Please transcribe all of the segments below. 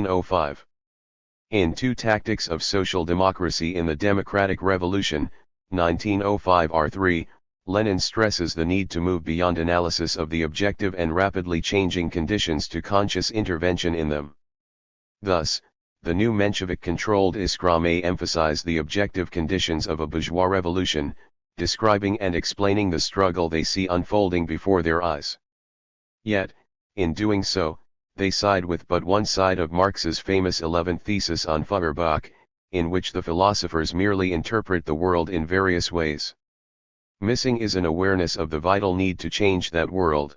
1905. In Two Tactics of Social Democracy in the Democratic Revolution, 1905 R3, Lenin stresses the need to move beyond analysis of the objective and rapidly changing conditions to conscious intervention in them. Thus, the new Menshevik-controlled Iskra may emphasize the objective conditions of a bourgeois revolution, describing and explaining the struggle they see unfolding before their eyes. Yet, in doing so, they side with but one side of Marx's famous 11th thesis on Feuerbach, in which the philosophers merely interpret the world in various ways. Missing is an awareness of the vital need to change that world.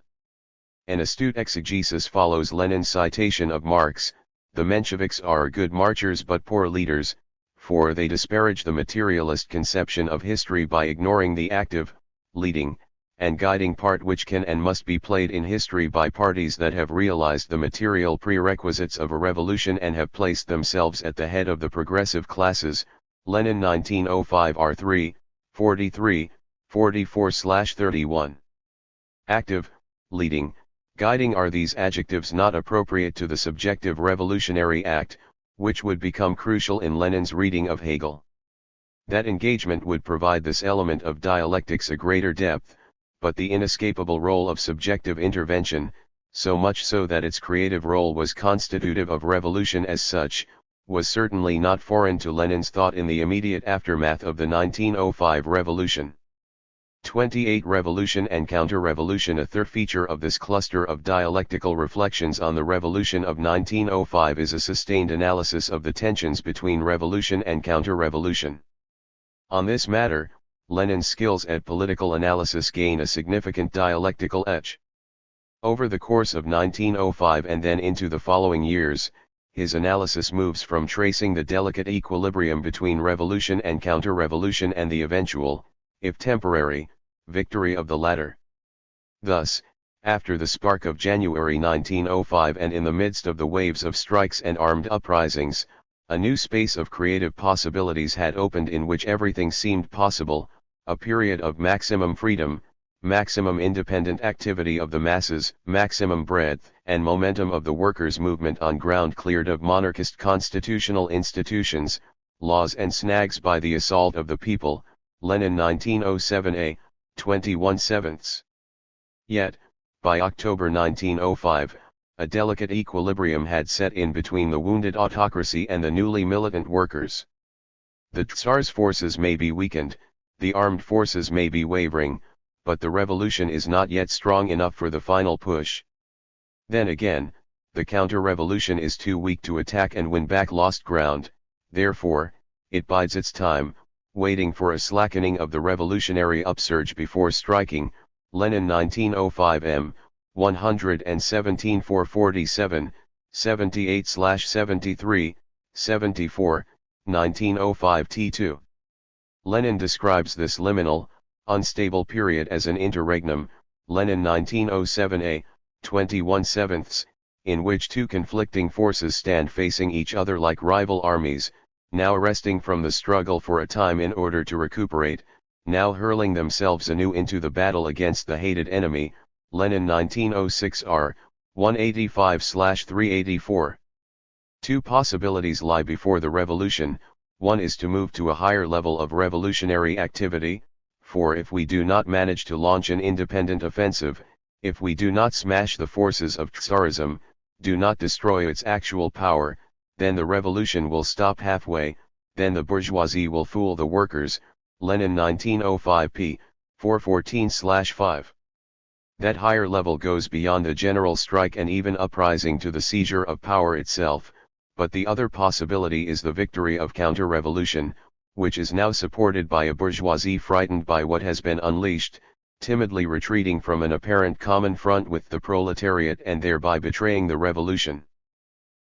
An astute exegesis follows Lenin's citation of Marx: the Mensheviks are good marchers but poor leaders, for they disparage the materialist conception of history by ignoring the active, leading, and guiding part which can and must be played in history by parties that have realized the material prerequisites of a revolution and have placed themselves at the head of the progressive classes. Lenin 1905 R3, 43, 44-31. Active, leading, guiding are these adjectives not appropriate to the subjective revolutionary act, which would become crucial in Lenin's reading of Hegel. That engagement would provide this element of dialectics a greater depth, but the inescapable role of subjective intervention, so much so that its creative role was constitutive of revolution as such, was certainly not foreign to Lenin's thought in the immediate aftermath of the 1905 revolution. 28 Revolution and Counter-Revolution. A third feature of this cluster of dialectical reflections on the revolution of 1905 is a sustained analysis of the tensions between revolution and counter-revolution. On this matter, Lenin's skills at political analysis gain a significant dialectical edge. Over the course of 1905 and then into the following years, his analysis moves from tracing the delicate equilibrium between revolution and counter-revolution and the eventual, if temporary, victory of the latter. Thus, after the spark of January 1905 and in the midst of the waves of strikes and armed uprisings, a new space of creative possibilities had opened in which everything seemed possible, a period of maximum freedom, maximum independent activity of the masses, maximum breadth and momentum of the workers' movement on ground cleared of monarchist constitutional institutions, laws and snags by the assault of the people. Lenin 1907a, 21/7. Yet, by October 1905, a delicate equilibrium had set in between the wounded autocracy and the newly militant workers. The Tsar's forces may be weakened, the armed forces may be wavering, but the revolution is not yet strong enough for the final push. Then again, the counter-revolution is too weak to attack and win back lost ground, therefore, it bides its time, waiting for a slackening of the revolutionary upsurge before striking. Lenin 1905 m. 117-447, 78/73, 74, 1905 T2. Lenin describes this liminal, unstable period as an interregnum. Lenin 1907a, 21/7, in which two conflicting forces stand facing each other like rival armies, now resting from the struggle for a time in order to recuperate, now hurling themselves anew into the battle against the hated enemy. Lenin 1906 R, 185/384. Two possibilities lie before the revolution. One is to move to a higher level of revolutionary activity, for if we do not manage to launch an independent offensive, if we do not smash the forces of Tsarism, do not destroy its actual power, then the revolution will stop halfway, then the bourgeoisie will fool the workers. Lenin 1905 p. 414/5. That higher level goes beyond the general strike and even uprising to the seizure of power itself, but the other possibility is the victory of counter-revolution, which is now supported by a bourgeoisie frightened by what has been unleashed, timidly retreating from an apparent common front with the proletariat and thereby betraying the revolution.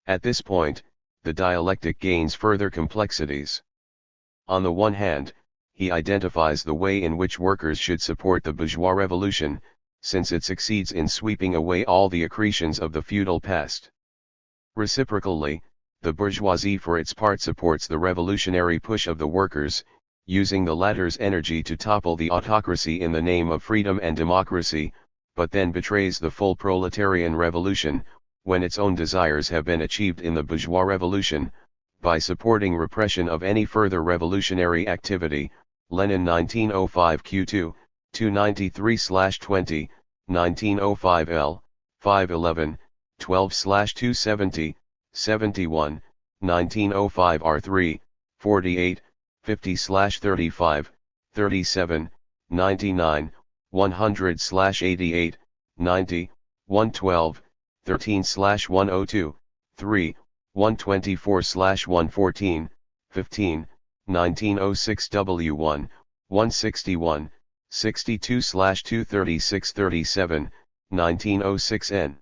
At this point, the dialectic gains further complexities. On the one hand, he identifies the way in which workers should support the bourgeois revolution, since it succeeds in sweeping away all the accretions of the feudal past. Reciprocally, the bourgeoisie for its part supports the revolutionary push of the workers, using the latter's energy to topple the autocracy in the name of freedom and democracy, but then betrays the full proletarian revolution, when its own desires have been achieved in the bourgeois revolution, by supporting repression of any further revolutionary activity. Lenin 1905 Q2, 293/20, 1905 L, 511, 12/270, 71, 1905 R3, 48, 50/35, 37, 99, 100/88, 90, 112, 13/102, 3, 124/114, 15, 1906 W1, 161, 62/236-37, 1906 N.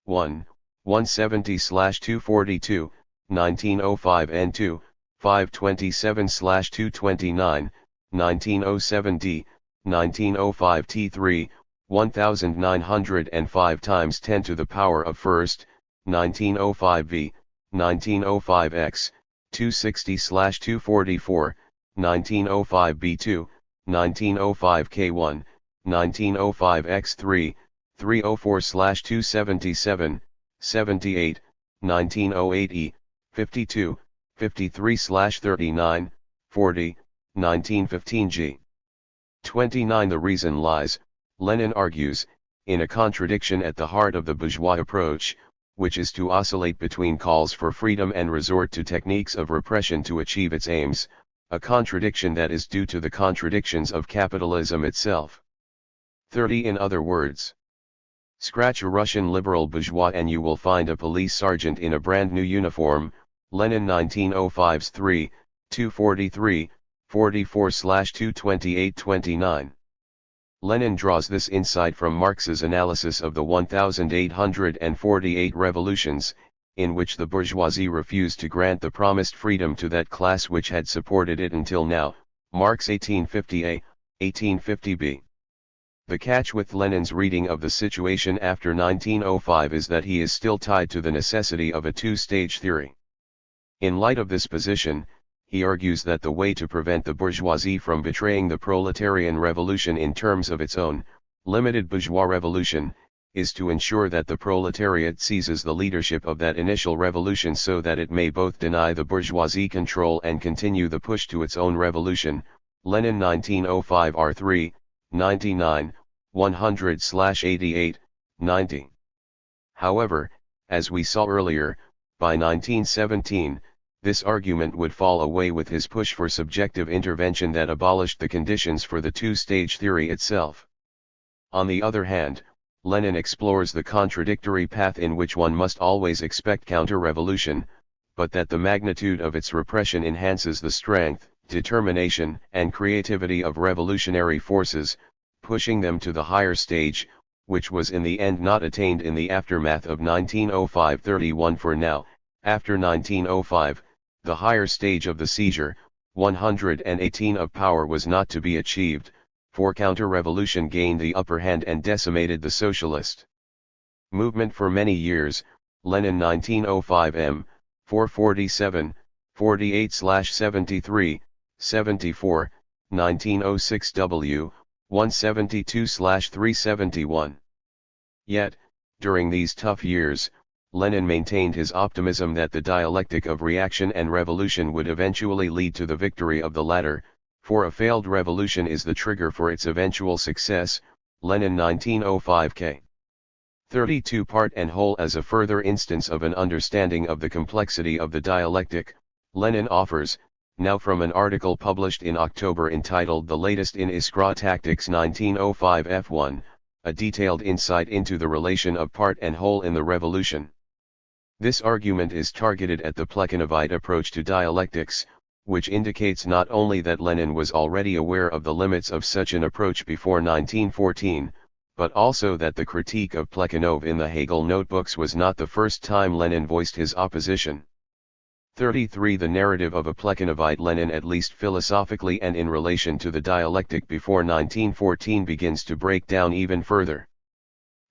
1, 170/242, 1905 N2, 527/229, 1907 D, 1905 T3, 1905 times 10 to the power of first, 1905 V, 1905 X, 260/244, 1905 B2, 1905 K1, 1905 X3, 304/277, 78, 1908 E, 52, 53/39, 40, 1915 G. 29. The reason lies, Lenin argues, in a contradiction at the heart of the bourgeois approach, which is to oscillate between calls for freedom and resort to techniques of repression to achieve its aims, a contradiction that is due to the contradictions of capitalism itself. 30. In other words, scratch a Russian liberal bourgeois and you will find a police sergeant in a brand new uniform. Lenin 1905's 3, 243, 44/228-29. Lenin draws this insight from Marx's analysis of the 1848 revolutions, in which the bourgeoisie refused to grant the promised freedom to that class which had supported it until now. Marx 1850a, 1850b. The catch with Lenin's reading of the situation after 1905 is that he is still tied to the necessity of a two-stage theory. In light of this position, he argues that the way to prevent the bourgeoisie from betraying the proletarian revolution in terms of its own, limited bourgeois revolution, is to ensure that the proletariat seizes the leadership of that initial revolution so that it may both deny the bourgeoisie control and continue the push to its own revolution. Lenin 1905 R3, 99, 100/88, 90. However, as we saw earlier, by 1917, this argument would fall away with his push for subjective intervention that abolished the conditions for the two-stage theory itself. On the other hand, Lenin explores the contradictory path in which one must always expect counter-revolution, but that the magnitude of its repression enhances the strength, determination, and creativity of revolutionary forces, pushing them to the higher stage, which was in the end not attained in the aftermath of 1905-31. For now, after 1905, the higher stage of the seizure, 118 of power, was not to be achieved, for counter-revolution gained the upper hand and decimated the socialist movement for many years. Lenin 1905 M, 447, 48/73, 74, 1906 W, 172/371. Yet, during these tough years, Lenin maintained his optimism that the dialectic of reaction and revolution would eventually lead to the victory of the latter, for a failed revolution is the trigger for its eventual success. Lenin 1905 K. 32. Part and whole. As a further instance of an understanding of the complexity of the dialectic, Lenin offers, now from an article published in October entitled The Latest in Iskra Tactics 1905 F1, a detailed insight into the relation of part and whole in the revolution. This argument is targeted at the Plekhanovite approach to dialectics, which indicates not only that Lenin was already aware of the limits of such an approach before 1914, but also that the critique of Plekhanov in the Hegel notebooks was not the first time Lenin voiced his opposition. 33. The narrative of a Plekhanovite Lenin, at least philosophically and in relation to the dialectic before 1914, begins to break down even further.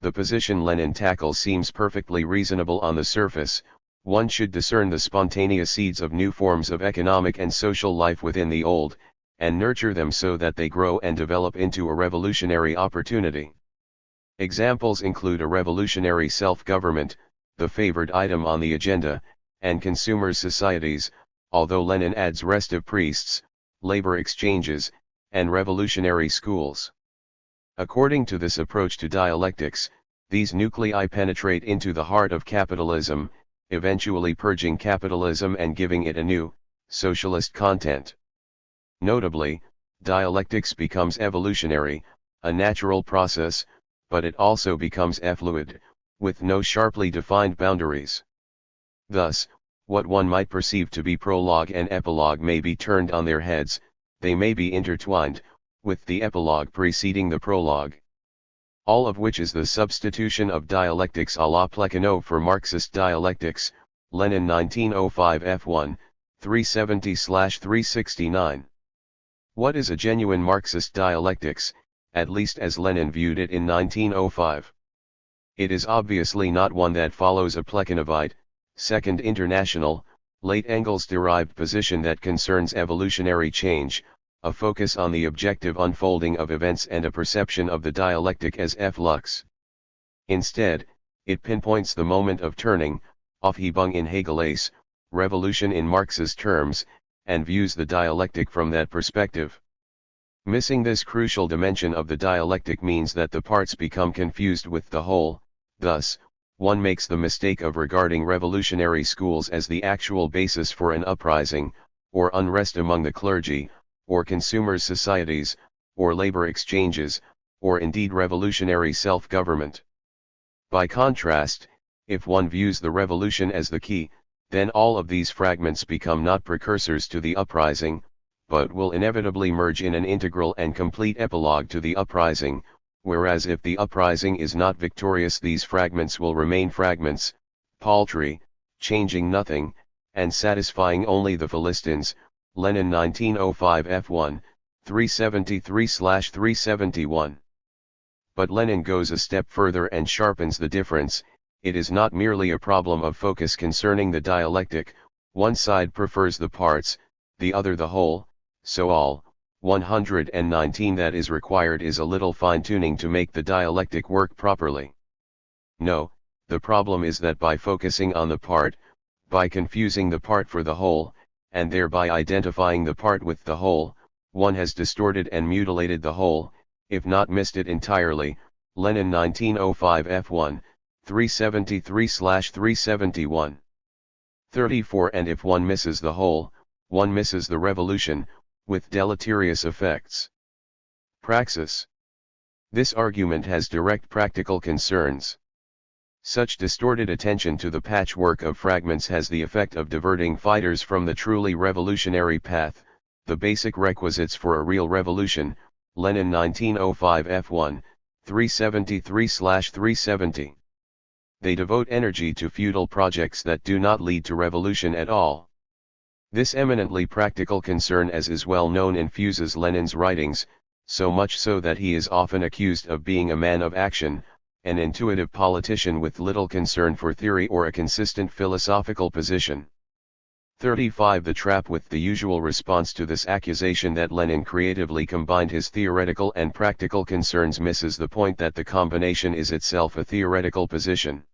The position Lenin tackles seems perfectly reasonable on the surface. One should discern the spontaneous seeds of new forms of economic and social life within the old, and nurture them so that they grow and develop into a revolutionary opportunity. Examples include a revolutionary self-government, the favored item on the agenda, and consumers' societies, although Lenin adds restive priests, labor exchanges, and revolutionary schools. According to this approach to dialectics, these nuclei penetrate into the heart of capitalism, eventually purging capitalism and giving it a new, socialist content. Notably, dialectics becomes evolutionary, a natural process, but it also becomes effluid, with no sharply defined boundaries. Thus, what one might perceive to be prologue and epilogue may be turned on their heads, they may be intertwined, with the epilogue preceding the prologue. All of which is the substitution of dialectics à la Plekhanov for Marxist dialectics, Lenin 1905 F1, 370-369. What is a genuine Marxist dialectics, at least as Lenin viewed it in 1905? It is obviously not one that follows a Plekhanovite, Second International, late Engels-derived position that concerns evolutionary change, a focus on the objective unfolding of events and a perception of the dialectic as flux. Instead, it pinpoints the moment of turning, Aufhebung in Hegel's, revolution in Marx's terms, and views the dialectic from that perspective. Missing this crucial dimension of the dialectic means that the parts become confused with the whole. Thus, one makes the mistake of regarding revolutionary schools as the actual basis for an uprising, or unrest among the clergy, or consumers' societies, or labor exchanges, or indeed revolutionary self-government. By contrast, if one views the revolution as the key, then all of these fragments become not precursors to the uprising, but will inevitably merge in an integral and complete epilogue to the uprising, whereas if the uprising is not victorious, these fragments will remain fragments, paltry, changing nothing, and satisfying only the Philistines, Lenin 1905 F1, 373-371. But Lenin goes a step further and sharpens the difference. It is not merely a problem of focus concerning the dialectic, one side prefers the parts, the other the whole, so all, 119 that is required is a little fine-tuning to make the dialectic work properly. No, the problem is that by focusing on the part, by confusing the part for the whole, and thereby identifying the part with the whole, one has distorted and mutilated the whole, if not missed it entirely. Lenin 1905 F1, 373-371. 34. And if one misses the whole, one misses the revolution, with deleterious effects. Praxis. This argument has direct practical concerns. Such distorted attention to the patchwork of fragments has the effect of diverting fighters from the truly revolutionary path, the basic requisites for a real revolution. Lenin 1905 F1, 373-370. They devote energy to futile projects that do not lead to revolution at all. This eminently practical concern, as is well known, infuses Lenin's writings, so much so that he is often accused of being a man of action, an intuitive politician with little concern for theory or a consistent philosophical position. 35. The trap with the usual response to this accusation that Lenin creatively combined his theoretical and practical concerns misses the point that the combination is itself a theoretical position.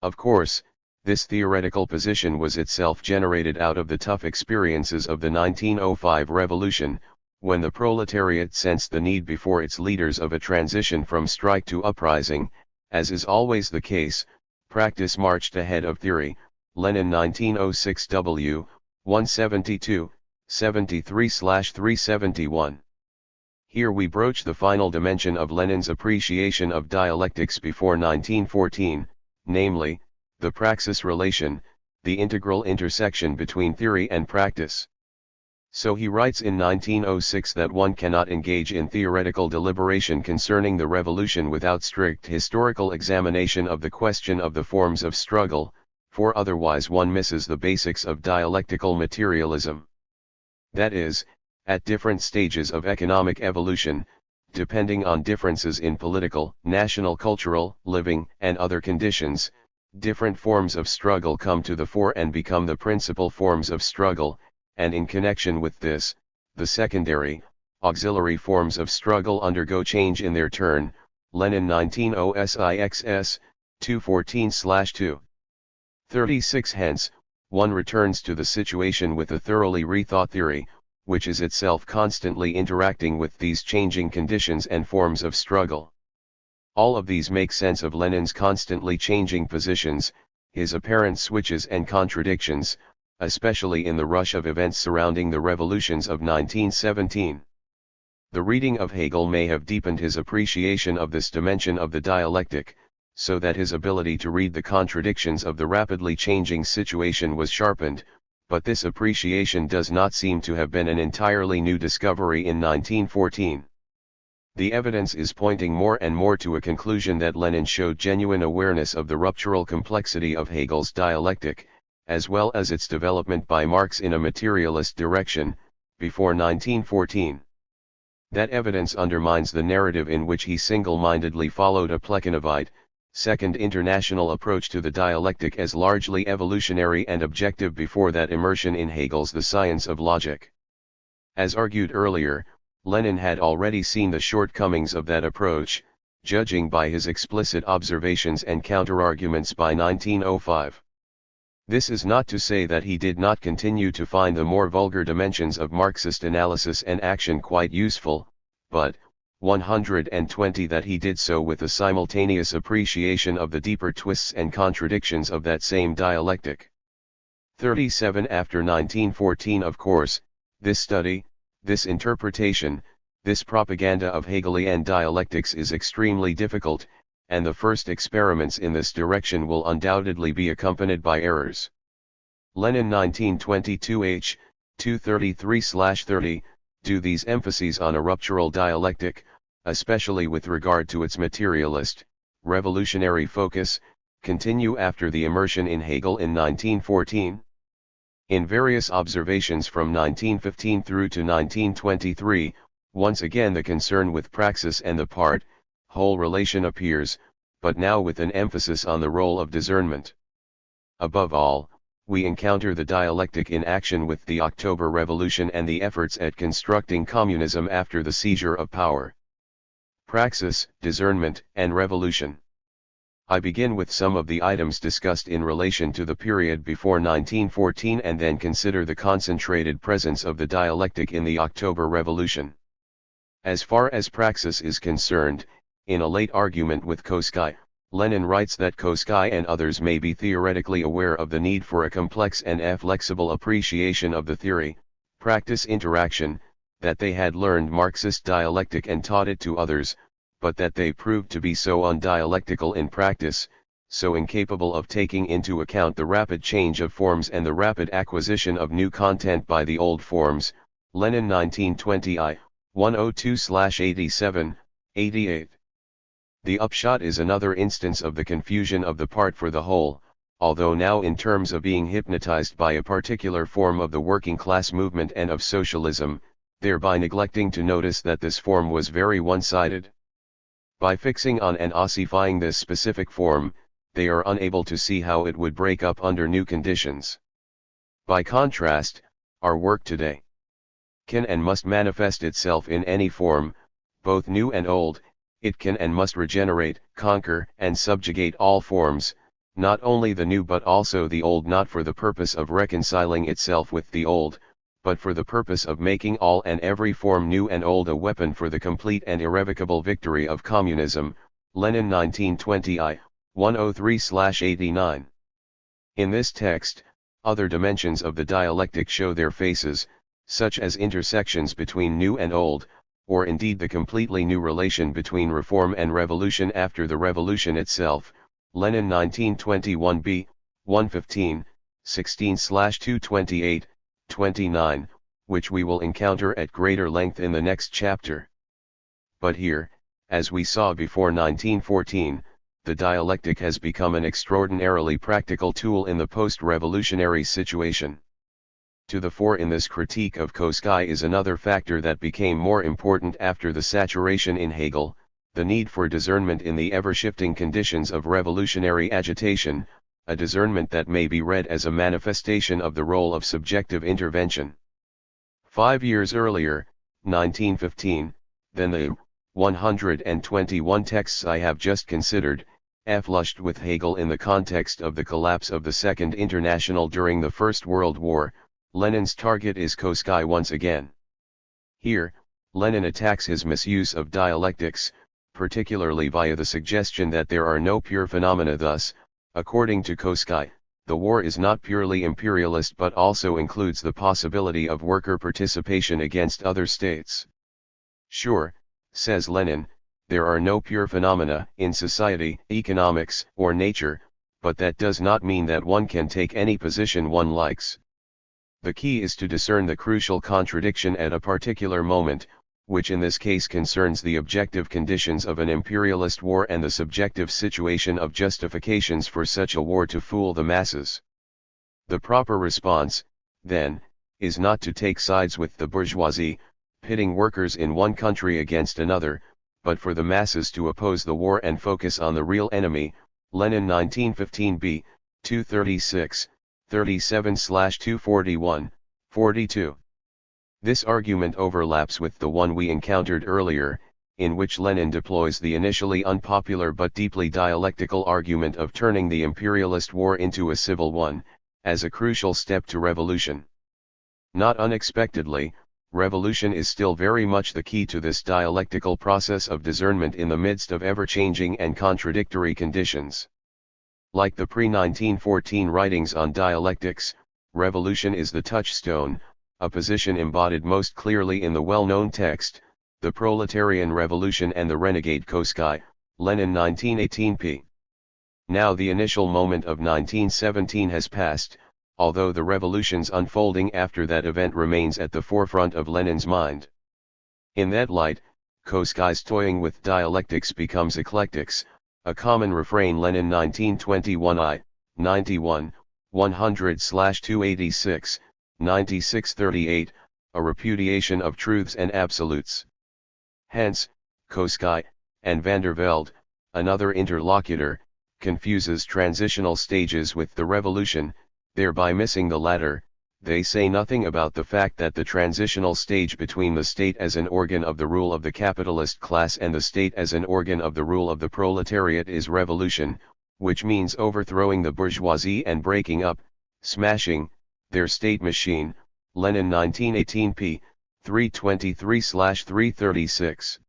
Of course, this theoretical position was itself generated out of the tough experiences of the 1905 revolution, when the proletariat sensed the need before its leaders of a transition from strike to uprising. As is always the case, practice marched ahead of theory. Lenin 1906 W, 172, 73-371. Here we broach the final dimension of Lenin's appreciation of dialectics before 1914, namely, the praxis relation, the integral intersection between theory and practice. So he writes in 1906 that one cannot engage in theoretical deliberation concerning the revolution without strict historical examination of the question of the forms of struggle, for otherwise one misses the basics of dialectical materialism. That is, at different stages of economic evolution, depending on differences in political, national, cultural, living, and other conditions, different forms of struggle come to the fore and become the principal forms of struggle, and in connection with this, the secondary, auxiliary forms of struggle undergo change in their turn. Lenin 1906, 214-2. 36 Hence, one returns to the situation with a thoroughly rethought theory, which is itself constantly interacting with these changing conditions and forms of struggle. All of these make sense of Lenin's constantly changing positions, his apparent switches and contradictions, especially in the rush of events surrounding the revolutions of 1917. The reading of Hegel may have deepened his appreciation of this dimension of the dialectic, so that his ability to read the contradictions of the rapidly changing situation was sharpened, but this appreciation does not seem to have been an entirely new discovery in 1914. The evidence is pointing more and more to a conclusion that Lenin showed genuine awareness of the ruptural complexity of Hegel's dialectic, as well as its development by Marx in a materialist direction, before 1914. That evidence undermines the narrative in which he single-mindedly followed a Plekhanovite, Second International approach to the dialectic as largely evolutionary and objective before that immersion in Hegel's The Science of Logic. As argued earlier, Lenin had already seen the shortcomings of that approach, judging by his explicit observations and counterarguments by 1905. This is not to say that he did not continue to find the more vulgar dimensions of Marxist analysis and action quite useful, but, 120 that he did so with a simultaneous appreciation of the deeper twists and contradictions of that same dialectic. 37 After 1914 Of course, this study, this interpretation, this propaganda of Hegelian dialectics is extremely difficult, and the first experiments in this direction will undoubtedly be accompanied by errors. Lenin 1922 h. 233-30, do these emphases on a ruptural dialectic, especially with regard to its materialist, revolutionary focus, continue after the immersion in Hegel in 1914? In various observations from 1915 through to 1923, once again the concern with praxis and the part-whole relation appears, but now with an emphasis on the role of discernment. Above all, we encounter the dialectic in action with the October Revolution and the efforts at constructing communism after the seizure of power. Praxis, discernment, and revolution. I begin with some of the items discussed in relation to the period before 1914 and then consider the concentrated presence of the dialectic in the October Revolution. As far as praxis is concerned, in a late argument with Koski, Lenin writes that Koski and others may be theoretically aware of the need for a complex and flexible appreciation of the theory, practice interaction, that they had learned Marxist dialectic and taught it to others, but that they proved to be so undialectical in practice, so incapable of taking into account the rapid change of forms and the rapid acquisition of new content by the old forms. Lenin 1920 I, 102-87, 88. The upshot is another instance of the confusion of the part for the whole, although now in terms of being hypnotized by a particular form of the working class movement and of socialism, thereby neglecting to notice that this form was very one-sided. By fixing on and ossifying this specific form, they are unable to see how it would break up under new conditions. By contrast, our work today can and must manifest itself in any form, both new and old. It can and must regenerate, conquer, and subjugate all forms, not only the new but also the old, not for the purpose of reconciling itself with the old, but for the purpose of making all and every form new and old a weapon for the complete and irrevocable victory of communism. Lenin 1920 I, 103-89. In this text, other dimensions of the dialectic show their faces, such as intersections between new and old, or indeed the completely new relation between reform and revolution after the revolution itself. Lenin 1921b, 115, 16-228, 29, which we will encounter at greater length in the next chapter. But here, as we saw before 1914, the dialectic has become an extraordinarily practical tool in the post-revolutionary situation. To the fore in this critique of Koski is another factor that became more important after the saturation in Hegel, the need for discernment in the ever-shifting conditions of revolutionary agitation, a discernment that may be read as a manifestation of the role of subjective intervention. 5 years earlier, 1915, than the 121 texts I have just considered, flushed with Hegel in the context of the collapse of the Second International during the First World War, Lenin's target is Koski once again. Here, Lenin attacks his misuse of dialectics, particularly via the suggestion that there are no pure phenomena. Thus, according to Koski, the war is not purely imperialist but also includes the possibility of worker participation against other states. Sure, says Lenin, there are no pure phenomena in society, economics, or nature, but that does not mean that one can take any position one likes. The key is to discern the crucial contradiction at a particular moment, which in this case concerns the objective conditions of an imperialist war and the subjective situation of justifications for such a war to fool the masses. The proper response, then, is not to take sides with the bourgeoisie, pitting workers in one country against another, but for the masses to oppose the war and focus on the real enemy. Lenin 1915b, 236, 37/241, 42. This argument overlaps with the one we encountered earlier, in which Lenin deploys the initially unpopular but deeply dialectical argument of turning the imperialist war into a civil one, as a crucial step to revolution. Not unexpectedly, revolution is still very much the key to this dialectical process of discernment in the midst of ever-changing and contradictory conditions. Like the pre-1914 writings on dialectics, revolution is the touchstone, a position embodied most clearly in the well-known text, The Proletarian Revolution and the Renegade Koski, Lenin 1918p. Now the initial moment of 1917 has passed, although the revolution's unfolding after that event remains at the forefront of Lenin's mind. In that light, Koski's toying with dialectics becomes eclectics, a common refrain. Lenin 1921 91, 100/286, 9638, a repudiation of truths and absolutes. Hence, Koski, and van der Velde, another interlocutor, confuses transitional stages with the revolution, thereby missing the latter. They say nothing about the fact that the transitional stage between the state as an organ of the rule of the capitalist class and the state as an organ of the rule of the proletariat is revolution, which means overthrowing the bourgeoisie and breaking up, smashing, their state machine. Lenin 1918p, 323/336.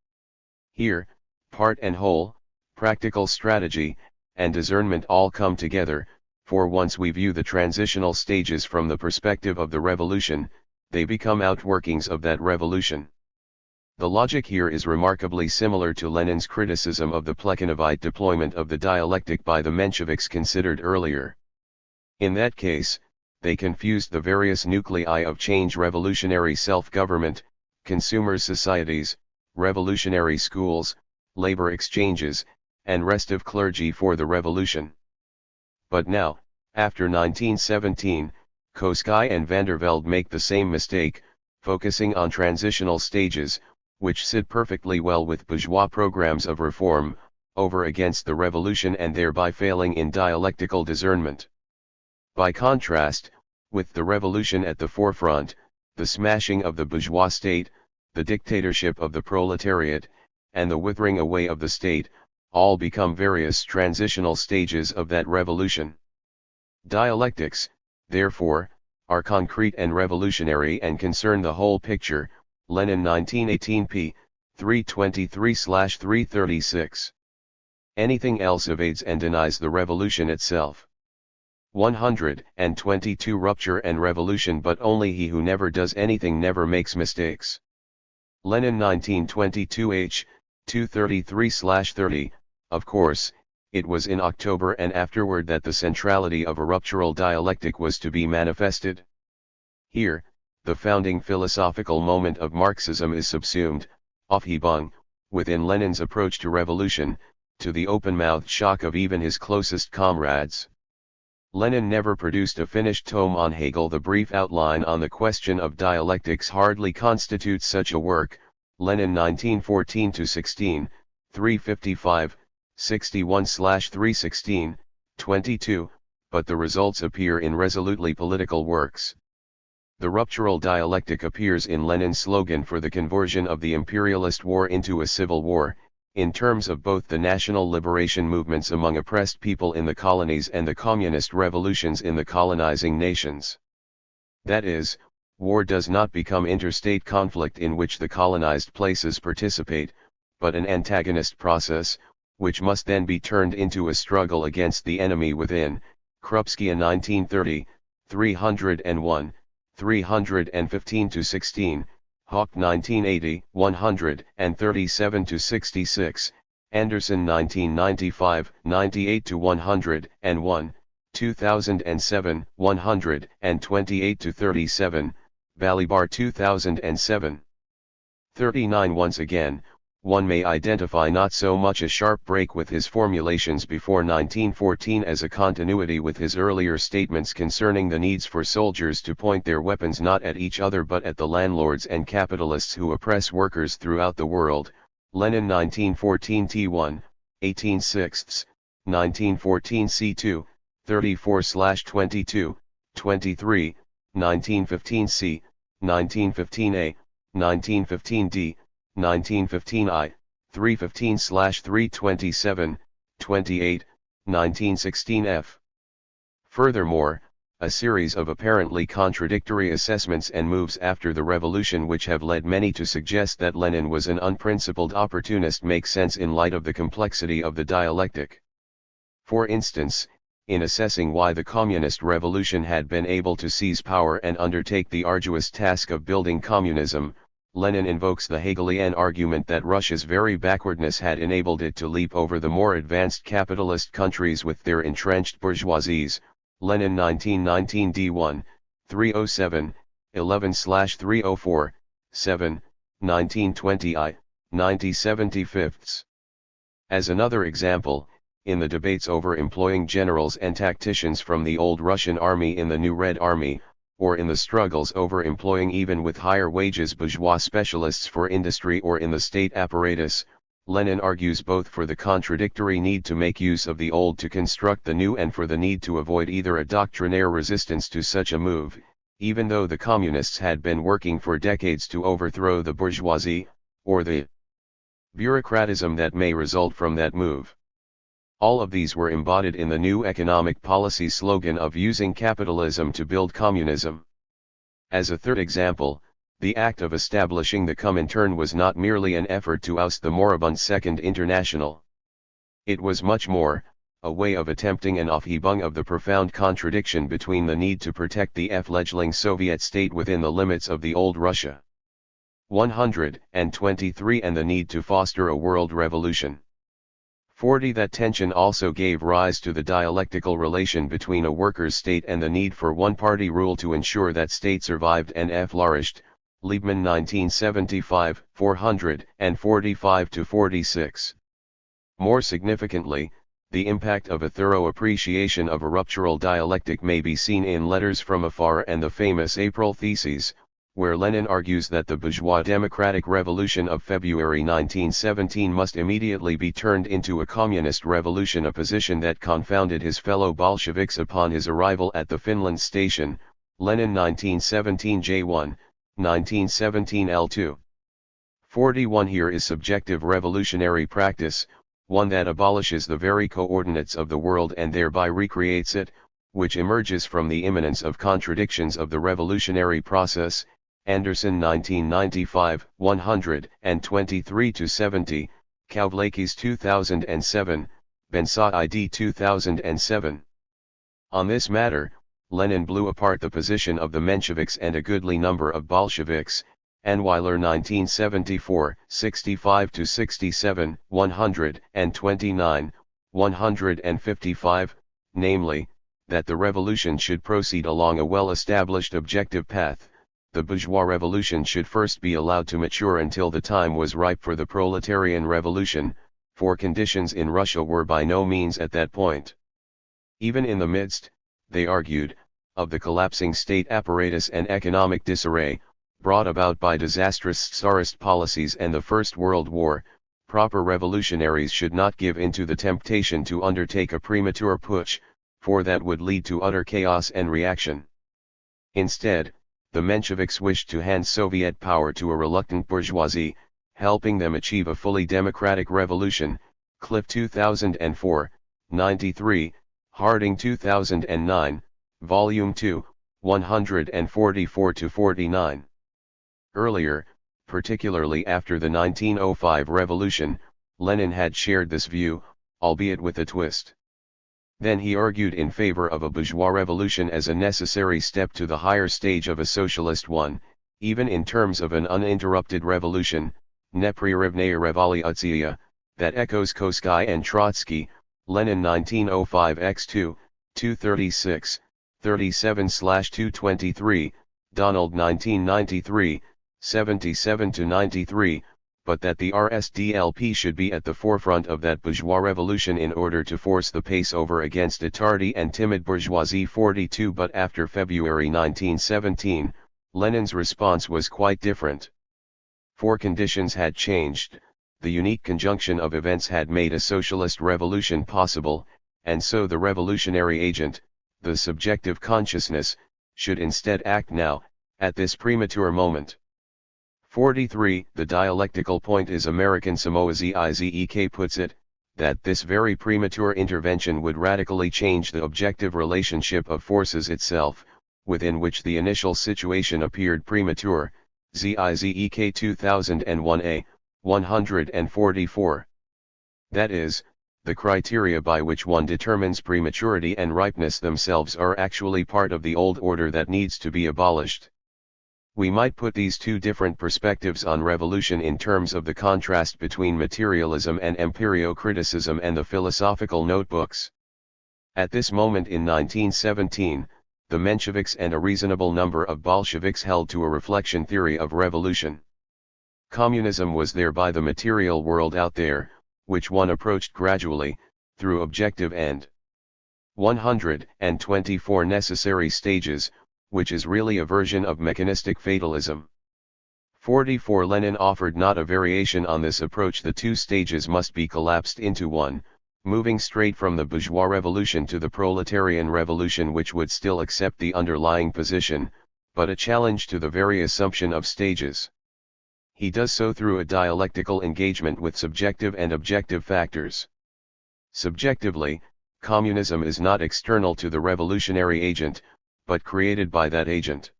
Here, part and whole, practical strategy, and discernment all come together, for once we view the transitional stages from the perspective of the revolution, they become outworkings of that revolution. The logic here is remarkably similar to Lenin's criticism of the Plekhanovite deployment of the dialectic by the Mensheviks considered earlier. In that case, they confused the various nuclei of change: revolutionary self-government, consumer societies, revolutionary schools, labor exchanges, and restive clergy for the revolution. But now, after 1917, Koski and van der Velde make the same mistake, focusing on transitional stages, which sit perfectly well with bourgeois programs of reform, over against the revolution, and thereby failing in dialectical discernment. By contrast, with the revolution at the forefront, the smashing of the bourgeois state, the dictatorship of the proletariat, and the withering away of the state, all become various transitional stages of that revolution. Dialectics, therefore, are concrete and revolutionary and concern the whole picture. Lenin 1918p, 323/336. Anything else evades and denies the revolution itself. 122 Rupture and revolution, but only he who never does anything never makes mistakes. Lenin 1922h, 233/30. Of course, it was in October and afterward that the centrality of a ruptural dialectic was to be manifested. Here, the founding philosophical moment of Marxism is subsumed, Aufhebung, within Lenin's approach to revolution, to the open-mouthed shock of even his closest comrades. Lenin never produced a finished tome on Hegel. The brief outline on the question of dialectics hardly constitutes such a work. Lenin 1914-16, 355, 61/316, 22, but the results appear in resolutely political works. The ruptural dialectic appears in Lenin's slogan for the conversion of the imperialist war into a civil war, in terms of both the national liberation movements among oppressed people in the colonies and the communist revolutions in the colonizing nations. That is, war does not become interstate conflict in which the colonized places participate, but an antagonist process, which must then be turned into a struggle against the enemy within. Krupskaya 1930, 301, 315-16, Hawk 1980, 137-66, Anderson 1995, 98-101, 2007, 128-37, Balibar 2007. 39. Once again, one may identify not so much a sharp break with his formulations before 1914 as a continuity with his earlier statements concerning the needs for soldiers to point their weapons not at each other but at the landlords and capitalists who oppress workers throughout the world. Lenin 1914 T1, 18/6, 1914 C2, 34/22, 23, 1915 C, 1915 A, 1915 D, 1915 I, 315/327, 28, 1916 F. Furthermore, a series of apparently contradictory assessments and moves after the revolution which have led many to suggest that Lenin was an unprincipled opportunist make sense in light of the complexity of the dialectic. For instance, in assessing why the communist revolution had been able to seize power and undertake the arduous task of building communism, Lenin invokes the Hegelian argument that Russia's very backwardness had enabled it to leap over the more advanced capitalist countries with their entrenched bourgeoisies. Lenin 1919 D1, 307, 11/304, 7, 1920 I, 90/75. As another example, in the debates over employing generals and tacticians from the old Russian army in the new Red Army, or in the struggles over employing even with higher wages bourgeois specialists for industry or in the state apparatus, Lenin argues both for the contradictory need to make use of the old to construct the new and for the need to avoid either a doctrinaire resistance to such a move, even though the communists had been working for decades to overthrow the bourgeoisie, or the bureaucratism that may result from that move. All of these were embodied in the new economic policy slogan of using capitalism to build communism. As a third example, the act of establishing the Comintern was not merely an effort to oust the moribund Second International. It was much more, a way of attempting an aufhebung of the profound contradiction between the need to protect the fledgling Soviet state within the limits of the old Russia. 123 and the need to foster a world revolution. 40. That tension also gave rise to the dialectical relation between a workers' state and the need for one-party rule to ensure that state survived and flourished. Liebman 1975, 445-46. More significantly, the impact of a thorough appreciation of a ruptural dialectic may be seen in Letters from Afar and the famous April Theses, where Lenin argues that the bourgeois democratic revolution of February 1917 must immediately be turned into a communist revolution, a position that confounded his fellow Bolsheviks upon his arrival at the Finland station. Lenin 1917 J1, 1917 L2. 41. Here is subjective revolutionary practice, one that abolishes the very coordinates of the world and thereby recreates it, which emerges from the immanence of contradictions of the revolutionary process. Anderson 1995, 123-70, Kavlakis 2007, Bensah ID 2007. On this matter, Lenin blew apart the position of the Mensheviks and a goodly number of Bolsheviks. Anweiler 1974, 65-67, 129, 155, namely, that the revolution should proceed along a well-established objective path. The bourgeois revolution should first be allowed to mature until the time was ripe for the proletarian revolution, for conditions in Russia were by no means at that point. Even in the midst, they argued, of the collapsing state apparatus and economic disarray, brought about by disastrous Tsarist policies and the First World War, proper revolutionaries should not give in to the temptation to undertake a premature putsch, for that would lead to utter chaos and reaction. Instead, the Mensheviks wished to hand Soviet power to a reluctant bourgeoisie, helping them achieve a fully democratic revolution, Cliff 2004, 93, Harding 2009, Volume 2, 144-49. Earlier, particularly after the 1905 revolution, Lenin had shared this view, albeit with a twist. Then he argued in favor of a bourgeois revolution as a necessary step to the higher stage of a socialist one, even in terms of an uninterrupted revolution, nepririvnaya revolutsiya, that echoes Kosky and Trotsky, Lenin 1905 x2, 236, 37-223, Donald 1993, 77-93, but that the RSDLP should be at the forefront of that bourgeois revolution in order to force the pace over against a tardy and timid bourgeoisie. 42. But after February 1917, Lenin's response was quite different. For conditions had changed, the unique conjunction of events had made a socialist revolution possible, and so the revolutionary agent, the subjective consciousness, should instead act now, at this premature moment. 43. The dialectical point is American Samoa Zizek puts it, that this very premature intervention would radically change the objective relationship of forces itself, within which the initial situation appeared premature, Zizek 2001a, 144. That is, the criteria by which one determines prematurity and ripeness themselves are actually part of the old order that needs to be abolished. We might put these two different perspectives on revolution in terms of the contrast between materialism and empirio-criticism and the philosophical notebooks. At this moment in 1917, the Mensheviks and a reasonable number of Bolsheviks held to a reflection theory of revolution. Communism was thereby the material world out there, which one approached gradually, through objective and 124 necessary stages, which is really a version of mechanistic fatalism. 44. Lenin offered not a variation on this approach. The two stages must be collapsed into one, moving straight from the bourgeois revolution to the proletarian revolution, which would still accept the underlying position, but a challenge to the very assumption of stages. He does so through a dialectical engagement with subjective and objective factors. Subjectively, communism is not external to the revolutionary agent, but created by that agent.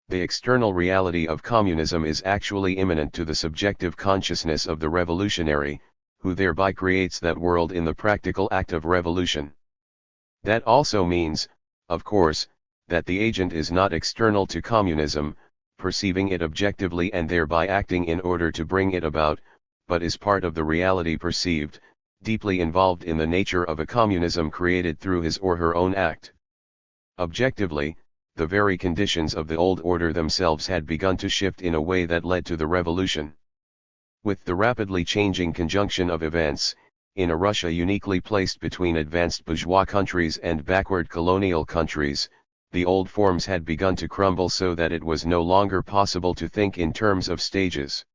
The external reality of communism is actually immanent to the subjective consciousness of the revolutionary, who thereby creates that world in the practical act of revolution. That also means, of course, that the agent is not external to communism, perceiving it objectively and thereby acting in order to bring it about, but is part of the reality perceived, deeply involved in the nature of a communism created through his or her own act. Objectively, the very conditions of the old order themselves had begun to shift in a way that led to the revolution. With the rapidly changing conjunction of events, in a Russia uniquely placed between advanced bourgeois countries and backward colonial countries, the old forms had begun to crumble so that it was no longer possible to think in terms of stages.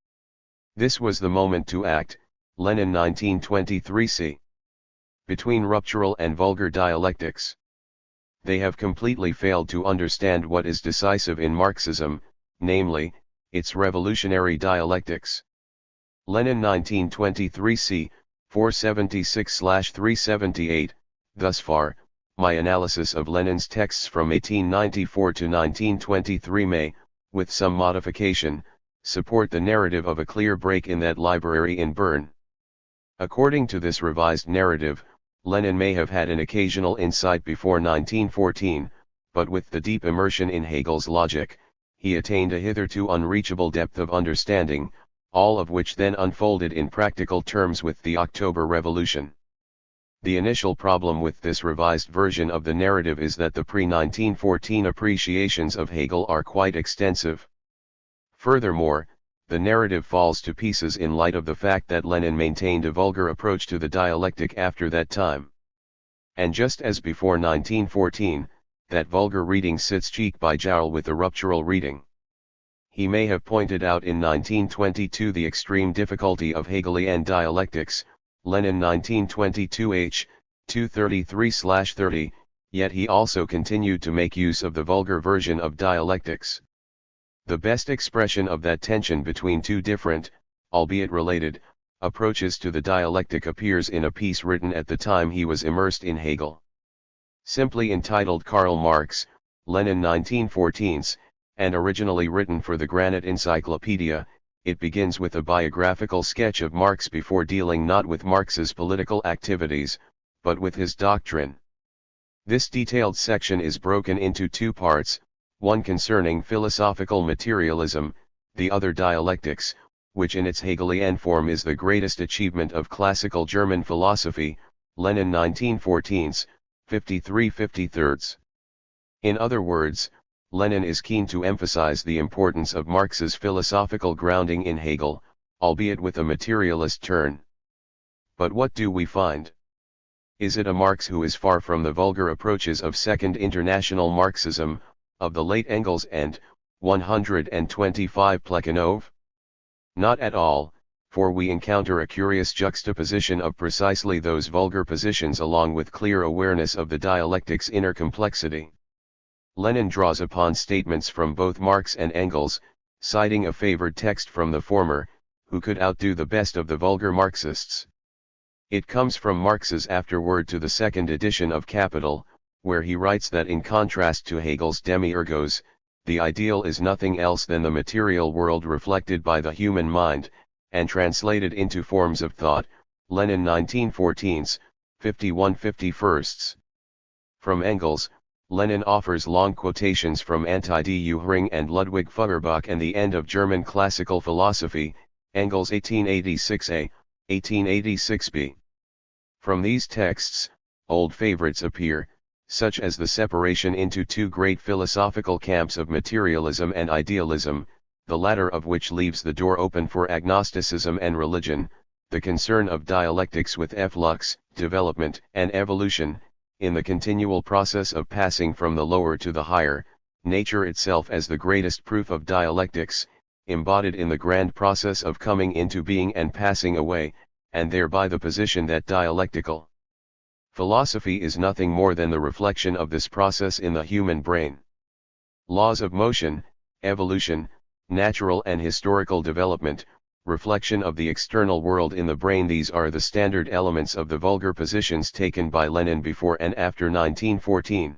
This was the moment to act, Lenin 1923c. Between ruptural and vulgar dialectics. They have completely failed to understand what is decisive in Marxism, namely, its revolutionary dialectics. Lenin 1923c, 476-378, thus far, my analysis of Lenin's texts from 1894 to 1923 may, with some modification, support the narrative of a clear break in that library in Bern. According to this revised narrative, Lenin may have had an occasional insight before 1914, but with the deep immersion in Hegel's logic, he attained a hitherto unreachable depth of understanding, all of which then unfolded in practical terms with the October Revolution. The initial problem with this revised version of the narrative is that the pre-1914 appreciations of Hegel are quite extensive. Furthermore, the narrative falls to pieces in light of the fact that Lenin maintained a vulgar approach to the dialectic after that time. And just as before 1914, that vulgar reading sits cheek by jowl with the ruptural reading. He may have pointed out in 1922 the extreme difficulty of Hegelian dialectics, Lenin 1922h, 233-30, yet he also continued to make use of the vulgar version of dialectics. The best expression of that tension between two different, albeit related, approaches to the dialectic appears in a piece written at the time he was immersed in Hegel. Simply entitled Karl Marx, Lenin 1914s, and originally written for the Granite Encyclopedia, it begins with a biographical sketch of Marx before dealing not with Marx's political activities, but with his doctrine. This detailed section is broken into two parts, one concerning philosophical materialism, the other dialectics, which in its Hegelian form is the greatest achievement of classical German philosophy, Lenin 1914s, 53/53. In other words, Lenin is keen to emphasize the importance of Marx's philosophical grounding in Hegel, albeit with a materialist turn. But what do we find? Is it a Marx who is far from the vulgar approaches of Second International Marxism, of the late Engels and 125 Plekhanov? Not at all, for we encounter a curious juxtaposition of precisely those vulgar positions along with clear awareness of the dialectic's inner complexity. Lenin draws upon statements from both Marx and Engels, citing a favored text from the former, who could outdo the best of the vulgar Marxists. It comes from Marx's afterword to the second edition of Capital, where he writes that in contrast to Hegel's demiurgos, the ideal is nothing else than the material world reflected by the human mind, and translated into forms of thought, Lenin 1914s, 51/51. From Engels, Lenin offers long quotations from Anti-die Ring and Ludwig Feuerbach and the End of German Classical Philosophy, Engels 1886a, 1886b. From these texts, old favorites appear, such as the separation into two great philosophical camps of materialism and idealism, the latter of which leaves the door open for agnosticism and religion, the concern of dialectics with efflux, development and evolution, in the continual process of passing from the lower to the higher, nature itself as the greatest proof of dialectics, embodied in the grand process of coming into being and passing away, and thereby the position that dialectical philosophy is nothing more than the reflection of this process in the human brain. Laws of motion, evolution, natural and historical development, reflection of the external world in the brain, these are the standard elements of the vulgar positions taken by Lenin before and after 1914.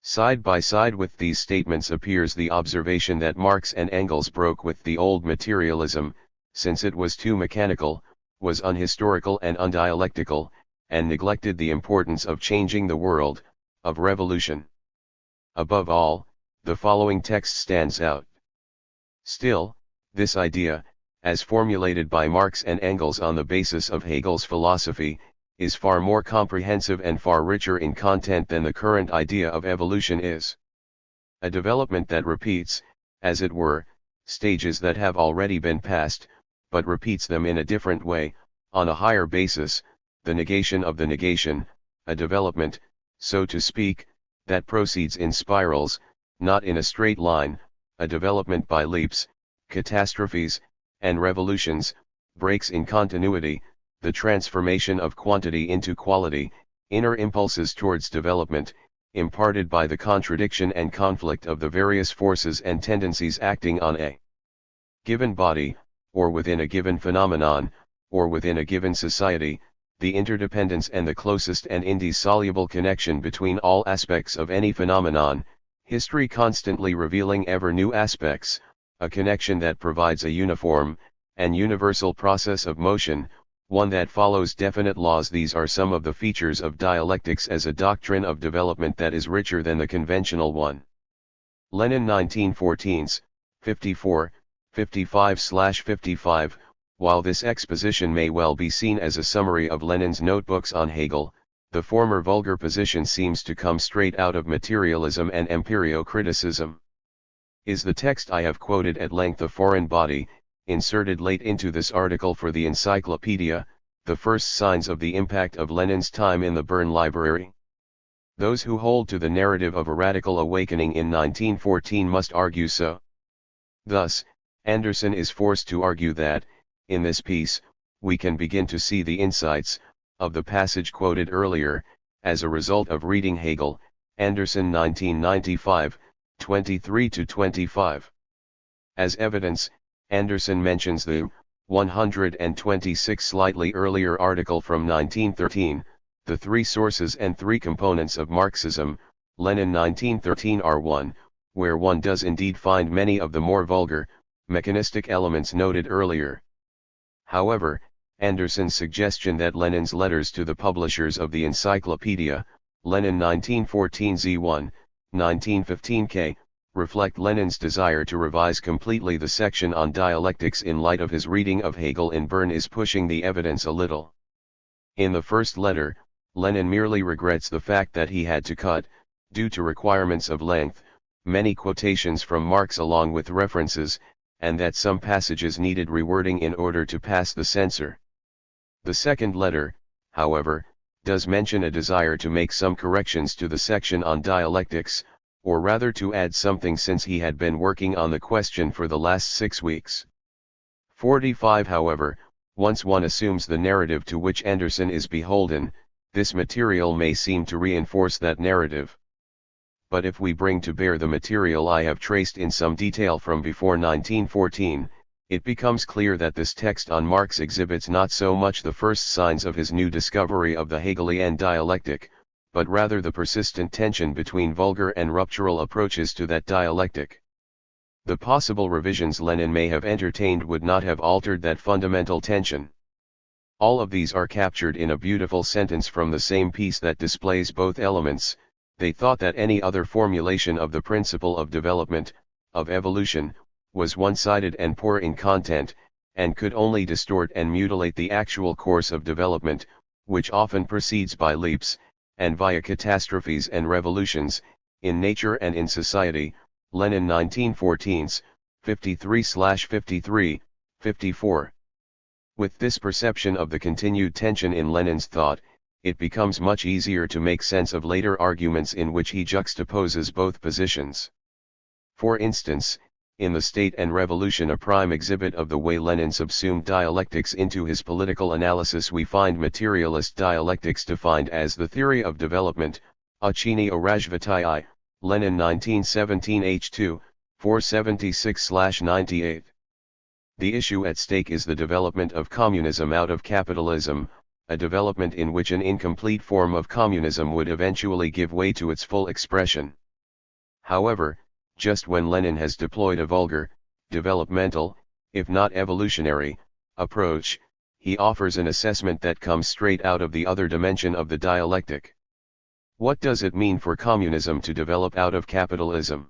Side by side with these statements appears the observation that Marx and Engels broke with the old materialism, since it was too mechanical, was unhistorical and undialectical, and neglected the importance of changing the world, of revolution. Above all, the following text stands out. Still, this idea, as formulated by Marx and Engels on the basis of Hegel's philosophy, is far more comprehensive and far richer in content than the current idea of evolution is. A development that repeats, as it were, stages that have already been passed, but repeats them in a different way, on a higher basis, the negation of the negation, a development, so to speak, that proceeds in spirals, not in a straight line, a development by leaps, catastrophes, and revolutions, breaks in continuity, the transformation of quantity into quality, inner impulses towards development, imparted by the contradiction and conflict of the various forces and tendencies acting on a given body, or within a given phenomenon, or within a given society, the interdependence and the closest and indissoluble connection between all aspects of any phenomenon, history constantly revealing ever new aspects, a connection that provides a uniform and universal process of motion, one that follows definite laws. These are some of the features of dialectics as a doctrine of development that is richer than the conventional one. Lenin 1914s, 54, 55/55. While this exposition may well be seen as a summary of Lenin's notebooks on Hegel, the former vulgar position seems to come straight out of materialism and empirio-criticism. Is the text I have quoted at length a foreign body, inserted late into this article for the encyclopedia, the first signs of the impact of Lenin's time in the Bern Library? Those who hold to the narrative of a radical awakening in 1914 must argue so. Thus, Anderson is forced to argue that, in this piece, we can begin to see the insights of the passage quoted earlier, as a result of reading Hegel, Anderson 1995, 23-25. As evidence, Anderson mentions the 126. Slightly earlier article from 1913, The Three Sources and Three Components of Marxism, Lenin 1913 R1, where one does indeed find many of the more vulgar, mechanistic elements noted earlier. However, Anderson's suggestion that Lenin's letters to the publishers of the Encyclopedia, Lenin 1914 Z1, 1915 K, reflect Lenin's desire to revise completely the section on dialectics in light of his reading of Hegel in Bern is pushing the evidence a little. In the first letter, Lenin merely regrets the fact that he had to cut, due to requirements of length, many quotations from Marx along with references, and that some passages needed rewording in order to pass the censor. The second letter, however, does mention a desire to make some corrections to the section on dialectics, or rather to add something since he had been working on the question for the last 6 weeks. 45. However, once one assumes the narrative to which Anderson is beholden, this material may seem to reinforce that narrative. But if we bring to bear the material I have traced in some detail from before 1914, it becomes clear that this text on Marx exhibits not so much the first signs of his new discovery of the Hegelian dialectic, but rather the persistent tension between vulgar and ruptural approaches to that dialectic. The possible revisions Lenin may have entertained would not have altered that fundamental tension. All of these are captured in a beautiful sentence from the same piece that displays both elements. They thought that any other formulation of the principle of development, of evolution, was one-sided and poor in content, and could only distort and mutilate the actual course of development, which often proceeds by leaps, and via catastrophes and revolutions, in nature and in society. Lenin 1914s, 53/53, 54. With this perception of the continued tension in Lenin's thought, it becomes much easier to make sense of later arguments in which he juxtaposes both positions. For instance, in The State and Revolution, a prime exhibit of the way Lenin subsumed dialectics into his political analysis, we find materialist dialectics defined as the theory of development, Achini o Rajvati, Lenin 1917 H2, 476/98. The issue at stake is the development of communism out of capitalism, a development in which an incomplete form of communism would eventually give way to its full expression. However, just when Lenin has deployed a vulgar, developmental, if not evolutionary, approach, he offers an assessment that comes straight out of the other dimension of the dialectic. What does it mean for communism to develop out of capitalism?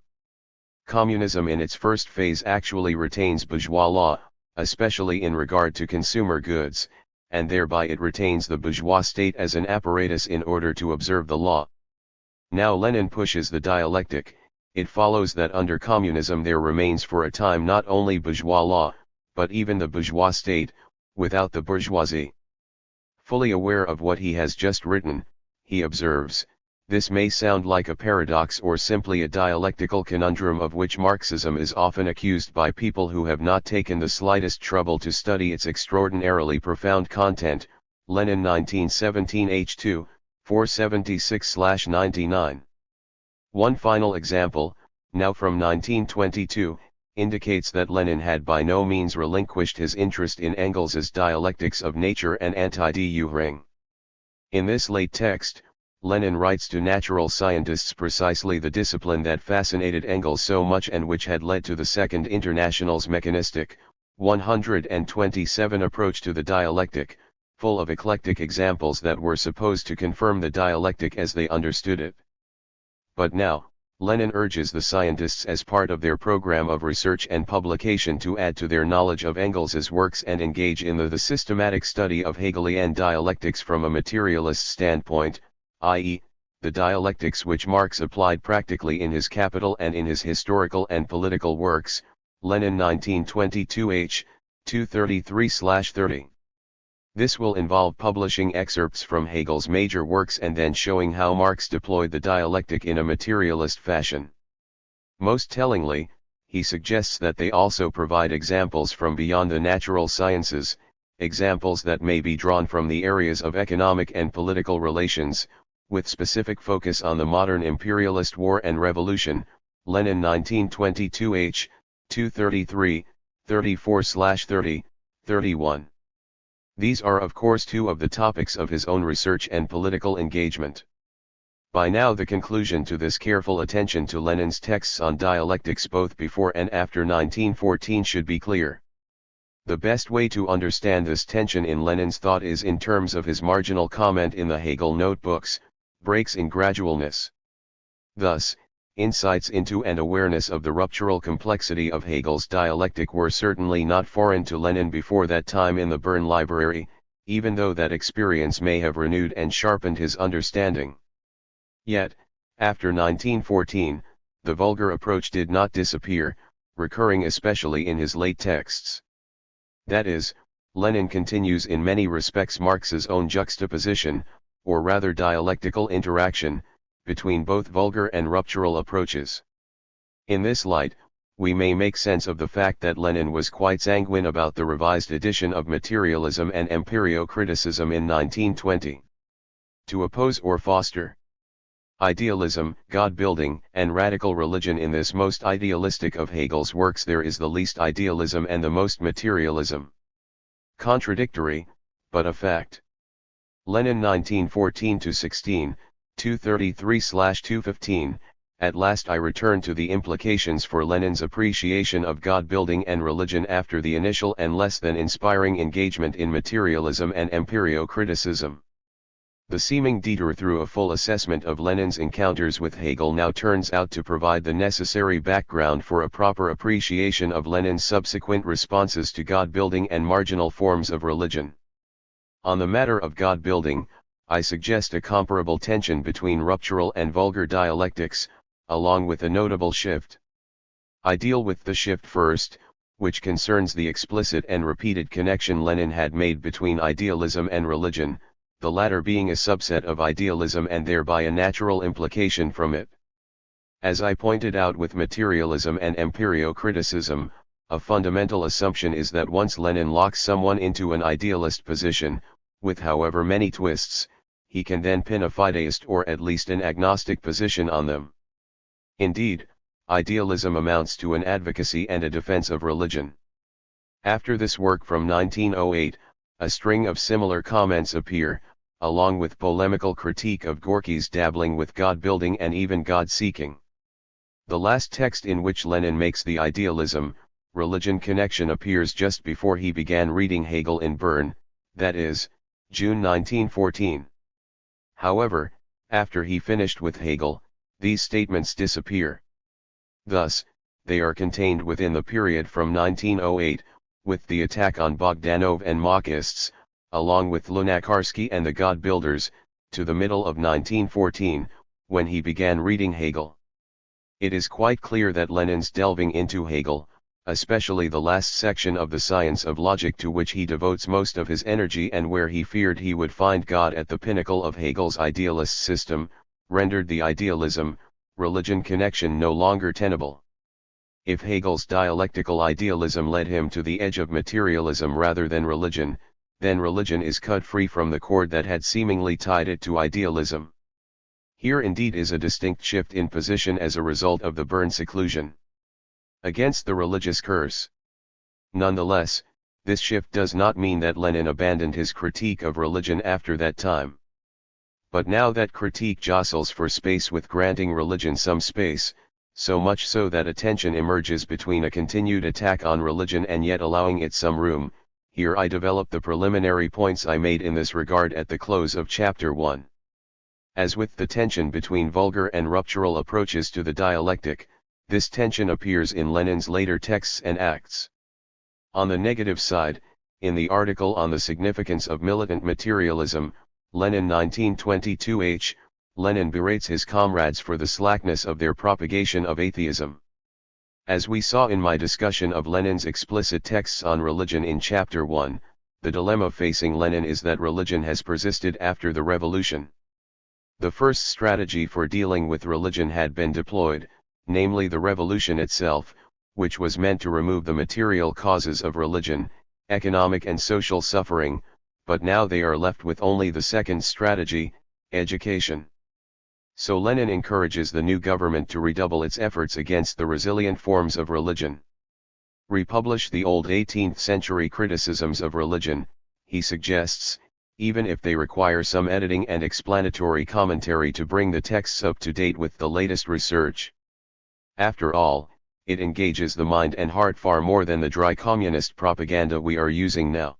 Communism in its first phase actually retains bourgeois law, especially in regard to consumer goods, and thereby it retains the bourgeois state as an apparatus in order to observe the law. Now Lenin pushes the dialectic. It follows that under communism there remains for a time not only bourgeois law, but even the bourgeois state, without the bourgeoisie. Fully aware of what he has just written, he observes, this may sound like a paradox or simply a dialectical conundrum of which Marxism is often accused by people who have not taken the slightest trouble to study its extraordinarily profound content. Lenin 1917 H2, 476/99. One final example, now from 1922, indicates that Lenin had by no means relinquished his interest in Engels's dialectics of nature and anti-Dühring. In this late text, Lenin writes to natural scientists precisely the discipline that fascinated Engels so much and which had led to the Second International's mechanistic, 127 approach to the dialectic, full of eclectic examples that were supposed to confirm the dialectic as they understood it. But now, Lenin urges the scientists as part of their program of research and publication to add to their knowledge of Engels's works and engage in the systematic study of Hegelian dialectics from a materialist standpoint, i.e., the dialectics which Marx applied practically in his Capital and in his historical and political works. Lenin 1922 H. 233/30. This will involve publishing excerpts from Hegel's major works and then showing how Marx deployed the dialectic in a materialist fashion. Most tellingly, he suggests that they also provide examples from beyond the natural sciences, examples that may be drawn from the areas of economic and political relations, with specific focus on the modern imperialist war and revolution. Lenin 1922 H. 233, 34/30, 31. These are of course two of the topics of his own research and political engagement. By now the conclusion to this careful attention to Lenin's texts on dialectics both before and after 1914 should be clear. The best way to understand this tension in Lenin's thought is in terms of his marginal comment in the Hegel notebooks, breaks in gradualness. Thus, insights into and awareness of the ruptural complexity of Hegel's dialectic were certainly not foreign to Lenin before that time in the Bern Library, even though that experience may have renewed and sharpened his understanding. Yet, after 1914, the vulgar approach did not disappear, recurring especially in his late texts. That is, Lenin continues in many respects Marx's own juxtaposition, or rather dialectical interaction, between both vulgar and ruptural approaches. In this light, we may make sense of the fact that Lenin was quite sanguine about the revised edition of materialism and empirio-criticism in 1920. To oppose or foster idealism, God-building, and radical religion in this most idealistic of Hegel's works there is the least idealism and the most materialism. Contradictory, but a fact. Lenin 1914-16, 233-215, At last I return to the implications for Lenin's appreciation of God-building and religion after the initial and less than inspiring engagement in materialism and empirio-criticism. The seeming detour through a full assessment of Lenin's encounters with Hegel now turns out to provide the necessary background for a proper appreciation of Lenin's subsequent responses to God-building and marginal forms of religion. On the matter of God-building, I suggest a comparable tension between ruptural and vulgar dialectics, along with a notable shift. I deal with the shift first, which concerns the explicit and repeated connection Lenin had made between idealism and religion, the latter being a subset of idealism and thereby a natural implication from it. As I pointed out with materialism and empirio-criticism, a fundamental assumption is that once Lenin locks someone into an idealist position, with however many twists, he can then pin a fideist or at least an agnostic position on them. Indeed, idealism amounts to an advocacy and a defense of religion. After this work from 1908, a string of similar comments appear, along with polemical critique of Gorky's dabbling with God-building and even God-seeking. The last text in which Lenin makes the idealism-religion connection appears just before he began reading Hegel in Bern, that is, June 1914. However, after he finished with Hegel, these statements disappear. Thus, they are contained within the period from 1908, with the attack on Bogdanov and Machists, along with Lunacharsky and the God Builders, to the middle of 1914, when he began reading Hegel. It is quite clear that Lenin's delving into Hegel, especially the last section of the Science of Logic to which he devotes most of his energy and where he feared he would find God at the pinnacle of Hegel's idealist system, rendered the idealism-religion connection no longer tenable. If Hegel's dialectical idealism led him to the edge of materialism rather than religion, then religion is cut free from the cord that had seemingly tied it to idealism. Here indeed is a distinct shift in position as a result of the Bern seclusion. Against the religious curse. Nonetheless, this shift does not mean that Lenin abandoned his critique of religion after that time. But now that critique jostles for space with granting religion some space, so much so that a tension emerges between a continued attack on religion and yet allowing it some room. Here I develop the preliminary points I made in this regard at the close of Chapter 1. As with the tension between vulgar and ruptural approaches to the dialectic, this tension appears in Lenin's later texts and acts. On the negative side, in the article on the significance of militant materialism, Lenin 1922h, Lenin berates his comrades for the slackness of their propagation of atheism. As we saw in my discussion of Lenin's explicit texts on religion in Chapter 1, the dilemma facing Lenin is that religion has persisted after the revolution. The first strategy for dealing with religion had been deployed, namely the revolution itself, which was meant to remove the material causes of religion, economic and social suffering, but now they are left with only the second strategy, education. So Lenin encourages the new government to redouble its efforts against the resilient forms of religion. republish the old 18th century criticisms of religion, he suggests, even if they require some editing and explanatory commentary to bring the texts up to date with the latest research. After all, it engages the mind and heart far more than the dry communist propaganda we are using now.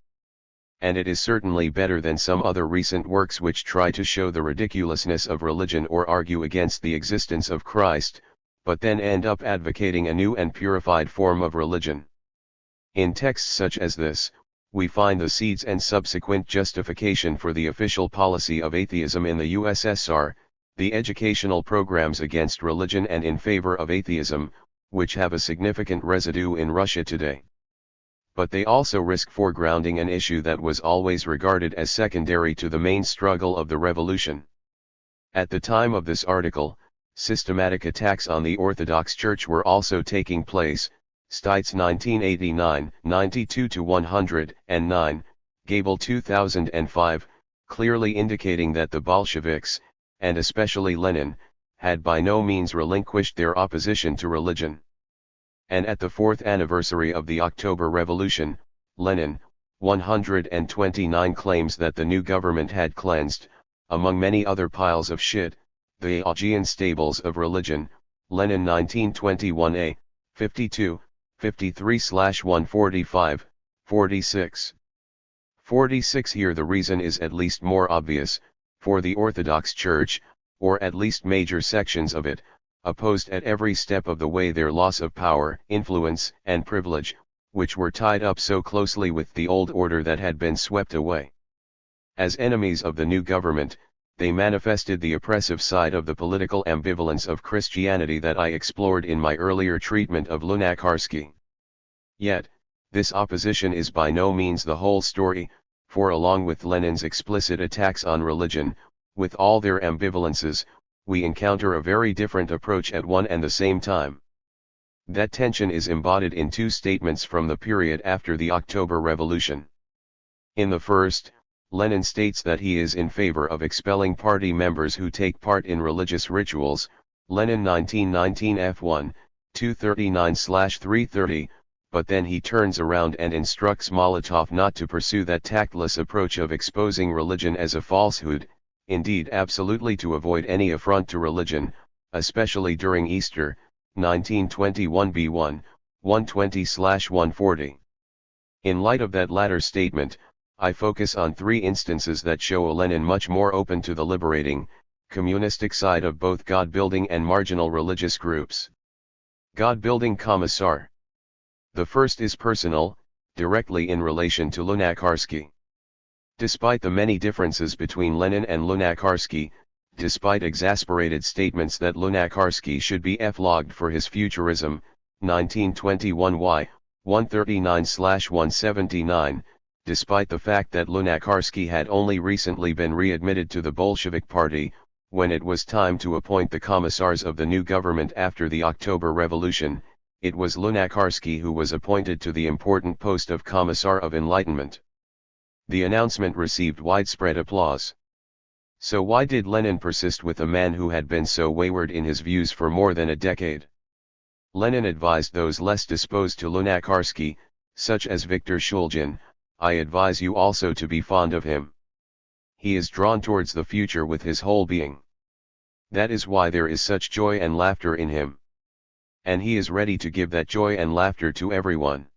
And it is certainly better than some other recent works which try to show the ridiculousness of religion or argue against the existence of Christ, but then end up advocating a new and purified form of religion. In texts such as this, we find the seeds and subsequent justification for the official policy of atheism in the USSR, the educational programs against religion and in favor of atheism, which have a significant residue in Russia today. But they also risk foregrounding an issue that was always regarded as secondary to the main struggle of the revolution. At the time of this article, systematic attacks on the Orthodox Church were also taking place, Stites 1989, 92-109, Gable 2005, clearly indicating that the Bolsheviks, and especially Lenin, had by no means relinquished their opposition to religion. And at the 4th anniversary of the October Revolution, Lenin, 129 claims that the new government had cleansed, among many other piles of shit, the Augean stables of religion, Lenin 1921a, 52, 53/145, 46. 46 here the reason is at least more obvious, for the Orthodox Church, or at least major sections of it, opposed at every step of the way their loss of power, influence, and privilege, which were tied up so closely with the old order that had been swept away. As enemies of the new government, they manifested the oppressive side of the political ambivalence of Christianity that I explored in my earlier treatment of Lunacharsky. Yet, this opposition is by no means the whole story, for along with Lenin's explicit attacks on religion, with all their ambivalences, we encounter a very different approach at one and the same time. That tension is embodied in two statements from the period after the October Revolution. In the first, Lenin states that he is in favor of expelling party members who take part in religious rituals, Lenin 1919 F1, 239/330, but then he turns around and instructs Molotov not to pursue that tactless approach of exposing religion as a falsehood, indeed absolutely to avoid any affront to religion, especially during Easter, 1921 B1, 120/140. In light of that latter statement, I focus on three instances that show a Lenin much more open to the liberating, communistic side of both God-building and marginal religious groups. God-building Commissar. The first is personal, directly in relation to Lunacharsky. Despite the many differences between Lenin and Lunacharsky, despite exasperated statements that Lunacharsky should be flogged for his futurism, 1921 Y, 139/179, despite the fact that Lunacharsky had only recently been readmitted to the Bolshevik Party, when it was time to appoint the commissars of the new government after the October Revolution, it was Lunacharsky who was appointed to the important post of Commissar of Enlightenment. The announcement received widespread applause. So why did Lenin persist with a man who had been so wayward in his views for more than a decade? Lenin advised those less disposed to Lunacharsky, such as Viktor Shulgin, "I advise you also to be fond of him. He is drawn towards the future with his whole being. That is why there is such joy and laughter in him. And he is ready to give that joy and laughter to everyone."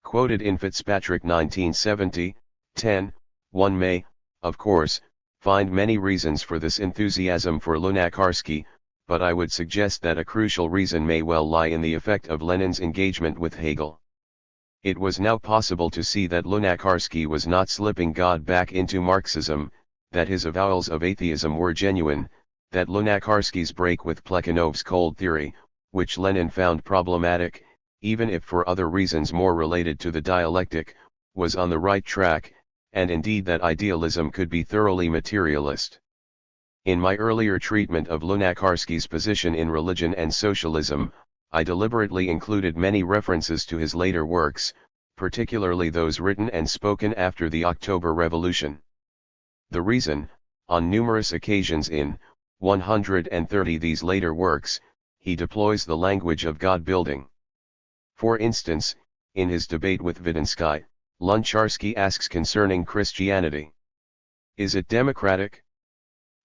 Quoted in Fitzpatrick 1970, 10, 1 may, of course, find many reasons for this enthusiasm for Lunacharsky, but I would suggest that a crucial reason may well lie in the effect of Lenin's engagement with Hegel. It was now possible to see that Lunacharsky was not slipping God back into Marxism, that his avowals of atheism were genuine, that Lunacharsky's break with Plekhanov's cold theory, which Lenin found problematic, even if for other reasons more related to the dialectic, was on the right track, and indeed that idealism could be thoroughly materialist. In my earlier treatment of Lunacharsky's position in religion and socialism, I deliberately included many references to his later works, particularly those written and spoken after the October Revolution. The reason, on numerous occasions in 130 these later works, he deploys the language of God-building. For instance, in his debate with Wittensky, Luncharski asks concerning Christianity. Is it democratic?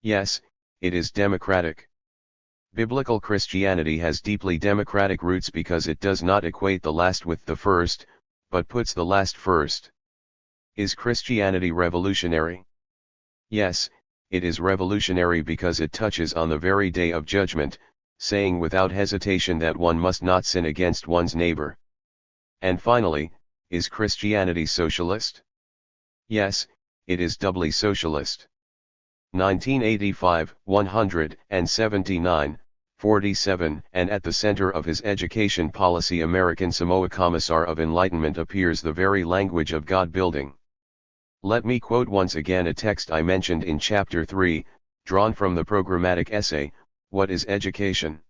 Yes, it is democratic. Biblical Christianity has deeply democratic roots because it does not equate the last with the first, but puts the last first. Is Christianity revolutionary? Yes, it is revolutionary because it touches on the very day of judgment, saying without hesitation that one must not sin against one's neighbor. And finally, is Christianity socialist? Yes, it is doubly socialist. 1985, 179, 47, and at the center of his education policy American Samoa Commissar of Enlightenment appears the very language of God-building. Let me quote once again a text I mentioned in Chapter 3, drawn from the programmatic essay, What is Education?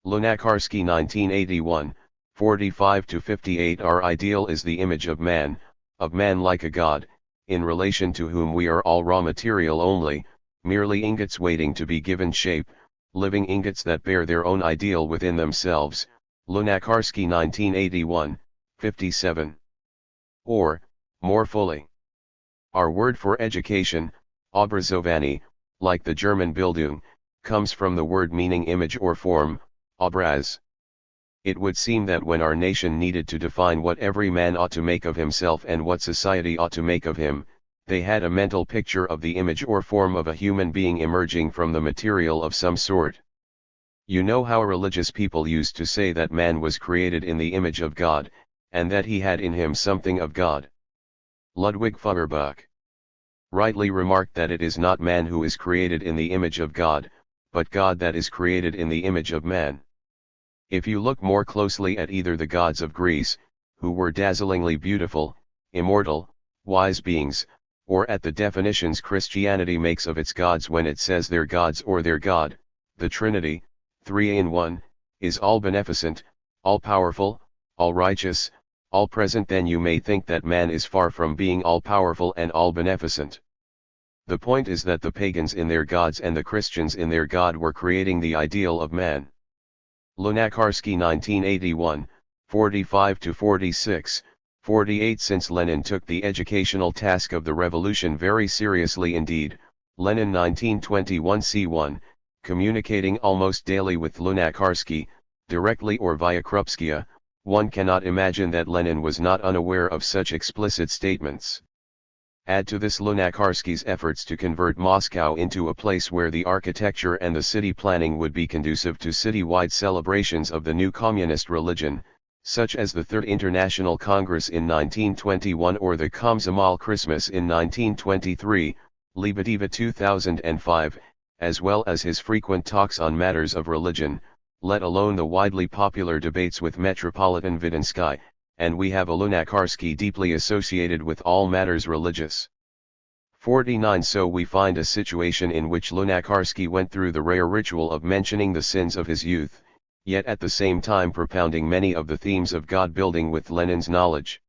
Lunacharsky 1981, 45-58 Our ideal is the image of man like a god, in relation to whom we are all raw material only, merely ingots waiting to be given shape, living ingots that bear their own ideal within themselves, Lunacharsky 1981, 57. Or, more fully, our word for education, Obrazovanie, like the German Bildung, comes from the word meaning image or form, Obraz. It would seem that when our nation needed to define what every man ought to make of himself and what society ought to make of him, they had a mental picture of the image or form of a human being emerging from the material of some sort. You know how religious people used to say that man was created in the image of God, and that he had in him something of God. Ludwig Feuerbach rightly remarked that it is not man who is created in the image of God, but God that is created in the image of man. If you look more closely at either the gods of Greece, who were dazzlingly beautiful, immortal, wise beings, or at the definitions Christianity makes of its gods when it says their gods or their God, the Trinity, three in one, is all beneficent, all powerful, all righteous, all present, then you may think that man is far from being all powerful and all beneficent. The point is that the pagans in their gods and the Christians in their God were creating the ideal of man. Lunacharsky 1981, 45-46, 48 Since Lenin took the educational task of the revolution very seriously indeed, Lenin 1921 c1, communicating almost daily with Lunacharsky, directly or via Krupskaya, one cannot imagine that Lenin was not unaware of such explicit statements. Add to this Lunacharsky's efforts to convert Moscow into a place where the architecture and the city planning would be conducive to city-wide celebrations of the new communist religion, such as the Third International Congress in 1921 or the Komsomol Christmas in 1923, Lebedevo 2005, as well as his frequent talks on matters of religion, let alone the widely popular debates with Metropolitan Wittensky, and we have a Lunacharsky deeply associated with all matters religious. 49 So we find a situation in which Lunacharsky went through the rare ritual of mentioning the sins of his youth, yet at the same time propounding many of the themes of God-building with Lenin's knowledge.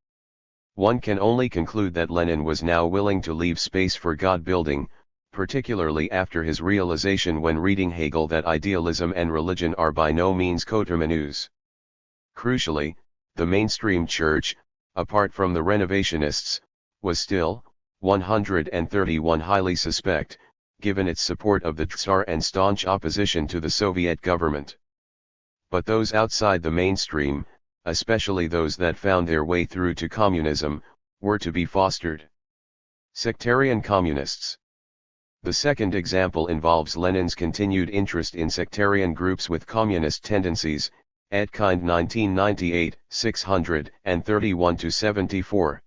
One can only conclude that Lenin was now willing to leave space for God-building, particularly after his realization when reading Hegel that idealism and religion are by no means coterminous. Crucially, the mainstream church, apart from the renovationists, was still, 131 highly suspect, given its support of the Tsar and staunch opposition to the Soviet government. But those outside the mainstream, especially those that found their way through to communism, were to be fostered. Sectarian communists. The second example involves Lenin's continued interest in sectarian groups with communist tendencies, Etkind 1998, 631-74.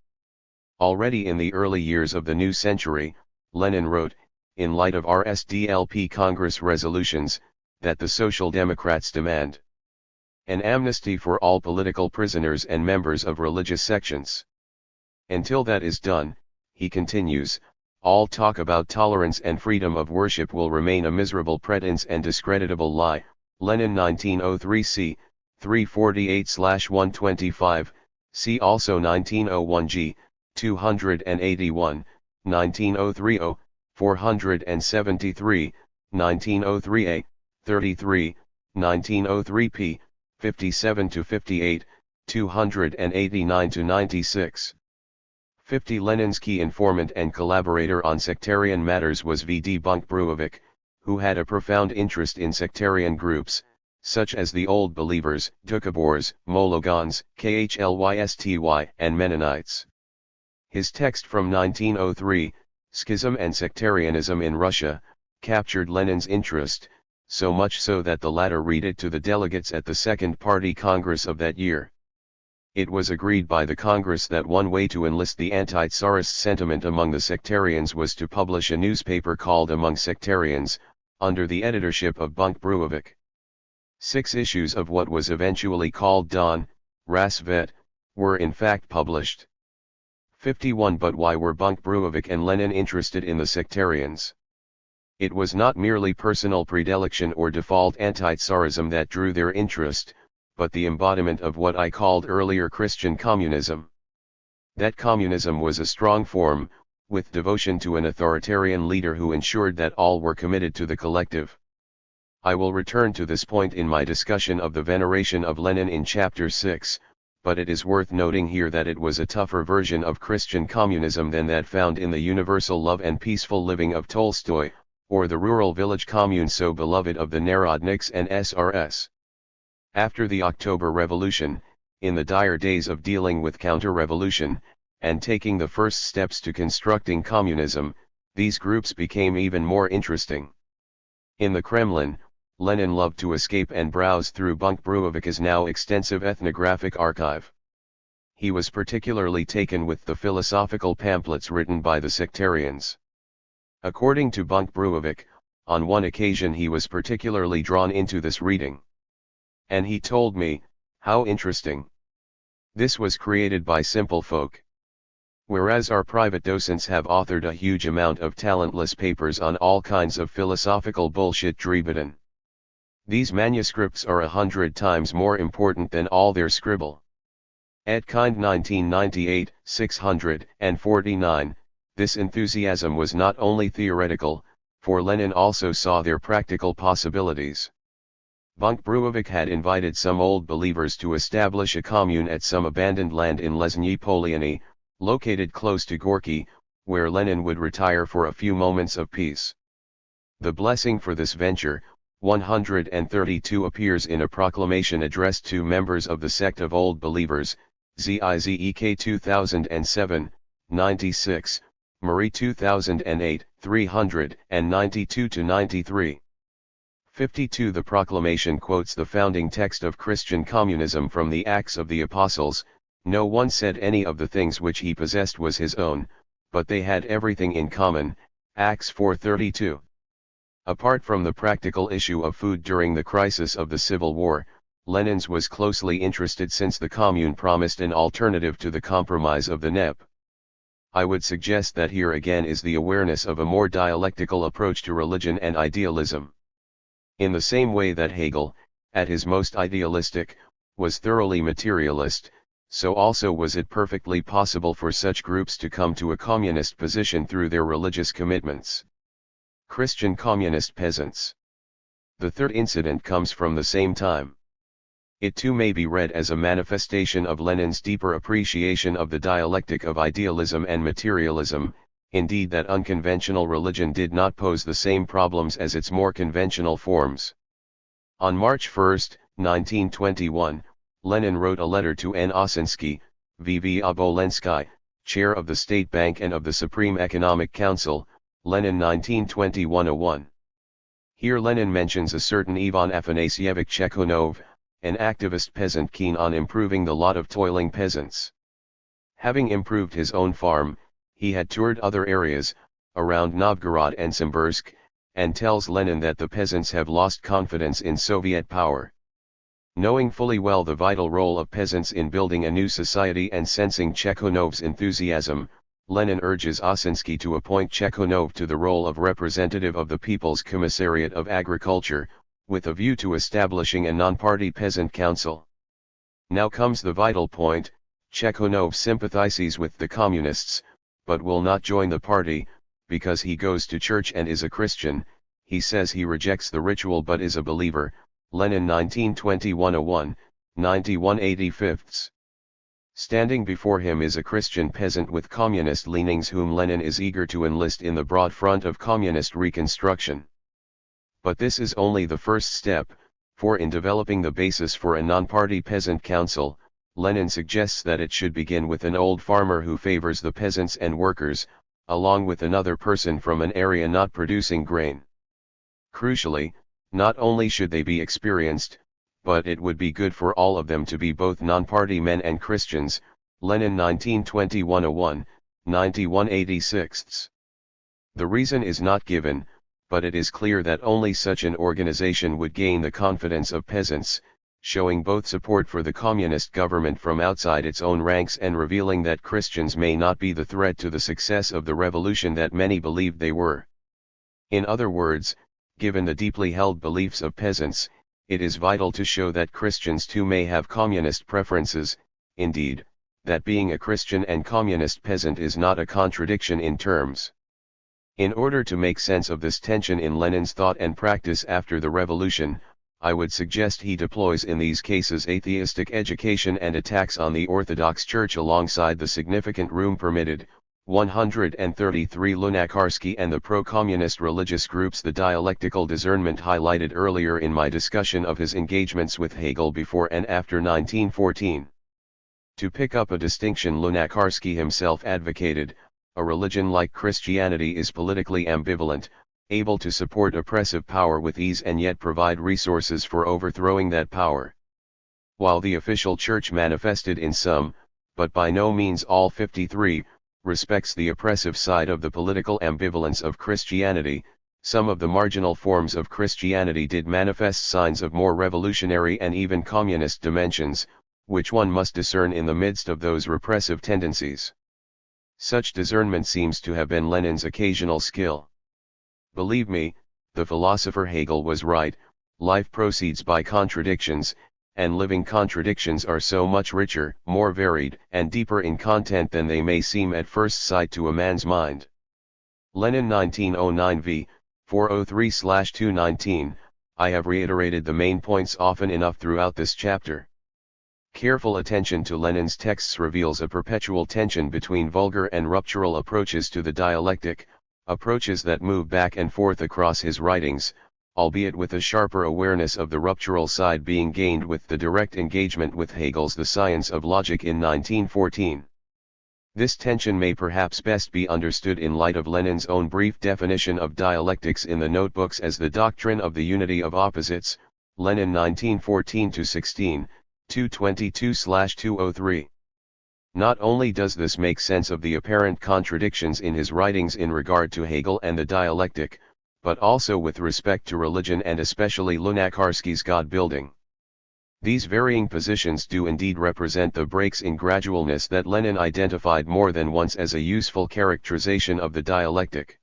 Already in the early years of the new century, Lenin wrote, in light of RSDLP Congress resolutions, that the Social Democrats demand an amnesty for all political prisoners and members of religious sections. Until that is done, he continues, all talk about tolerance and freedom of worship will remain a miserable pretense and discreditable lie. Lenin 1903 c. 348-125, see also 1901 g. 281, 1903 473, 1903 a. 33, 1903 p. 57-58, 289-96. 50 Lenin's key informant and collaborator on sectarian matters was V.D. Bunkbruevik, who had a profound interest in sectarian groups, such as the Old Believers, Doukhobors, Mologons, Khlysty, and Mennonites. His text from 1903, Schism and Sectarianism in Russia, captured Lenin's interest, so much so that the latter read it to the delegates at the Second Party Congress of that year. It was agreed by the Congress that one way to enlist the anti-Tsarist sentiment among the sectarians was to publish a newspaper called Among Sectarians, under the editorship of Bunkbruevik. 6 issues of what was eventually called Don, Rasvet, were in fact published. 51 But why were Bunkbruevik and Lenin interested in the sectarians? It was not merely personal predilection or default anti-Tsarism that drew their interest, but the embodiment of what I called earlier Christian communism. That communism was a strong form, with devotion to an authoritarian leader who ensured that all were committed to the collective. I will return to this point in my discussion of the veneration of Lenin in Chapter 6, but it is worth noting here that it was a tougher version of Christian communism than that found in the universal love and peaceful living of Tolstoy, or the rural village commune so beloved of the Narodniks and SRS. After the October Revolution, in the dire days of dealing with counter-revolution, and taking the first steps to constructing communism, these groups became even more interesting. In the Kremlin, Lenin loved to escape and browse through Bunkbruevik's now extensive ethnographic archive. He was particularly taken with the philosophical pamphlets written by the sectarians. According to Bunkbruevik, on one occasion he was particularly drawn into this reading. And he told me, how interesting. This was created by simple folk. Whereas our private docents have authored a huge amount of talentless papers on all kinds of philosophical bullshit dreibeden. These manuscripts are 100 times more important than all their scribble. Et kind 1998, 649, this enthusiasm was not only theoretical, for Lenin also saw their practical possibilities. Bunkbruevik had invited some old believers to establish a commune at some abandoned land in Lesny Polyony, located close to Gorky, where Lenin would retire for a few moments of peace. The blessing for this venture, 132, appears in a proclamation addressed to members of the sect of Old Believers, Zizek 2007, 96, Marie 2008, 392-93. 52. The proclamation quotes the founding text of Christian communism from the Acts of the Apostles. No one said any of the things which he possessed was his own, but they had everything in common, Acts 4:32. Apart from the practical issue of food during the crisis of the Civil War, Lenin's was closely interested since the Commune promised an alternative to the compromise of the NEP. I would suggest that here again is the awareness of a more dialectical approach to religion and idealism. In the same way that Hegel, at his most idealistic, was thoroughly materialist, so also was it perfectly possible for such groups to come to a communist position through their religious commitments. Christian communist peasants. The third incident comes from the same time. It too may be read as a manifestation of Lenin's deeper appreciation of the dialectic of idealism and materialism, indeed that unconventional religion did not pose the same problems as its more conventional forms. On March 1, 1921, Lenin wrote a letter to N. Ossensky, V.V. Obolensky, chair of the State Bank and of the Supreme Economic Council, Lenin 1921-01. Here Lenin mentions a certain Ivan Afanasyevich Chekhonov, an activist peasant keen on improving the lot of toiling peasants. Having improved his own farm, he had toured other areas, around Novgorod and Simbirsk, and tells Lenin that the peasants have lost confidence in Soviet power. Knowing fully well the vital role of peasants in building a new society and sensing Chekhonov's enthusiasm, Lenin urges Ossensky to appoint Chekhonov to the role of representative of the People's Commissariat of Agriculture, with a view to establishing a non-party peasant council. Now comes the vital point: Chekhonov sympathizes with the communists, but will not join the party, because he goes to church and is a Christian. He says he rejects the ritual but is a believer, Lenin 1921-01, 91/85. Standing before him is a Christian peasant with communist leanings whom Lenin is eager to enlist in the broad front of communist reconstruction. But this is only the first step, for in developing the basis for a non-party peasant council, Lenin suggests that it should begin with an old farmer who favors the peasants and workers, along with another person from an area not producing grain. Crucially, not only should they be experienced, but it would be good for all of them to be both non-party men and Christians, Lenin 1921-01, 91/86. The reason is not given, but it is clear that only such an organization would gain the confidence of peasants, showing both support for the communist government from outside its own ranks and revealing that Christians may not be the threat to the success of the revolution that many believed they were. In other words, given the deeply held beliefs of peasants, it is vital to show that Christians too may have communist preferences, indeed, that being a Christian and communist peasant is not a contradiction in terms. In order to make sense of this tension in Lenin's thought and practice after the revolution, I would suggest he deploys in these cases atheistic education and attacks on the Orthodox Church alongside the significant room permitted, 133 Lunacharsky and the pro-communist religious groups, the dialectical discernment highlighted earlier in my discussion of his engagements with Hegel before and after 1914. To pick up a distinction Lunacharsky himself advocated, a religion like Christianity is politically ambivalent, able to support oppressive power with ease and yet provide resources for overthrowing that power. While the official church manifested in some, but by no means all 53, respects the oppressive side of the political ambivalence of Christianity, some of the marginal forms of Christianity did manifest signs of more revolutionary and even communist dimensions, which one must discern in the midst of those repressive tendencies. Such discernment seems to have been Lenin's occasional skill. Believe me, the philosopher Hegel was right, life proceeds by contradictions, and living contradictions are so much richer, more varied, and deeper in content than they may seem at first sight to a man's mind. Lenin 1909 v. 403/219, I have reiterated the main points often enough throughout this chapter. Careful attention to Lenin's texts reveals a perpetual tension between vulgar and ruptural approaches to the dialectic, approaches that move back and forth across his writings, albeit with a sharper awareness of the ruptural side being gained with the direct engagement with Hegel's The Science of Logic in 1914. This tension may perhaps best be understood in light of Lenin's own brief definition of dialectics in the notebooks as the doctrine of the unity of opposites, Lenin 1914-16, 222/203. Not only does this make sense of the apparent contradictions in his writings in regard to Hegel and the dialectic, but also with respect to religion and especially Lunacharsky's God-building. These varying positions do indeed represent the breaks in gradualness that Lenin identified more than once as a useful characterization of the dialectic.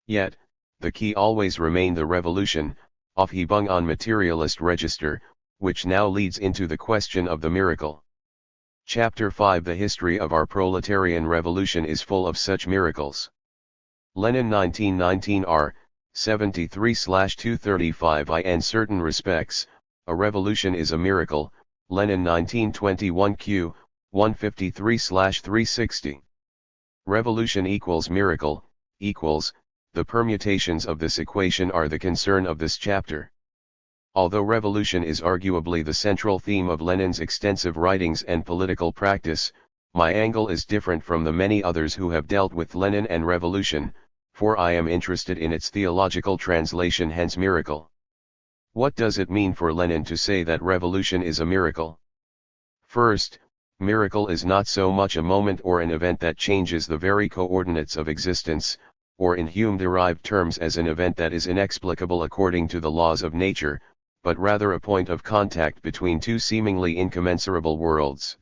Yet, the key always remained the revolution, Aufhebung on materialist register, which now leads into the question of the miracle. Chapter 5 The history of our proletarian revolution is full of such miracles. Lenin 1919 r. 73/235 In certain respects, a revolution is a miracle, Lenin 1921 q. 153/360. Revolution equals miracle, equals, the permutations of this equation are the concern of this chapter. Although revolution is arguably the central theme of Lenin's extensive writings and political practice, my angle is different from the many others who have dealt with Lenin and revolution, for I am interested in its theological translation, hence miracle. What does it mean for Lenin to say that revolution is a miracle? First, miracle is not so much a moment or an event that changes the very coordinates of existence, or in Hume-derived terms as an event that is inexplicable according to the laws of nature, but rather a point of contact between two seemingly incommensurable worlds.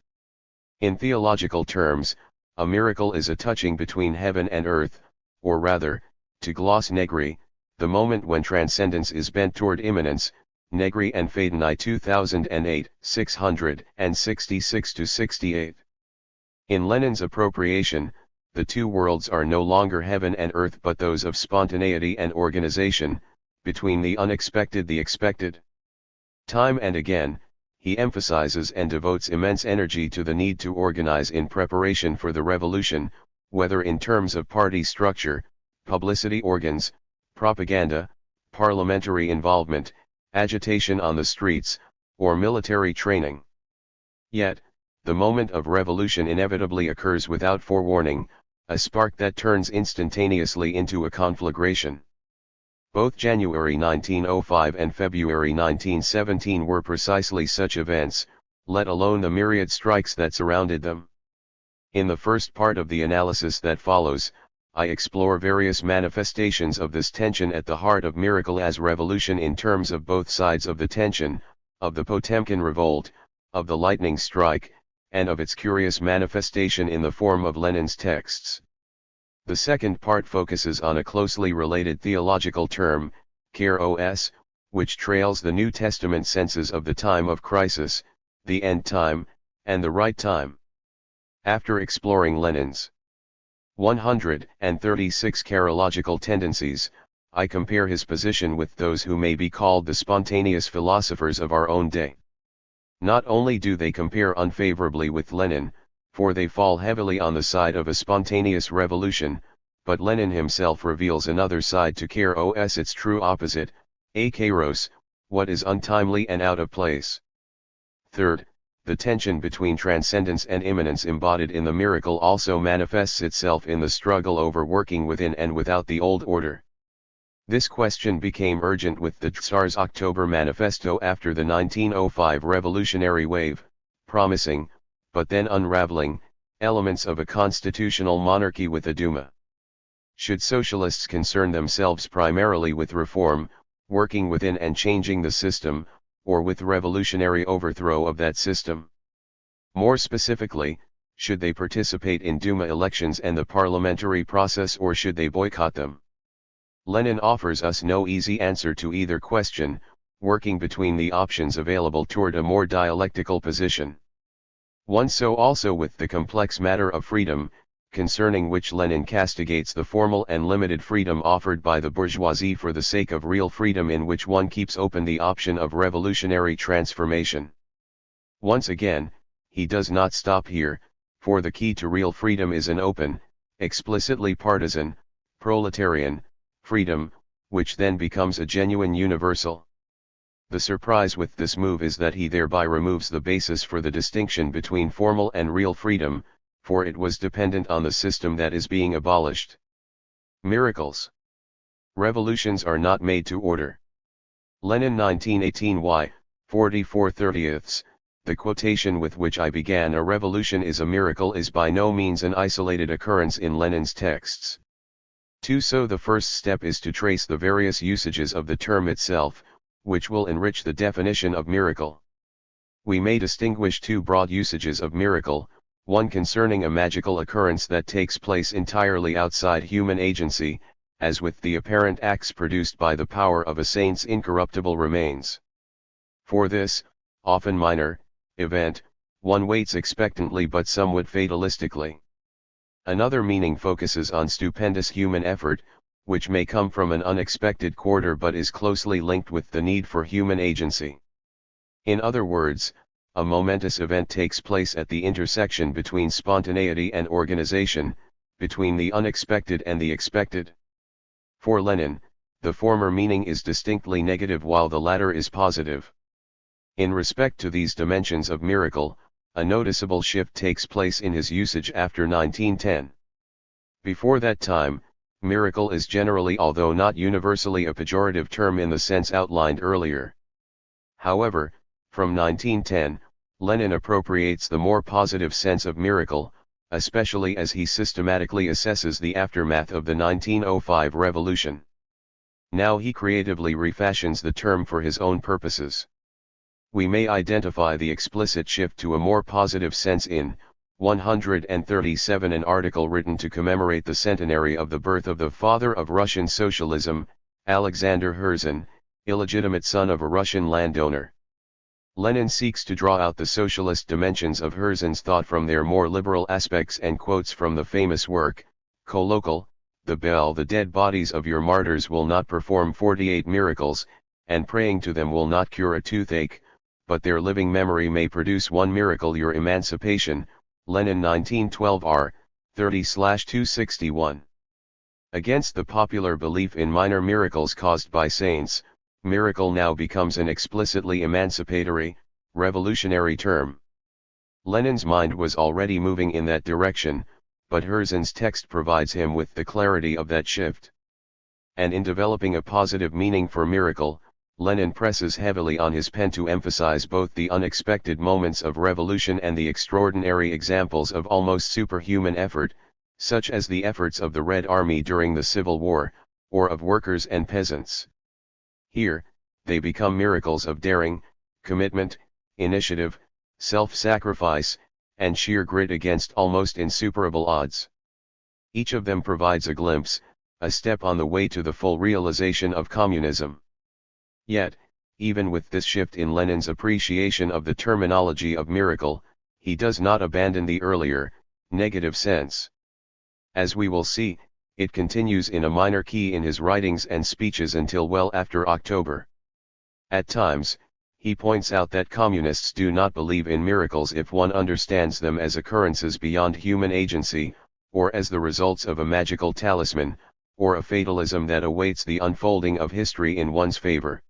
In theological terms, a miracle is a touching between heaven and earth, or rather, to gloss Negri, the moment when transcendence is bent toward immanence, Negri and Fadenai 2008, 666-68. In Lenin's appropriation, the two worlds are no longer heaven and earth but those of spontaneity and organization, between the unexpected the expected. Time and again, he emphasizes and devotes immense energy to the need to organize in preparation for the revolution, whether in terms of party structure, publicity organs, propaganda, parliamentary involvement, agitation on the streets, or military training. Yet, the moment of revolution inevitably occurs without forewarning, a spark that turns instantaneously into a conflagration. Both January 1905 and February 1917 were precisely such events, let alone the myriad strikes that surrounded them. In the first part of the analysis that follows, I explore various manifestations of this tension at the heart of miracle as revolution in terms of both sides of the tension, of the Potemkin revolt, of the lightning strike, and of its curious manifestation in the form of Lenin's texts. The second part focuses on a closely related theological term, kairos, which trails the New Testament senses of the time of crisis, the end time, and the right time. After exploring Lenin's 136 kairological tendencies, I compare his position with those who may be called the spontaneous philosophers of our own day. Not only do they compare unfavorably with Lenin, for they fall heavily on the side of a spontaneous revolution, but Lenin himself reveals another side to kairos, its true opposite, akairos, what is untimely and out of place. Third, the tension between transcendence and immanence embodied in the miracle also manifests itself in the struggle over working within and without the old order. This question became urgent with the Tsar's October Manifesto after the 1905 revolutionary wave, promising, but then unraveling, elements of a constitutional monarchy with a Duma. Should socialists concern themselves primarily with reform, working within and changing the system, or with revolutionary overthrow of that system? More specifically, should they participate in Duma elections and the parliamentary process, or should they boycott them? Lenin offers us no easy answer to either question, working between the options available toward a more dialectical position. One so also with the complex matter of freedom, concerning which Lenin castigates the formal and limited freedom offered by the bourgeoisie for the sake of real freedom, in which one keeps open the option of revolutionary transformation. Once again, he does not stop here, for the key to real freedom is an open, explicitly partisan, proletarian, freedom, which then becomes a genuine universal. The surprise with this move is that he thereby removes the basis for the distinction between formal and real freedom, for it was dependent on the system that is being abolished. Miracles. Revolutions are not made to order. Lenin 1918 y. 44/30. The quotation with which I began, "A revolution is a miracle," is by no means an isolated occurrence in Lenin's texts. So the first step is to trace the various usages of the term itself, which will enrich the definition of miracle. We may distinguish two broad usages of miracle, one concerning a magical occurrence that takes place entirely outside human agency, as with the apparent acts produced by the power of a saint's incorruptible remains. For this, often minor, event, one waits expectantly but somewhat fatalistically. Another meaning focuses on stupendous human effort, which may come from an unexpected quarter but is closely linked with the need for human agency. In other words, a momentous event takes place at the intersection between spontaneity and organization, between the unexpected and the expected. For Lenin, the former meaning is distinctly negative while the latter is positive. In respect to these dimensions of miracle, a noticeable shift takes place in his usage after 1910. Before that time, miracle is generally, although not universally, a pejorative term in the sense outlined earlier. However, from 1910, Lenin appropriates the more positive sense of miracle, especially as he systematically assesses the aftermath of the 1905 revolution. Now he creatively refashions the term for his own purposes. We may identify the explicit shift to a more positive sense in 137, an article written to commemorate the centenary of the birth of the father of Russian socialism, Alexander Herzen, illegitimate son of a Russian landowner. Lenin seeks to draw out the socialist dimensions of Herzen's thought from their more liberal aspects and quotes from the famous work, Colloquial, "The bell, the dead bodies of your martyrs will not perform 48 miracles, and praying to them will not cure a toothache, but their living memory may produce one miracle: your emancipation, Lenin 1912 R. 30/261. Against the popular belief in minor miracles caused by saints, miracle now becomes an explicitly emancipatory, revolutionary term. Lenin's mind was already moving in that direction, but Herzen's text provides him with the clarity of that shift. And in developing a positive meaning for miracle, Lenin presses heavily on his pen to emphasize both the unexpected moments of revolution and the extraordinary examples of almost superhuman effort, such as the efforts of the Red Army during the Civil War, or of workers and peasants. Here, they become miracles of daring, commitment, initiative, self-sacrifice, and sheer grit against almost insuperable odds. Each of them provides a glimpse, a step on the way to the full realization of communism. Yet, even with this shift in Lenin's appreciation of the terminology of miracle, he does not abandon the earlier, negative sense. As we will see, it continues in a minor key in his writings and speeches until well after October. At times, he points out that communists do not believe in miracles if one understands them as occurrences beyond human agency, or as the results of a magical talisman, or a fatalism that awaits the unfolding of history in one's favor.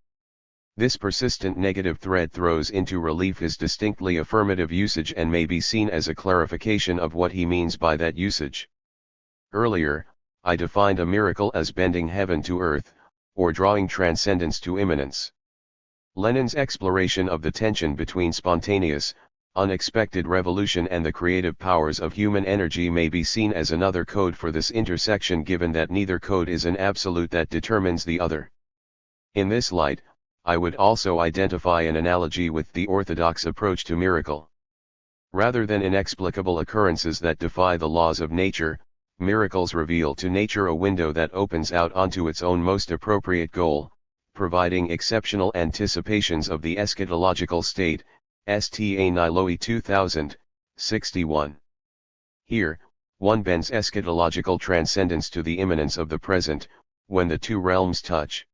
This persistent negative thread throws into relief his distinctly affirmative usage and may be seen as a clarification of what he means by that usage. Earlier, I defined a miracle as bending heaven to earth, or drawing transcendence to immanence. Lenin's exploration of the tension between spontaneous, unexpected revolution and the creative powers of human energy may be seen as another code for this intersection, given that neither code is an absolute that determines the other. In this light, I would also identify an analogy with the orthodox approach to miracle. Rather than inexplicable occurrences that defy the laws of nature, miracles reveal to nature a window that opens out onto its own most appropriate goal, providing exceptional anticipations of the eschatological state. Sta Niloi 2000, 61. Here, one bends eschatological transcendence to the immanence of the present, when the two realms touch.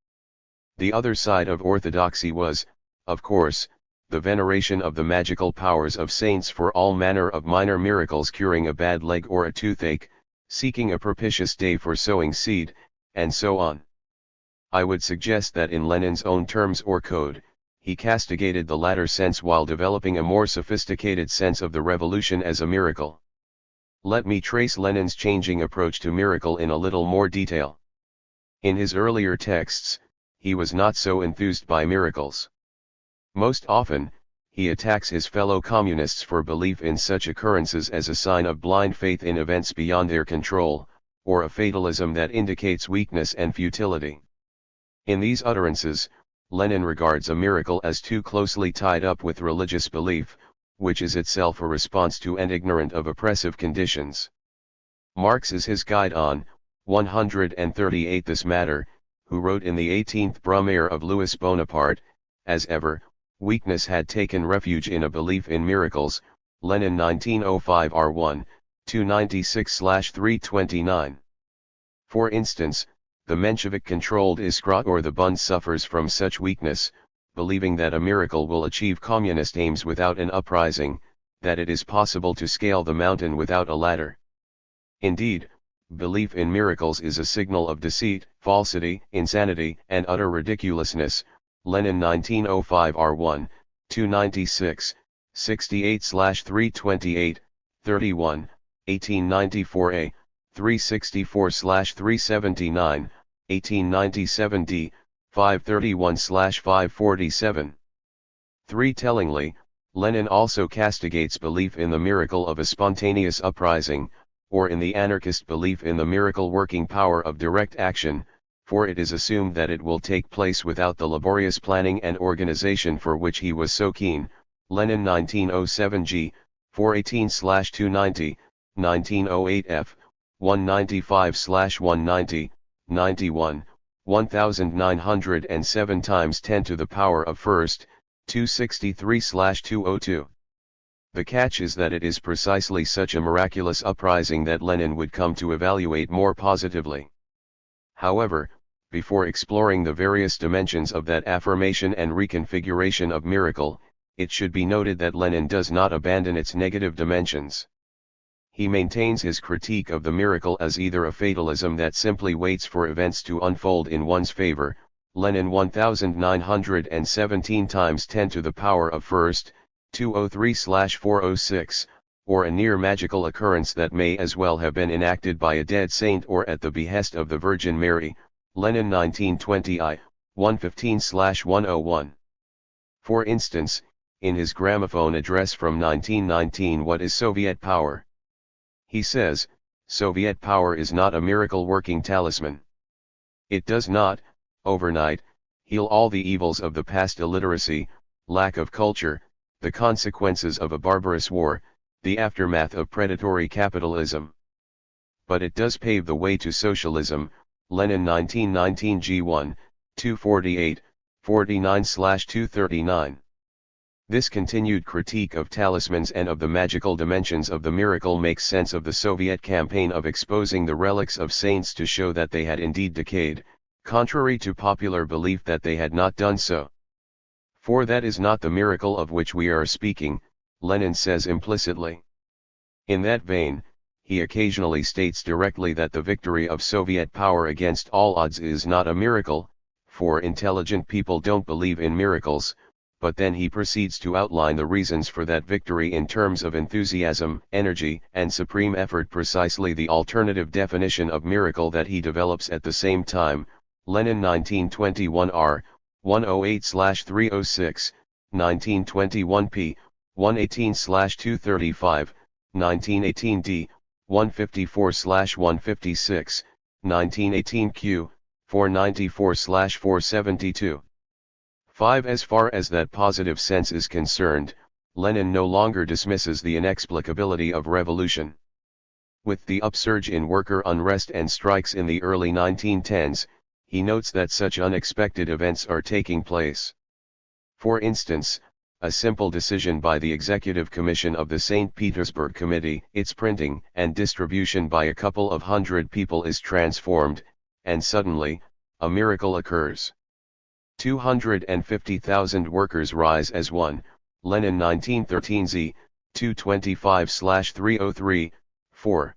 The other side of orthodoxy was, of course, the veneration of the magical powers of saints for all manner of minor miracles, curing a bad leg or a toothache, seeking a propitious day for sowing seed, and so on. I would suggest that in Lenin's own terms or code, he castigated the latter sense while developing a more sophisticated sense of the revolution as a miracle. Let me trace Lenin's changing approach to miracle in a little more detail. In his earlier texts, he was not so enthused by miracles. Most often, he attacks his fellow communists for belief in such occurrences as a sign of blind faith in events beyond their control, or a fatalism that indicates weakness and futility. In these utterances, Lenin regards a miracle as too closely tied up with religious belief, which is itself a response to and ignorant of oppressive conditions. Marx is his guide on 138 this matter, who wrote in the 18th Brumaire of Louis Bonaparte, as ever, weakness had taken refuge in a belief in miracles, Lenin 1905 R1, 296/329. For instance, the Menshevik-controlled Iskra or the Bund suffers from such weakness, believing that a miracle will achieve communist aims without an uprising, that it is possible to scale the mountain without a ladder. Indeed, belief in miracles is a signal of deceit, falsity, insanity, and utter ridiculousness. Lenin 1905 R1, 296, 68/328, 31, 1894 A, 364/379, 1897 D, 531/547. 3. Tellingly, Lenin also castigates belief in the miracle of a spontaneous uprising, or in the anarchist belief in the miracle working power of direct action, for it is assumed that it will take place without the laborious planning and organization for which he was so keen. Lenin 1907 G, 418/290, 1908 F, 195/190, 91, 1907 times 10 to the power of first, 263/202. The catch is that it is precisely such a miraculous uprising that Lenin would come to evaluate more positively. However, before exploring the various dimensions of that affirmation and reconfiguration of miracle, it should be noted that Lenin does not abandon its negative dimensions. He maintains his critique of the miracle as either a fatalism that simply waits for events to unfold in one's favor, Lenin 1917 × 10 to the power of first, 203/406, or a near magical occurrence that may as well have been enacted by a dead saint or at the behest of the Virgin Mary, Lenin 1920 I, 115/101. For instance, in his gramophone address from 1919, What is Soviet Power? He says, Soviet power is not a miracle-working talisman. It does not, overnight, heal all the evils of the past: illiteracy, lack of culture, the consequences of a barbarous war, the aftermath of predatory capitalism. But it does pave the way to socialism, Lenin 1919 G1, 248, 49/239. This continued critique of talismans and of the magical dimensions of the miracle makes sense of the Soviet campaign of exposing the relics of saints to show that they had indeed decayed, contrary to popular belief that they had not done so. For that is not the miracle of which we are speaking, Lenin says implicitly. In that vein, he occasionally states directly that the victory of Soviet power against all odds is not a miracle, for intelligent people don't believe in miracles, but then he proceeds to outline the reasons for that victory in terms of enthusiasm, energy, and supreme effort, precisely the alternative definition of miracle that he develops at the same time, Lenin 1921 R, 108/306, 1921 P, 118/235, 1918 D, 154/156, 1918 Q, 494/472. 5. As far as that positive sense is concerned, Lenin no longer dismisses the inexplicability of revolution. With the upsurge in worker unrest and strikes in the early 1910s, he notes that such unexpected events are taking place. For instance, a simple decision by the Executive Commission of the St. Petersburg Committee, its printing and distribution by a couple of hundred people is transformed, and suddenly, a miracle occurs. 250,000 workers rise as one, Lenin 1913 Z, 225/303, 4.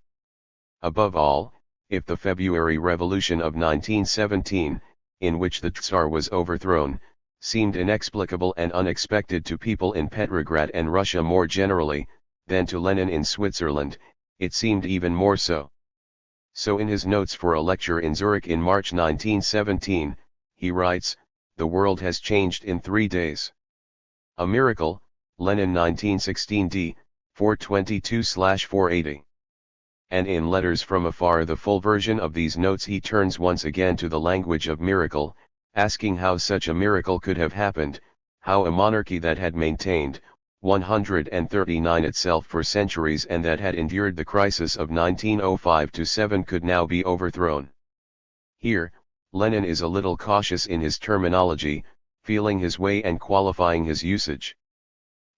Above all, if the February Revolution of 1917, in which the Tsar was overthrown, seemed inexplicable and unexpected to people in Petrograd and Russia more generally, than to Lenin in Switzerland, it seemed even more so. So in his notes for a lecture in Zurich in March 1917, he writes, "The world has changed in 3 days. A miracle," Lenin 1916 D, 422/480. And in Letters from Afar, the full version of these notes, he turns once again to the language of miracle, asking how such a miracle could have happened, how a monarchy that had maintained 139 itself for centuries and that had endured the crisis of 1905-7 could now be overthrown. Here, Lenin is a little cautious in his terminology, feeling his way and qualifying his usage.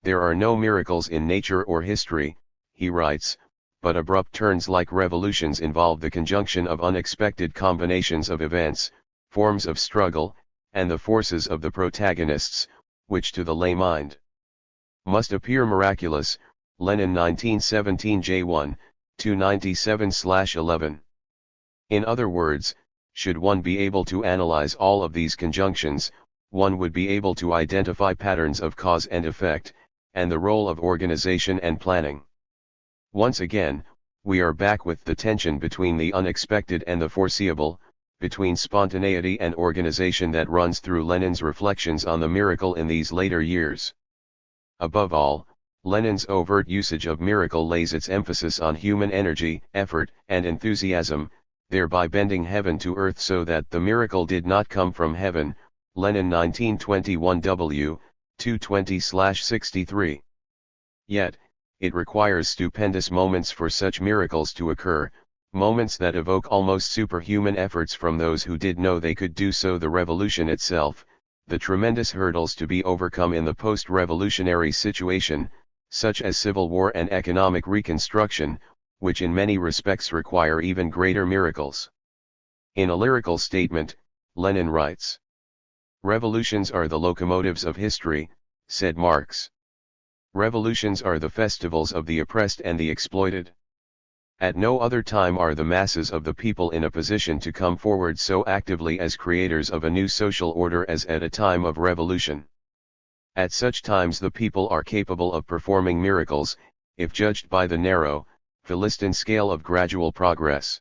There are no miracles in nature or history, he writes, but abrupt turns like revolutions involve the conjunction of unexpected combinations of events, forms of struggle, and the forces of the protagonists, which to the lay mind must appear miraculous, Lenin 1917 J1, 297/11. In other words, should one be able to analyze all of these conjunctions, one would be able to identify patterns of cause and effect, and the role of organization and planning. Once again, we are back with the tension between the unexpected and the foreseeable, between spontaneity and organization that runs through Lenin's reflections on the miracle in these later years. Above all, Lenin's overt usage of miracle lays its emphasis on human energy, effort, and enthusiasm, thereby bending heaven to earth so that the miracle did not come from heaven, Lenin 1921 W, 220/63. Yet, it requires stupendous moments for such miracles to occur, moments that evoke almost superhuman efforts from those who did know they could do so. The revolution itself, the tremendous hurdles to be overcome in the post-revolutionary situation, such as civil war and economic reconstruction, which in many respects require even greater miracles. In a lyrical statement, Lenin writes, "Revolutions are the locomotives of history, said Marx. Revolutions are the festivals of the oppressed and the exploited. At no other time are the masses of the people in a position to come forward so actively as creators of a new social order as at a time of revolution. At such times the people are capable of performing miracles, if judged by the narrow, Philistine scale of gradual progress.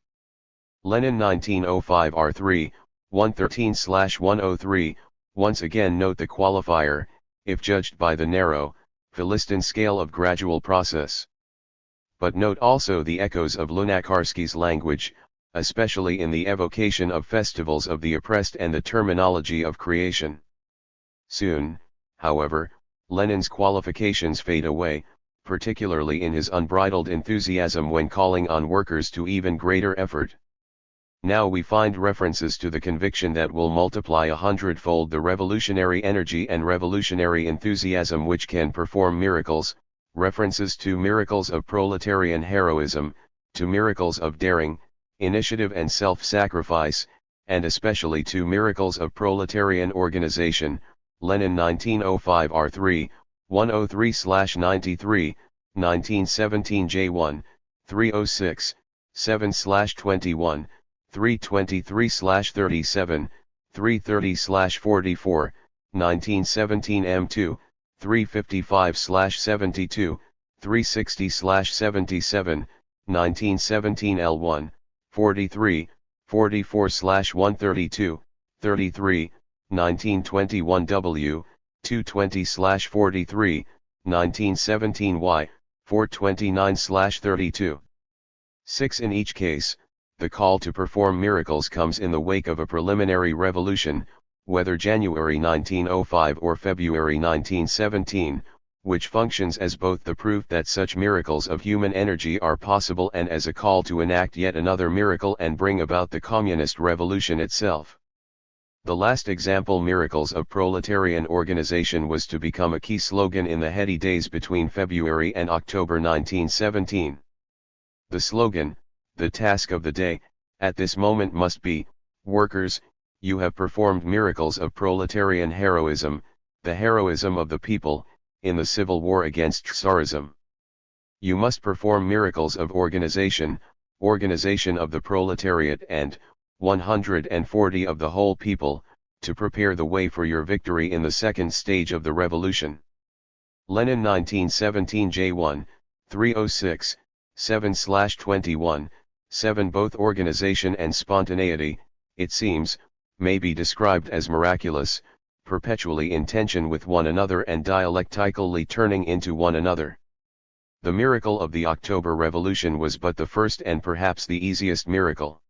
Lenin 1905 R3, 113/103, once again note the qualifier, if judged by the narrow, Philistine scale of gradual process. But note also the echoes of Lunacharsky's language, especially in the evocation of festivals of the oppressed and the terminology of creation. Soon, however, Lenin's qualifications fade away, particularly in his unbridled enthusiasm when calling on workers to even greater effort. Now we find references to the conviction that will multiply 100-fold the revolutionary energy and revolutionary enthusiasm which can perform miracles, references to miracles of proletarian heroism, to miracles of daring, initiative and self-sacrifice, and especially to miracles of proletarian organization. Lenin 1905 R3, 103/93, 1917 J1, 306, 7/21, 323/37, 330/44, 1917 M2, 355/72, 360/77, 1917 L1, 43, 44/132, 33, 1921 W, 220/43, 1917 Y, 429/32. 6. In each case, the call to perform miracles comes in the wake of a preliminary revolution, whether January 1905 or February 1917, which functions as both the proof that such miracles of human energy are possible and as a call to enact yet another miracle and bring about the communist revolution itself. The last example, miracles of proletarian organization, was to become a key slogan in the heady days between February and October 1917. The slogan, the task of the day, at this moment must be, workers, you have performed miracles of proletarian heroism, the heroism of the people, in the civil war against Tsarism. You must perform miracles of organization, organization of the proletariat and, 140 of the whole people, to prepare the way for your victory in the second stage of the revolution. Lenin 1917 J1, 306, 7/21, 7. Both organization and spontaneity, it seems, may be described as miraculous, perpetually in tension with one another and dialectically turning into one another. The miracle of the October Revolution was but the first and perhaps the easiest miracle.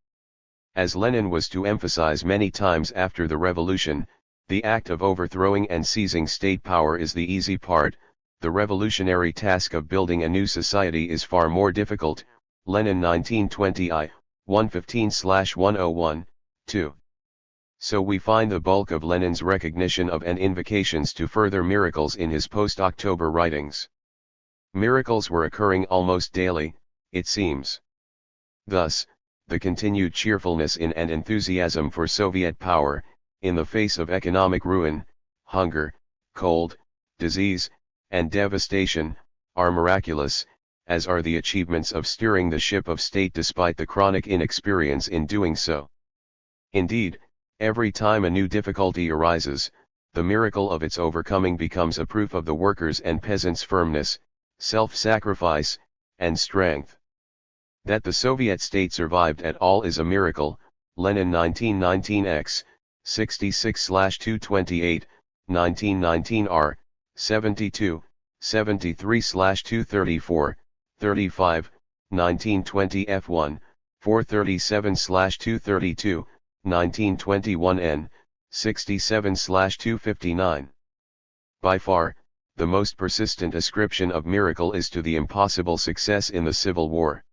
As Lenin was to emphasize many times after the revolution, the act of overthrowing and seizing state power is the easy part, the revolutionary task of building a new society is far more difficult. Lenin 1920 I, 115/101, 2. So we find the bulk of Lenin's recognition of and invocations to further miracles in his post-October writings. Miracles were occurring almost daily, it seems. Thus, the continued cheerfulness in and enthusiasm for Soviet power, in the face of economic ruin, hunger, cold, disease, and devastation, are miraculous, as are the achievements of steering the ship of state despite the chronic inexperience in doing so. Indeed, every time a new difficulty arises, the miracle of its overcoming becomes a proof of the workers' and peasants' firmness, self-sacrifice, and strength. That the Soviet state survived at all is a miracle. Lenin 1919 X, 66/228, 1919 R, 72, 73/234, 35, 1920 F1, 437/232, 1921 N, 67/259. By far, the most persistent ascription of miracle is to the impossible success in the Civil War.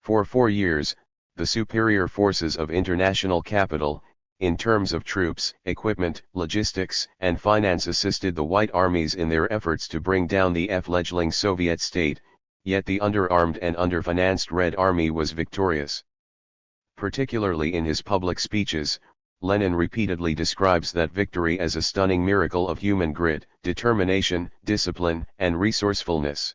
For 4 years, the superior forces of international capital, in terms of troops, equipment, logistics, and finance, assisted the White armies in their efforts to bring down the fledgling Soviet state, yet the underarmed and underfinanced Red Army was victorious. Particularly in his public speeches, Lenin repeatedly describes that victory as a stunning miracle of human grit, determination, discipline, and resourcefulness.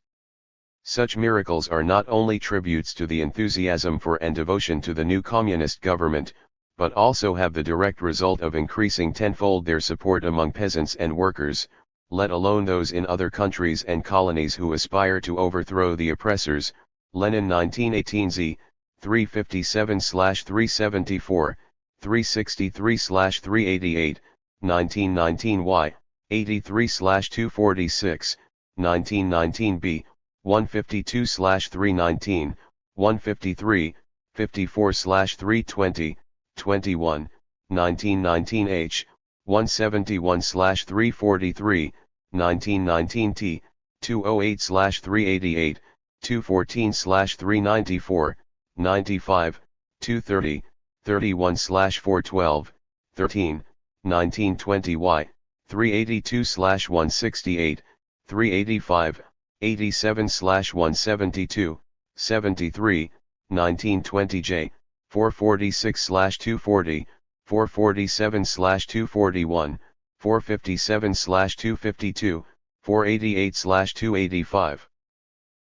Such miracles are not only tributes to the enthusiasm for and devotion to the new communist government, but also have the direct result of increasing tenfold their support among peasants and workers, let alone those in other countries and colonies who aspire to overthrow the oppressors. Lenin 1918 z. 357/374, 363/388, 1919 y. 83/246, 1919 b. 152/319, 153, 54/320, 21, 1919 h. 171/343, 1919 t. 208/388, 214/394, 95, 230, 31/412, 13, 1920 y. 382/168, 385, 87/172, 73, 1920 j. 446/240, 447/241, 457/252, 488/285.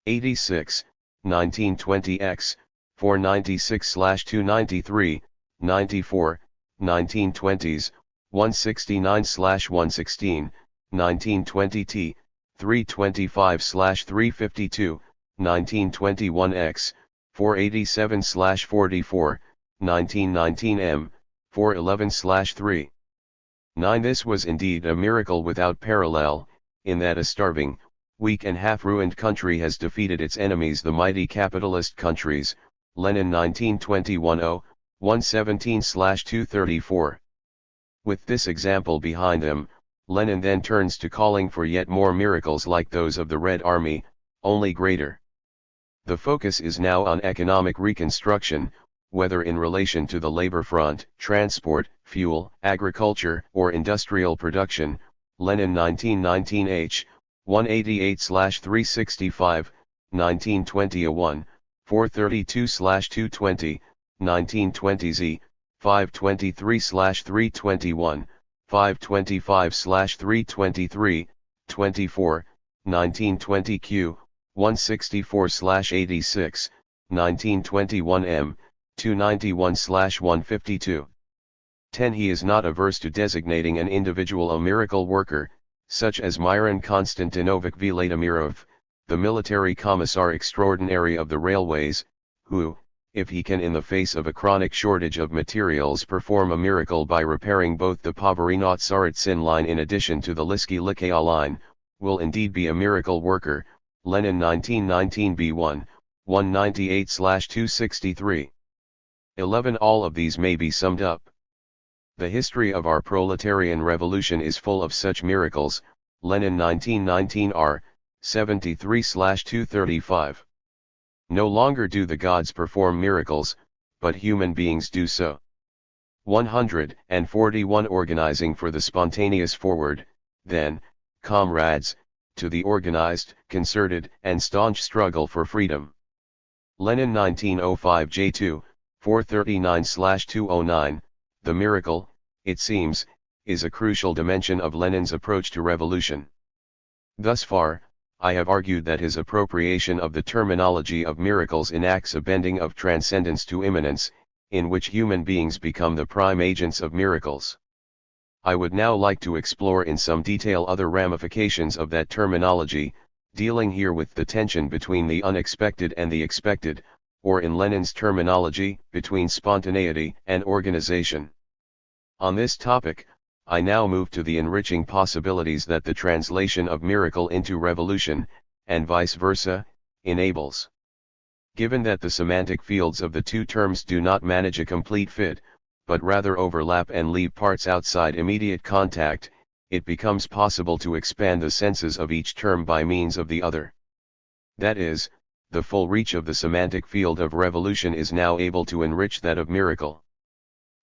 86, 1920 x. 496/293, 94, 1920s, 169/116, 1920 t. 325/352, 1921 x. 487/44, 1919 m. 411/3. 9. This was indeed a miracle without parallel, in that a starving, weak and half-ruined country has defeated its enemies, the mighty capitalist countries. Lenin 1921 0, 117/234. With this example behind them, Lenin then turns to calling for yet more miracles like those of the Red Army, only greater. The focus is now on economic reconstruction, whether in relation to the labor front, transport, fuel, agriculture, or industrial production. Lenin 1919 h. 188/365, 1920 1, 432/220, 1920 z. 523/321, 525/323, 24, 1920 q. 164/86, 1921 m. 291/152. 10. He is not averse to designating an individual a miracle worker, such as Myron Konstantinovich Vladimirov, the military commissar extraordinary of the railways, who, if he can in the face of a chronic shortage of materials perform a miracle by repairing both the Poverino-Tsaritsyn line in addition to the Litsky-Likaya line, will indeed be a miracle worker. Lenin 1919 b1, 198/263. 11. All of these may be summed up. The history of our proletarian revolution is full of such miracles. Lenin 1919 r. 73/235. No longer do the gods perform miracles, but human beings do so. 141. Organizing for the spontaneous forward, then, comrades, to the organized, concerted, and staunch struggle for freedom. Lenin 1905 J2, 439/209. The miracle, it seems, is a crucial dimension of Lenin's approach to revolution. Thus far, I have argued that his appropriation of the terminology of miracles enacts a bending of transcendence to immanence, in which human beings become the prime agents of miracles. I would now like to explore in some detail other ramifications of that terminology, dealing here with the tension between the unexpected and the expected, or in Lenin's terminology, between spontaneity and organization. On this topic, I now move to the enriching possibilities that the translation of miracle into revolution, and vice versa, enables. Given that the semantic fields of the two terms do not manage a complete fit, but rather overlap and leave parts outside immediate contact, it becomes possible to expand the senses of each term by means of the other. That is, the full reach of the semantic field of revolution is now able to enrich that of miracle.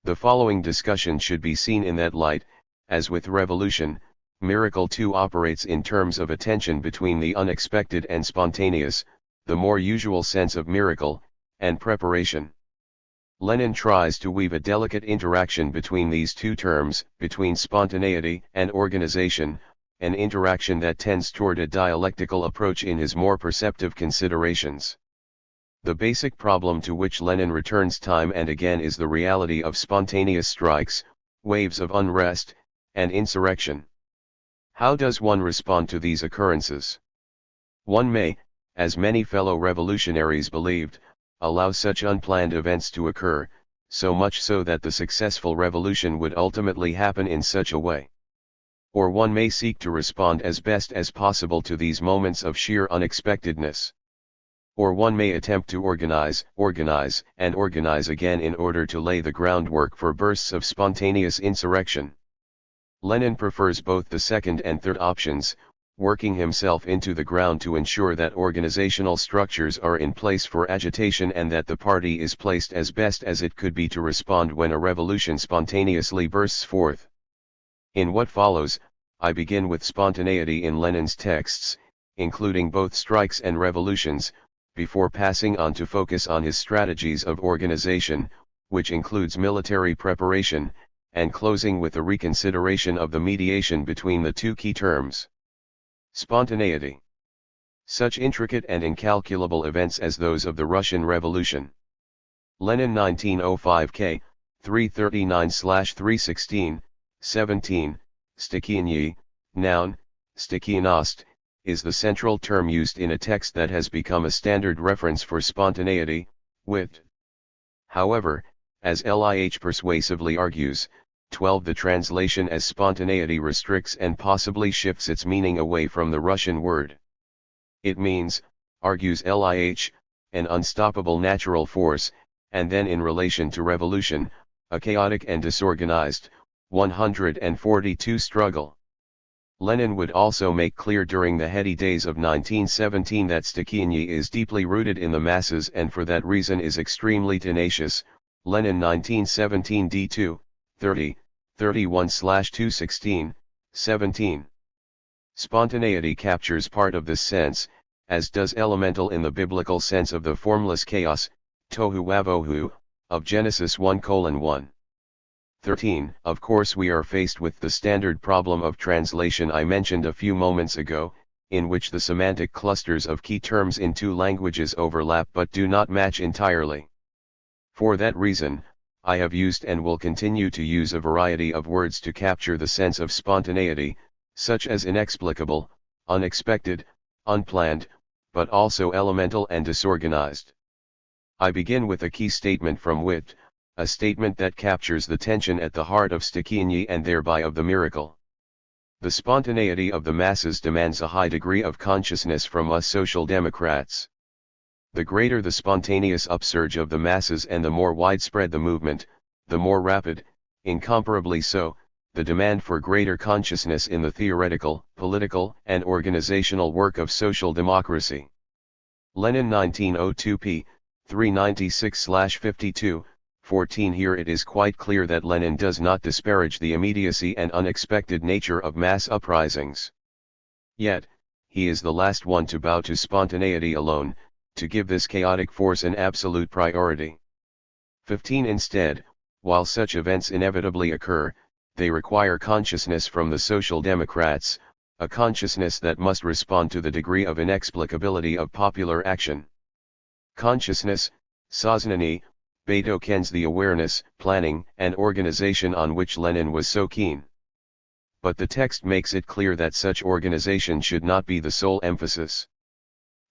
The following discussion should be seen in that light. As with revolution, miracle too operates in terms of a tension between the unexpected and spontaneous, the more usual sense of miracle, and preparation. Lenin tries to weave a delicate interaction between these two terms, between spontaneity and organization, an interaction that tends toward a dialectical approach in his more perceptive considerations. The basic problem to which Lenin returns time and again is the reality of spontaneous strikes, waves of unrest, and insurrection. How does one respond to these occurrences? One may, as many fellow revolutionaries believed, allow such unplanned events to occur, so much so that the successful revolution would ultimately happen in such a way. Or one may seek to respond as best as possible to these moments of sheer unexpectedness. Or one may attempt to organize again in order to lay the groundwork for bursts of spontaneous insurrection. Lenin prefers both the second and third options, working himself into the ground to ensure that organizational structures are in place for agitation and that the party is placed as best as it could be to respond when a revolution spontaneously bursts forth. In what follows, I begin with spontaneity in Lenin's texts, including both strikes and revolutions, before passing on to focus on his strategies of organization, which includes military preparation, and closing with a reconsideration of the mediation between the two key terms. Spontaneity. Such intricate and incalculable events as those of the Russian Revolution. Lenin 1905 K. 339/316, 17, Stikienyi, noun, stikienost, is the central term used in a text that has become a standard reference for spontaneity, wit. However, as Lih persuasively argues, 12 the translation as spontaneity restricts and possibly shifts its meaning away from the Russian word. It means, argues Lih, an unstoppable natural force, and then in relation to revolution, a chaotic and disorganized, 142 struggle. Lenin would also make clear during the heady days of 1917 that Stikienyi is deeply rooted in the masses and for that reason is extremely tenacious. Lenin 1917 D2, 30, 31/216, 17. Spontaneity captures part of this sense, as does elemental in the biblical sense of the formless chaos, tohu wavohu, of Genesis 1:1. 13. Of course we are faced with the standard problem of translation I mentioned a few moments ago, in which the semantic clusters of key terms in two languages overlap but do not match entirely. For that reason, I have used and will continue to use a variety of words to capture the sense of spontaneity, such as inexplicable, unexpected, unplanned, but also elemental and disorganized. I begin with a key statement from Witt, a statement that captures the tension at the heart of Stikienyi and thereby of the miracle. The spontaneity of the masses demands a high degree of consciousness from us social democrats. The greater the spontaneous upsurge of the masses and the more widespread the movement, the more rapid, incomparably so, the demand for greater consciousness in the theoretical, political, and organizational work of social democracy. Lenin 1902 p. 396/52, 14. Here it is quite clear that Lenin does not disparage the immediacy and unexpected nature of mass uprisings. Yet, he is the last one to bow to spontaneity alone, to give this chaotic force an absolute priority. 15. Instead, while such events inevitably occur, they require consciousness from the social democrats, a consciousness that must respond to the degree of inexplicability of popular action. Consciousness, soznanie, Beto kens the awareness, planning, and organization on which Lenin was so keen. But the text makes it clear that such organization should not be the sole emphasis.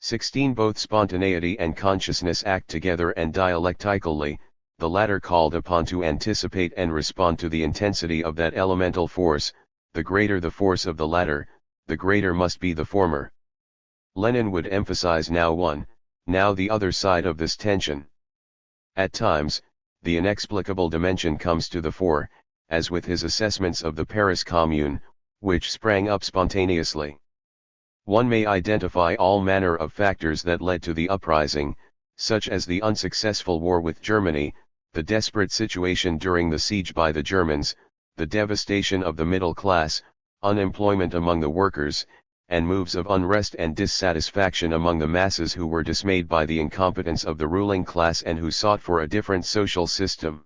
16. Both spontaneity and consciousness act together and dialectically, the latter called upon to anticipate and respond to the intensity of that elemental force. The greater the force of the latter, the greater must be the former. Lenin would emphasize now one, now the other side of this tension. At times, the inexplicable dimension comes to the fore, as with his assessments of the Paris Commune, which sprang up spontaneously. One may identify all manner of factors that led to the uprising, such as the unsuccessful war with Germany, the desperate situation during the siege by the Germans, the devastation of the middle class, unemployment among the workers, and moves of unrest and dissatisfaction among the masses who were dismayed by the incompetence of the ruling class and who sought for a different social system.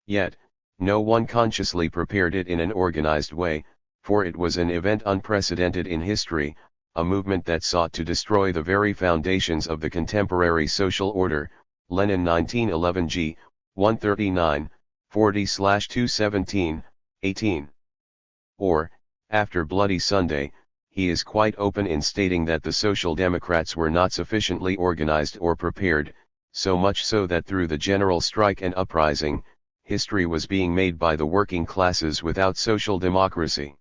Yet, no one consciously prepared it in an organized way, for it was an event unprecedented in history, a movement that sought to destroy the very foundations of the contemporary social order. Lenin 1911 g. 139, 40/217, 18. Or, after Bloody Sunday, he is quite open in stating that the Social Democrats were not sufficiently organized or prepared, so much so that through the general strike and uprising, history was being made by the working classes without social democracy.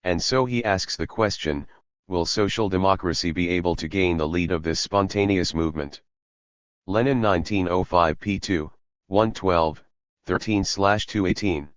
And so he asks the question, will social democracy be able to gain the lead of this spontaneous movement? Lenin 1905 p2, 112, 13/218.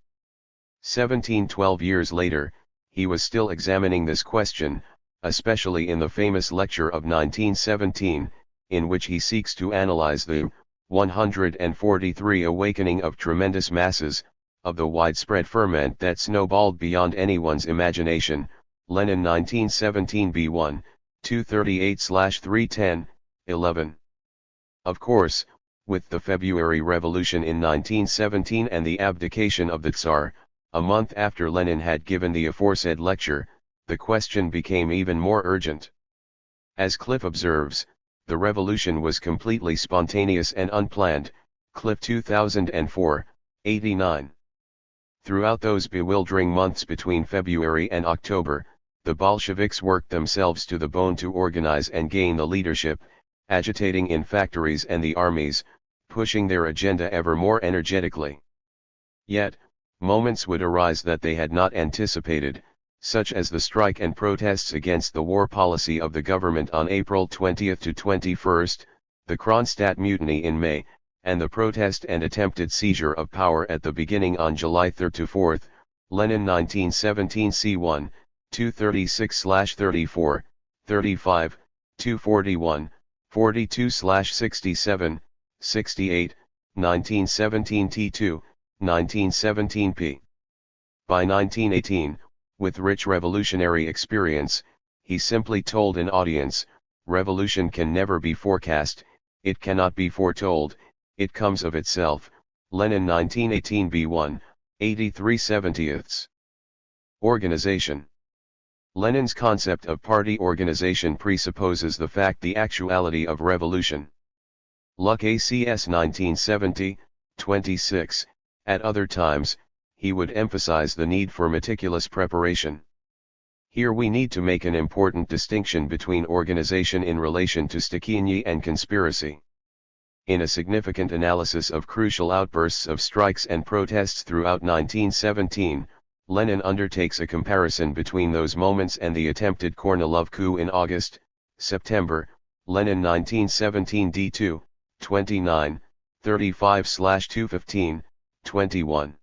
1712 years later, he was still examining this question, especially in the famous lecture of 1917, in which he seeks to analyze the 143 awakening of tremendous masses, of the widespread ferment that snowballed beyond anyone's imagination. Lenin 1917 b1, 238/310, 11. Of course, with the February Revolution in 1917 and the abdication of the Tsar, a month after Lenin had given the aforesaid lecture, the question became even more urgent. As Cliff observes, the revolution was completely spontaneous and unplanned, Cliff 2004, 89. Throughout those bewildering months between February and October, the Bolsheviks worked themselves to the bone to organize and gain the leadership, agitating in factories and the armies, pushing their agenda ever more energetically. Yet, moments would arise that they had not anticipated, such as the strike and protests against the war policy of the government on April 20 to 21, the Kronstadt mutiny in May, and the protest and attempted seizure of power at the beginning on July 3 to 4, Lenin 1917 c1, 236/34, 35, 241, 42/67, 68, 1917 t2, 1917 p. By 1918, with rich revolutionary experience, he simply told an audience, revolution can never be forecast, it cannot be foretold, it comes of itself. Lenin 1918 b1, 83/70. Organization. Lenin's concept of party organization presupposes the actuality of revolution. Luck ACS 1970, 26. At other times, he would emphasize the need for meticulous preparation. Here we need to make an important distinction between organization in relation to stichiny and conspiracy. In a significant analysis of crucial outbursts of strikes and protests throughout 1917, Lenin undertakes a comparison between those moments and the attempted Kornilov coup in August, September, Lenin 1917 d2, 29, 35/215, 21.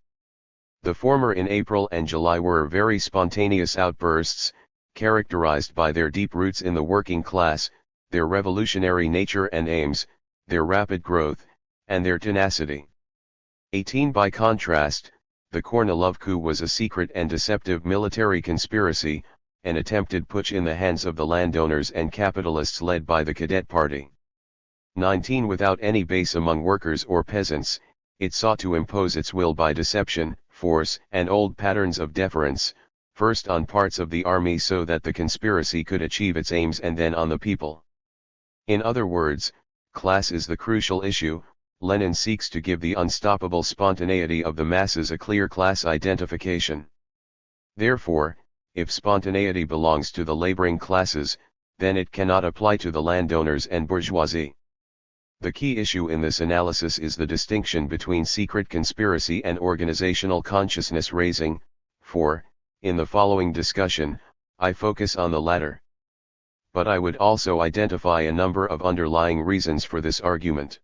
The former in April and July were very spontaneous outbursts, characterized by their deep roots in the working class, their revolutionary nature and aims, their rapid growth, and their tenacity. 18. By contrast, the Kornilov coup was a secret and deceptive military conspiracy, an attempted putsch in the hands of the landowners and capitalists led by the Cadet Party. 19. Without any base among workers or peasants, it sought to impose its will by deception, force, and old patterns of deference, first on parts of the army so that the conspiracy could achieve its aims and then on the people. In other words, class is the crucial issue. Lenin seeks to give the unstoppable spontaneity of the masses a clear class identification. Therefore, if spontaneity belongs to the laboring classes, then it cannot apply to the landowners and bourgeoisie. The key issue in this analysis is the distinction between secret conspiracy and organizational consciousness raising, for, in the following discussion, I focus on the latter. But I would also identify a number of underlying reasons for this argument.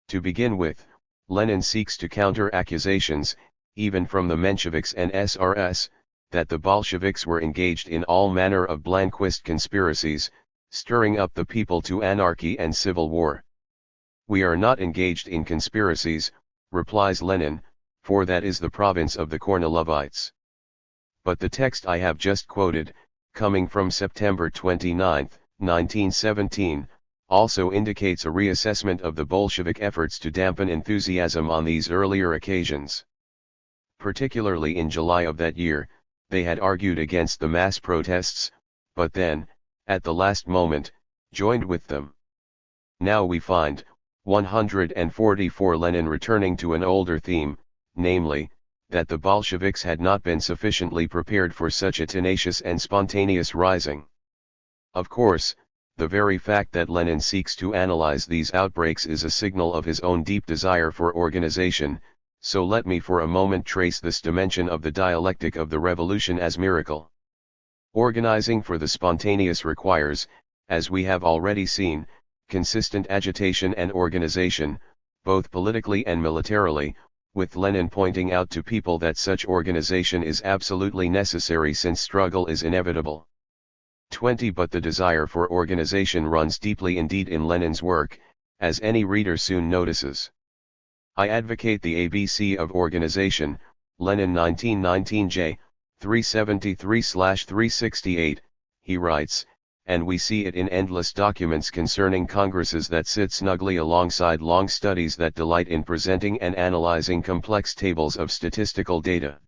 To begin with, Lenin seeks to counter accusations, even from the Mensheviks and SRS, that the Bolsheviks were engaged in all manner of Blanquist conspiracies, stirring up the people to anarchy and civil war. We are not engaged in conspiracies, replies Lenin, for that is the province of the Kornilovites. But the text I have just quoted, coming from September 29, 1917, also indicates a reassessment of the Bolshevik efforts to dampen enthusiasm on these earlier occasions. Particularly in July of that year, they had argued against the mass protests, but then, at the last moment, joined with them. Now we find, 144 Lenin returning to an older theme, namely, that the Bolsheviks had not been sufficiently prepared for such a tenacious and spontaneous rising. Of course, the very fact that Lenin seeks to analyze these outbreaks is a signal of his own deep desire for organization, so let me for a moment trace this dimension of the dialectic of the revolution as miracle. Organizing for the spontaneous requires, as we have already seen, consistent agitation and organization, both politically and militarily, with Lenin pointing out to people that such organization is absolutely necessary since struggle is inevitable. 20 But the desire for organization runs deeply indeed in Lenin's work, as any reader soon notices. I advocate the ABC of organization, Lenin 1919 J. 373/368, he writes, and we see it in endless documents concerning congresses that sit snugly alongside long studies that delight in presenting and analyzing complex tables of statistical data.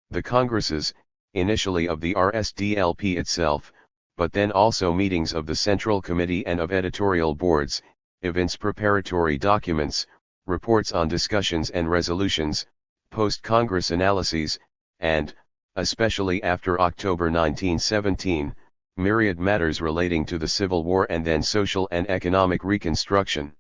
The congresses, initially of the RSDLP itself, but then also meetings of the Central Committee and of editorial boards, evince preparatory documents, reports on discussions and resolutions, post-Congress analyses, and, especially after October 1917, myriad matters relating to the Civil War and then social and economic reconstruction.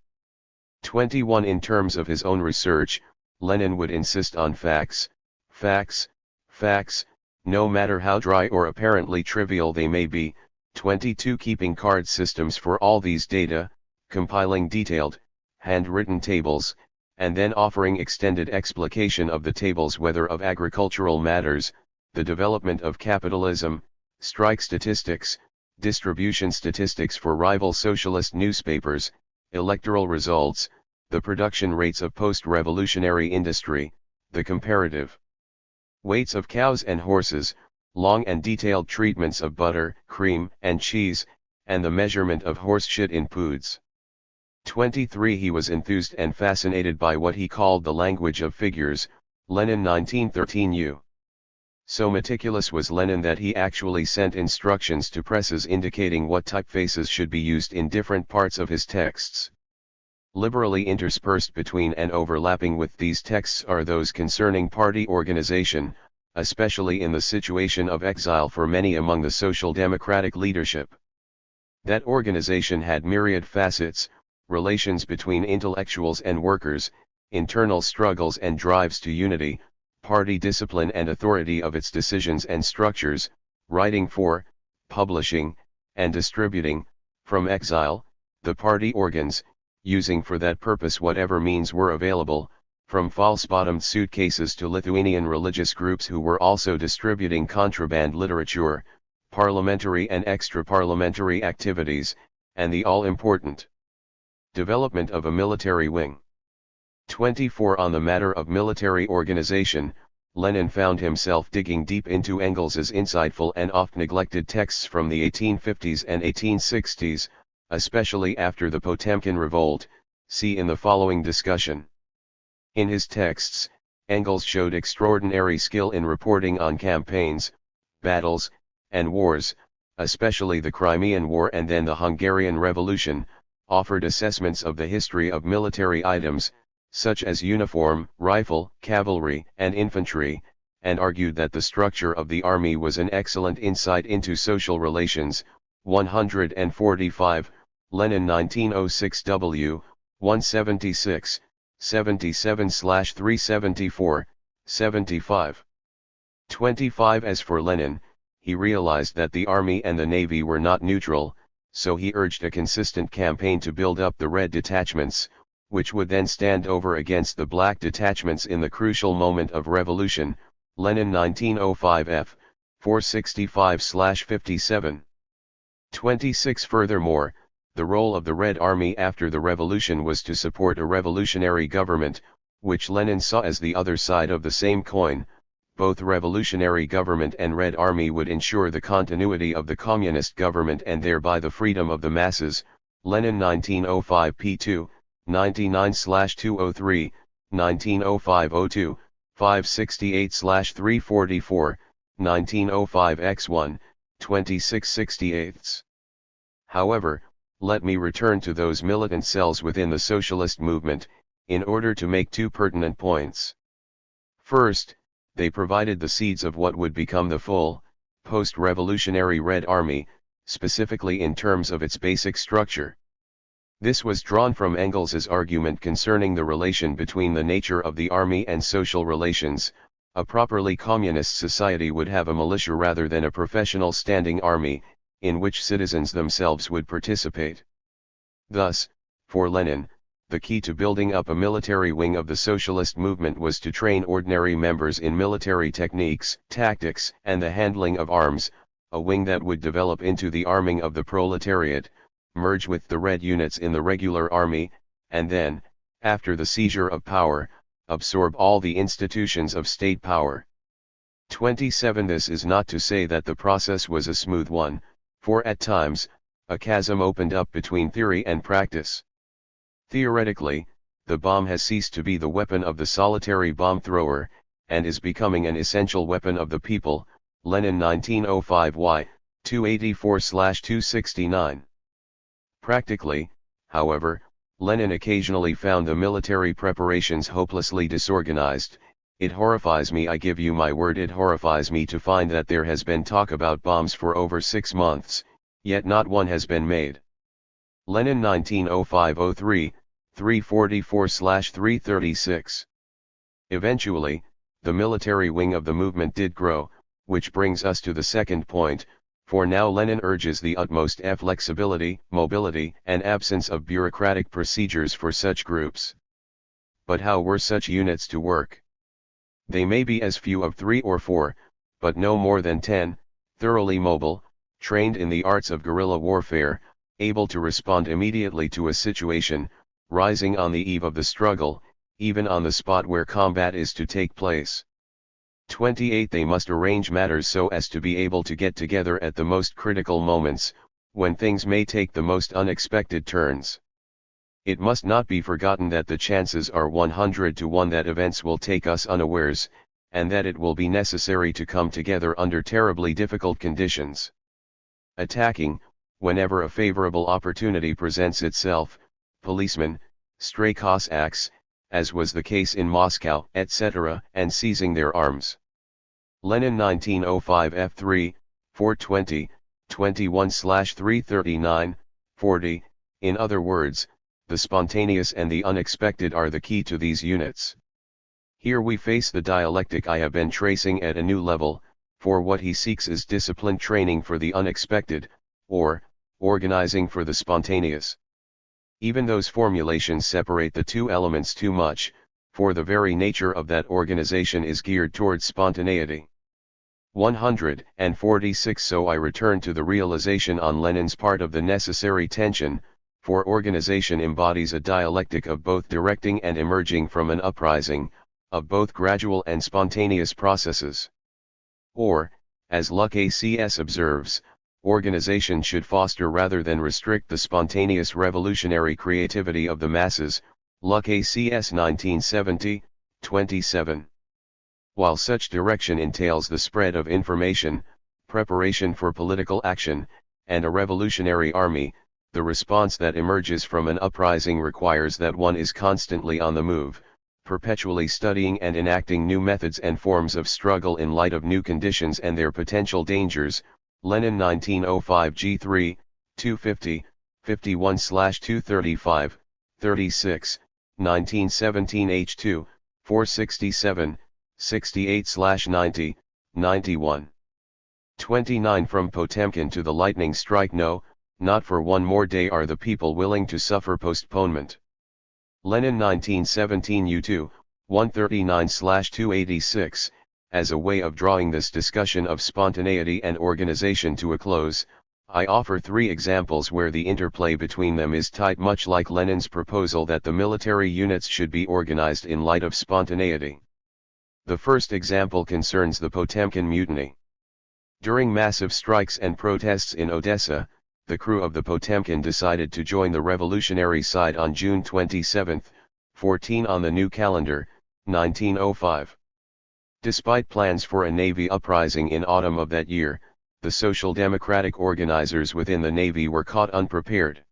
21 In terms of his own research, Lenin would insist on facts, facts, facts, no matter how dry or apparently trivial they may be. 22 Keeping card systems for all these data, compiling detailed, handwritten tables, and then offering extended explication of the tables whether of agricultural matters, the development of capitalism, strike statistics, distribution statistics for rival socialist newspapers, electoral results, the production rates of post-revolutionary industry, the comparative weights of cows and horses, long and detailed treatments of butter, cream, and cheese, and the measurement of horse shit in poods. 23 He was enthused and fascinated by what he called the language of figures, Lenin 1913 U. So meticulous was Lenin that he actually sent instructions to presses indicating what typefaces should be used in different parts of his texts. Liberally interspersed between and overlapping with these texts are those concerning party organization, especially in the situation of exile for many among the social democratic leadership. That organization had myriad facets, relations between intellectuals and workers, internal struggles and drives to unity, party discipline and authority of its decisions and structures, writing for, publishing, and distributing, from exile, the party organs, using for that purpose whatever means were available, from false-bottomed suitcases to Lithuanian religious groups who were also distributing contraband literature, parliamentary and extra-parliamentary activities, and the all-important development of a military wing. 24 On the matter of military organization, Lenin found himself digging deep into Engels's insightful and oft-neglected texts from the 1850s and 1860s, especially after the Potemkin Revolt, see in the following discussion. In his texts, Engels showed extraordinary skill in reporting on campaigns, battles, and wars, especially the Crimean War and then the Hungarian Revolution, offered assessments of the history of military items, such as uniform, rifle, cavalry, and infantry, and argued that the structure of the army was an excellent insight into social relations. 145, Lenin 1906 W, 176, 77/374, 75. 25 As for Lenin, he realized that the army and the navy were not neutral, so he urged a consistent campaign to build up the red detachments, which would then stand over against the black detachments in the crucial moment of revolution. Lenin 1905 F, 465/57. 26 Furthermore, the role of the Red Army after the revolution was to support a revolutionary government, which Lenin saw as the other side of the same coin, both revolutionary government and Red Army would ensure the continuity of the communist government and thereby the freedom of the masses. Lenin 1905 p2, 99/203, 1905-02, 568/344, 1905 x1, 26/68. However, let me return to those militant cells within the socialist movement, in order to make two pertinent points. First, they provided the seeds of what would become the full, post-revolutionary Red Army, specifically in terms of its basic structure. This was drawn from Engels's argument concerning the relation between the nature of the army and social relations. A properly communist society would have a militia rather than a professional standing army, in which citizens themselves would participate. Thus, for Lenin, the key to building up a military wing of the socialist movement was to train ordinary members in military techniques, tactics, and the handling of arms, a wing that would develop into the arming of the proletariat, merge with the Red units in the regular army, and then, after the seizure of power, absorb all the institutions of state power. 27. This is not to say that the process was a smooth one, for at times, a chasm opened up between theory and practice. Theoretically, the bomb has ceased to be the weapon of the solitary bomb thrower, and is becoming an essential weapon of the people. Lenin 1905 y. 284/269. Practically, however, Lenin occasionally found the military preparations hopelessly disorganized. It horrifies me, I give you my word, it horrifies me to find that there has been talk about bombs for over 6 months, yet not one has been made. Lenin 1905-03, 344/336. Eventually, the military wing of the movement did grow, which brings us to the second point, for now Lenin urges the utmost flexibility, mobility, and absence of bureaucratic procedures for such groups. But how were such units to work? They may be as few of 3 or 4, but no more than 10, thoroughly mobile, trained in the arts of guerrilla warfare, able to respond immediately to a situation, rising on the eve of the struggle, even on the spot where combat is to take place. 28. They must arrange matters so as to be able to get together at the most critical moments, when things may take the most unexpected turns. It must not be forgotten that the chances are 100 to 1 that events will take us unawares, and that it will be necessary to come together under terribly difficult conditions. Attacking, whenever a favorable opportunity presents itself, policemen, stray Cossacks, as was the case in Moscow, etc., and seizing their arms. Lenin 1905 f3, 420, 21/339, 40, in other words, the spontaneous and the unexpected are the key to these units. Here we face the dialectic I have been tracing at a new level, for what he seeks is disciplined training for the unexpected, or, organizing for the spontaneous. Even those formulations separate the two elements too much, for the very nature of that organization is geared towards spontaneity. 146. So I return to the realization on Lenin's part of the necessary tension, for organization embodies a dialectic of both directing and emerging from an uprising, of both gradual and spontaneous processes. Or, as Luck ACS observes, organization should foster rather than restrict the spontaneous revolutionary creativity of the masses. Luck ACS 1970, 27. While such direction entails the spread of information, preparation for political action, and a revolutionary army, the response that emerges from an uprising requires that one is constantly on the move, perpetually studying and enacting new methods and forms of struggle in light of new conditions and their potential dangers. Lenin 1905 G3, 250, 51/235, 36, 1917 H2, 467, 68/90, 91. 29. From Potemkin to the lightning strike, no, not for one more day are the people willing to suffer postponement. Lenin 1917 U2, 139/286, as a way of drawing this discussion of spontaneity and organization to a close, I offer 3 examples where the interplay between them is tight, much like Lenin's proposal that the military units should be organized in light of spontaneity. The first example concerns the Potemkin Mutiny. During massive strikes and protests in Odessa, the crew of the Potemkin decided to join the revolutionary side on June 27, 14 on the new calendar, 1905. Despite plans for a Navy uprising in autumn of that year, the Social Democratic organizers within the Navy were caught unprepared.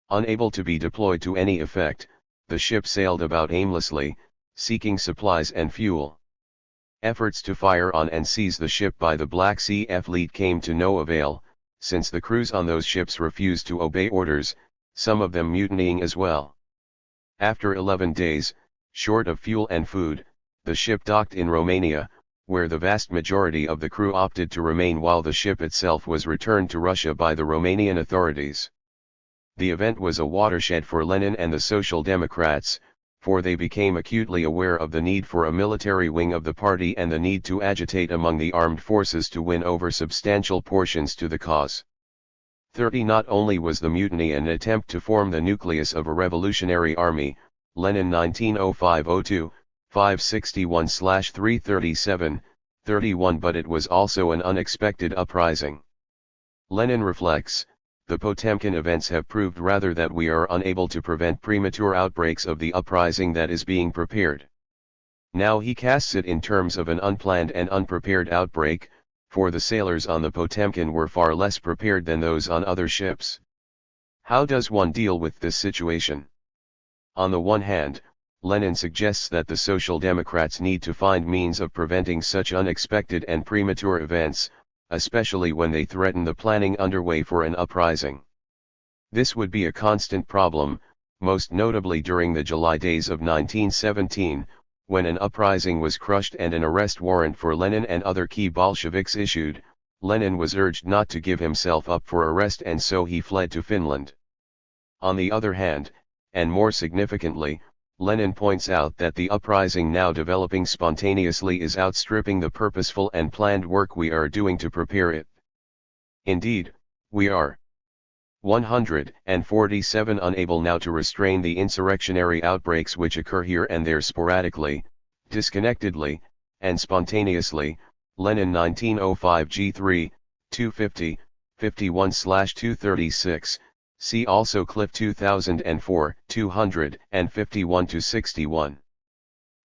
Unable to be deployed to any effect, the ship sailed about aimlessly, seeking supplies and fuel. Efforts to fire on and seize the ship by the Black Sea fleet came to no avail, since the crews on those ships refused to obey orders, some of them mutinying as well. After 11 days, short of fuel and food, the ship docked in Romania, where the vast majority of the crew opted to remain while the ship itself was returned to Russia by the Romanian authorities. The event was a watershed for Lenin and the Social Democrats, for they became acutely aware of the need for a military wing of the party and the need to agitate among the armed forces to win over substantial portions to the cause. 30 Not only was the mutiny an attempt to form the nucleus of a revolutionary army, Lenin 1905-02, 561-337, 31, but it was also an unexpected uprising. Lenin reflects, the Potemkin events have proved rather that we are unable to prevent premature outbreaks of the uprising that is being prepared. Now he casts it in terms of an unplanned and unprepared outbreak, for the sailors on the Potemkin were far less prepared than those on other ships. How does one deal with this situation? On the one hand, Lenin suggests that the Social Democrats need to find means of preventing such unexpected and premature events, especially when they threaten the planning underway for an uprising. This would be a constant problem, most notably during the July days of 1917, when an uprising was crushed and an arrest warrant for Lenin and other key Bolsheviks issued. Lenin was urged not to give himself up for arrest and so he fled to Finland. On the other hand, and more significantly, Lenin points out that the uprising now developing spontaneously is outstripping the purposeful and planned work we are doing to prepare it. Indeed, we are 147 unable now to restrain the insurrectionary outbreaks which occur here and there sporadically, disconnectedly, and spontaneously. Lenin 1905 G3, 250, 51/236. See also Cliff 2004, 251-61.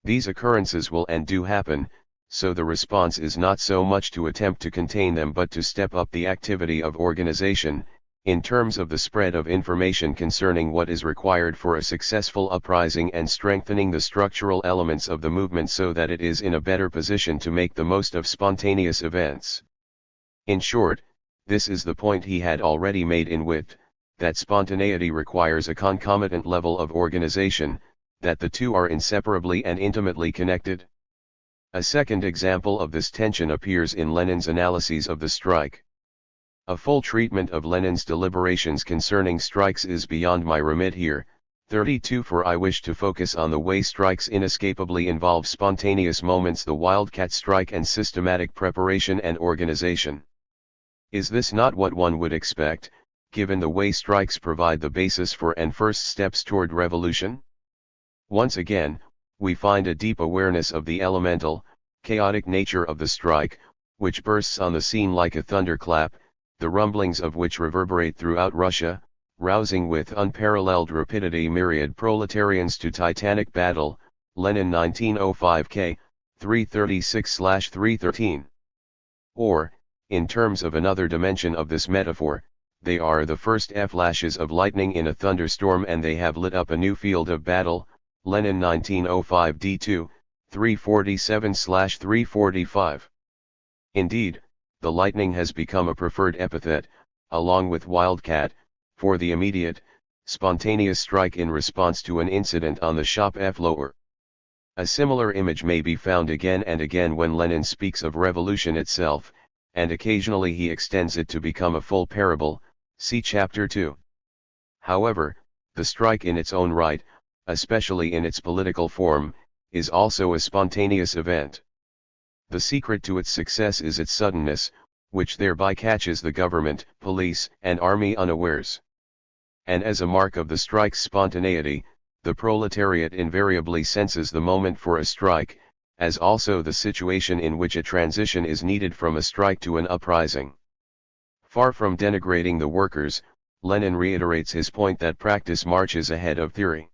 These occurrences will and do happen, so the response is not so much to attempt to contain them but to step up the activity of organization, in terms of the spread of information concerning what is required for a successful uprising and strengthening the structural elements of the movement so that it is in a better position to make the most of spontaneous events. In short, this is the point he had already made in wit, that spontaneity requires a concomitant level of organization, that the two are inseparably and intimately connected. A second example of this tension appears in Lenin's analyses of the strike. A full treatment of Lenin's deliberations concerning strikes is beyond my remit here, 32, for I wish to focus on the way strikes inescapably involve spontaneous moments, the wildcat strike, and systematic preparation and organization. Is this not what one would expect, given the way strikes provide the basis for and first steps toward revolution? Once again, we find a deep awareness of the elemental, chaotic nature of the strike, which bursts on the scene like a thunderclap, the rumblings of which reverberate throughout Russia, rousing with unparalleled rapidity myriad proletarians to titanic battle. Lenin 1905 K, 336/313. Or, in terms of another dimension of this metaphor, they are the first flashes of lightning in a thunderstorm and they have lit up a new field of battle. Lenin 1905 D2, 347/345. Indeed, the lightning has become a preferred epithet, along with wildcat, for the immediate, spontaneous strike in response to an incident on the shop floor. A similar image may be found again and again when Lenin speaks of revolution itself, and occasionally he extends it to become a full parable. See Chapter 2. However, the strike in its own right, especially in its political form, is also a spontaneous event. The secret to its success is its suddenness, which thereby catches the government, police, and army unawares. And as a mark of the strike's spontaneity, the proletariat invariably senses the moment for a strike, as also the situation in which a transition is needed from a strike to an uprising. Far from denigrating the workers, Lenin reiterates his point that practice marches ahead of theory.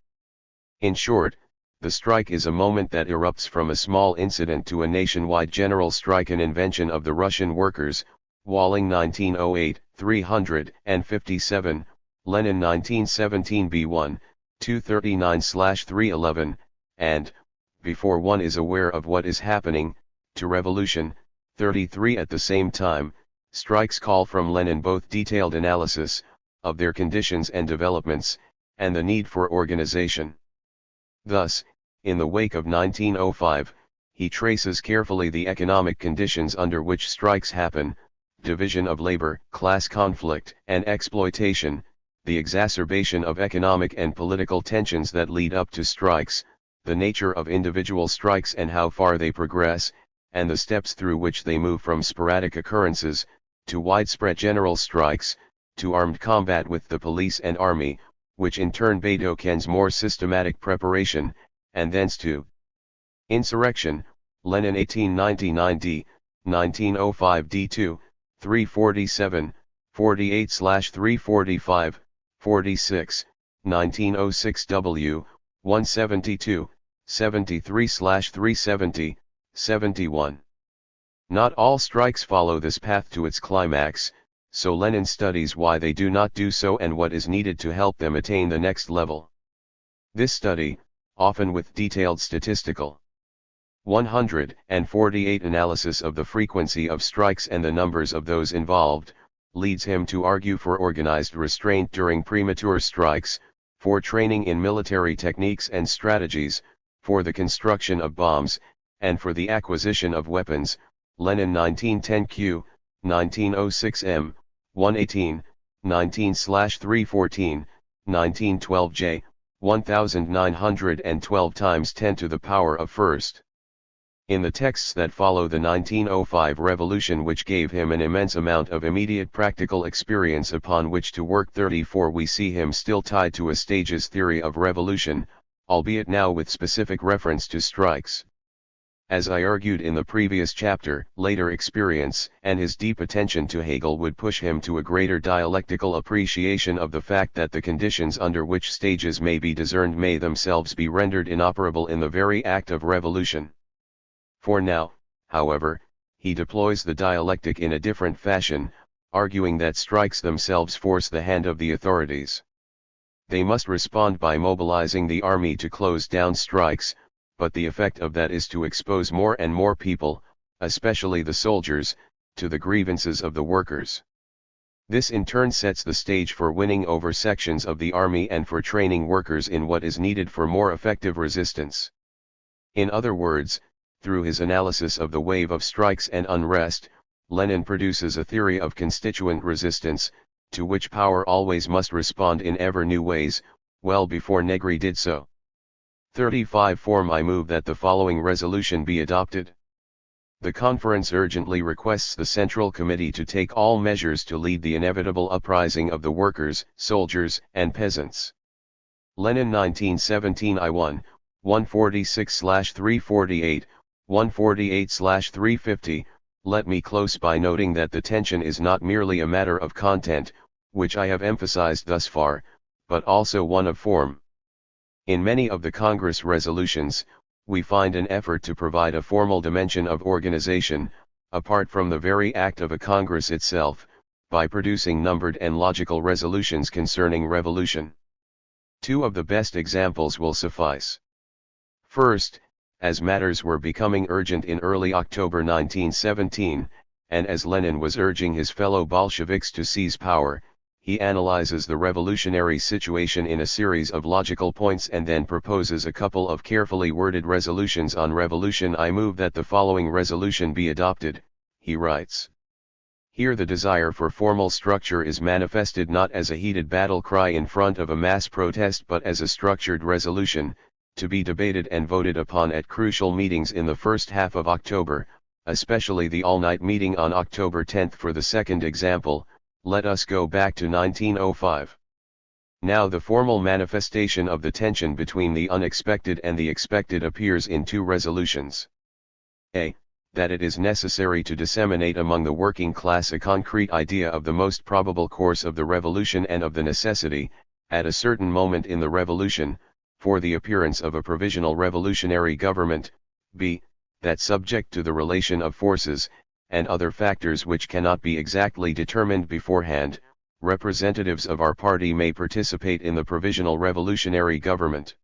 In short, the strike is a moment that erupts from a small incident to a nationwide general strike, an invention of the Russian workers, Walling 1908, 357, Lenin 1917 B1, 239-311, and, before one is aware of what is happening, to revolution, 33. At the same time, strikes call from Lenin both detailed analysis of their conditions and developments, and the need for organization. Thus, in the wake of 1905, he traces carefully the economic conditions under which strikes happen: division of labor, class conflict and exploitation, the exacerbation of economic and political tensions that lead up to strikes, the nature of individual strikes and how far they progress, and the steps through which they move from sporadic occurrences, to widespread general strikes, to armed combat with the police and army, which in turn betokens more systematic preparation, and thence to insurrection. Lenin 1899 d. 1905 d2, 347, 48-345, 46, 1906 w, 172, 73-370, 71. Not all strikes follow this path to its climax, so Lenin studies why they do not do so and what is needed to help them attain the next level. This study, often with detailed statistical 148 analysis of the frequency of strikes and the numbers of those involved, leads him to argue for organized restraint during premature strikes, for training in military techniques and strategies, for the construction of bombs, and for the acquisition of weapons. Lenin 1910 Q, 1906 M, 118, 19-314, 1912 J, 1912 times 10 to the power of first. In the texts that follow the 1905 revolution, which gave him an immense amount of immediate practical experience upon which to work, 34, we see him still tied to a stages theory of revolution, albeit now with specific reference to strikes. As I argued in the previous chapter, later experience and his deep attention to Hegel would push him to a greater dialectical appreciation of the fact that the conditions under which stages may be discerned may themselves be rendered inoperable in the very act of revolution. For now, however, he deploys the dialectic in a different fashion, arguing that strikes themselves force the hand of the authorities. They must respond by mobilizing the army to close down strikes, but the effect of that is to expose more and more people, especially the soldiers, to the grievances of the workers. This in turn sets the stage for winning over sections of the army and for training workers in what is needed for more effective resistance. In other words, through his analysis of the wave of strikes and unrest, Lenin produces a theory of constituent resistance, to which power always must respond in ever new ways, well before Negri did so. 35 Form I move that the following resolution be adopted. The conference urgently requests the Central Committee to take all measures to lead the inevitable uprising of the workers, soldiers, and peasants. Lenin 1917 I1, 146-348, 148-350. Let me close by noting that the tension is not merely a matter of content, which I have emphasized thus far, but also one of form. In many of the Congress resolutions, we find an effort to provide a formal dimension of organization, apart from the very act of a Congress itself, by producing numbered and logical resolutions concerning revolution. Two of the best examples will suffice. First, as matters were becoming urgent in early October 1917, and as Lenin was urging his fellow Bolsheviks to seize power, he analyzes the revolutionary situation in a series of logical points and then proposes a couple of carefully worded resolutions on revolution. I move that the following resolution be adopted, he writes. Here the desire for formal structure is manifested not as a heated battle cry in front of a mass protest but as a structured resolution, to be debated and voted upon at crucial meetings in the first half of October, especially the all-night meeting on October 10. For the second example, let us go back to 1905. Now the formal manifestation of the tension between the unexpected and the expected appears in two resolutions. a. That it is necessary to disseminate among the working class a concrete idea of the most probable course of the revolution and of the necessity, at a certain moment in the revolution, for the appearance of a provisional revolutionary government. B. That subject to the relation of forces, and other factors which cannot be exactly determined beforehand, representatives of our party may participate in the provisional revolutionary government.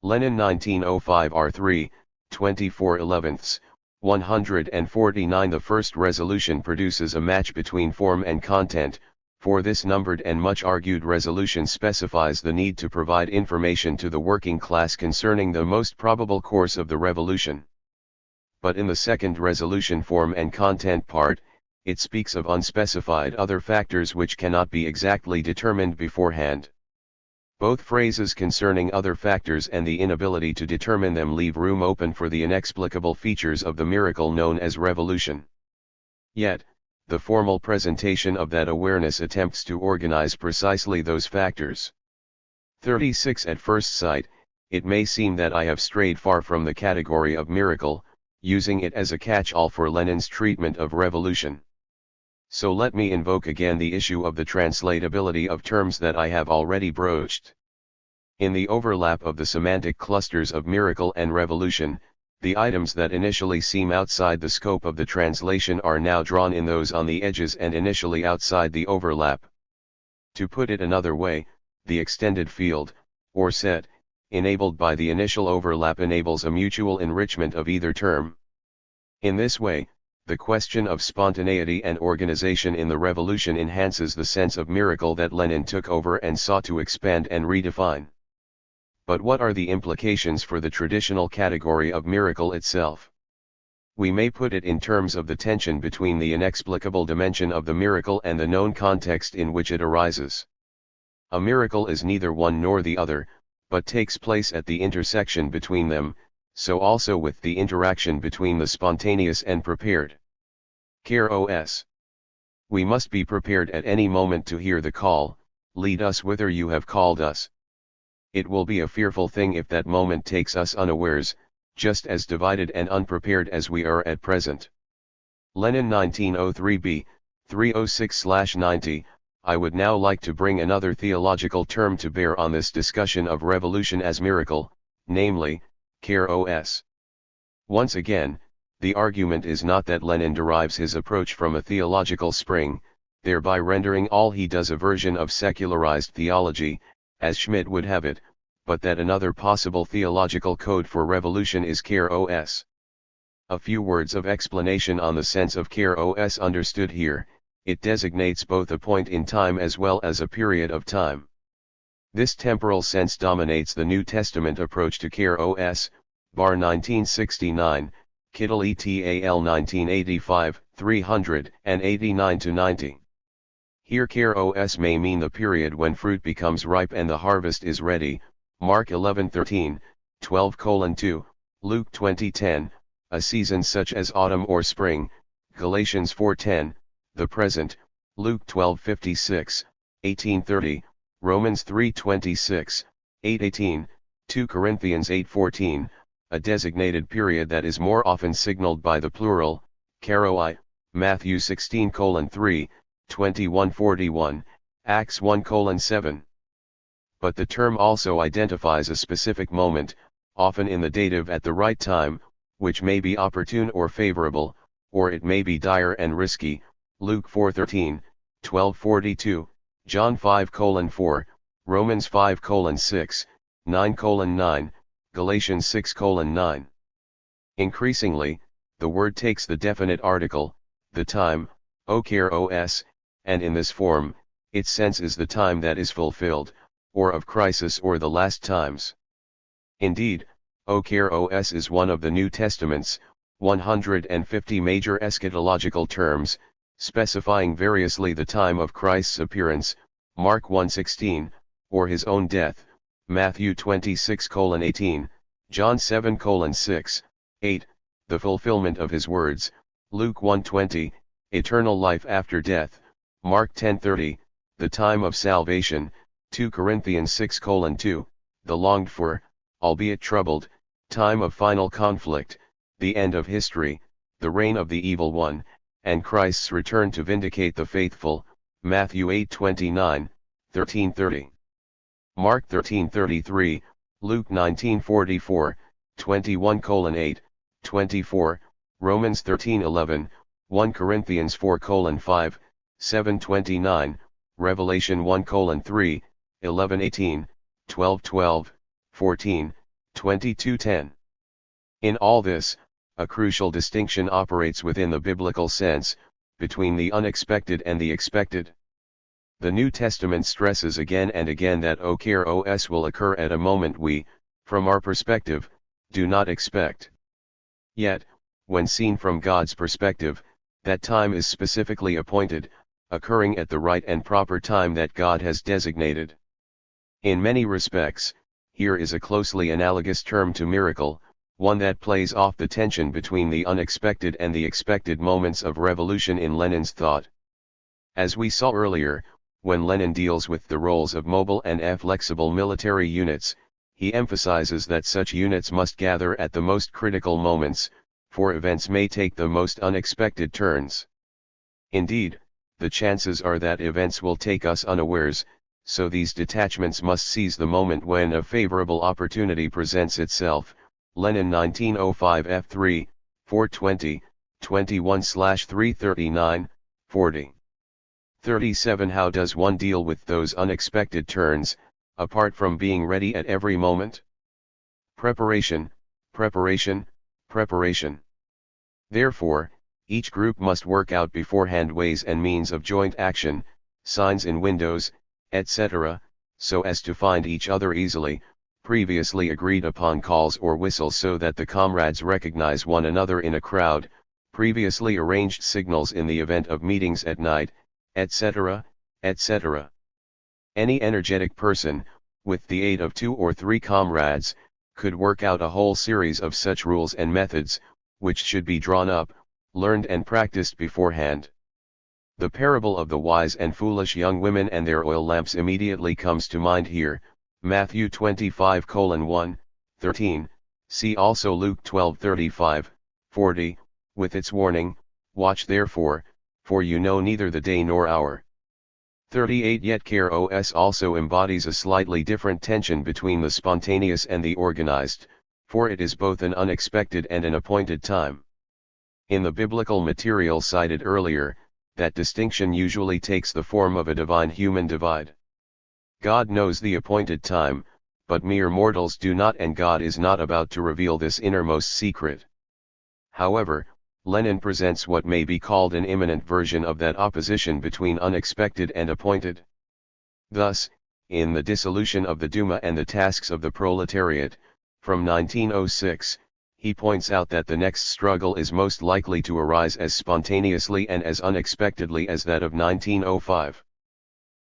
Lenin 1905 R3, 24/11, 149. The first resolution produces a match between form and content, for this numbered and much argued resolution specifies the need to provide information to the working class concerning the most probable course of the revolution. But in the second resolution form and content part, it speaks of unspecified other factors which cannot be exactly determined beforehand. Both phrases concerning other factors and the inability to determine them leave room open for the inexplicable features of the miracle known as revolution. Yet, the formal presentation of that awareness attempts to organize precisely those factors. 36. At first sight, it may seem that I have strayed far from the category of miracle, using it as a catch-all for Lenin's treatment of revolution. So let me invoke again the issue of the translatability of terms that I have already broached. In the overlap of the semantic clusters of miracle and revolution, the items that initially seem outside the scope of the translation are now drawn in those on the edges and initially outside the overlap. To put it another way, the extended field, or set, enabled by the initial overlap enables a mutual enrichment of either term. In this way, the question of spontaneity and organization in the revolution enhances the sense of miracle that Lenin took over and sought to expand and redefine. But what are the implications for the traditional category of miracle itself? We may put it in terms of the tension between the inexplicable dimension of the miracle and the known context in which it arises. A miracle is neither one nor the other, but takes place at the intersection between them, so also with the interaction between the spontaneous and prepared. Kairos. We must be prepared at any moment to hear the call, "Lead us whither you have called us." It will be a fearful thing if that moment takes us unawares, just as divided and unprepared as we are at present. Lenin 1903b, 306/90. I would now like to bring another theological term to bear on this discussion of revolution as miracle, namely, kairos. Once again, the argument is not that Lenin derives his approach from a theological spring, thereby rendering all he does a version of secularized theology, as Schmidt would have it, but that another possible theological code for revolution is kairos. A few words of explanation on the sense of kairos understood here. It designates both a point in time as well as a period of time. This temporal sense dominates the New Testament approach to kairos, Bar 1969, Kittel et al. 1985, 389-90. Here kairos may mean the period when fruit becomes ripe and the harvest is ready, Mark 11:13, 12:2, Luke 20:10, a season such as autumn or spring, Galatians 4:10, the present, Luke 12:56, 18:30, Romans 3:26, 8:18, 2 Corinthians 8:14, a designated period that is more often signaled by the plural, karoi, Matthew 16:3, 21:41, Acts 1:7. But the term also identifies a specific moment, often in the dative at the right time, which may be opportune or favorable, or it may be dire and risky, Luke 4:13, 12:42, John 5:4, Romans 5:6, 9:9, Galatians 6:9. Increasingly, the word takes the definite article, the time, o kairos, and in this form, its sense is the time that is fulfilled, or of crisis or the last times. Indeed, o kairos is one of the New Testament's 150 major eschatological terms, specifying variously the time of Christ's appearance, Mark 1:16, or his own death, Matthew 26:18, John 7:6, 8, the fulfillment of his words, Luke 1:20, eternal life after death, Mark 10:30, the time of salvation, 2 Corinthians 6:2, the longed for, albeit troubled, time of final conflict, the end of history, the reign of the evil one, and Christ's return to vindicate the faithful, Matthew 8:29, 13:30. Mark 13:33, Luke 19:44, 21:8, 24, Romans 13:11, 1 Corinthians 4:5, 7:29, Revelation 1:3, 11:18, 12:12, 14, 22:10. In all this, a crucial distinction operates within the biblical sense, between the unexpected and the expected. The New Testament stresses again and again that kairos will occur at a moment we, from our perspective, do not expect. Yet, when seen from God's perspective, that time is specifically appointed, occurring at the right and proper time that God has designated. In many respects, here is a closely analogous term to miracle, one that plays off the tension between the unexpected and the expected moments of revolution in Lenin's thought. As we saw earlier, when Lenin deals with the roles of mobile and flexible military units, he emphasizes that such units must gather at the most critical moments, for events may take the most unexpected turns. Indeed, the chances are that events will take us unawares, so these detachments must seize the moment when a favorable opportunity presents itself. Lenin 1905 F3, 420, 21/339, 40. 37. How does one deal with those unexpected turns, apart from being ready at every moment? Preparation, preparation, preparation. Therefore, each group must work out beforehand ways and means of joint action, signs in windows, etc., so as to find each other easily, previously agreed upon calls or whistles so that the comrades recognize one another in a crowd, previously arranged signals in the event of meetings at night, etc., etc. Any energetic person, with the aid of 2 or 3 comrades, could work out a whole series of such rules and methods, which should be drawn up, learned and practiced beforehand. The parable of the wise and foolish young women and their oil lamps immediately comes to mind here, Matthew 25:1, 13, see also Luke 12:35, 40, with its warning, watch therefore, for you know neither the day nor hour. 38. Yet kairos also embodies a slightly different tension between the spontaneous and the organized, for it is both an unexpected and an appointed time. In the biblical material cited earlier, that distinction usually takes the form of a divine-human divide. God knows the appointed time, but mere mortals do not, and God is not about to reveal this innermost secret. However, Lenin presents what may be called an imminent version of that opposition between unexpected and appointed. Thus, in The Dissolution of the Duma and the Tasks of the Proletariat, from 1906, he points out that the next struggle is most likely to arise as spontaneously and as unexpectedly as that of 1905.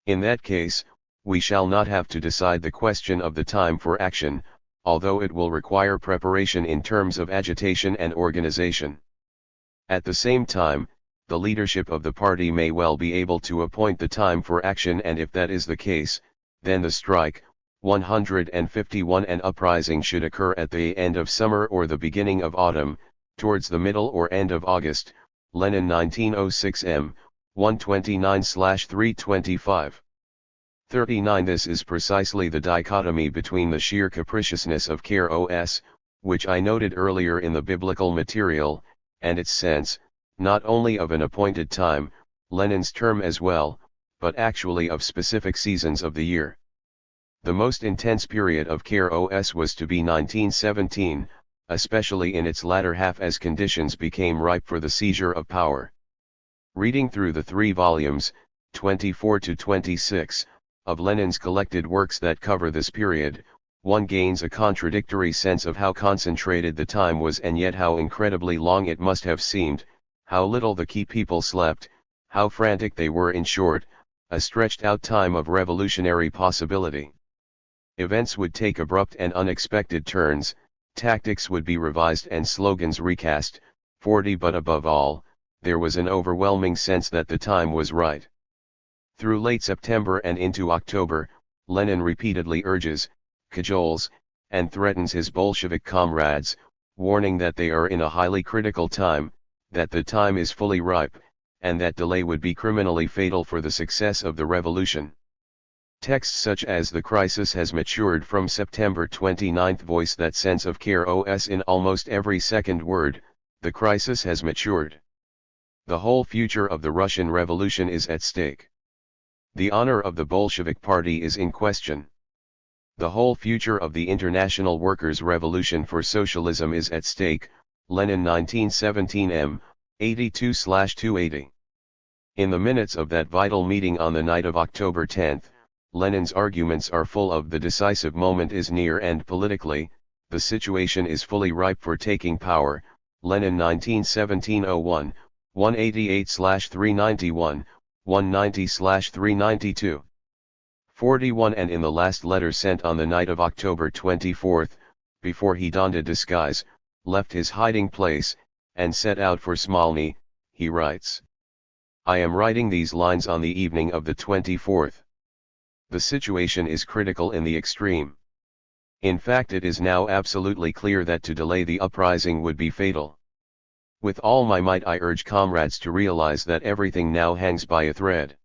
In that case, we shall not have to decide the question of the time for action, although it will require preparation in terms of agitation and organization. At the same time, the leadership of the party may well be able to appoint the time for action, and if that is the case, then the strike, 151 and uprising should occur at the end of summer or the beginning of autumn, towards the middle or end of August, Lenin 1906 M, 129/325. 39. This is precisely the dichotomy between the sheer capriciousness of kairos, which I noted earlier in the biblical material, and its sense, not only of an appointed time, Lenin's term as well, but actually of specific seasons of the year. The most intense period of kairos was to be 1917, especially in its latter half as conditions became ripe for the seizure of power. Reading through the 3 volumes, 24 to 26, of Lenin's collected works that cover this period, one gains a contradictory sense of how concentrated the time was and yet how incredibly long it must have seemed, how little the key people slept, how frantic they were, in short, a stretched out time of revolutionary possibility. Events would take abrupt and unexpected turns, tactics would be revised and slogans recast, 40. But above all, there was an overwhelming sense that the time was right. Through late September and into October, Lenin repeatedly urges, cajoles, and threatens his Bolshevik comrades, warning that they are in a highly critical time, that the time is fully ripe, and that delay would be criminally fatal for the success of the revolution. Texts such as "The crisis has matured" from September 29 voice that sense of chaos in almost every second word. The crisis has matured. The whole future of the Russian Revolution is at stake. The honor of the Bolshevik Party is in question. The whole future of the International Workers' Revolution for Socialism is at stake. Lenin 1917 m. 82/280. In the minutes of that vital meeting on the night of October 10, Lenin's arguments are full of "the decisive moment is near and politically, the situation is fully ripe for taking power." Lenin 1917-01, 188/391, 190/392. 41. And in the last letter sent on the night of October 24, before he donned a disguise, left his hiding place, and set out for Smolny, he writes: "I am writing these lines on the evening of the 24th. The situation is critical in the extreme. In fact, it is now absolutely clear that to delay the uprising would be fatal. With all my might I urge comrades to realize that everything now hangs by a thread.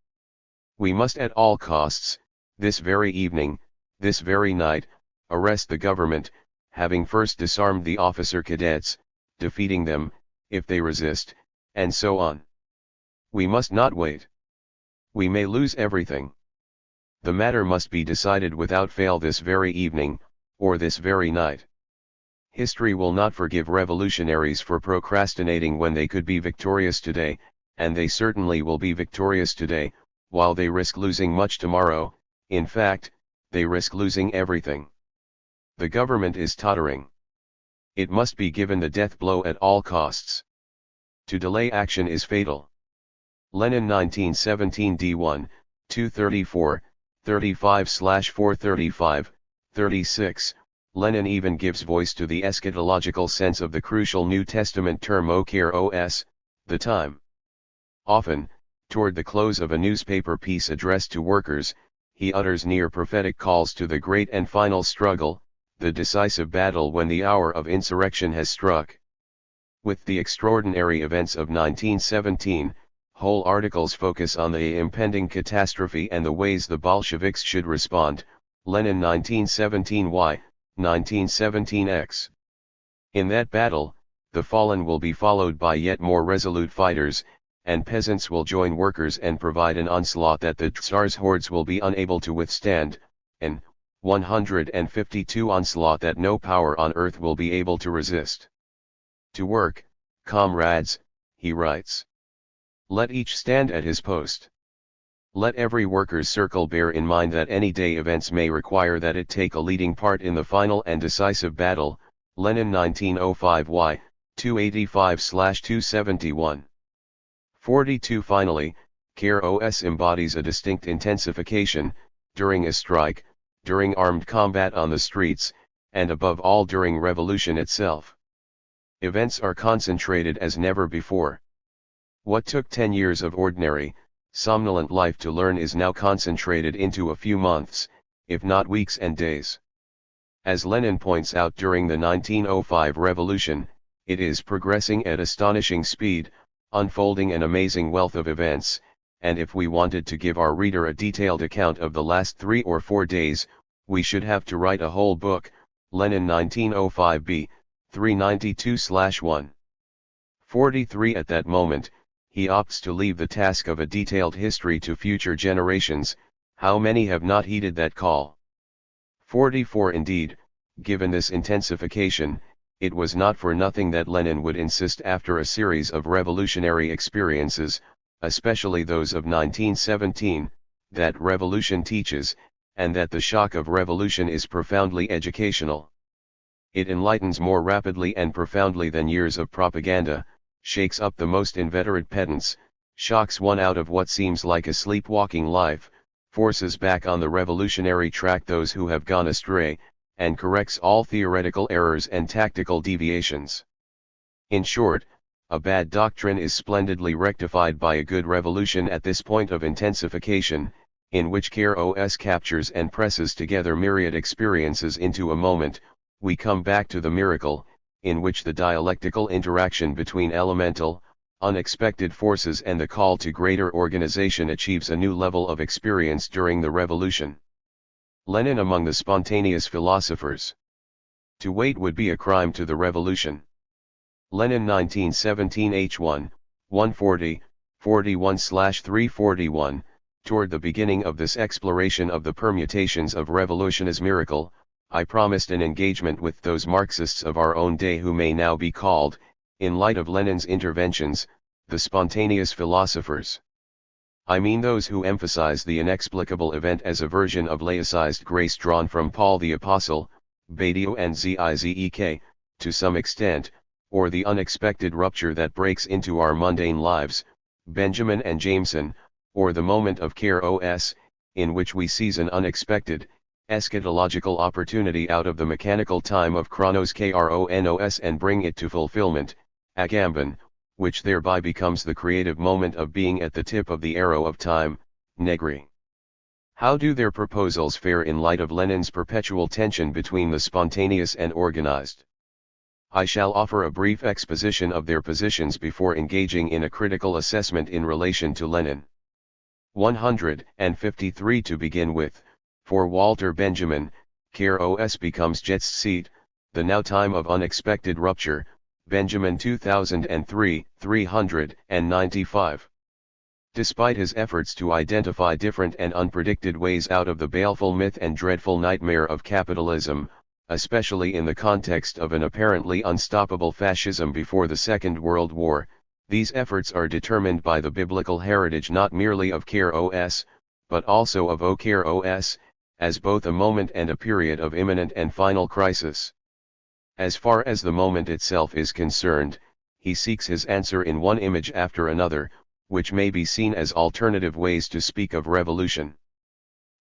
We must at all costs, this very evening, this very night, arrest the government, having first disarmed the officer cadets, defeating them, if they resist, and so on. We must not wait. We may lose everything. The matter must be decided without fail this very evening, or this very night. History will not forgive revolutionaries for procrastinating when they could be victorious today, and they certainly will be victorious today, while they risk losing much tomorrow. In fact, they risk losing everything. The government is tottering. It must be given the death blow at all costs. To delay action is fatal." Lenin 1917 D1, 234, 35/435, 36. Lenin even gives voice to the eschatological sense of the crucial New Testament term "okros," the time. Often, toward the close of a newspaper piece addressed to workers, he utters near prophetic calls to the great and final struggle, the decisive battle when the hour of insurrection has struck. With the extraordinary events of 1917, whole articles focus on the impending catastrophe and the ways the Bolsheviks should respond. Lenin 1917y, 1917x. In that battle, the fallen will be followed by yet more resolute fighters, and peasants will join workers and provide an onslaught that the Tsar's hordes will be unable to withstand, an 152 onslaught that no power on earth will be able to resist. "To work, comrades," he writes. "Let each stand at his post. Let every worker's circle bear in mind that any day events may require that it take a leading part in the final and decisive battle." Lenin 1905y, 285/271. 42. Finally, KROS embodies a distinct intensification, during a strike, during armed combat on the streets, and above all during revolution itself. Events are concentrated as never before. What took 10 years of ordinary, somnolent life to learn is now concentrated into a few months, if not weeks and days. As Lenin points out during the 1905 revolution, it is progressing at astonishing speed, unfolding an amazing wealth of events, and if we wanted to give our reader a detailed account of the last 3 or 4 days, we should have to write a whole book. Lenin 1905b, 392/1. 43. At that moment, he opts to leave the task of a detailed history to future generations. How many have not heeded that call? 44. Indeed, given this intensification, it was not for nothing that Lenin would insist after a series of revolutionary experiences, especially those of 1917, that revolution teaches, and that the shock of revolution is profoundly educational. It enlightens more rapidly and profoundly than years of propaganda, shakes up the most inveterate pedants, shocks one out of what seems like a sleepwalking life, forces back on the revolutionary track those who have gone astray, and corrects all theoretical errors and tactical deviations. In short, a bad doctrine is splendidly rectified by a good revolution at this point of intensification, in which KROS captures and presses together myriad experiences into a moment. We come back to the miracle, in which the dialectical interaction between elemental, unexpected forces and the call to greater organization achieves a new level of experience during the revolution. Lenin among the spontaneous philosophers. To wait would be a crime to the revolution. Lenin 1917 H1, 140, 41/341, toward the beginning of this exploration of the permutations of revolution as miracle, I promised an engagement with those Marxists of our own day who may now be called, in light of Lenin's interventions, the spontaneous philosophers. I mean those who emphasize the inexplicable event as a version of laicized grace drawn from Paul the Apostle, Badio and Zizek, to some extent, or the unexpected rupture that breaks into our mundane lives, Benjamin and Jameson, or the moment of kairos, in which we seize an unexpected, eschatological opportunity out of the mechanical time of chronos and bring it to fulfillment, Agamben, which thereby becomes the creative moment of being at the tip of the arrow of time, Negri. How do their proposals fare in light of Lenin's perpetual tension between the spontaneous and organized? I shall offer a brief exposition of their positions before engaging in a critical assessment in relation to Lenin. 153 to begin with, for Walter Benjamin, kairos becomes Jetztzeit, the now time of unexpected rupture, Benjamin 2003, 395. Despite his efforts to identify different and unpredicted ways out of the baleful myth and dreadful nightmare of capitalism, especially in the context of an apparently unstoppable fascism before the Second World War, these efforts are determined by the biblical heritage not merely of kairos, but also of kairos, as both a moment and a period of imminent and final crisis. As far as the moment itself is concerned, he seeks his answer in one image after another, which may be seen as alternative ways to speak of revolution.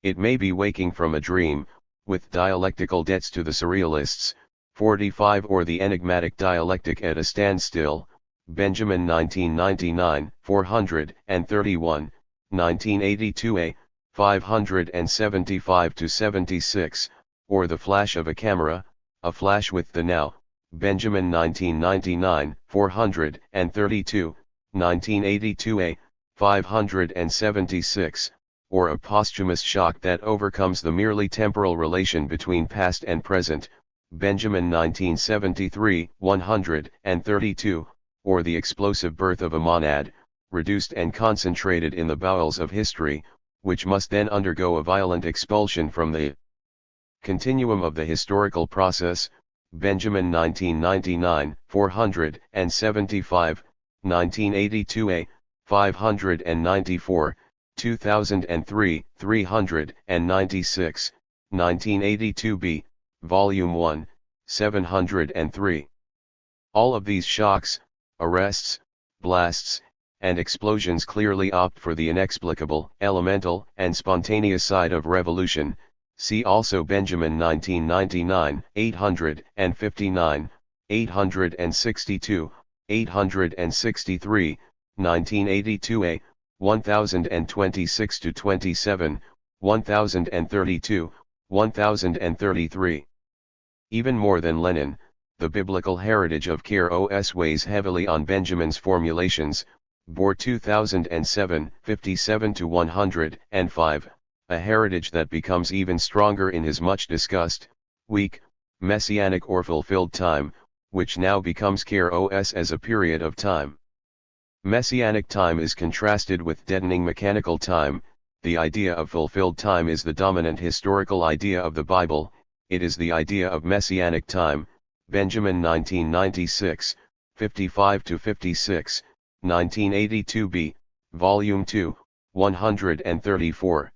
It may be waking from a dream, with dialectical debts to the surrealists, 45, or the enigmatic dialectic at a standstill, Benjamin 1999, 431, 1982a, 575-76, or the flash of a camera, a flash with the now, Benjamin 1999, 432, 1982a, 576, or a posthumous shock that overcomes the merely temporal relation between past and present, Benjamin 1973, 132, or the explosive birth of a monad, reduced and concentrated in the bowels of history, which must then undergo a violent expulsion from the continuum of the historical process, Benjamin 1999, 475, 1982a, 594, 2003, 396, 1982b, Volume 1, 703. All of these shocks, arrests, blasts, and explosions clearly opt for the inexplicable, elemental, and spontaneous side of revolution. See also Benjamin 1999, 859, 862, 863, 1982a, 1026-27, 1032, 1033. Even more than Lenin, the biblical heritage of kairos weighs heavily on Benjamin's formulations, Boer 2007, 57-105, a heritage that becomes even stronger in his much discussed, weak, messianic or fulfilled time, which now becomes kairos as a period of time. Messianic time is contrasted with deadening mechanical time. The idea of fulfilled time is the dominant historical idea of the Bible. It is the idea of messianic time, Benjamin 1996, 55-56, 1982b, Volume 2, 134.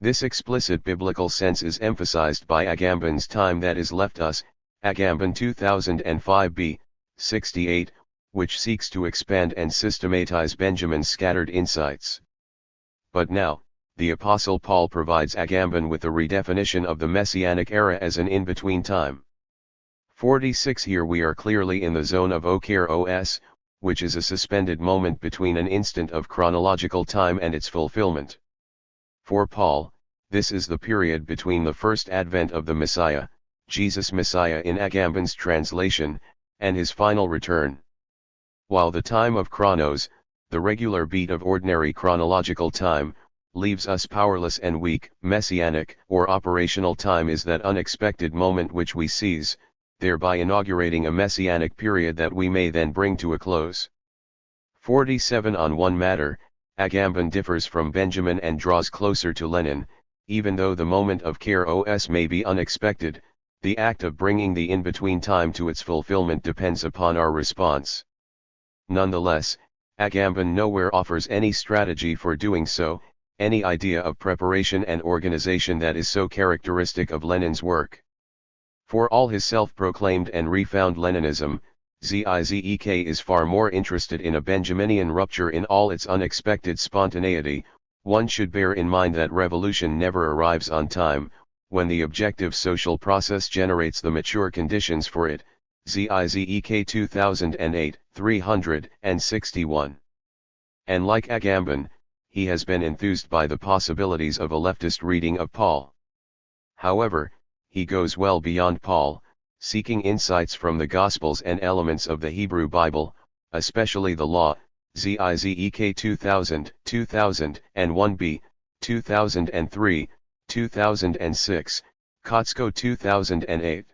This explicit biblical sense is emphasized by Agamben's Time That Is Left Us, Agamben 2005b, 68, which seeks to expand and systematize Benjamin's scattered insights. But now, the Apostle Paul provides Agamben with a redefinition of the Messianic era as an in-between time. 46. Here we are clearly in the zone of kairos, which is a suspended moment between an instant of chronological time and its fulfillment. For Paul, this is the period between the first advent of the Messiah, Jesus Messiah in Agamben's translation, and his final return. While the time of chronos, the regular beat of ordinary chronological time, leaves us powerless and weak, messianic or operational time is that unexpected moment which we seize, thereby inaugurating a messianic period that we may then bring to a close. 47 On one matter, Agamben differs from Benjamin and draws closer to Lenin. Even though the moment of Kairos may be unexpected, the act of bringing the in-between time to its fulfillment depends upon our response. Nonetheless, Agamben nowhere offers any strategy for doing so, any idea of preparation and organization that is so characteristic of Lenin's work. For all his self-proclaimed and refound Leninism, Zizek is far more interested in a Benjaminian rupture in all its unexpected spontaneity. One should bear in mind that revolution never arrives on time, when the objective social process generates the mature conditions for it. Zizek 2008, 361. And like Agamben, he has been enthused by the possibilities of a leftist reading of Paul. However, he goes well beyond Paul, seeking insights from the Gospels and elements of the Hebrew Bible, especially the Law. Zizek 2000, 2001b, 2003, 2006, Kotsko 2008.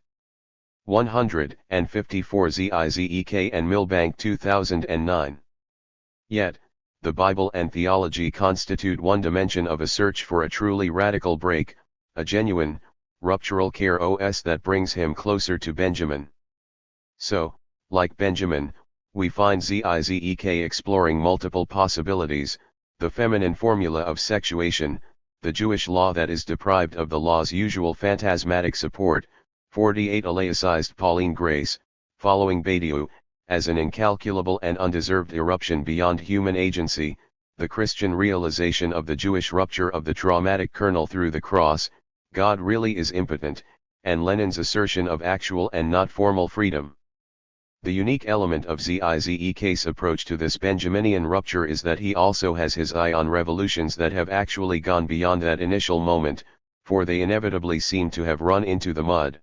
154 Zizek and Milbank 2009. Yet, the Bible and theology constitute one dimension of a search for a truly radical break, a genuine, ruptural Kairos that brings him closer to Benjamin. So, like Benjamin, we find Zizek exploring multiple possibilities: the feminine formula of sexuation, the Jewish law that is deprived of the law's usual phantasmatic support, 48 a laicized Pauline grace, following Badiou, as an incalculable and undeserved eruption beyond human agency, the Christian realization of the Jewish rupture of the traumatic kernel through the cross, God really is impotent, and Lenin's assertion of actual and not formal freedom. The unique element of Zizek's approach to this Benjaminian rupture is that he also has his eye on revolutions that have actually gone beyond that initial moment, for they inevitably seem to have run into the mud.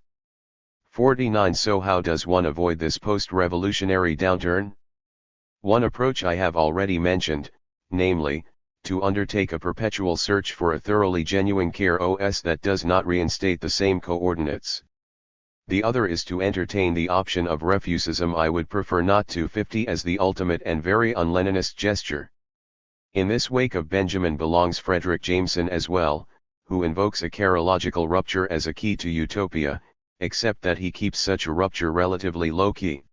49 So how does one avoid this post-revolutionary downturn? One approach I have already mentioned, namely, to undertake a perpetual search for a thoroughly genuine Kairos that does not reinstate the same coordinates. The other is to entertain the option of refusism. I would prefer not to 50 as the ultimate and very un-Leninist gesture. In this wake of Benjamin belongs Frederick Jameson as well, who invokes a Kairological rupture as a key to utopia, except that he keeps such a rupture relatively low-key.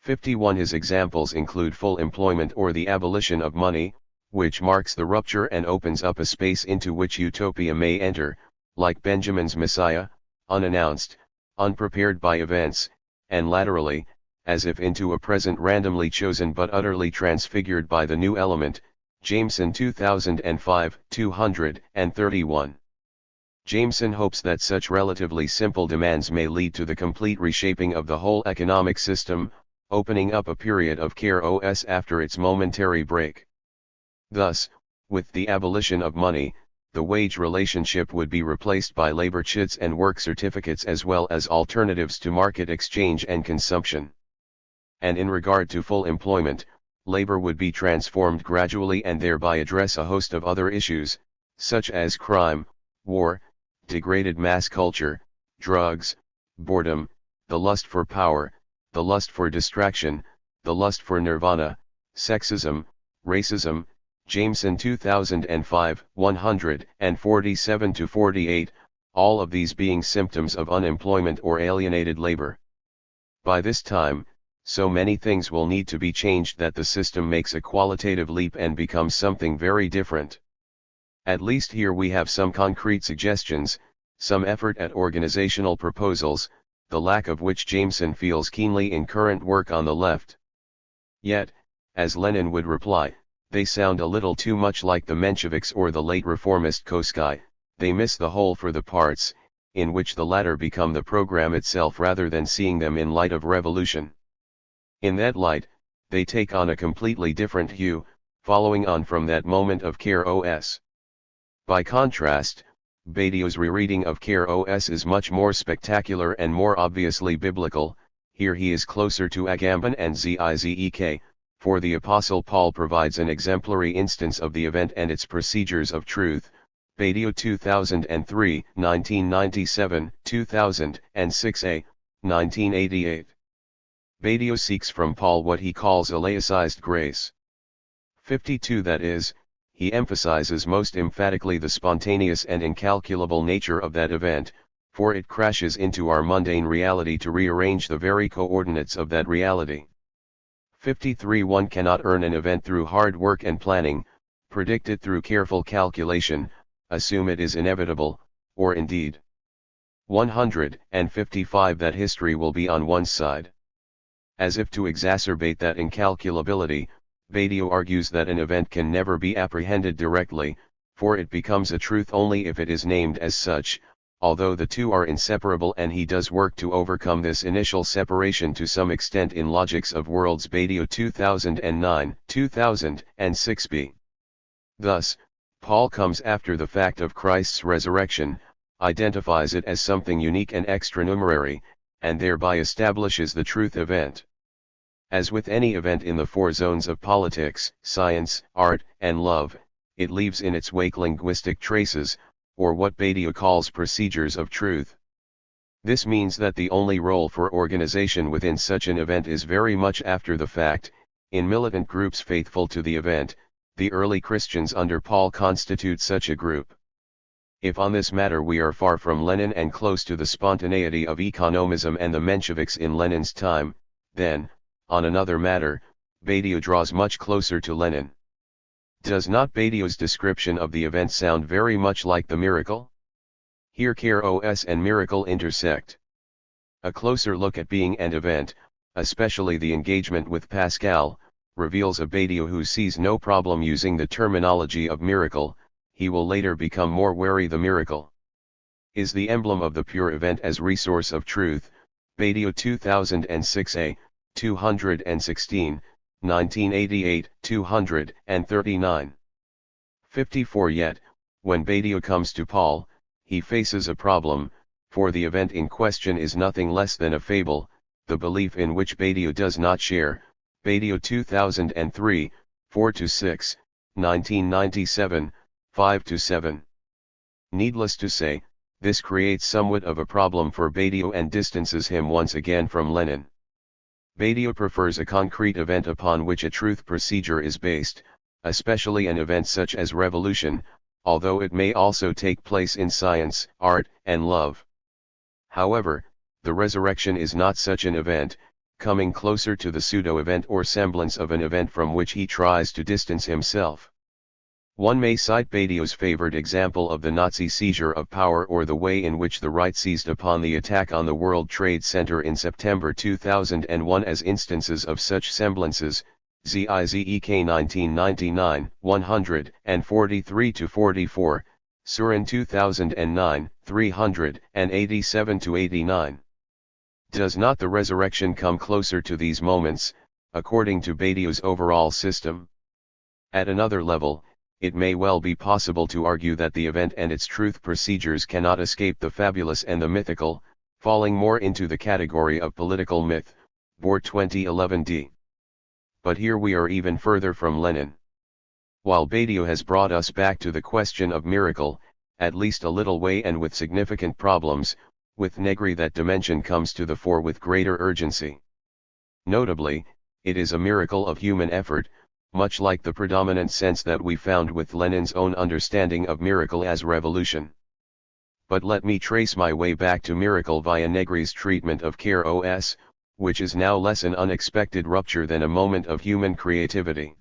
51 His examples include full employment or the abolition of money, which marks the rupture and opens up a space into which utopia may enter, like Benjamin's Messiah, unannounced, unprepared by events, and laterally, as if into a present randomly chosen but utterly transfigured by the new element. Jameson 2005, 231. Jameson hopes that such relatively simple demands may lead to the complete reshaping of the whole economic system, opening up a period of Kairos after its momentary break. Thus, with the abolition of money, the wage relationship would be replaced by labor chits and work certificates as well as alternatives to market exchange and consumption. And in regard to full employment, labor would be transformed gradually and thereby address a host of other issues, such as crime, war, degraded mass culture, drugs, boredom, the lust for power, the lust for distraction, the lust for nirvana, sexism, racism. Jameson 2005, 147-48, all of these being symptoms of unemployment or alienated labor. By this time, so many things will need to be changed that the system makes a qualitative leap and becomes something very different. At least here we have some concrete suggestions, some effort at organizational proposals, the lack of which Jameson feels keenly in current work on the left. Yet, as Lenin would reply, they sound a little too much like the Mensheviks or the late reformist Koskai. They miss the whole for the parts, in which the latter become the program itself rather than seeing them in light of revolution. In that light, they take on a completely different hue, following on from that moment of Kairos. By contrast, Badiou's rereading of Kairos is much more spectacular and more obviously biblical. here he is closer to Agamben and Zizek, for the Apostle Paul provides an exemplary instance of the event and its procedures of truth, Badio 2003, 1997, 2006a, 1988. Badio seeks from Paul what he calls a laicized grace. 52. That is, he emphasizes most emphatically the spontaneous and incalculable nature of that event, for it crashes into our mundane reality to rearrange the very coordinates of that reality. 53. One cannot earn an event through hard work and planning, predict it through careful calculation, assume it is inevitable, or indeed 155 that history will be on one's side. As if to exacerbate that incalculability, Badio argues that an event can never be apprehended directly, for it becomes a truth only if it is named as such, although the two are inseparable, and he does work to overcome this initial separation to some extent in Logics of Worlds Badio 2009, 2006b. Thus, Paul comes after the fact of Christ's resurrection, identifies it as something unique and extranumerary, and thereby establishes the truth event. As with any event in the four zones of politics, science, art, and love, it leaves in its wake linguistic traces, or what Badio calls procedures of truth. This means that the only role for organization within such an event is very much after the fact. In militant groups faithful to the event, the early Christians under Paul constitute such a group. If on this matter we are far from Lenin and close to the spontaneity of economism and the Mensheviks in Lenin's time, then, on another matter, Badio draws much closer to Lenin. Does not Badio's description of the event sound very much like the miracle? Here Kairos and miracle intersect. A closer look at being and event, especially the engagement with Pascal, reveals a Badio who sees no problem using the terminology of miracle. He will later become more wary. The miracle is the emblem of the pure event as resource of truth, Badio 2006a, 216, 1988, 239. 54. Yet, when Badio comes to Paul, he faces a problem, for the event in question is nothing less than a fable, the belief in which Badio does not share, Badio 2003, 4-6, 1997, 5-7. Needless to say, this creates somewhat of a problem for Badio and distances him once again from Lenin. Badio prefers a concrete event upon which a truth procedure is based, especially an event such as revolution, although it may also take place in science, art, and love. However, the resurrection is not such an event, coming closer to the pseudo-event or semblance of an event from which he tries to distance himself. One may cite Badio's favored example of the Nazi seizure of power or the way in which the right seized upon the attack on the World Trade Center in September 2001 as instances of such semblances, Zizek 1999, 143-44, Surin 2009, 387-89. Does not the resurrection come closer to these moments, according to Badio's overall system? At another level, it may well be possible to argue that the event and its truth procedures cannot escape the fabulous and the mythical, falling more into the category of political myth, Boer 2011d. But here we are even further from Lenin. While Badio has brought us back to the question of miracle, at least a little way and with significant problems, with Negri that dimension comes to the fore with greater urgency. Notably, it is a miracle of human effort, much like the predominant sense that we found with Lenin's own understanding of miracle as revolution. But let me trace my way back to miracle via Negri's treatment of Kairos, which is now less an unexpected rupture than a moment of human creativity.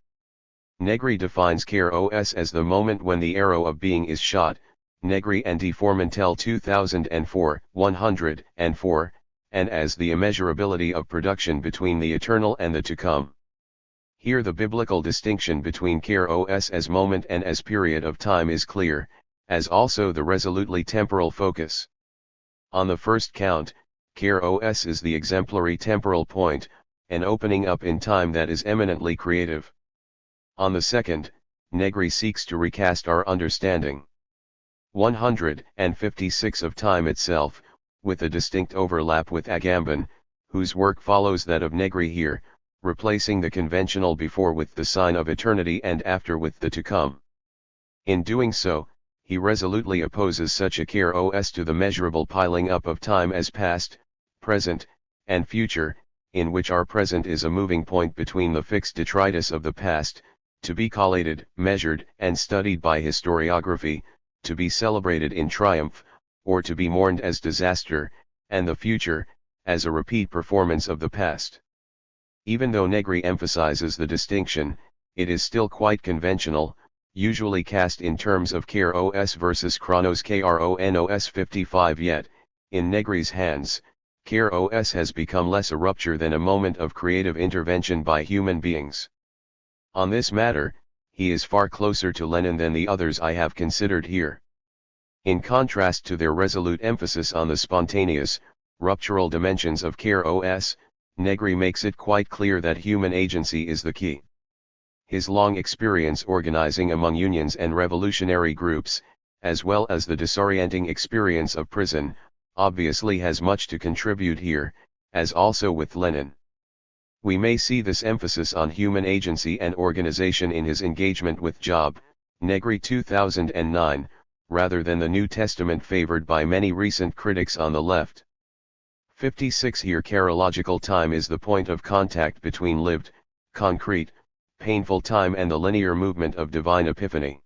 Negri defines Kairos as the moment when the arrow of being is shot, Negri and de Formentel 2004, 104, and as the immeasurability of production between the eternal and the to come. Here the biblical distinction between Kairos as moment and as period of time is clear, as also the resolutely temporal focus. On the first count, Kairos is the exemplary temporal point, an opening up in time that is eminently creative. On the second, Negri seeks to recast our understanding. 156 of time itself, with a distinct overlap with Agamben, whose work follows that of Negri here, replacing the conventional before with the sign of eternity and after with the to come. In doing so, he resolutely opposes such a kairos to the measurable piling up of time as past, present, and future, in which our present is a moving point between the fixed detritus of the past, to be collated, measured, and studied by historiography, to be celebrated in triumph, or to be mourned as disaster, and the future, as a repeat performance of the past. Even though Negri emphasizes the distinction, it is still quite conventional, usually cast in terms of kairos versus chronos kronos 55 yet, in Negri's hands, kairos has become less a rupture than a moment of creative intervention by human beings. On this matter, he is far closer to Lenin than the others I have considered here. In contrast to their resolute emphasis on the spontaneous, ruptural dimensions of kairos, Negri makes it quite clear that human agency is the key. His long experience organizing among unions and revolutionary groups, as well as the disorienting experience of prison, obviously has much to contribute here, as also with Lenin. We may see this emphasis on human agency and organization in his engagement with Job, Negri 2009, rather than the New Testament favored by many recent critics on the left. 56 Here Karological time is the point of contact between lived, concrete, painful time and the linear movement of divine epiphany.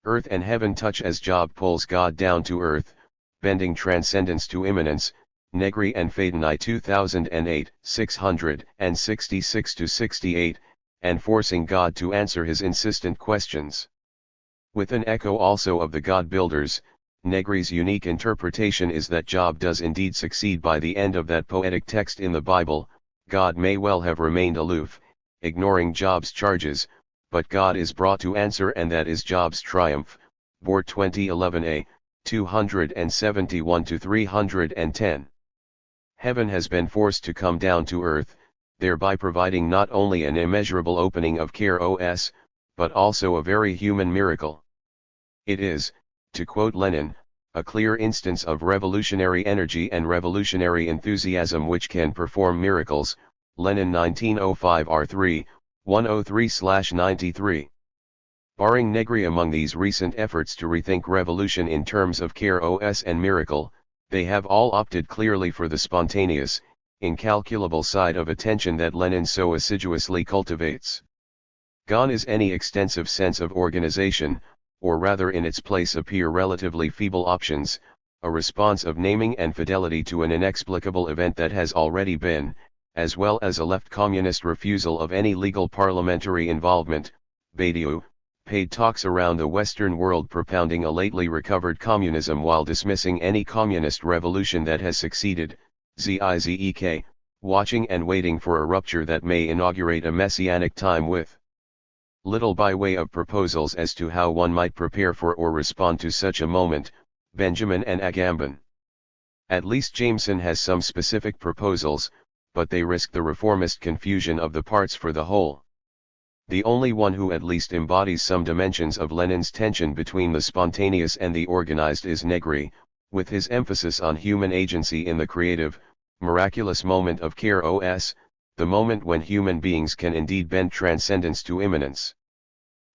Earth and heaven touch as Job pulls God down to earth, bending transcendence to immanence, Negri and Fadenai 2008, 666-68, and forcing God to answer his insistent questions. With an echo also of the God builders, Negri's unique interpretation is that Job does indeed succeed by the end of that poetic text in the Bible. God may well have remained aloof, ignoring Job's charges, but God is brought to answer, and that is Job's triumph. Boer 2011a, 271-310. Heaven has been forced to come down to earth, thereby providing not only an immeasurable opening of kairos, but also a very human miracle. It is, to quote Lenin, a clear instance of revolutionary energy and revolutionary enthusiasm which can perform miracles. Lenin 1905 R3, 103-93. Barring Negri among these recent efforts to rethink revolution in terms of kairos and miracle, they have all opted clearly for the spontaneous, incalculable side of attention that Lenin so assiduously cultivates. Gone is any extensive sense of organization, or rather in its place appear relatively feeble options, a response of naming and fidelity to an inexplicable event that has already been, as well as a left communist refusal of any legal parliamentary involvement. Badiou, paid talks around the Western world propounding a lately recovered communism while dismissing any communist revolution that has succeeded. Zizek, watching and waiting for a rupture that may inaugurate a messianic time with little by way of proposals as to how one might prepare for or respond to such a moment. Benjamin and Agamben. At least Jameson has some specific proposals, but they risk the reformist confusion of the parts for the whole. The only one who at least embodies some dimensions of Lenin's tension between the spontaneous and the organized is Negri, with his emphasis on human agency in the creative, miraculous moment of kairos, the moment when human beings can indeed bend transcendence to immanence.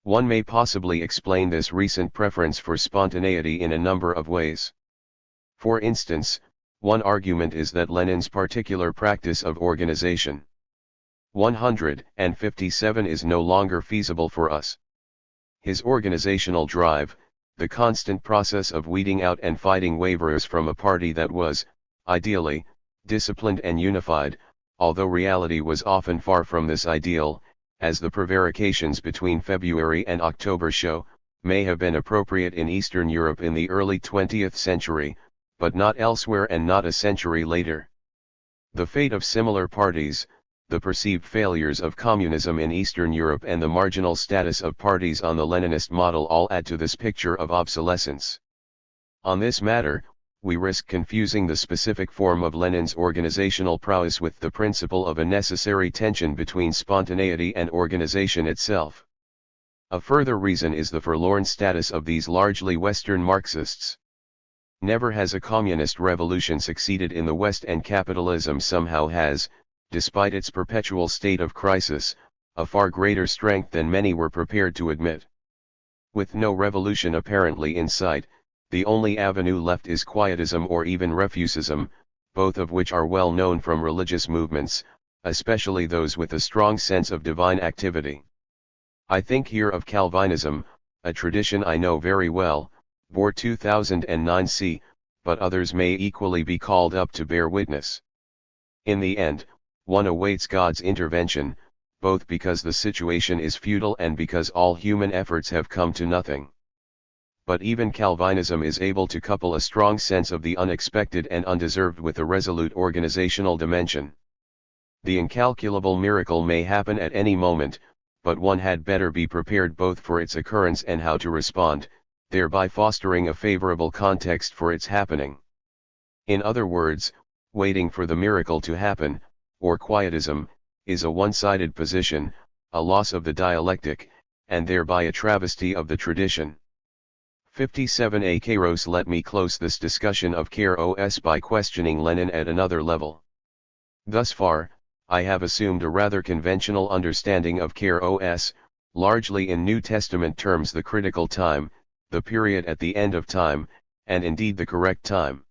One may possibly explain this recent preference for spontaneity in a number of ways. For instance, one argument is that Lenin's particular practice of organization 157 is no longer feasible for us. His organizational drive, the constant process of weeding out and fighting waverers from a party that was, ideally, disciplined and unified, although reality was often far from this ideal, as the prevarications between February and October show, may have been appropriate in Eastern Europe in the early 20th century, but not elsewhere and not a century later. The fate of similar parties, the perceived failures of communism in Eastern Europe and the marginal status of parties on the Leninist model all add to this picture of obsolescence. On this matter, we risk confusing the specific form of Lenin's organizational prowess with the principle of a necessary tension between spontaneity and organization itself. A further reason is the forlorn status of these largely Western Marxists. Never has a communist revolution succeeded in the West, and capitalism somehow has, despite its perpetual state of crisis, a far greater strength than many were prepared to admit. With no revolution apparently in sight, the only avenue left is quietism or even refusism, both of which are well known from religious movements, especially those with a strong sense of divine activity. I think here of Calvinism, a tradition I know very well, Boer 2009 c, but others may equally be called up to bear witness. In the end, one awaits God's intervention, both because the situation is futile and because all human efforts have come to nothing. But even Calvinism is able to couple a strong sense of the unexpected and undeserved with a resolute organizational dimension. The incalculable miracle may happen at any moment, but one had better be prepared both for its occurrence and how to respond, thereby fostering a favorable context for its happening. In other words, waiting for the miracle to happen, or quietism, is a one-sided position, a loss of the dialectic, and thereby a travesty of the tradition. 57 A Kairos. Let me close this discussion of Kairos by questioning Lenin at another level. Thus far, I have assumed a rather conventional understanding of Kairos, largely in New Testament terms: the critical time, the period at the end of time, and indeed the correct time.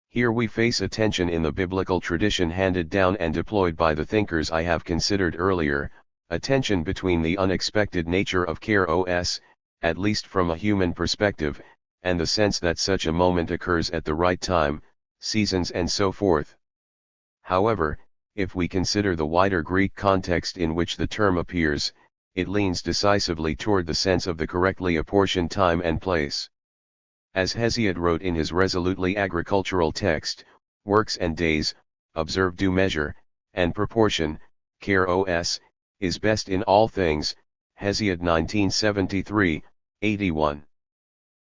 Here we face a tension in the biblical tradition handed down and deployed by the thinkers I have considered earlier, a tension between the unexpected nature of Kairos, at least from a human perspective, and the sense that such a moment occurs at the right time, seasons and so forth. However, if we consider the wider Greek context in which the term appears, it leans decisively toward the sense of the correctly apportioned time and place. As Hesiod wrote in his resolutely agricultural text, Works and Days, observe due measure, and proportion, Kairos, is best in all things, Hesiod 1973, 81.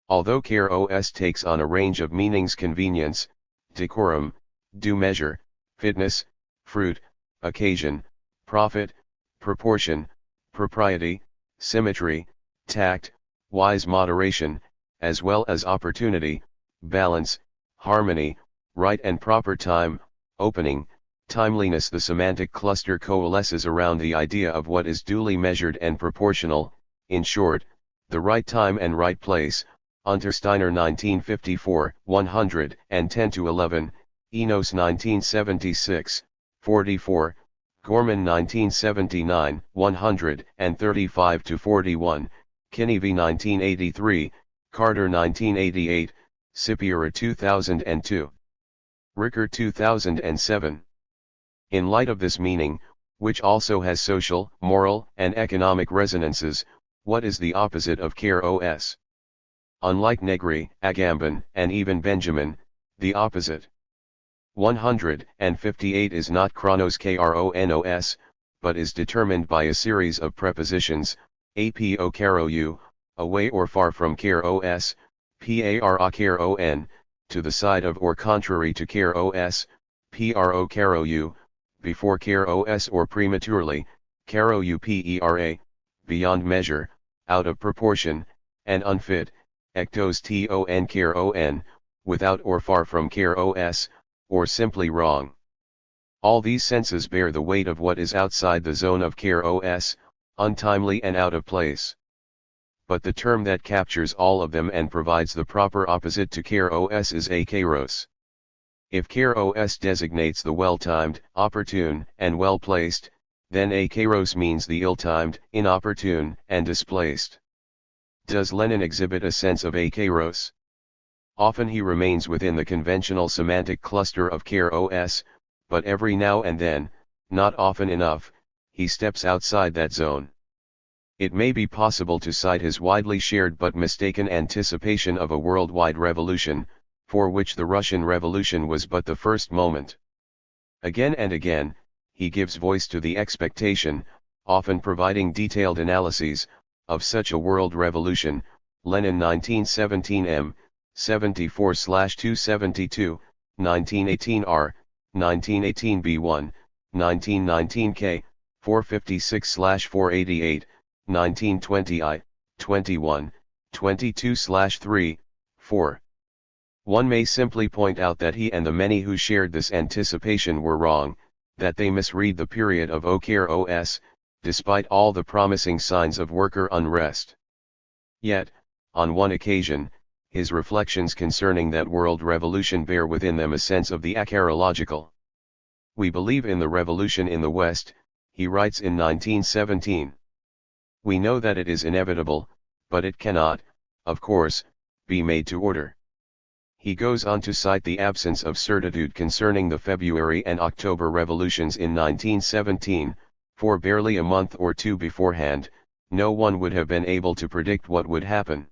Although Kairos takes on a range of meanings: convenience, decorum, due measure, fitness, fruit, occasion, profit, proportion, propriety, symmetry, tact, wise moderation, as well as opportunity, balance, harmony, right and proper time, opening, timeliness, the semantic cluster coalesces around the idea of what is duly measured and proportional, in short, the right time and right place. Untersteiner 1954, 110-11, Enos 1976, 44, Gorman 1979, 135-41, Kinnevy 1983, Carter 1988, Sipiera 2002. Ricker 2007. In light of this meaning, which also has social, moral, and economic resonances, what is the opposite of Kairos? Unlike Negri, Agamben, and even Benjamin, the opposite 158 is not chronos kronos, but is determined by a series of prepositions, apo karo, away or far from kairos, para karon, to the side of or contrary to kairos, pro karo, before kairos or prematurely, karo pera, beyond measure, out of proportion, and unfit, ektos ton karon, without or far from kairos, or simply wrong. All these senses bear the weight of what is outside the zone of kairos, untimely and out of place. But the term that captures all of them and provides the proper opposite to kairos is akairos. If kairos designates the well-timed, opportune, and well-placed, then akairos means the ill-timed, inopportune, and displaced. Does Lenin exhibit a sense of akairos? Often he remains within the conventional semantic cluster of kairos, but every now and then, not often enough, he steps outside that zone. It may be possible to cite his widely shared but mistaken anticipation of a worldwide revolution, for which the Russian Revolution was but the first moment. Again and again, he gives voice to the expectation, often providing detailed analyses, of such a world revolution. Lenin 1917 m. 74/272, 1918 r. 1918 b1, 1919 k. 456/488, 1920 I, 21, 22/3, 4. One may simply point out that he and the many who shared this anticipation were wrong, that they misread the period of OKROS, despite all the promising signs of worker unrest. Yet, on one occasion, his reflections concerning that world revolution bear within them a sense of the acherological. "We believe in the revolution in the West," he writes in 1917. "We know that it is inevitable, but it cannot, of course, be made to order." He goes on to cite the absence of certitude concerning the February and October revolutions in 1917, for barely a month or two beforehand, no one would have been able to predict what would happen.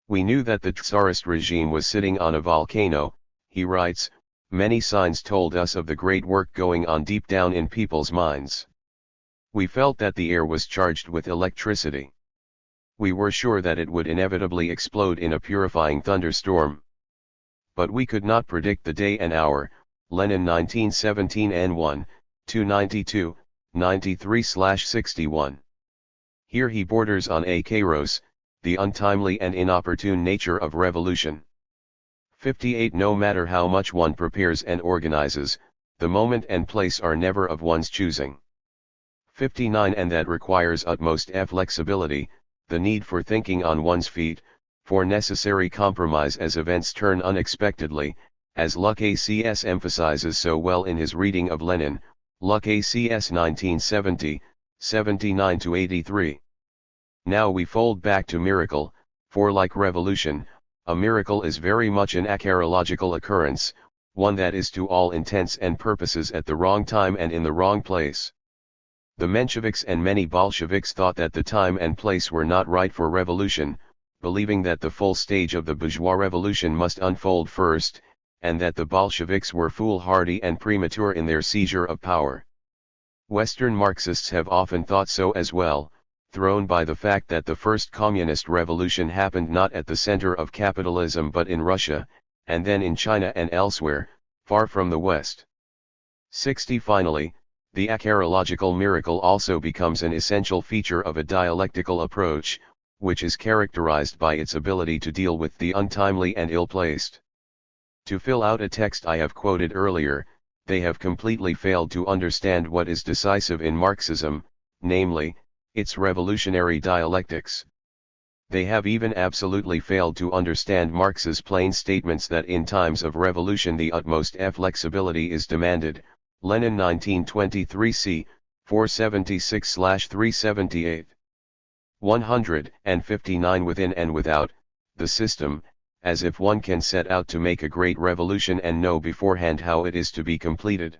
"We knew that the Tsarist regime was sitting on a volcano," he writes, "many signs told us of the great work going on deep down in people's minds. We felt that the air was charged with electricity. We were sure that it would inevitably explode in a purifying thunderstorm. But we could not predict the day and hour." Lenin 1917 N1, 292, 93/61. Here he borders on a kairos, the untimely and inopportune nature of revolution. 58 No matter how much one prepares and organizes, the moment and place are never of one's choosing. 59 And that requires utmost flexibility, the need for thinking on one's feet, for necessary compromise as events turn unexpectedly, as Luck ACS emphasizes so well in his reading of Lenin, Luck ACS 1970, 79-83. Now we fold back to miracle, for like revolution, a miracle is very much an acherological occurrence, one that is to all intents and purposes at the wrong time and in the wrong place. The Mensheviks and many Bolsheviks thought that the time and place were not right for revolution, believing that the full stage of the bourgeois revolution must unfold first, and that the Bolsheviks were foolhardy and premature in their seizure of power. Western Marxists have often thought so as well, thrown by the fact that the first communist revolution happened not at the center of capitalism but in Russia, and then in China and elsewhere, far from the West. 60 Finally, the acherological miracle also becomes an essential feature of a dialectical approach, which is characterized by its ability to deal with the untimely and ill-placed. To fill out a text I have quoted earlier, they have completely failed to understand what is decisive in Marxism, namely, its revolutionary dialectics. They have even absolutely failed to understand Marx's plain statements that in times of revolution the utmost flexibility is demanded, Lenin 1923 c. 476-378. 159 Within and without, the system, as if one can set out to make a great revolution and know beforehand how it is to be completed.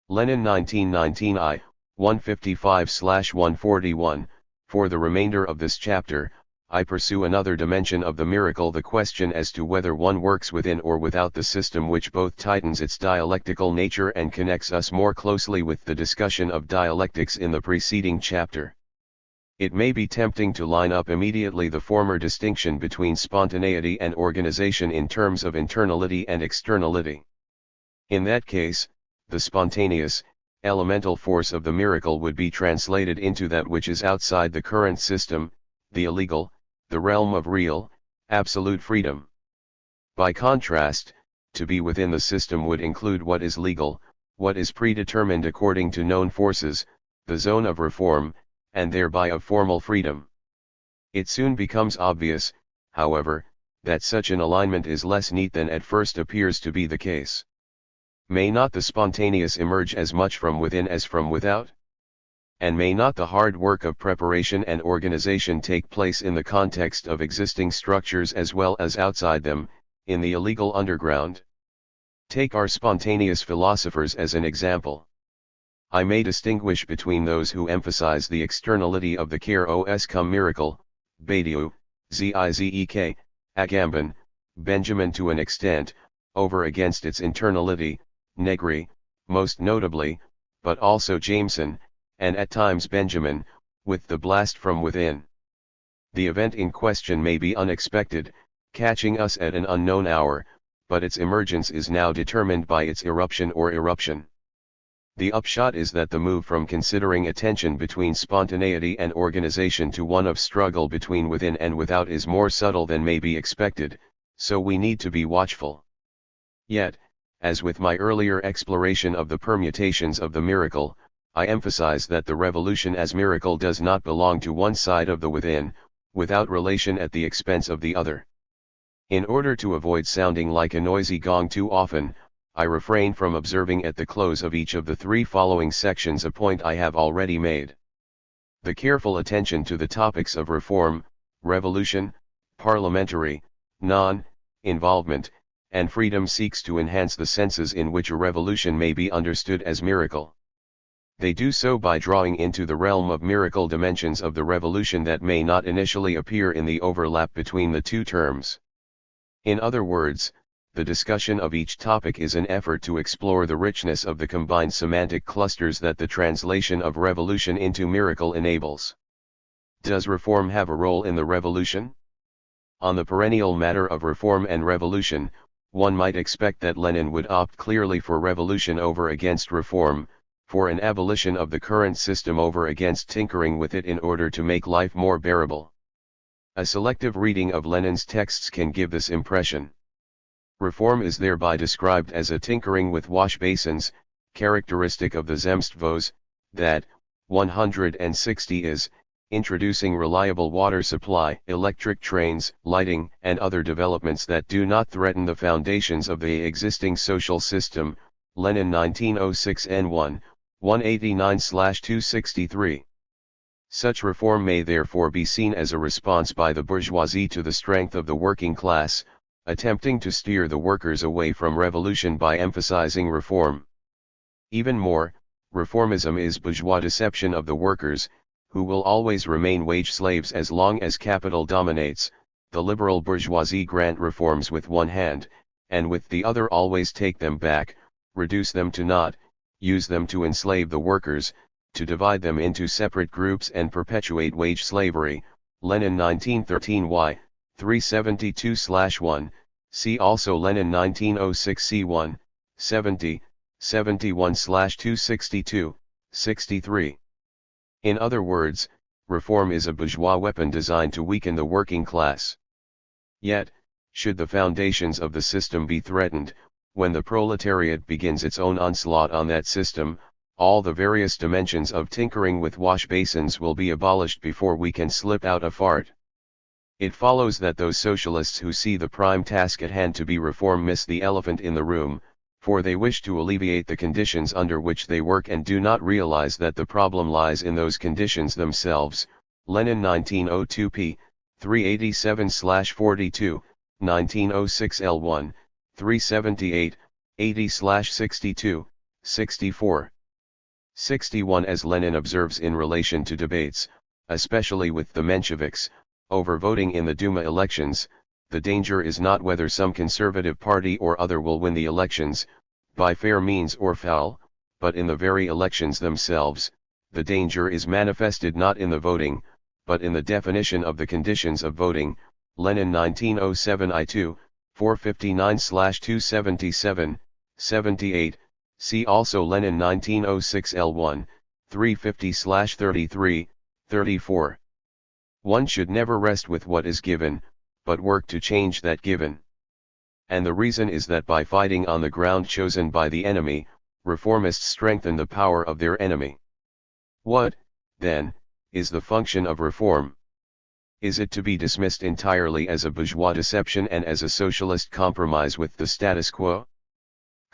Lenin 1919 I, 155-141. For the remainder of this chapter, I pursue another dimension of the miracle, the question as to whether one works within or without the system, which both tightens its dialectical nature and connects us more closely with the discussion of dialectics in the preceding chapter. It may be tempting to line up immediately the former distinction between spontaneity and organization in terms of internality and externality. In that case, the spontaneous, elemental force of the miracle would be translated into that which is outside the current system, the illegal, the realm of real, absolute freedom. By contrast, to be within the system would include what is legal, what is predetermined according to known forces, the zone of reform, and thereby of formal freedom. It soon becomes obvious, however, that such an alignment is less neat than at first appears to be the case. May not the spontaneous emerge as much from within as from without? And may not the hard work of preparation and organization take place in the context of existing structures as well as outside them, in the illegal underground? Take our spontaneous philosophers as an example. I may distinguish between those who emphasize the externality of the kairos cum miracle, Badiou, Zizek, Agamben, Benjamin to an extent, over against its internality, Negri, most notably, but also Jameson, and at times Benjamin, with the blast from within. The event in question may be unexpected, catching us at an unknown hour, but its emergence is now determined by its eruption or eruption. The upshot is that the move from considering a tension between spontaneity and organization to one of struggle between within and without is more subtle than may be expected, so we need to be watchful. Yet, as with my earlier exploration of the permutations of the miracle, I emphasize that the revolution as miracle does not belong to one side of the within, without relation at the expense of the other. In order to avoid sounding like a noisy gong too often, I refrain from observing at the close of each of the three following sections a point I have already made. The careful attention to the topics of reform, revolution, parliamentary, non-involvement, and freedom seeks to enhance the senses in which a revolution may be understood as miracle. They do so by drawing into the realm of miracle dimensions of the revolution that may not initially appear in the overlap between the two terms. In other words, the discussion of each topic is an effort to explore the richness of the combined semantic clusters that the translation of revolution into miracle enables. Does reform have a role in the revolution? On the perennial matter of reform and revolution, one might expect that Lenin would opt clearly for revolution over against reform, for an abolition of the current system over against tinkering with it in order to make life more bearable. A selective reading of Lenin's texts can give this impression. Reform is thereby described as a tinkering with wash basins, characteristic of the Zemstvos, that, 160 is, introducing reliable water supply, electric trains, lighting, and other developments that do not threaten the foundations of the existing social system, Lenin 1906 N1, 189-263. Such reform may therefore be seen as a response by the bourgeoisie to the strength of the working class, attempting to steer the workers away from revolution by emphasizing reform. Even more, reformism is bourgeois deception of the workers, who will always remain wage slaves as long as capital dominates. The liberal bourgeoisie grant reforms with one hand, and with the other always take them back, reduce them to naught, use them to enslave the workers, to divide them into separate groups and perpetuate wage slavery. Lenin 1913 y. 372/1, see also Lenin 1906 c1, 70, 71/262, 63. In other words, reform is a bourgeois weapon designed to weaken the working class. Yet, should the foundations of the system be threatened, when the proletariat begins its own onslaught on that system, all the various dimensions of tinkering with wash basins will be abolished before we can slip out a fart. It follows that those socialists who see the prime task at hand to be reform miss the elephant in the room, for they wish to alleviate the conditions under which they work and do not realize that the problem lies in those conditions themselves. Lenin 1902 p. 387/42, 1906 L1, 378, 80/62, 64. 61. As Lenin observes in relation to debates, especially with the Mensheviks, over voting in the Duma elections, the danger is not whether some conservative party or other will win the elections, by fair means or foul, but in the very elections themselves. The danger is manifested not in the voting, but in the definition of the conditions of voting. Lenin 1907 I2, 459/277, 78, see also Lenin 1906 L1, 350/33, 34. One should never rest with what is given, but work to change that given. And the reason is that by fighting on the ground chosen by the enemy, reformists strengthen the power of their enemy. What, then, is the function of reform? Is it to be dismissed entirely as a bourgeois deception and as a socialist compromise with the status quo?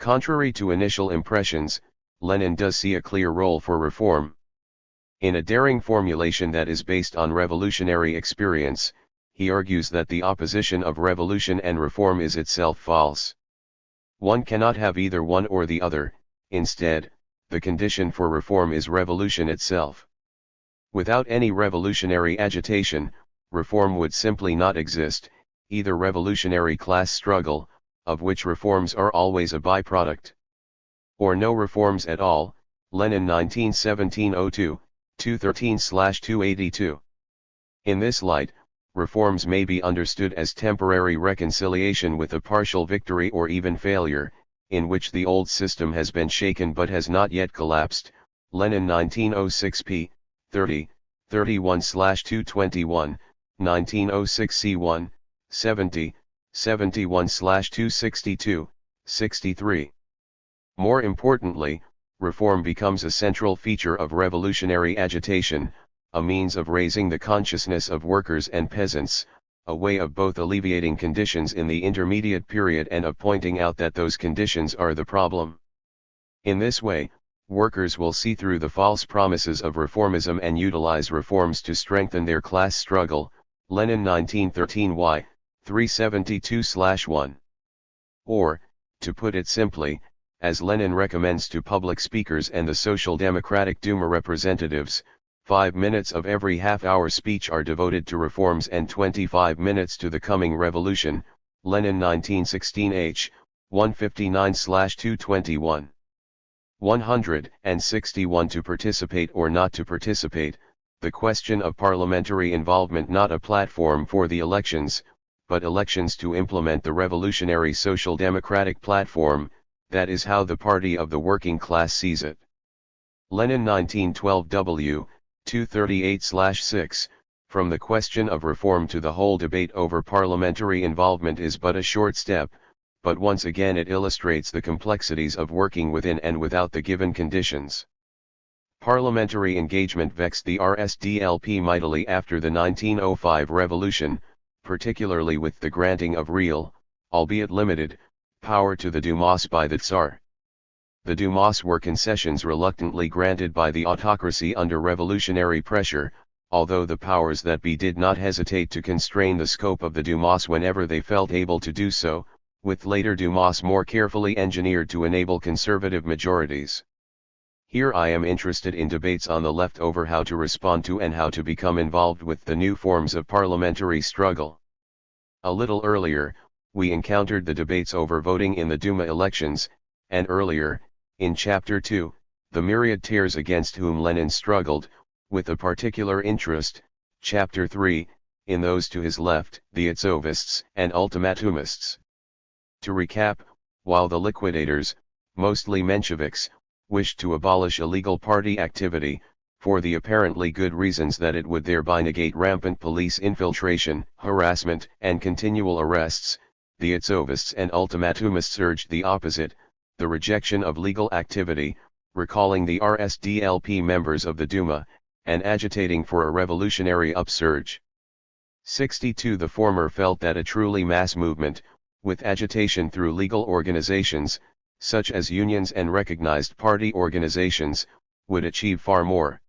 Contrary to initial impressions, Lenin does see a clear role for reform. In a daring formulation that is based on revolutionary experience, he argues that the opposition of revolution and reform is itself false. One cannot have either one or the other. Instead, the condition for reform is revolution itself. Without any revolutionary agitation, reform would simply not exist, either revolutionary class struggle, of which reforms are always a byproduct, or no reforms at all. Lenin 1917-02, 213/282. In this light, reforms may be understood as temporary reconciliation with a partial victory or even failure, in which the old system has been shaken but has not yet collapsed. Lenin 1906 p. 30, 31/221, 1906 c1, 70, 71/262, 63. More importantly, reform becomes a central feature of revolutionary agitation, a means of raising the consciousness of workers and peasants, a way of both alleviating conditions in the intermediate period and of pointing out that those conditions are the problem. In this way, workers will see through the false promises of reformism and utilize reforms to strengthen their class struggle. Lenin 1913 y. 372/1. Or, to put it simply, as Lenin recommends to public speakers and the Social Democratic Duma representatives, 5 minutes of every half-hour speech are devoted to reforms and 25 minutes to the coming revolution. Lenin 1916 h. 159/221. 161 To participate or not to participate, the question of parliamentary involvement not a platform for the elections, but elections to implement the revolutionary social democratic platform, that is how the party of the working class sees it. Lenin 1912 w. 238/6, From the question of reform to the whole debate over parliamentary involvement is but a short step, but once again it illustrates the complexities of working within and without the given conditions. Parliamentary engagement vexed the RSDLP mightily after the 1905 revolution, particularly with the granting of real, albeit limited, power to the Dumas by the Tsar. The Dumas were concessions reluctantly granted by the autocracy under revolutionary pressure, although the powers that be did not hesitate to constrain the scope of the Dumas whenever they felt able to do so, with later Dumas more carefully engineered to enable conservative majorities. Here I am interested in debates on the left over how to respond to and how to become involved with the new forms of parliamentary struggle. A little earlier, we encountered the debates over voting in the Duma elections, and earlier, in Chapter 2, the myriad tares against whom Lenin struggled, with a particular interest, Chapter 3, in those to his left, the Itzovists and Ultimatumists. To recap, while the liquidators, mostly Mensheviks, wished to abolish illegal party activity, for the apparently good reasons that it would thereby negate rampant police infiltration, harassment, and continual arrests, the Itzovists and Ultimatumists urged the opposite, the rejection of legal activity, recalling the RSDLP members of the Duma, and agitating for a revolutionary upsurge. 62 The former felt that a truly mass movement, with agitation through legal organizations, such as unions and recognized party organizations, would achieve far more.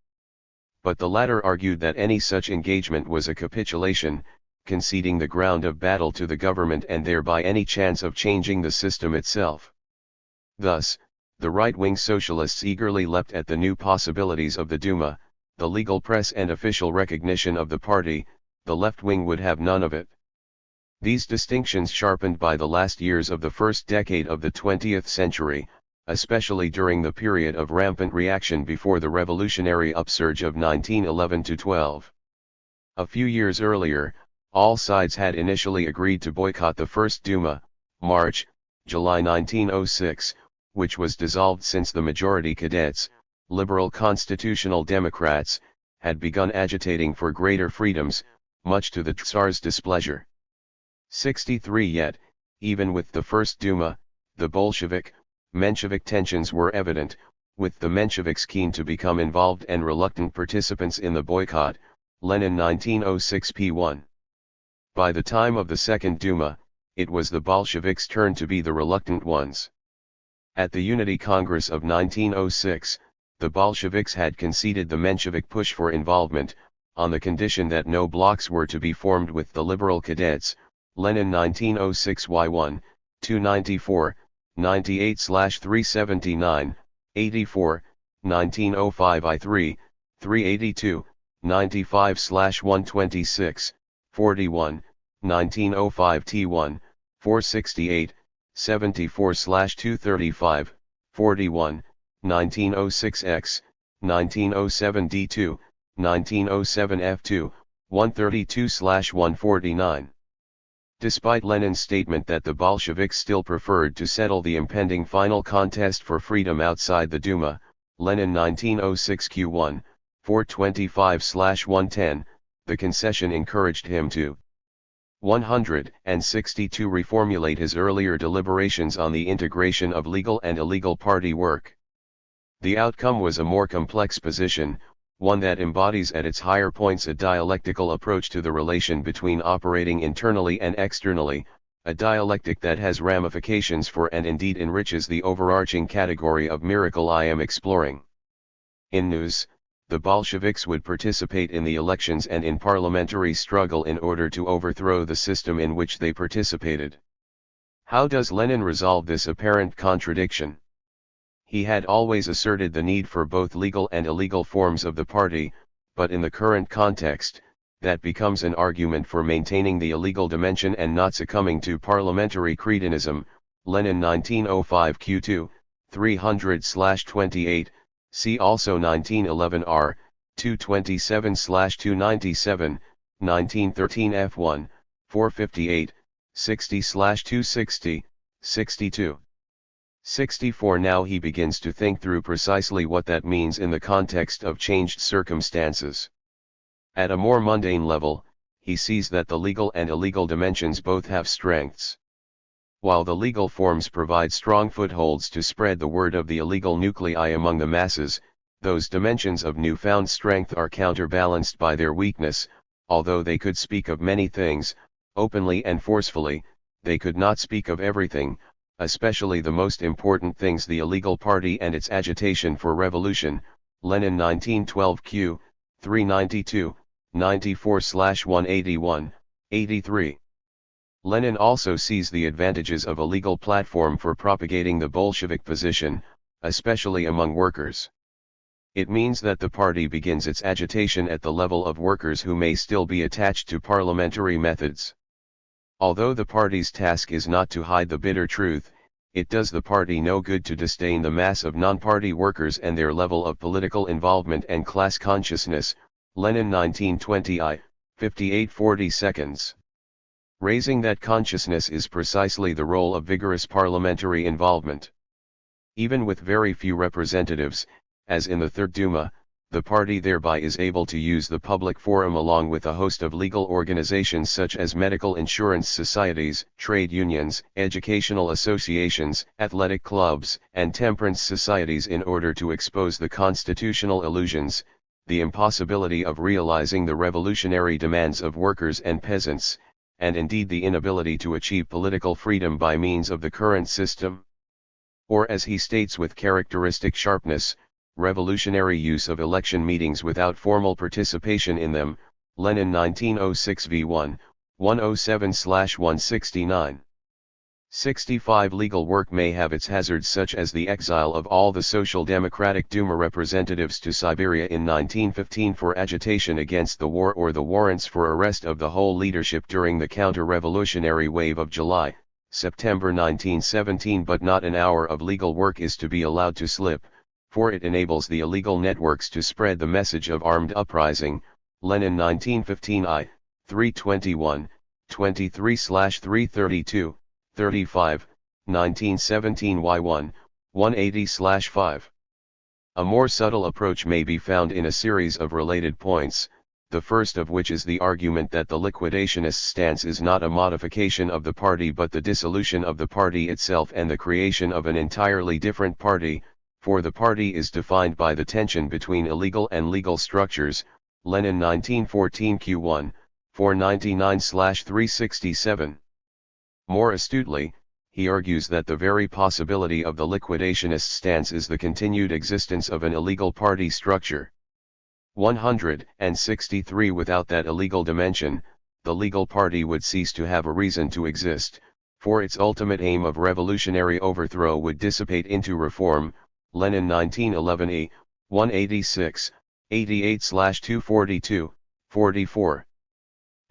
But the latter argued that any such engagement was a capitulation, conceding the ground of battle to the government and thereby any chance of changing the system itself. Thus, the right-wing socialists eagerly leapt at the new possibilities of the Duma, the legal press and official recognition of the party. The left wing would have none of it. These distinctions sharpened by the last years of the first decade of the 20th century, especially during the period of rampant reaction before the revolutionary upsurge of 1911-12. A few years earlier, all sides had initially agreed to boycott the first Duma, March, July 1906, which was dissolved since the majority cadets, liberal constitutional Democrats, had begun agitating for greater freedoms, much to the Tsar's displeasure. 63 Yet, even with the first Duma, the Bolshevik-Menshevik tensions were evident, with the Mensheviks keen to become involved and reluctant participants in the boycott. Lenin 1906 p1. By the time of the Second Duma, it was the Bolsheviks' turn to be the reluctant ones. At the Unity Congress of 1906, the Bolsheviks had conceded the Menshevik push for involvement, on the condition that no blocs were to be formed with the liberal cadets. Lenin 1906 y1, 294, 98/379, 84, 1905 I3, 382, 95/126, 41, 1905 T1, 468, 74/235, 41, 1906 X, 1907 D2, 1907 F2, 132/149. Despite Lenin's statement that the Bolsheviks still preferred to settle the impending final contest for freedom outside the Duma, Lenin 1906 Q1, 425/110, the concession encouraged him to 162 reformulate his earlier deliberations on the integration of legal and illegal party work. The outcome was a more complex position, one that embodies at its higher points a dialectical approach to the relation between operating internally and externally, a dialectic that has ramifications for and indeed enriches the overarching category of miracle I am exploring. In news, the Bolsheviks would participate in the elections and in parliamentary struggle in order to overthrow the system in which they participated. How does Lenin resolve this apparent contradiction? He had always asserted the need for both legal and illegal forms of the party, but in the current context, that becomes an argument for maintaining the illegal dimension and not succumbing to parliamentary cretinism. Lenin 1905 Q2, 300/28, see also 1911 R, 227/297, 1913 F1, 458, 60/260, 62. 64. Now he begins to think through precisely what that means in the context of changed circumstances. At a more mundane level, he sees that the legal and illegal dimensions both have strengths. While the legal forms provide strong footholds to spread the word of the illegal nuclei among the masses, those dimensions of newfound strength are counterbalanced by their weakness. Although they could speak of many things, openly and forcefully, they could not speak of everything, especially the most important things: the illegal party and its agitation for revolution. Lenin 1912 Q, 392, 94/181, 83. Lenin also sees the advantages of a legal platform for propagating the Bolshevik position, especially among workers. It means that the party begins its agitation at the level of workers who may still be attached to parliamentary methods. Although the party's task is not to hide the bitter truth, it does the party no good to disdain the mass of non-party workers and their level of political involvement and class consciousness. Lenin 1920 I, 58/40 seconds. Raising that consciousness is precisely the role of vigorous parliamentary involvement. Even with very few representatives, as in the Third Duma, the party thereby is able to use the public forum along with a host of legal organizations such as medical insurance societies, trade unions, educational associations, athletic clubs, and temperance societies in order to expose the constitutional illusions, the impossibility of realizing the revolutionary demands of workers and peasants, and indeed the inability to achieve political freedom by means of the current system. Or, as he states with characteristic sharpness, revolutionary use of election meetings without formal participation in them. Lenin 1906 V1, 107/169. 65. Legal work may have its hazards, such as the exile of all the Social Democratic Duma representatives to Siberia in 1915 for agitation against the war, or the warrants for arrest of the whole leadership during the counter-revolutionary wave of July, September 1917. But not an hour of legal work is to be allowed to slip, for it enables the illegal networks to spread the message of armed uprising. Lenin 1915 I, 321, 23/332, 35, 1917 Y1, 180/5. A more subtle approach may be found in a series of related points, the first of which is the argument that the liquidationist stance is not a modification of the party but the dissolution of the party itself and the creation of an entirely different party, for the party is defined by the tension between illegal and legal structures. Lenin 1914 Q1, 499/367. More astutely, he argues that the very possibility of the liquidationist stance is the continued existence of an illegal party structure. 163. Without that illegal dimension, the legal party would cease to have a reason to exist, for its ultimate aim of revolutionary overthrow would dissipate into reform. Lenin 1911 E, 186, 88/242, 44.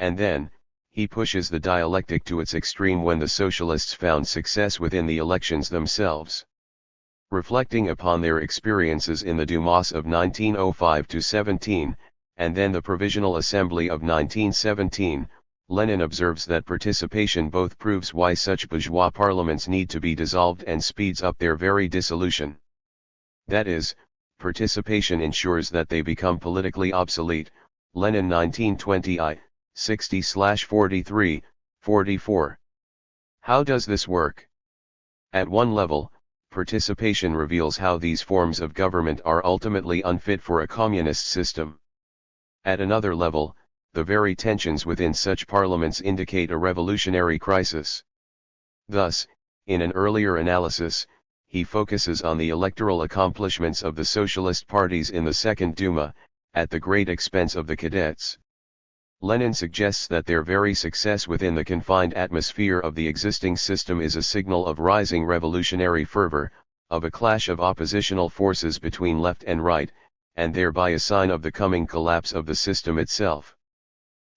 And then, he pushes the dialectic to its extreme when the socialists found success within the elections themselves. Reflecting upon their experiences in the Dumas of 1905-17, and then the Provisional Assembly of 1917, Lenin observes that participation both proves why such bourgeois parliaments need to be dissolved and speeds up their very dissolution. That is, participation ensures that they become politically obsolete. Lenin 1920 I, 60/43, 44. How does this work? At one level, participation reveals how these forms of government are ultimately unfit for a communist system. At another level, the very tensions within such parliaments indicate a revolutionary crisis. Thus, in an earlier analysis, he focuses on the electoral accomplishments of the socialist parties in the Second Duma, at the great expense of the cadets. Lenin suggests that their very success within the confined atmosphere of the existing system is a signal of rising revolutionary fervor, of a clash of oppositional forces between left and right, and thereby a sign of the coming collapse of the system itself.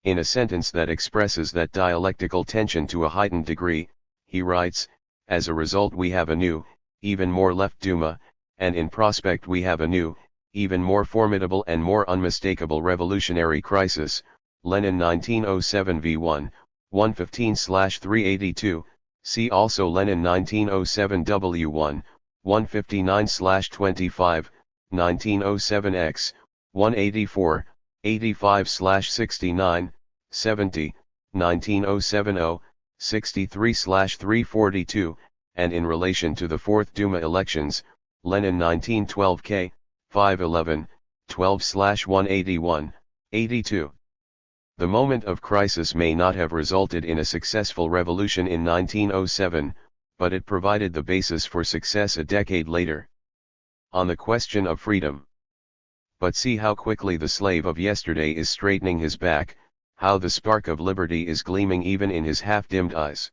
In a sentence that expresses that dialectical tension to a heightened degree, he writes, "As a result we have a new, even more left Duma, and in prospect we have a new, even more formidable and more unmistakable revolutionary crisis." Lenin 1907 v1, 115/382, see also Lenin 1907 w1, 159/25, 1907x, 184, 85/69, 70, 1907-0, 63/342, and in relation to the Fourth Duma elections, Lenin 1912 k, 511, 12/181, 82. The moment of crisis may not have resulted in a successful revolution in 1907, but it provided the basis for success a decade later. On the question of freedom. But see how quickly the slave of yesterday is straightening his back, how the spark of liberty is gleaming even in his half-dimmed eyes.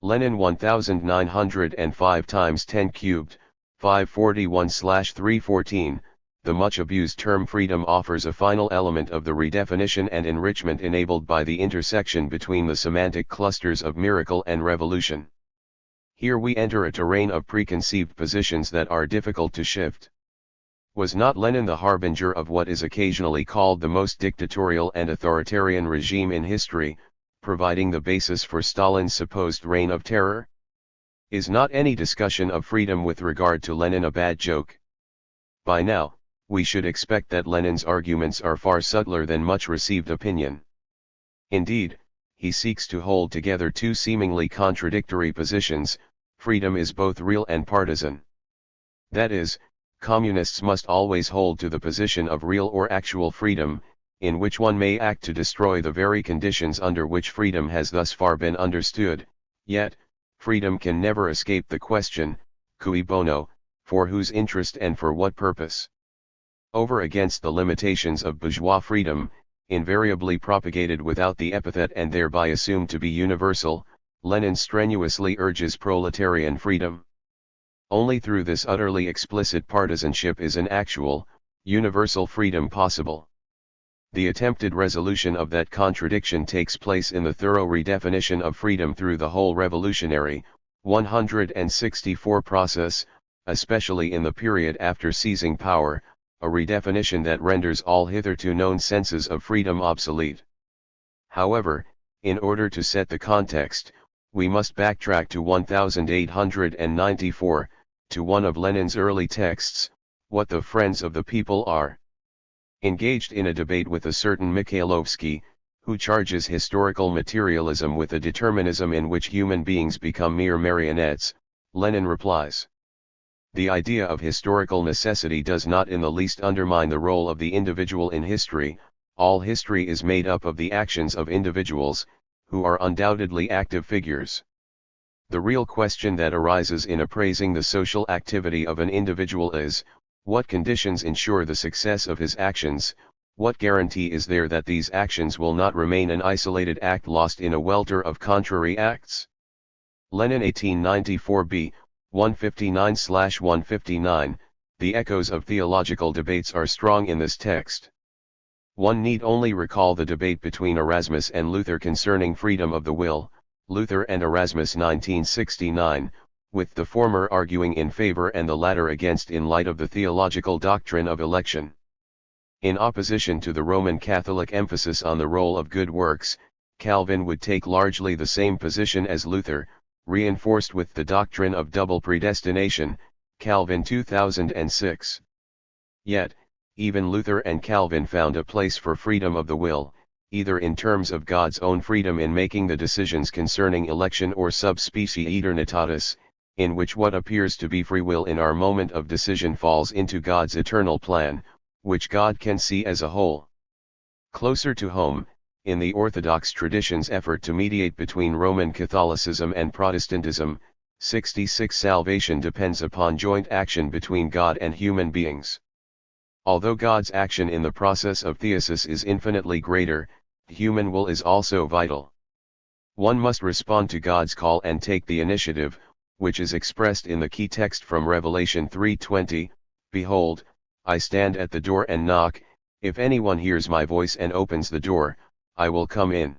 Lenin 1905 × 10 cubed, 541/314. The much-abused term freedom offers a final element of the redefinition and enrichment enabled by the intersection between the semantic clusters of miracle and revolution. Here we enter a terrain of preconceived positions that are difficult to shift. Was not Lenin the harbinger of what is occasionally called the most dictatorial and authoritarian regime in history, providing the basis for Stalin's supposed reign of terror? Is not any discussion of freedom with regard to Lenin a bad joke? By now, we should expect that Lenin's arguments are far subtler than much received opinion. Indeed, he seeks to hold together two seemingly contradictory positions: freedom is both real and partisan. That is, communists must always hold to the position of real or actual freedom, in which one may act to destroy the very conditions under which freedom has thus far been understood, yet, freedom can never escape the question, cui bono, for whose interest and for what purpose? Over against the limitations of bourgeois freedom, invariably propagated without the epithet and thereby assumed to be universal, Lenin strenuously urges proletarian freedom. Only through this utterly explicit partisanship is an actual, universal freedom possible. The attempted resolution of that contradiction takes place in the thorough redefinition of freedom through the whole revolutionary, 164 process, especially in the period after seizing power, a redefinition that renders all hitherto known senses of freedom obsolete. However, in order to set the context, we must backtrack to 1894, to one of Lenin's early texts, What the Friends of the People Are. Engaged in a debate with a certain Mikhailovsky, who charges historical materialism with a determinism in which human beings become mere marionettes, Lenin replies: "The idea of historical necessity does not in the least undermine the role of the individual in history. All history is made up of the actions of individuals, who are undoubtedly active figures. The real question that arises in appraising the social activity of an individual is, what conditions ensure the success of his actions, what guarantee is there that these actions will not remain an isolated act lost in a welter of contrary acts?" Lenin 1894b, 159/159, the echoes of theological debates are strong in this text. One need only recall the debate between Erasmus and Luther concerning freedom of the will, Luther and Erasmus 1969, with the former arguing in favor and the latter against in light of the theological doctrine of election. In opposition to the Roman Catholic emphasis on the role of good works, Calvin would take largely the same position as Luther, reinforced with the doctrine of double predestination, Calvin 2006. Yet, even Luther and Calvin found a place for freedom of the will, either in terms of God's own freedom in making the decisions concerning election or sub specie aeternitatis, in which what appears to be free will in our moment of decision falls into God's eternal plan, which God can see as a whole. Closer to home, in the Orthodox tradition's effort to mediate between Roman Catholicism and Protestantism, 66 salvation depends upon joint action between God and human beings. Although God's action in the process of theosis is infinitely greater, human will is also vital. One must respond to God's call and take the initiative, which is expressed in the key text from Revelation 3:20, "Behold, I stand at the door and knock, if anyone hears my voice and opens the door, I will come in."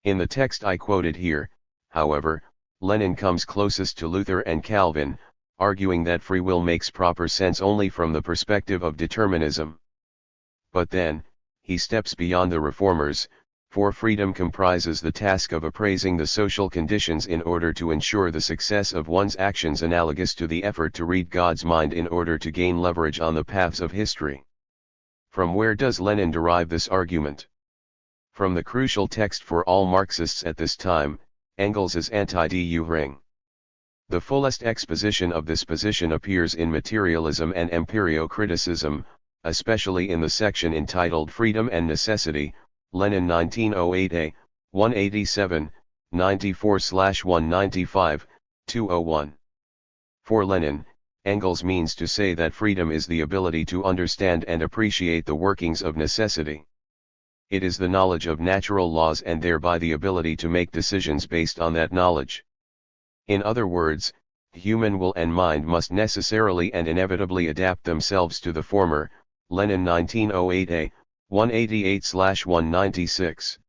In the text I quoted here, however, Lenin comes closest to Luther and Calvin, arguing that free will makes proper sense only from the perspective of determinism. But then, he steps beyond the reformers, for freedom comprises the task of appraising the social conditions in order to ensure the success of one's actions, analogous to the effort to read God's mind in order to gain leverage on the paths of history. From where does Lenin derive this argument? From the crucial text for all Marxists at this time, Engels's Anti-Du Ring. The fullest exposition of this position appears in Materialism and Empirio-Criticism, especially in the section entitled Freedom and Necessity, Lenin 1908a, 187, 94/195, 201. For Lenin, Engels means to say that freedom is the ability to understand and appreciate the workings of necessity. It is the knowledge of natural laws and thereby the ability to make decisions based on that knowledge. In other words, human will and mind must necessarily and inevitably adapt themselves to the former, Lenin 1908a, 188/196.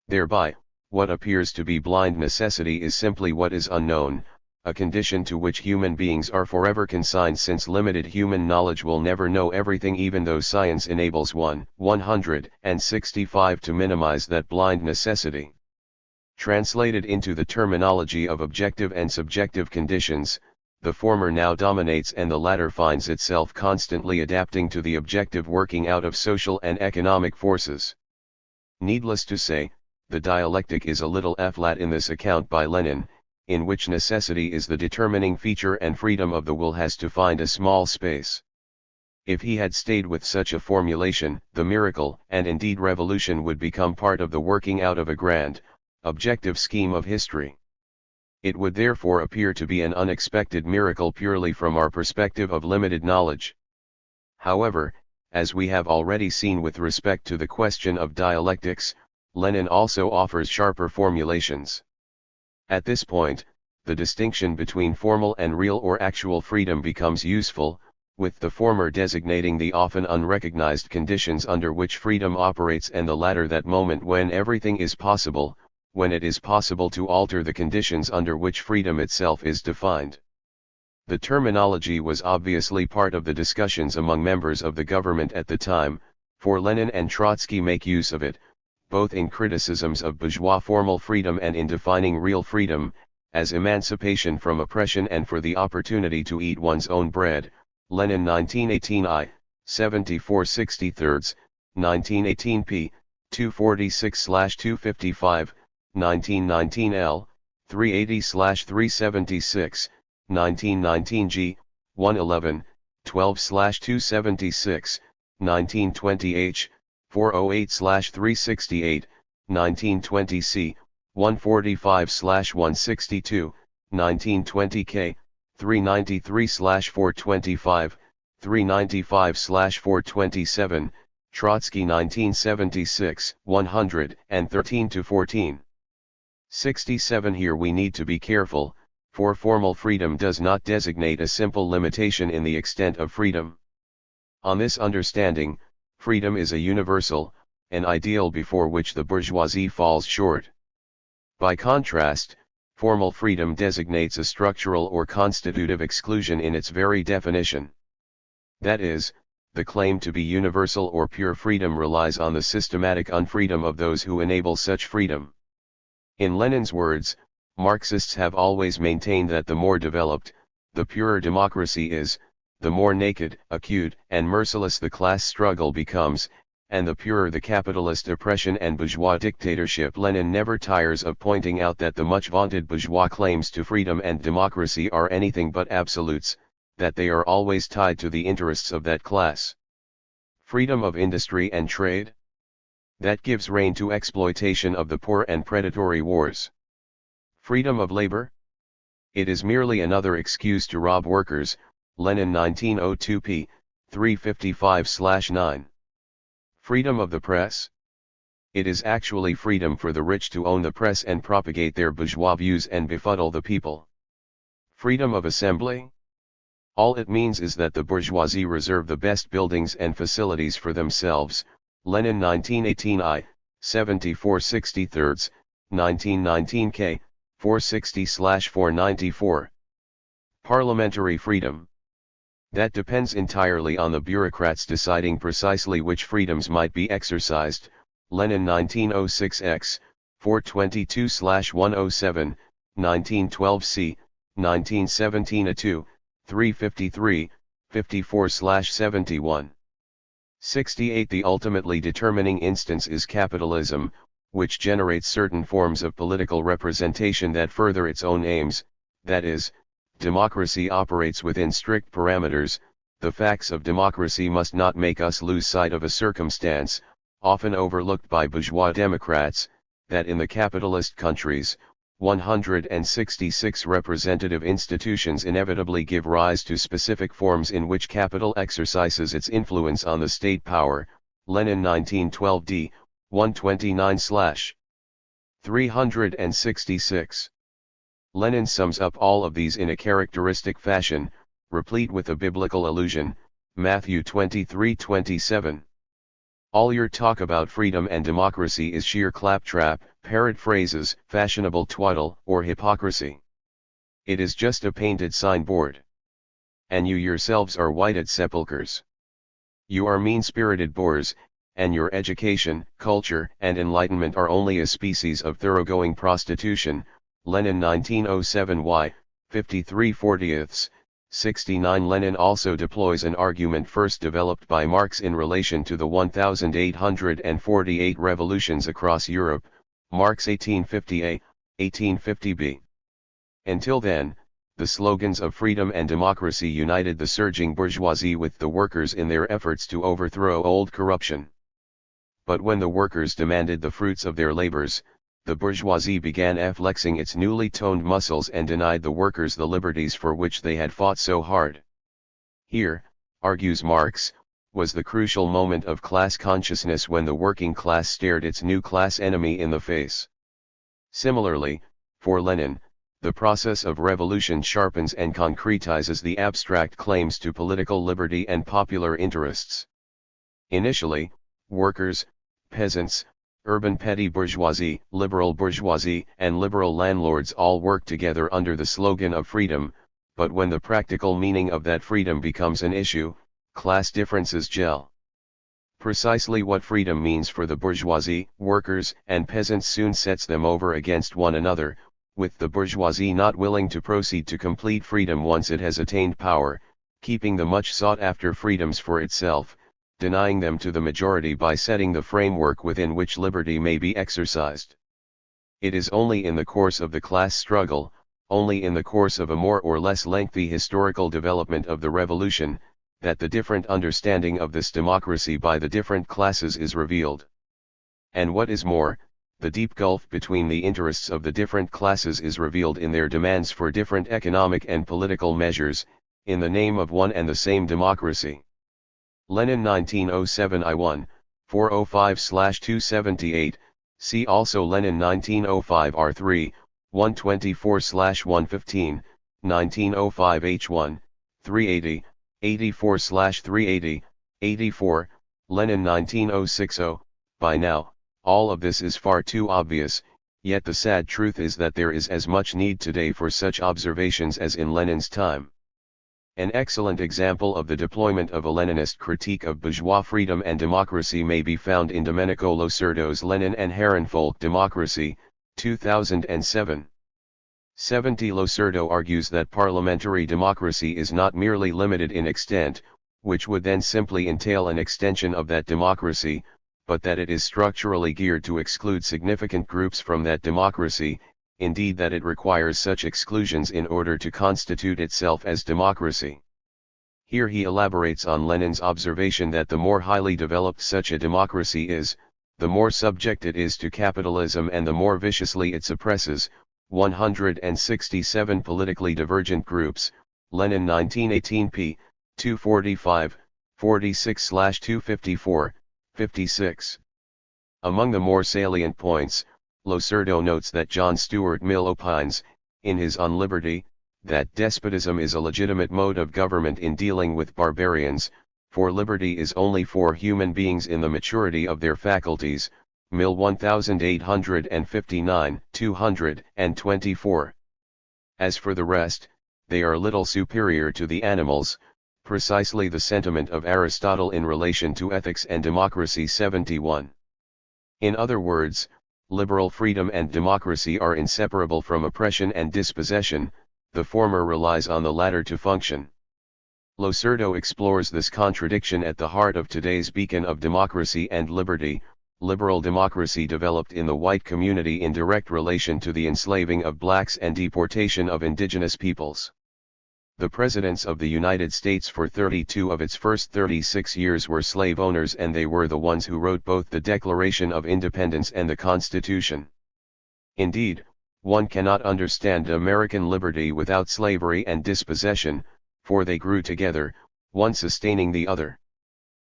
Thereby, what appears to be blind necessity is simply what is unknown, a condition to which human beings are forever consigned, since limited human knowledge will never know everything, even though science enables 165 to minimize that blind necessity. Translated into the terminology of objective and subjective conditions, the former now dominates and the latter finds itself constantly adapting to the objective working out of social and economic forces. Needless to say, the dialectic is a little flat in this account by Lenin, in which necessity is the determining feature and freedom of the will has to find a small space. If he had stayed with such a formulation, the miracle and indeed revolution would become part of the working out of a grand, objective scheme of history. It would therefore appear to be an unexpected miracle purely from our perspective of limited knowledge. However, as we have already seen with respect to the question of dialectics, Lenin also offers sharper formulations. At this point, the distinction between formal and real or actual freedom becomes useful, with the former designating the often unrecognized conditions under which freedom operates and the latter that moment when everything is possible, when it is possible to alter the conditions under which freedom itself is defined. The terminology was obviously part of the discussions among members of the government at the time, for Lenin and Trotsky make use of it, both in criticisms of bourgeois formal freedom and in defining real freedom, as emancipation from oppression and for the opportunity to eat one's own bread. Lenin 1918 I, 74/63, 1918 p. 246/255, 1919 L, 380/376, 1919 G, 111, 12/276, 1920 H, 408/368, 1920 C, 145/162, 1920 K, 393/425, 395/427, Trotsky 1976, 113-14. 67. Here we need to be careful, for formal freedom does not designate a simple limitation in the extent of freedom. On this understanding, freedom is a universal, an ideal before which the bourgeoisie falls short. By contrast, formal freedom designates a structural or constitutive exclusion in its very definition. That is, the claim to be universal or pure freedom relies on the systematic unfreedom of those who enable such freedom. In Lenin's words, Marxists have always maintained that the more developed, the purer democracy is, the more naked, acute, and merciless the class struggle becomes, and the purer the capitalist oppression and bourgeois dictatorship. Lenin never tires of pointing out that the much vaunted bourgeois claims to freedom and democracy are anything but absolutes, that they are always tied to the interests of that class. Freedom of industry and trade? That gives rein to exploitation of the poor and predatory wars. Freedom of labor? It is merely another excuse to rob workers. Lenin 1902 p. 355/9. Freedom of the press? It is actually freedom for the rich to own the press and propagate their bourgeois views and befuddle the people. Freedom of assembly? All it means is that the bourgeoisie reserve the best buildings and facilities for themselves. Lenin 1918 I. 74/63, 1919 K. 460/494. Parliamentary freedom? That depends entirely on the bureaucrats deciding precisely which freedoms might be exercised. Lenin 1906 X. 422/107, 1912 C. 1917 A2, 353, 54/71. 68. The ultimately determining instance is capitalism, which generates certain forms of political representation that further its own aims, that is, democracy operates within strict parameters. The facts of democracy must not make us lose sight of a circumstance, often overlooked by bourgeois democrats, that in the capitalist countries, 166 representative institutions inevitably give rise to specific forms in which capital exercises its influence on the state power. Lenin 1912 d. 129/366. Lenin sums up all of these in a characteristic fashion, replete with a biblical allusion, Matthew 23:27. All your talk about freedom and democracy is sheer claptrap, parrot phrases, fashionable twaddle, or hypocrisy. It is just a painted signboard. And you yourselves are whited sepulchres. You are mean-spirited Boers, and your education, culture, and enlightenment are only a species of thoroughgoing prostitution. Lenin 1907 Y. 53/40, 69. Lenin also deploys an argument first developed by Marx in relation to the 1848 revolutions across Europe, Marx 1850a, 1850b. Until then, the slogans of freedom and democracy united the surging bourgeoisie with the workers in their efforts to overthrow old corruption. But when the workers demanded the fruits of their labors, the bourgeoisie began flexing its newly toned muscles and denied the workers the liberties for which they had fought so hard. Here, argues Marx, was the crucial moment of class consciousness when the working class stared its new class enemy in the face. Similarly, for Lenin, the process of revolution sharpens and concretizes the abstract claims to political liberty and popular interests. Initially, workers, peasants, urban petty bourgeoisie, and liberal landlords all work together under the slogan of freedom, but when the practical meaning of that freedom becomes an issue, class differences gel. Precisely what freedom means for the bourgeoisie, workers, and peasants soon sets them over against one another, with the bourgeoisie not willing to proceed to complete freedom once it has attained power, keeping the much sought-after freedoms for itself, denying them to the majority by setting the framework within which liberty may be exercised. It is only in the course of the class struggle, only in the course of a more or less lengthy historical development of the revolution, that the different understanding of this democracy by the different classes is revealed. And what is more, the deep gulf between the interests of the different classes is revealed in their demands for different economic and political measures, in the name of one and the same democracy. Lenin 1907 I1, 405/278, see also Lenin 1905 R3, 124/115, 1905 H1, 380, 84/380, 84, Lenin 1906 By now, all of this is far too obvious, yet the sad truth is that there is as much need today for such observations as in Lenin's time. An excellent example of the deployment of a Leninist critique of bourgeois freedom and democracy may be found in Domenico Losurdo's Lenin and Herrenvolk Democracy, 2007. 70. Losurdo argues that parliamentary democracy is not merely limited in extent, which would then simply entail an extension of that democracy, but that it is structurally geared to exclude significant groups from that democracy, indeed that it requires such exclusions in order to constitute itself as democracy. Here he elaborates on Lenin's observation that the more highly developed such a democracy is, the more subject it is to capitalism and the more viciously it suppresses 167 politically divergent groups, Lenin 1918 p. 245, 46/254, 56. Among the more salient points, Losurdo notes that John Stuart Mill opines, in his On Liberty, that despotism is a legitimate mode of government in dealing with barbarians, for liberty is only for human beings in the maturity of their faculties, Mill 1859, 224. As for the rest, they are little superior to the animals, precisely the sentiment of Aristotle in relation to ethics and democracy 71. In other words, liberal freedom and democracy are inseparable from oppression and dispossession, the former relies on the latter to function. Losurdo explores this contradiction at the heart of today's beacon of democracy and liberty. Liberal democracy developed in the white community in direct relation to the enslaving of blacks and deportation of indigenous peoples. The presidents of the United States for 32 of its first 36 years were slave owners, and they were the ones who wrote both the Declaration of Independence and the Constitution. Indeed, one cannot understand American liberty without slavery and dispossession, for they grew together, one sustaining the other.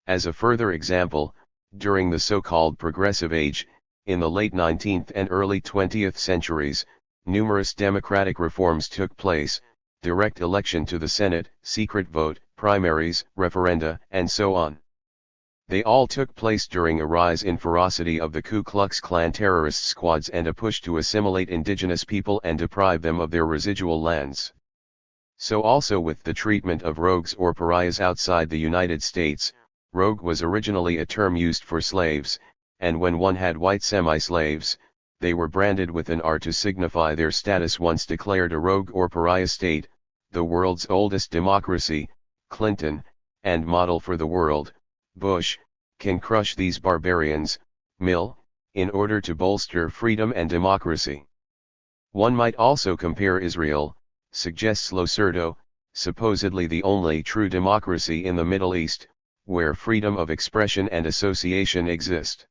As a further example, during the so-called Progressive Age, in the late 19th and early 20th centuries, numerous democratic reforms took place: direct election to the Senate, secret vote, primaries, referenda, and so on. They all took place during a rise in ferocity of the Ku Klux Klan terrorist squads and a push to assimilate indigenous people and deprive them of their residual lands. So also with the treatment of rogues or pariahs outside the United States. Rogue was originally a term used for slaves, and when one had white semi-slaves, they were branded with an R to signify their status once declared a rogue or pariah state. The world's oldest democracy, Clinton, and model for the world, Bush, can crush these barbarians, Mill, in order to bolster freedom and democracy. One might also compare Israel, suggests Losurdo, supposedly the only true democracy in the Middle East, where freedom of expression and association exist.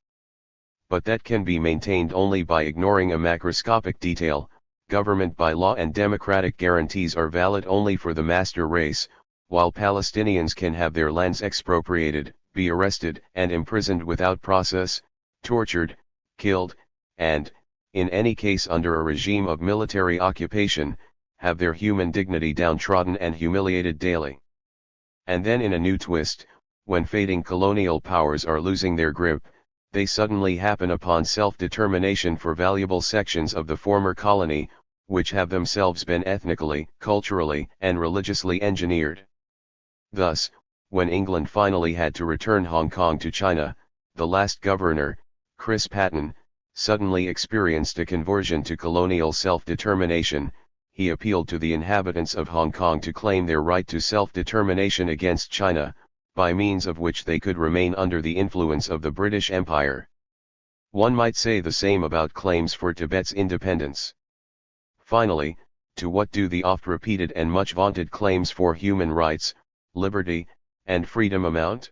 But that can be maintained only by ignoring a macroscopic detail: government by law and democratic guarantees are valid only for the master race, while Palestinians can have their lands expropriated, be arrested and imprisoned without process, tortured, killed, and, in any case under a regime of military occupation, have their human dignity downtrodden and humiliated daily. And then in a new twist, when fading colonial powers are losing their grip, they suddenly happen upon self-determination for valuable sections of the former colony, which have themselves been ethnically, culturally, and religiously engineered. Thus, when England finally had to return Hong Kong to China, the last governor, Chris Patten, suddenly experienced a conversion to colonial self-determination. He appealed to the inhabitants of Hong Kong to claim their right to self-determination against China, by means of which they could remain under the influence of the British Empire. One might say the same about claims for Tibet's independence. Finally, to what do the oft-repeated and much vaunted claims for human rights, liberty, and freedom amount?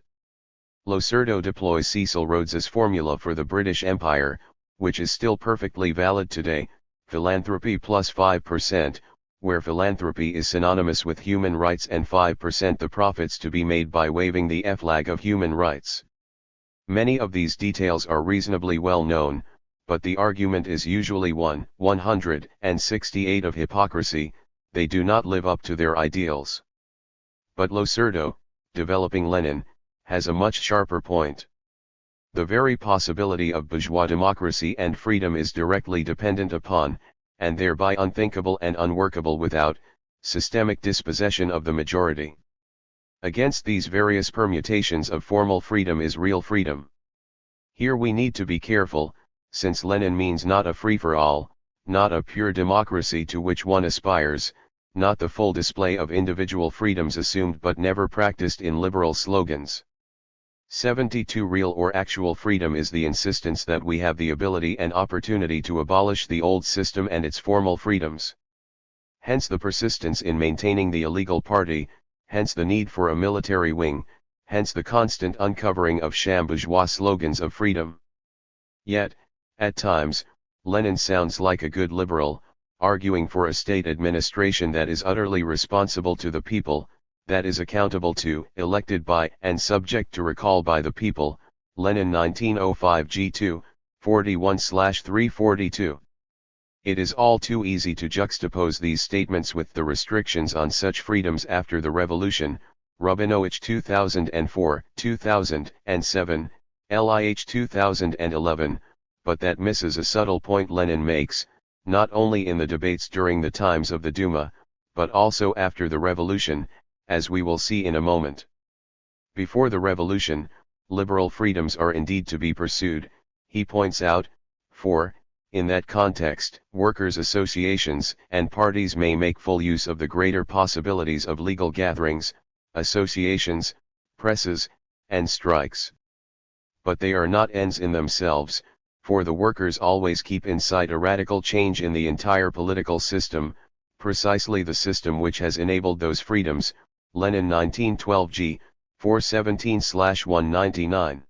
Losurdo deploys Cecil Rhodes's formula for the British Empire, which is still perfectly valid today: philanthropy plus 5%, where philanthropy is synonymous with human rights, and 5% the profits to be made by waving the flag of human rights. Many of these details are reasonably well known, but the argument is usually 168 of hypocrisy. They do not live up to their ideals. But Losurdo, developing Lenin, has a much sharper point. The very possibility of bourgeois democracy and freedom is directly dependent upon, and thereby unthinkable and unworkable without, systemic dispossession of the majority. Against these various permutations of formal freedom is real freedom. Here we need to be careful, since Lenin means not a free-for-all, not a pure democracy to which one aspires, not the full display of individual freedoms assumed but never practiced in liberal slogans. 72 Real or actual freedom is the insistence that we have the ability and opportunity to abolish the old system and its formal freedoms. Hence the persistence in maintaining the illegal party, hence the need for a military wing, hence the constant uncovering of sham bourgeois slogans of freedom. Yet, at times, Lenin sounds like a good liberal, arguing for a state administration that is utterly responsible to the people, that is accountable to, elected by, and subject to recall by the people. Lenin 1905 G2, 41/342. It is all too easy to juxtapose these statements with the restrictions on such freedoms after the revolution. Rubinowicz 2004, 2007, LIH 2011, but that misses a subtle point Lenin makes, not only in the debates during the times of the Duma, but also after the revolution, as we will see in a moment. Before the revolution, liberal freedoms are indeed to be pursued, he points out, for, in that context, workers' associations and parties may make full use of the greater possibilities of legal gatherings, associations, presses, and strikes. But they are not ends in themselves, for the workers always keep in sight a radical change in the entire political system, precisely the system which has enabled those freedoms. Lenin 1912 G, 417/199.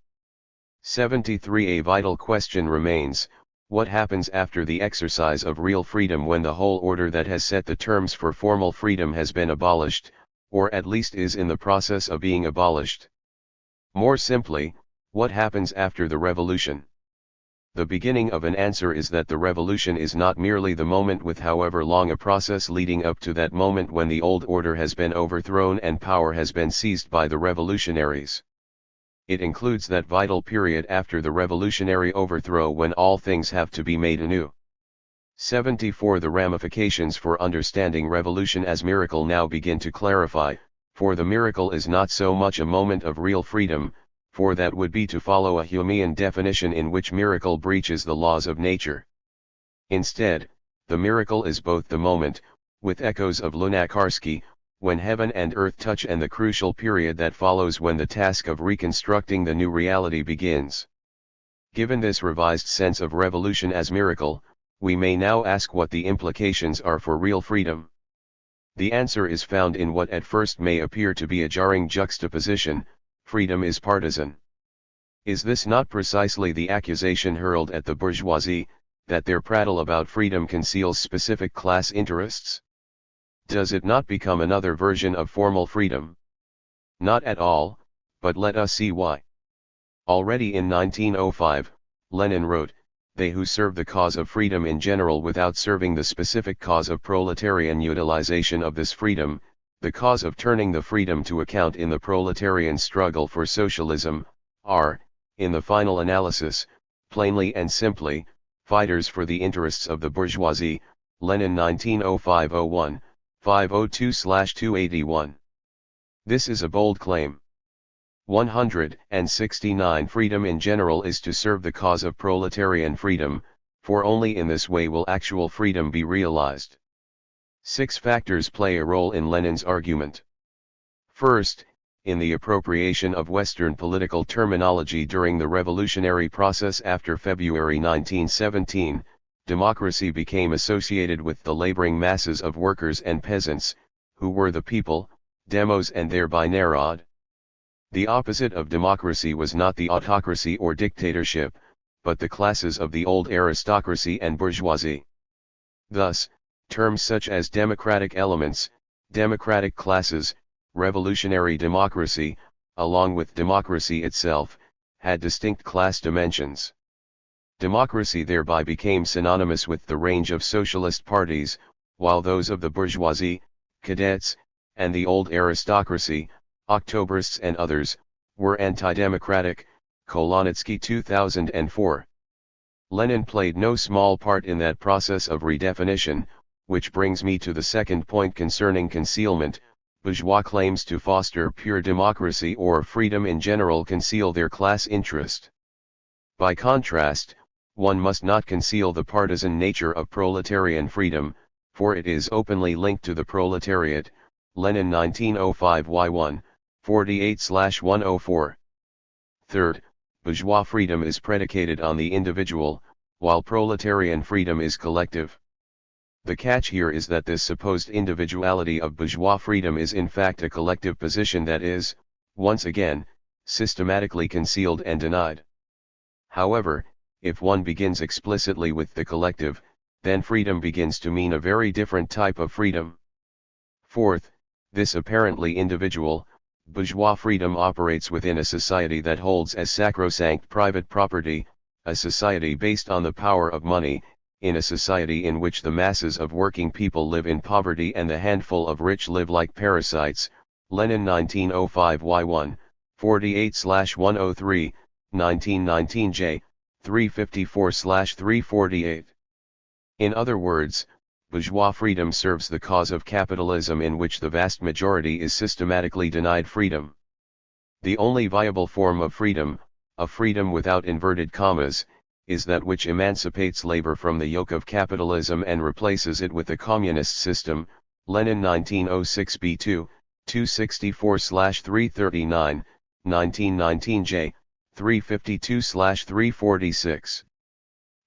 73 A vital question remains: what happens after the exercise of real freedom when the whole order that has set the terms for formal freedom has been abolished, or at least is in the process of being abolished? More simply, what happens after the revolution? The beginning of an answer is that the revolution is not merely the moment with however long a process leading up to that moment when the old order has been overthrown and power has been seized by the revolutionaries. It includes that vital period after the revolutionary overthrow when all things have to be made anew. 74 The ramifications for understanding revolution as miracle now begin to clarify, for the miracle is not so much a moment of real freedom, for that would be to follow a Humean definition in which miracle breaches the laws of nature. Instead, the miracle is both the moment, with echoes of Lunacharsky, when heaven and earth touch, and the crucial period that follows when the task of reconstructing the new reality begins. Given this revised sense of revolution as miracle, we may now ask what the implications are for real freedom. The answer is found in what at first may appear to be a jarring juxtaposition: freedom is partisan. Is this not precisely the accusation hurled at the bourgeoisie, that their prattle about freedom conceals specific class interests? Does it not become another version of formal freedom? Not at all, but let us see why. Already in 1905, Lenin wrote, "They who serve the cause of freedom in general without serving the specific cause of proletarian utilization of this freedom, the cause of turning the freedom to account in the proletarian struggle for socialism, are, in the final analysis, plainly and simply, fighters for the interests of the bourgeoisie." Lenin 1905-01, 502/281. This is a bold claim. 169 Freedom in general is to serve the cause of proletarian freedom, for only in this way will actual freedom be realized. 6 factors play a role in Lenin's argument. First, in the appropriation of Western political terminology during the revolutionary process after February 1917, democracy became associated with the laboring masses of workers and peasants, who were the people, demos, and thereby narod. The opposite of democracy was not the autocracy or dictatorship, but the classes of the old aristocracy and bourgeoisie. Thus, terms such as democratic elements, democratic classes, revolutionary democracy, along with democracy itself, had distinct class dimensions. Democracy thereby became synonymous with the range of socialist parties, while those of the bourgeoisie, cadets, and the old aristocracy, Octobrists and others, were anti-democratic. Kolonitsky 2004. Lenin played no small part in that process of redefinition, which brings me to the second point concerning concealment. Bourgeois claims to foster pure democracy or freedom in general conceal their class interest. By contrast, one must not conceal the partisan nature of proletarian freedom, for it is openly linked to the proletariat. Lenin 1905 Y1, 48/104. Third, bourgeois freedom is predicated on the individual, while proletarian freedom is collective. The catch here is that this supposed individuality of bourgeois freedom is in fact a collective position that is, once again, systematically concealed and denied. However, if one begins explicitly with the collective, then freedom begins to mean a very different type of freedom. Fourth, this apparently individual, bourgeois freedom operates within a society that holds as sacrosanct private property, a society based on the power of money, in a society in which the masses of working people live in poverty and the handful of rich live like parasites. Lenin 1905 Y1, 48/103, 1919 J, 354/348. In other words, bourgeois freedom serves the cause of capitalism in which the vast majority is systematically denied freedom. The only viable form of freedom, a freedom without inverted commas, is that which emancipates labor from the yoke of capitalism and replaces it with the communist system. Lenin 1906 B2, 264/339, 1919 J, 352/346.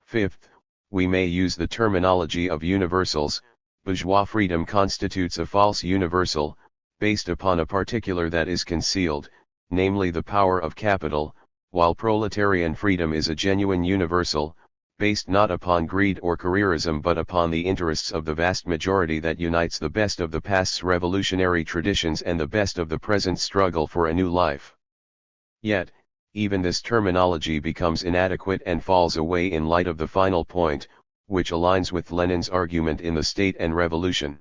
Fifth, we may use the terminology of universals. Bourgeois freedom constitutes a false universal, based upon a particular that is concealed, namely the power of capital, while proletarian freedom is a genuine universal, based not upon greed or careerism but upon the interests of the vast majority that unites the best of the past's revolutionary traditions and the best of the present struggle for a new life. Yet, even this terminology becomes inadequate and falls away in light of the final point, which aligns with Lenin's argument in The State and Revolution.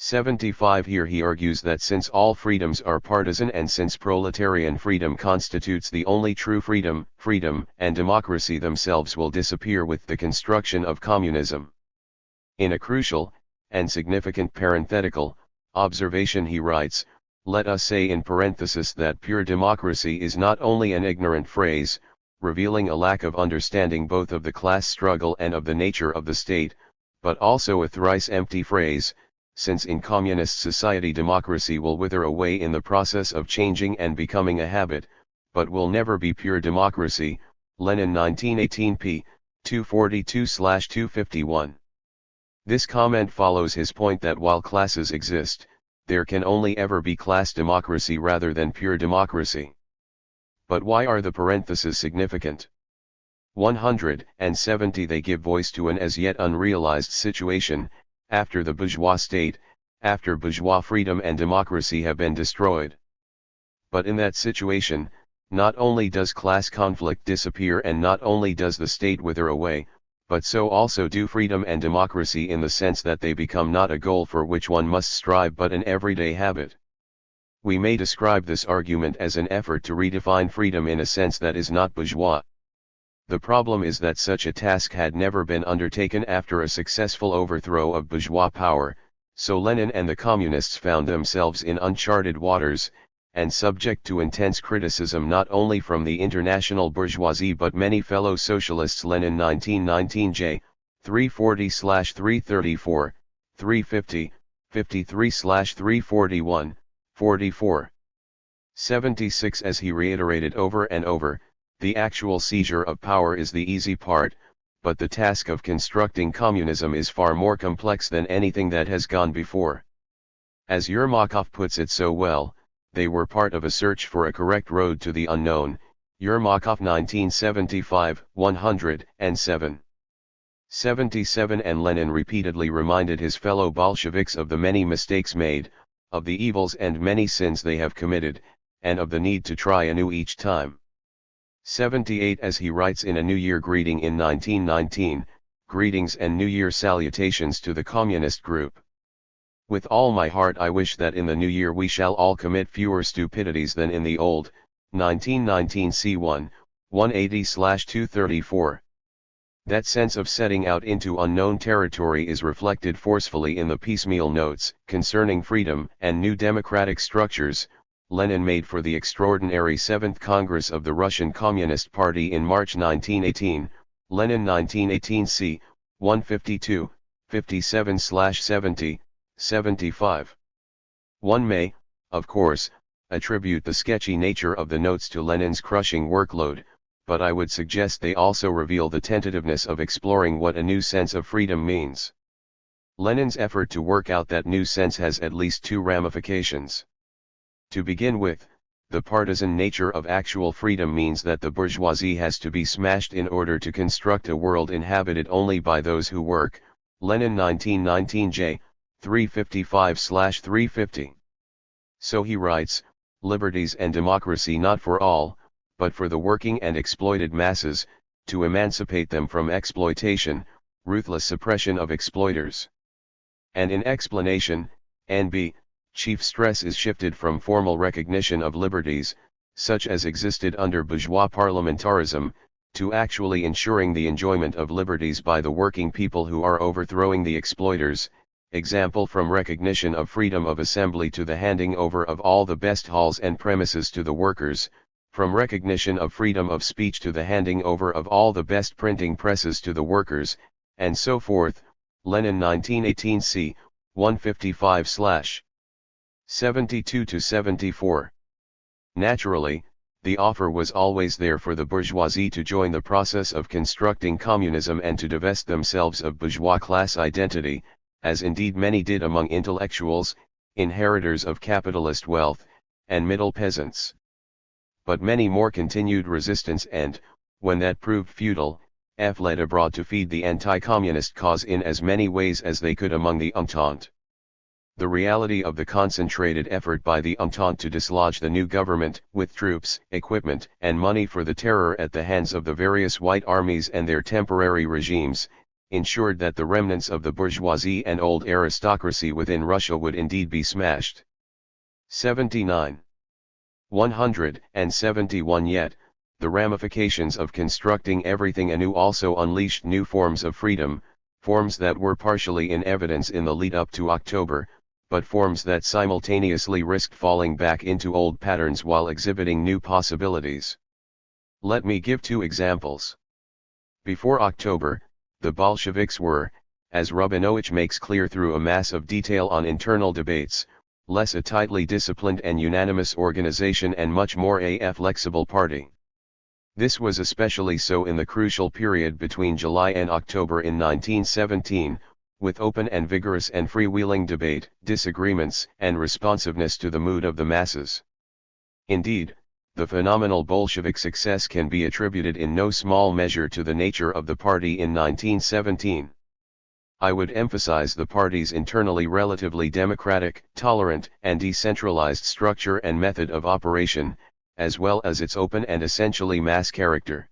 75. Here he argues that since all freedoms are partisan and since proletarian freedom constitutes the only true freedom, freedom and democracy themselves will disappear with the construction of communism. In a crucial, and significant parenthetical, observation he writes, let us say in parenthesis that pure democracy is not only an ignorant phrase, revealing a lack of understanding both of the class struggle and of the nature of the state, but also a thrice empty phrase, since in communist society democracy will wither away in the process of changing and becoming a habit, but will never be pure democracy. Lenin 1918 p. 242/251. This comment follows his point that while classes exist, there can only ever be class democracy rather than pure democracy. But why are the parentheses significant? 170. They give voice to an as yet unrealized situation, after the bourgeois state, after bourgeois freedom and democracy have been destroyed. But in that situation, not only does class conflict disappear and not only does the state wither away, but so also do freedom and democracy in the sense that they become not a goal for which one must strive but an everyday habit. We may describe this argument as an effort to redefine freedom in a sense that is not bourgeois. The problem is that such a task had never been undertaken after a successful overthrow of bourgeois power, so Lenin and the communists found themselves in uncharted waters, and subject to intense criticism not only from the international bourgeoisie but many fellow socialists. Lenin 1919 J, 340/334, 350, 53/341, 44. 76. As he reiterated over and over, the actual seizure of power is the easy part, but the task of constructing communism is far more complex than anything that has gone before. As Yermakov puts it so well, they were part of a search for a correct road to the unknown. Yermakov 1975, 107. 77. And Lenin repeatedly reminded his fellow Bolsheviks of the many mistakes made, of the evils and many sins they have committed, and of the need to try anew each time. 78. As he writes in a New Year greeting in 1919, greetings and New Year salutations to the communist group. With all my heart I wish that in the new year we shall all commit fewer stupidities than in the old. 1919 C1, 180/234. That sense of setting out into unknown territory is reflected forcefully in the piecemeal notes concerning freedom and new democratic structures Lenin made for the extraordinary 7th Congress of the Russian Communist Party in March 1918, Lenin 1918 c. 152, 57/70, 75. One may, of course, attribute the sketchy nature of the notes to Lenin's crushing workload, but I would suggest they also reveal the tentativeness of exploring what a new sense of freedom means. Lenin's effort to work out that new sense has at least two ramifications. To begin with, the partisan nature of actual freedom means that the bourgeoisie has to be smashed in order to construct a world inhabited only by those who work. Lenin 1919 J. 355/350. So he writes, liberties and democracy not for all, but for the working and exploited masses, to emancipate them from exploitation, ruthless suppression of exploiters. And in explanation, NB, chief stress is shifted from formal recognition of liberties, such as existed under bourgeois parliamentarism, to actually ensuring the enjoyment of liberties by the working people who are overthrowing the exploiters, example from recognition of freedom of assembly to the handing over of all the best halls and premises to the workers, from recognition of freedom of speech to the handing over of all the best printing presses to the workers, and so forth. Lenin 1918 c. 155/72-74. Naturally, the offer was always there for the bourgeoisie to join the process of constructing communism and to divest themselves of bourgeois class identity, as indeed many did among intellectuals, inheritors of capitalist wealth, and middle peasants. But many more continued resistance and, when that proved futile, fled abroad to feed the anti-communist cause in as many ways as they could among the Entente. The reality of the concentrated effort by the Entente to dislodge the new government, with troops, equipment, and money for the terror at the hands of the various white armies and their temporary regimes, ensured that the remnants of the bourgeoisie and old aristocracy within Russia would indeed be smashed. 79. 171. Yet, the ramifications of constructing everything anew also unleashed new forms of freedom, forms that were partially in evidence in the lead-up to October, but forms that simultaneously risked falling back into old patterns while exhibiting new possibilities. Let me give two examples. Before October, the Bolsheviks were, as Rabinovich makes clear through a mass of detail on internal debates, less a tightly disciplined and unanimous organization and much more a flexible party. This was especially so in the crucial period between July and October in 1917, with open and vigorous and freewheeling debate, disagreements, and responsiveness to the mood of the masses. Indeed, the phenomenal Bolshevik success can be attributed in no small measure to the nature of the party in 1917. I would emphasize the party's internally relatively democratic, tolerant, and decentralized structure and method of operation, as well as its open and essentially mass character.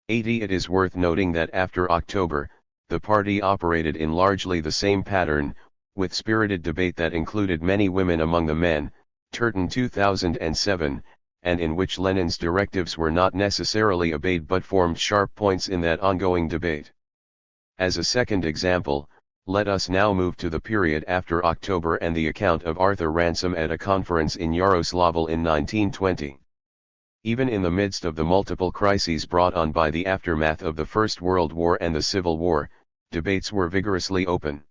80. It is worth noting that after October, the party operated in largely the same pattern, with spirited debate that included many women among the men, Turton 2007, and in which Lenin's directives were not necessarily obeyed but formed sharp points in that ongoing debate. As a second example, let us now move to the period after October and the account of Arthur Ransom at a conference in Yaroslavl in 1920. Even in the midst of the multiple crises brought on by the aftermath of the First World War and the Civil War, debates were vigorously open.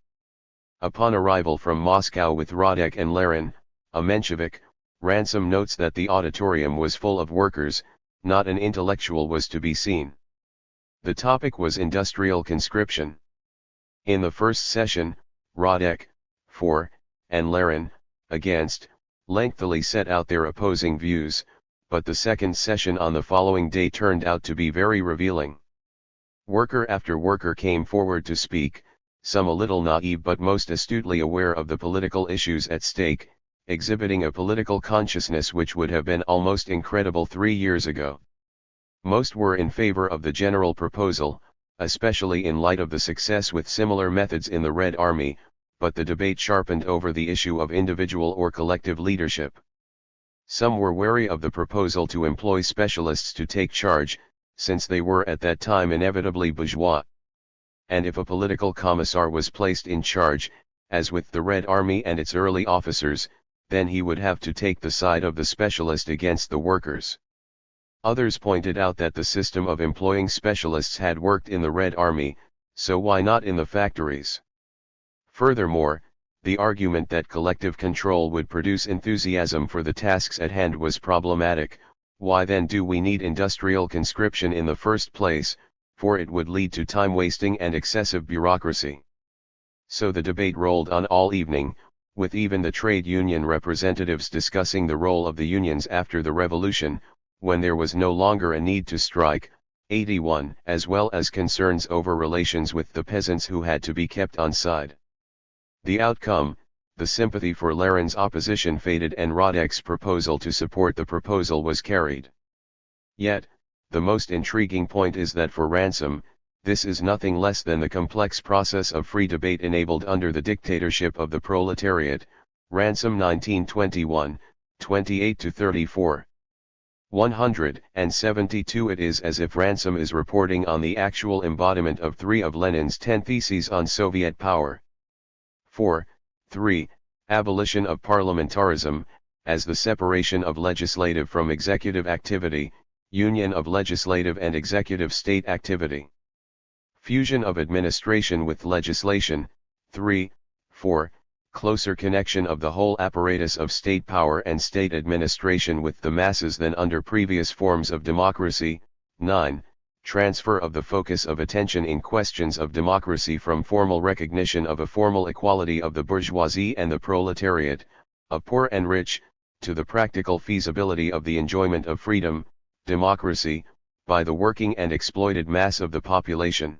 Upon arrival from Moscow with Radek and Lenin, a Menshevik, Ransom notes that the auditorium was full of workers, not an intellectual was to be seen. The topic was industrial conscription. In the first session, Radek, for, and Lenin, against, lengthily set out their opposing views, but the second session on the following day turned out to be very revealing. Worker after worker came forward to speak, some a little naive but most astutely aware of the political issues at stake, exhibiting a political consciousness which would have been almost incredible 3 years ago. Most were in favor of the general proposal, especially in light of the success with similar methods in the Red Army, but the debate sharpened over the issue of individual or collective leadership. Some were wary of the proposal to employ specialists to take charge, since they were at that time inevitably bourgeois. And if a political commissar was placed in charge, as with the Red Army and its early officers, then he would have to take the side of the specialist against the workers. Others pointed out that the system of employing specialists had worked in the Red Army, so why not in the factories? Furthermore, The argument that collective control would produce enthusiasm for the tasks at hand was problematic. Why then do we need industrial conscription in the first place, for it would lead to time wasting and excessive bureaucracy. So the debate rolled on all evening, with even the trade union representatives discussing the role of the unions after the revolution, when there was no longer a need to strike, 81, as well as concerns over relations with the peasants who had to be kept on side. The outcome, the sympathy for Lenin's opposition faded and Radek's proposal to support the proposal was carried. Yet, the most intriguing point is that for Ransom, this is nothing less than the complex process of free debate enabled under the dictatorship of the proletariat. Ransom 1921, 28-34. 172. It is as if Ransom is reporting on the actual embodiment of 3 of Lenin's 10 theses on Soviet power. 4. 3. Abolition of parliamentarism, as the separation of legislative from executive activity, union of legislative and executive state activity. Fusion of administration with legislation. 3. 4. Closer connection of the whole apparatus of state power and state administration with the masses than under previous forms of democracy. 9. Transfer of the focus of attention in questions of democracy from formal recognition of a formal equality of the bourgeoisie and the proletariat, of poor and rich, to the practical feasibility of the enjoyment of freedom, democracy, by the working and exploited mass of the population.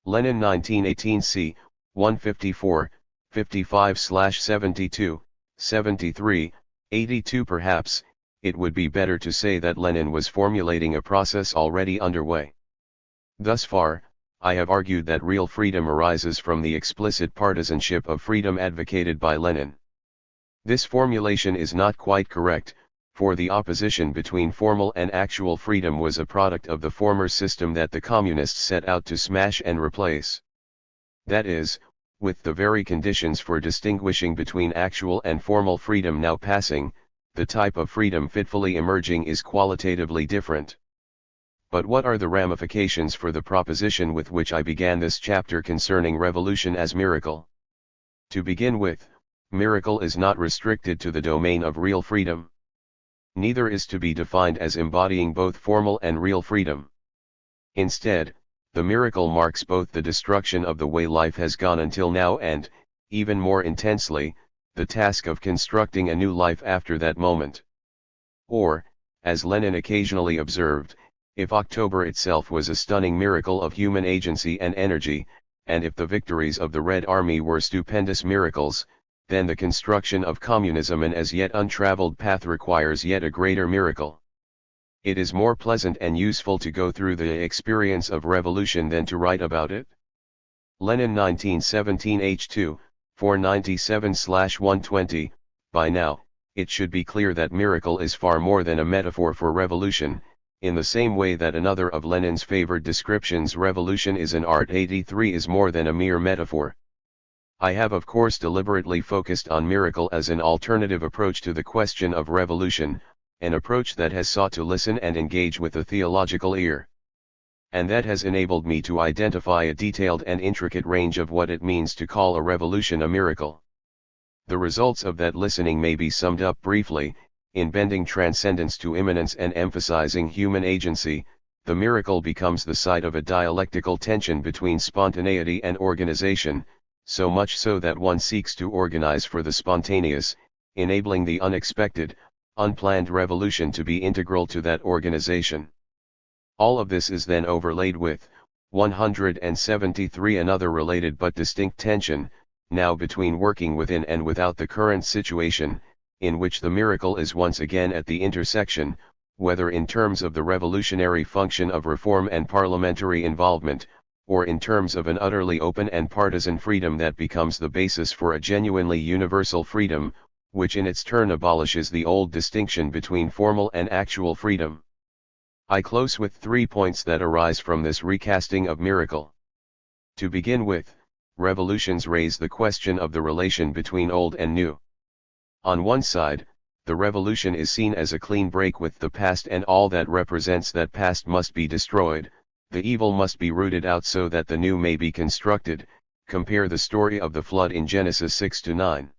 Lenin 1918 c. 154, 55/72, 73, 82. Perhaps, it would be better to say that Lenin was formulating a process already underway. Thus far, I have argued that real freedom arises from the explicit partisanship of freedom advocated by Lenin. This formulation is not quite correct, for the opposition between formal and actual freedom was a product of the former system that the communists set out to smash and replace. That is, with the very conditions for distinguishing between actual and formal freedom now passing, the type of freedom fitfully emerging is qualitatively different. But what are the ramifications for the proposition with which I began this chapter concerning revolution as miracle? To begin with, miracle is not restricted to the domain of real freedom. Neither is to be defined as embodying both formal and real freedom. Instead, the miracle marks both the destruction of the way life has gone until now and, even more intensely, the task of constructing a new life after that moment. Or, as Lenin occasionally observed, if October itself was a stunning miracle of human agency and energy, and if the victories of the Red Army were stupendous miracles, then the construction of communism an as yet untraveled path requires yet a greater miracle. It is more pleasant and useful to go through the experience of revolution than to write about it. Lenin 1917 H2, 497/120. By now, it should be clear that miracle is far more than a metaphor for revolution, in the same way that another of Lenin's favored descriptions, revolution is an art, 83, is more than a mere metaphor. I have of course deliberately focused on miracle as an alternative approach to the question of revolution, an approach that has sought to listen and engage with the theological ear. And that has enabled me to identify a detailed and intricate range of what it means to call a revolution a miracle. The results of that listening may be summed up briefly: in bending transcendence to immanence and emphasizing human agency, the miracle becomes the site of a dialectical tension between spontaneity and organization, so much so that one seeks to organize for the spontaneous, enabling the unexpected, unplanned revolution to be integral to that organization. All of this is then overlaid with 173 another related but distinct tension, now between working within and without the current situation, in which the miracle is once again at the intersection, whether in terms of the revolutionary function of reform and parliamentary involvement, or in terms of an utterly open and partisan freedom that becomes the basis for a genuinely universal freedom, which in its turn abolishes the old distinction between formal and actual freedom. I close with 3 points that arise from this recasting of miracle. To begin with, revolutions raise the question of the relation between old and new. On one side, the revolution is seen as a clean break with the past, and all that represents that past must be destroyed, the evil must be rooted out so that the new may be constructed, Compare the story of the flood in Genesis 6-9.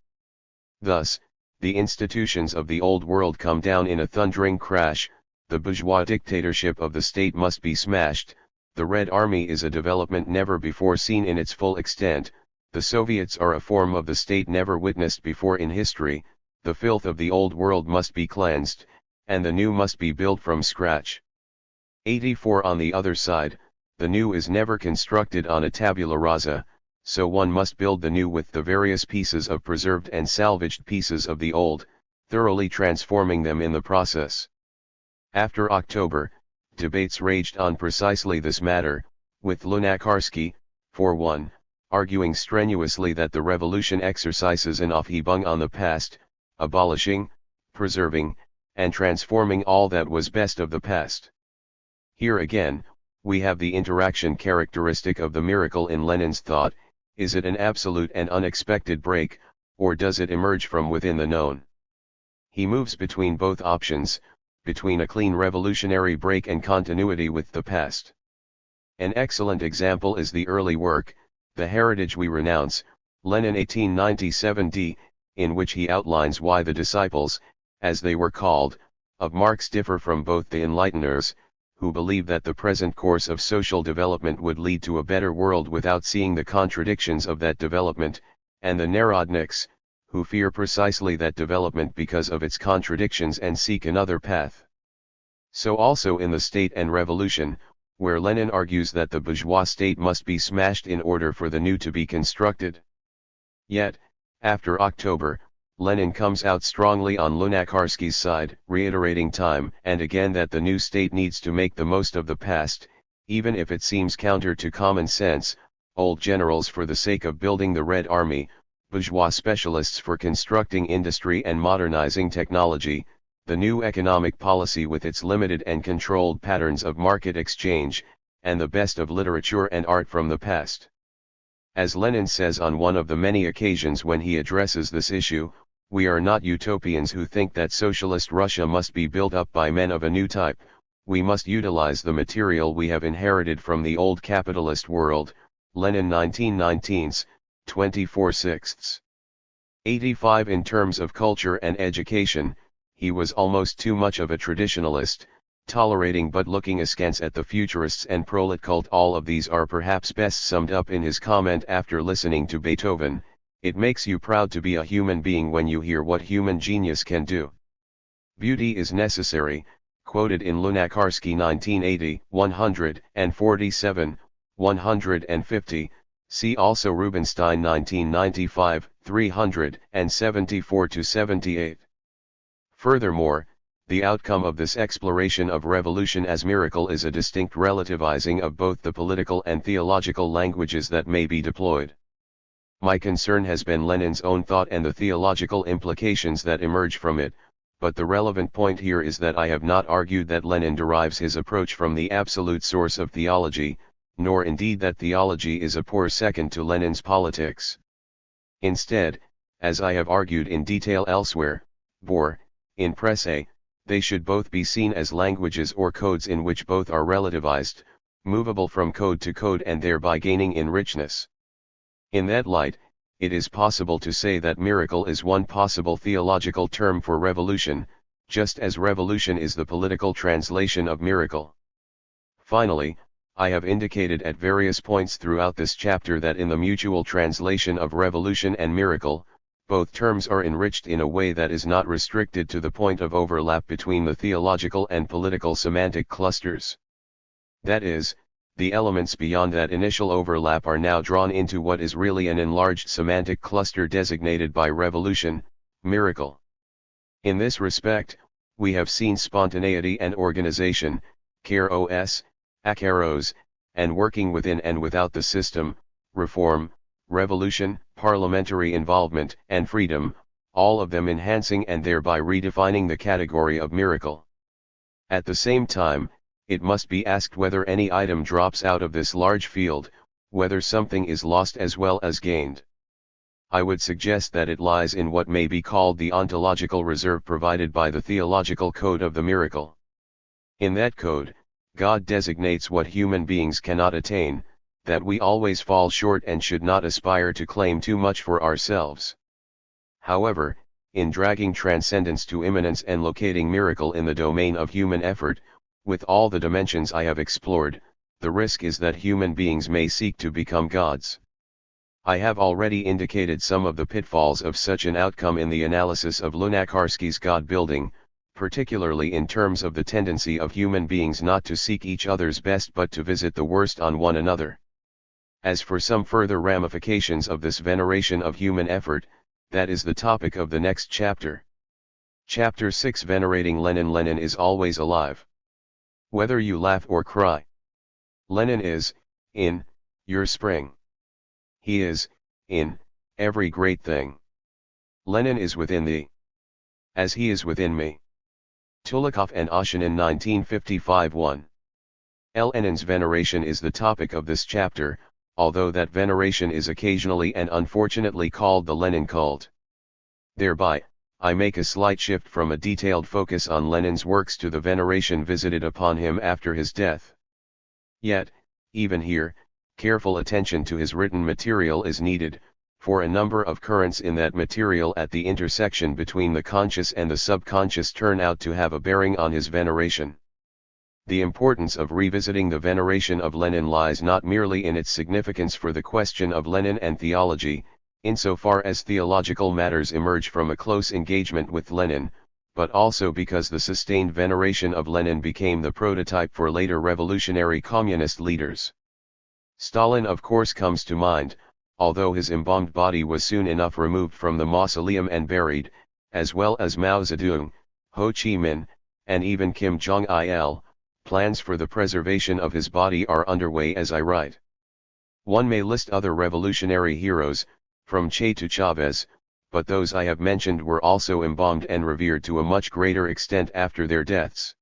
Thus, the institutions of the old world come down in a thundering crash, the bourgeois dictatorship of the state must be smashed, the Red Army is a development never before seen in its full extent, the Soviets are a form of the state never witnessed before in history, the filth of the old world must be cleansed, and the new must be built from scratch. 84 On the other side, the new is never constructed on a tabula rasa, so one must build the new with the various pieces of preserved and salvaged pieces of the old, thoroughly transforming them in the process. After October, debates raged on precisely this matter, with Lunacharsky, for one, arguing strenuously that the revolution exercises an Aufhebung on the past, abolishing, preserving, and transforming all that was best of the past. Here again, we have the interaction characteristic of the miracle in Lenin's thought. Is it an absolute and unexpected break, or does it emerge from within the known? He moves between both options, between a clean revolutionary break and continuity with the past. An excellent example is the early work, The Heritage We Renounce, Lenin 1897d, in which he outlines why the disciples, as they were called, of Marx differ from both the Enlighteners, who believe that the present course of social development would lead to a better world without seeing the contradictions of that development, and the Narodniks, who fear precisely that development because of its contradictions and seek another path. So also in The State and Revolution, where Lenin argues that the bourgeois state must be smashed in order for the new to be constructed. Yet, after October, Lenin comes out strongly on Lunacharsky's side, reiterating time and again that the new state needs to make the most of the past, even if it seems counter to common sense, old generals for the sake of building the Red Army, bourgeois specialists for constructing industry and modernizing technology, the new economic policy with its limited and controlled patterns of market exchange, and the best of literature and art from the past. As Lenin says on one of the many occasions when he addresses this issue, we are not utopians who think that socialist Russia must be built up by men of a new type, we must utilize the material we have inherited from the old capitalist world. Lenin 1919s, 24/6. 85 In terms of culture and education, he was almost too much of a traditionalist, tolerating but looking askance at the futurists and prolet cult. All of these are perhaps best summed up in his comment after listening to Beethoven: it makes you proud to be a human being when you hear what human genius can do. Beauty is necessary, quoted in Lunacharsky 1980, 147, 150, see also Rubinstein 1995, 374-78. Furthermore, the outcome of this exploration of revolution as miracle is a distinct relativizing of both the political and theological languages that may be deployed. My concern has been Lenin's own thought and the theological implications that emerge from it, but the relevant point here is that I have not argued that Lenin derives his approach from the absolute source of theology, nor indeed that theology is a poor second to Lenin's politics. Instead, as I have argued in detail elsewhere, Boer, in Presse, they should both be seen as languages or codes in which both are relativized, movable from code to code and thereby gaining in richness. In that light, it is possible to say that miracle is one possible theological term for revolution, just as revolution is the political translation of miracle. Finally, I have indicated at various points throughout this chapter that in the mutual translation of revolution and miracle, both terms are enriched in a way that is not restricted to the point of overlap between the theological and political semantic clusters. That is, the elements beyond that initial overlap are now drawn into what is really an enlarged semantic cluster designated by revolution, miracle. In this respect, we have seen spontaneity and organization, chaos, akaros, and working within and without the system, reform, revolution, parliamentary involvement, and freedom, all of them enhancing and thereby redefining the category of miracle. At the same time, it must be asked whether any item drops out of this large field, whether something is lost as well as gained. I would suggest that it lies in what may be called the ontological reserve provided by the theological code of the miracle. In that code, God designates what human beings cannot attain, that we always fall short and should not aspire to claim too much for ourselves. However, in dragging transcendence to immanence and locating miracle in the domain of human effort, with all the dimensions I have explored, the risk is that human beings may seek to become gods. I have already indicated some of the pitfalls of such an outcome in the analysis of Lunacharsky's God-building, particularly in terms of the tendency of human beings not to seek each other's best but to visit the worst on one another. As for some further ramifications of this veneration of human effort, that is the topic of the next chapter. Chapter 6: Venerating Lenin. Lenin is always alive. Whether you laugh or cry, Lenin is, in, your spring. He is, in, every great thing. Lenin is within thee, as he is within me. Tulikov and Oshanin, 1955. 1. Lenin's veneration is the topic of this chapter, although that veneration is occasionally and unfortunately called the Lenin cult. Thereby, I make a slight shift from a detailed focus on Lenin's works to the veneration visited upon him after his death. Yet, even here, careful attention to his written material is needed, for a number of currents in that material at the intersection between the conscious and the subconscious turn out to have a bearing on his veneration. The importance of revisiting the veneration of Lenin lies not merely in its significance for the question of Lenin and theology, insofar as theological matters emerge from a close engagement with Lenin, but also because the sustained veneration of Lenin became the prototype for later revolutionary communist leaders. Stalin of course comes to mind, although his embalmed body was soon enough removed from the mausoleum and buried, as well as Mao Zedong, Ho Chi Minh, and even Kim Jong-il. Plans for the preservation of his body are underway as I write. One may list other revolutionary heroes, from Che to Chavez, but those I have mentioned were also embalmed and revered to a much greater extent after their deaths.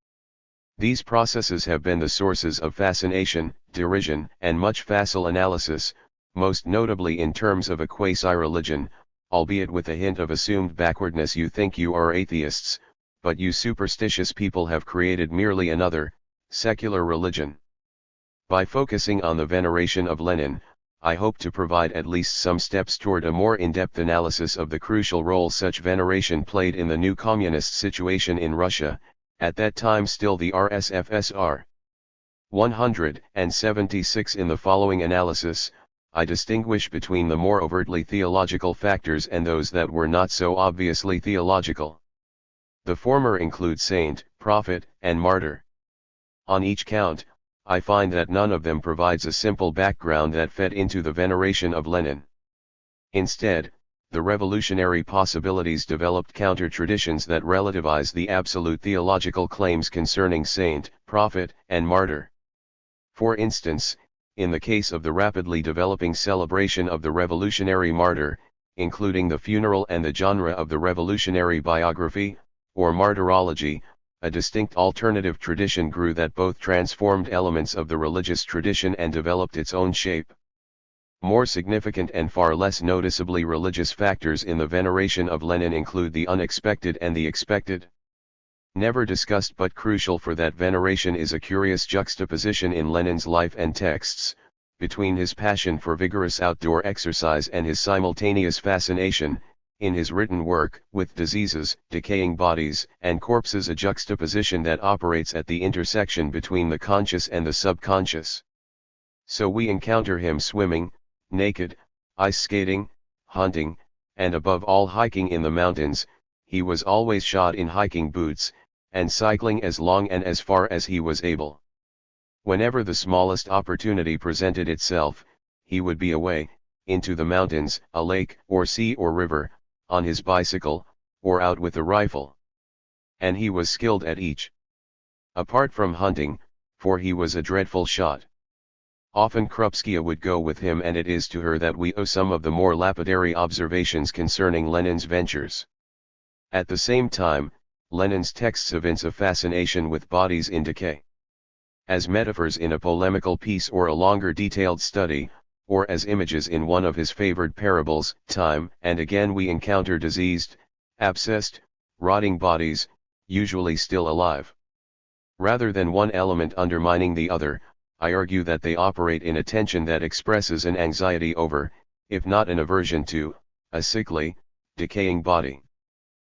These processes have been the sources of fascination, derision, and much facile analysis, most notably in terms of a quasi-religion, albeit with a hint of assumed backwardness. You think you are atheists, but you superstitious people have created merely another, secular religion. By focusing on the veneration of Lenin, I hope to provide at least some steps toward a more in-depth analysis of the crucial role such veneration played in the new communist situation in Russia, at that time still the RSFSR. 176. In the following analysis, I distinguish between the more overtly theological factors and those that were not so obviously theological. The former include saint, prophet, and martyr. On each count, I find that none of them provides a simple background that fed into the veneration of Lenin. Instead, the revolutionary possibilities developed counter-traditions that relativize the absolute theological claims concerning saint, prophet, and martyr. For instance, in the case of the rapidly developing celebration of the revolutionary martyr, including the funeral and the genre of the revolutionary biography, or martyrology, a distinct alternative tradition grew that both transformed elements of the religious tradition and developed its own shape. More significant and far less noticeably religious factors in the veneration of Lenin include the unexpected and the expected. Never discussed but crucial for that veneration is a curious juxtaposition in Lenin's life and texts, between his passion for vigorous outdoor exercise and his simultaneous fascination, in his written work, with diseases, decaying bodies, and corpses, a juxtaposition that operates at the intersection between the conscious and the subconscious. So we encounter him swimming, naked, ice skating, hunting, and above all hiking in the mountains. He was always shod in hiking boots, and cycling as long and as far as he was able. Whenever the smallest opportunity presented itself, he would be away, into the mountains, a lake, or sea or river, on his bicycle, or out with a rifle. And he was skilled at each. Apart from hunting, for he was a dreadful shot. Often Krupskaya would go with him, and it is to her that we owe some of the more lapidary observations concerning Lenin's ventures. At the same time, Lenin's texts evince a fascination with bodies in decay. As metaphors in a polemical piece or a longer detailed study, or as images in one of his favored parables, time and again we encounter diseased, abscessed, rotting bodies, usually still alive. Rather than one element undermining the other, I argue that they operate in a tension that expresses an anxiety over, if not an aversion to, a sickly, decaying body.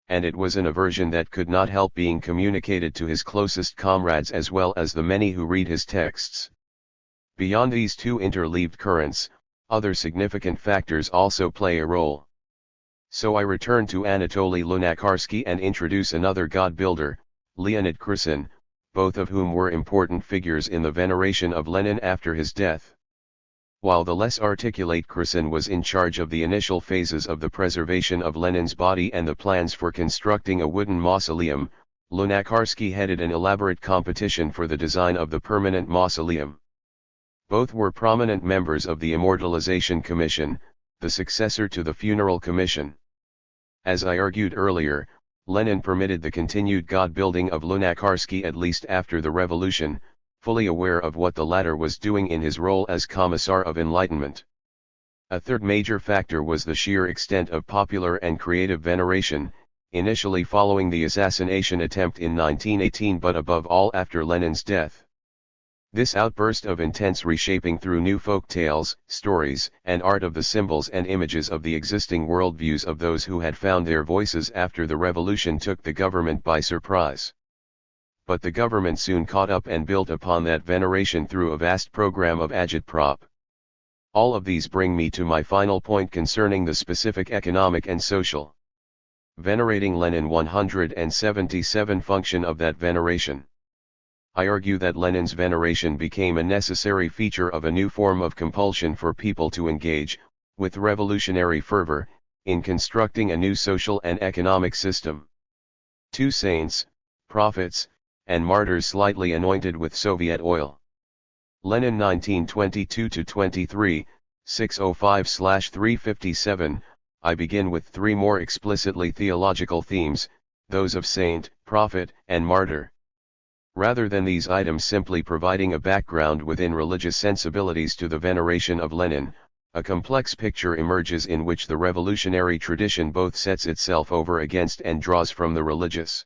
And it was an aversion that could not help being communicated to his closest comrades as well as the many who read his texts. Beyond these two interleaved currents, other significant factors also play a role. So I return to Anatoly Lunacharsky and introduce another god-builder, Leonid Krusin, both of whom were important figures in the veneration of Lenin after his death. While the less articulate Krusin was in charge of the initial phases of the preservation of Lenin's body and the plans for constructing a wooden mausoleum, Lunacharsky headed an elaborate competition for the design of the permanent mausoleum. Both were prominent members of the Immortalization Commission, the successor to the Funeral Commission. As I argued earlier, Lenin permitted the continued god-building of Lunacharsky at least after the revolution, fully aware of what the latter was doing in his role as Commissar of Enlightenment. A third major factor was the sheer extent of popular and creative veneration, initially following the assassination attempt in 1918 but above all after Lenin's death. This outburst of intense reshaping through new folk tales, stories, and art of the symbols and images of the existing worldviews of those who had found their voices after the revolution took the government by surprise. But the government soon caught up and built upon that veneration through a vast program of agitprop. All of these bring me to my final point concerning the specific economic and social. Venerating Lenin 177 function of that veneration. I argue that Lenin's veneration became a necessary feature of a new form of compulsion for people to engage, with revolutionary fervor, in constructing a new social and economic system. Two saints, prophets, and martyrs slightly anointed with Soviet oil. Lenin 1922-23, 605-357, I begin with three more explicitly theological themes, those of saint, prophet, and martyr. Rather than these items simply providing a background within religious sensibilities to the veneration of Lenin, a complex picture emerges in which the revolutionary tradition both sets itself over against and draws from the religious.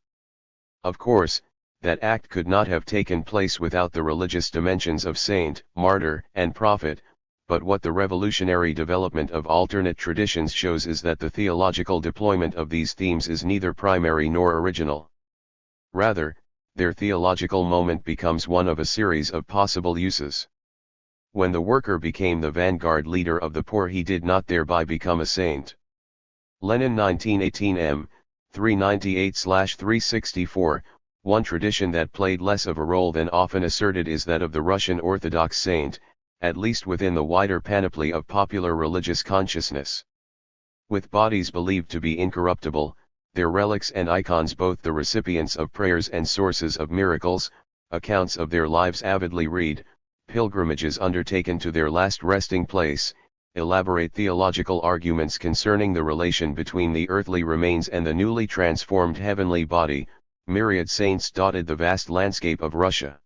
Of course, that act could not have taken place without the religious dimensions of saint, martyr, and prophet, but what the revolutionary development of alternate traditions shows is that the theological deployment of these themes is neither primary nor original. Rather, their theological moment becomes one of a series of possible uses. When the worker became the vanguard leader of the poor, he did not thereby become a saint. Lenin 1918 m. 398-364, one tradition that played less of a role than often asserted is that of the Russian Orthodox saint, at least within the wider panoply of popular religious consciousness. With bodies believed to be incorruptible, their relics and icons both the recipients of prayers and sources of miracles, accounts of their lives avidly read, pilgrimages undertaken to their last resting place, elaborate theological arguments concerning the relation between the earthly remains and the newly transformed heavenly body, myriad saints dotted the vast landscape of Russia.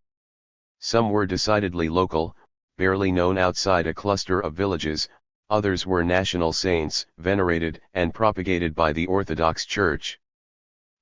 Some were decidedly local, barely known outside a cluster of villages, others were national saints, venerated and propagated by the Orthodox Church.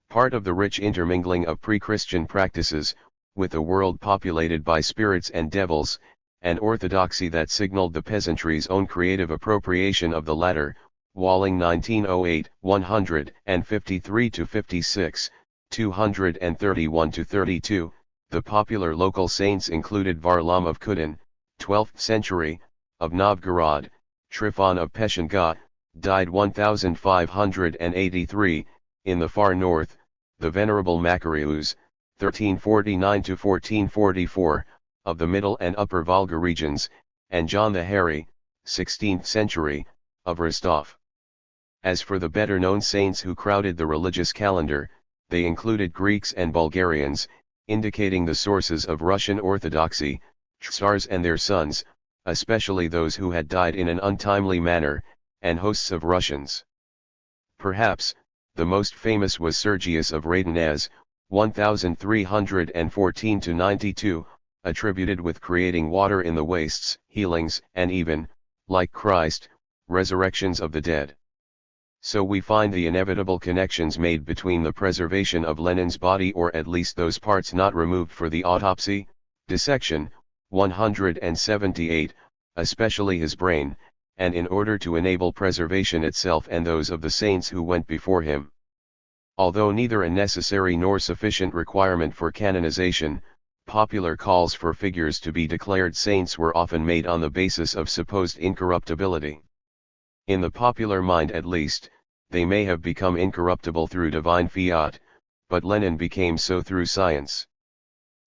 Part of the rich intermingling of pre-Christian practices, with a world populated by spirits and devils, an orthodoxy that signaled the peasantry's own creative appropriation of the latter, Walling 1908, 153-56, 231-32, the popular local saints included Varlam of Kudin, 12th century, of Novgorod, Trifon of Peshenga, died 1583, in the far north, the Venerable Macarius, 1349-1444, of the Middle and Upper Volga regions, and John the Hairy, 16th century, of Rostov. As for the better-known saints who crowded the religious calendar, they included Greeks and Bulgarians, indicating the sources of Russian Orthodoxy, Tsars and their sons, especially those who had died in an untimely manner, and hosts of Russians. Perhaps, the most famous was Sergius of Radenaz, 1314-92, attributed with creating water in the wastes, healings, and even, like Christ, resurrections of the dead. So we find the inevitable connections made between the preservation of Lenin's body, or at least those parts not removed for the autopsy, dissection, 178, especially his brain, and in order to enable preservation itself and those of the saints who went before him. Although neither a necessary nor sufficient requirement for canonization, popular calls for figures to be declared saints were often made on the basis of supposed incorruptibility. In the popular mind at least, they may have become incorruptible through divine fiat, but Lenin became so through science.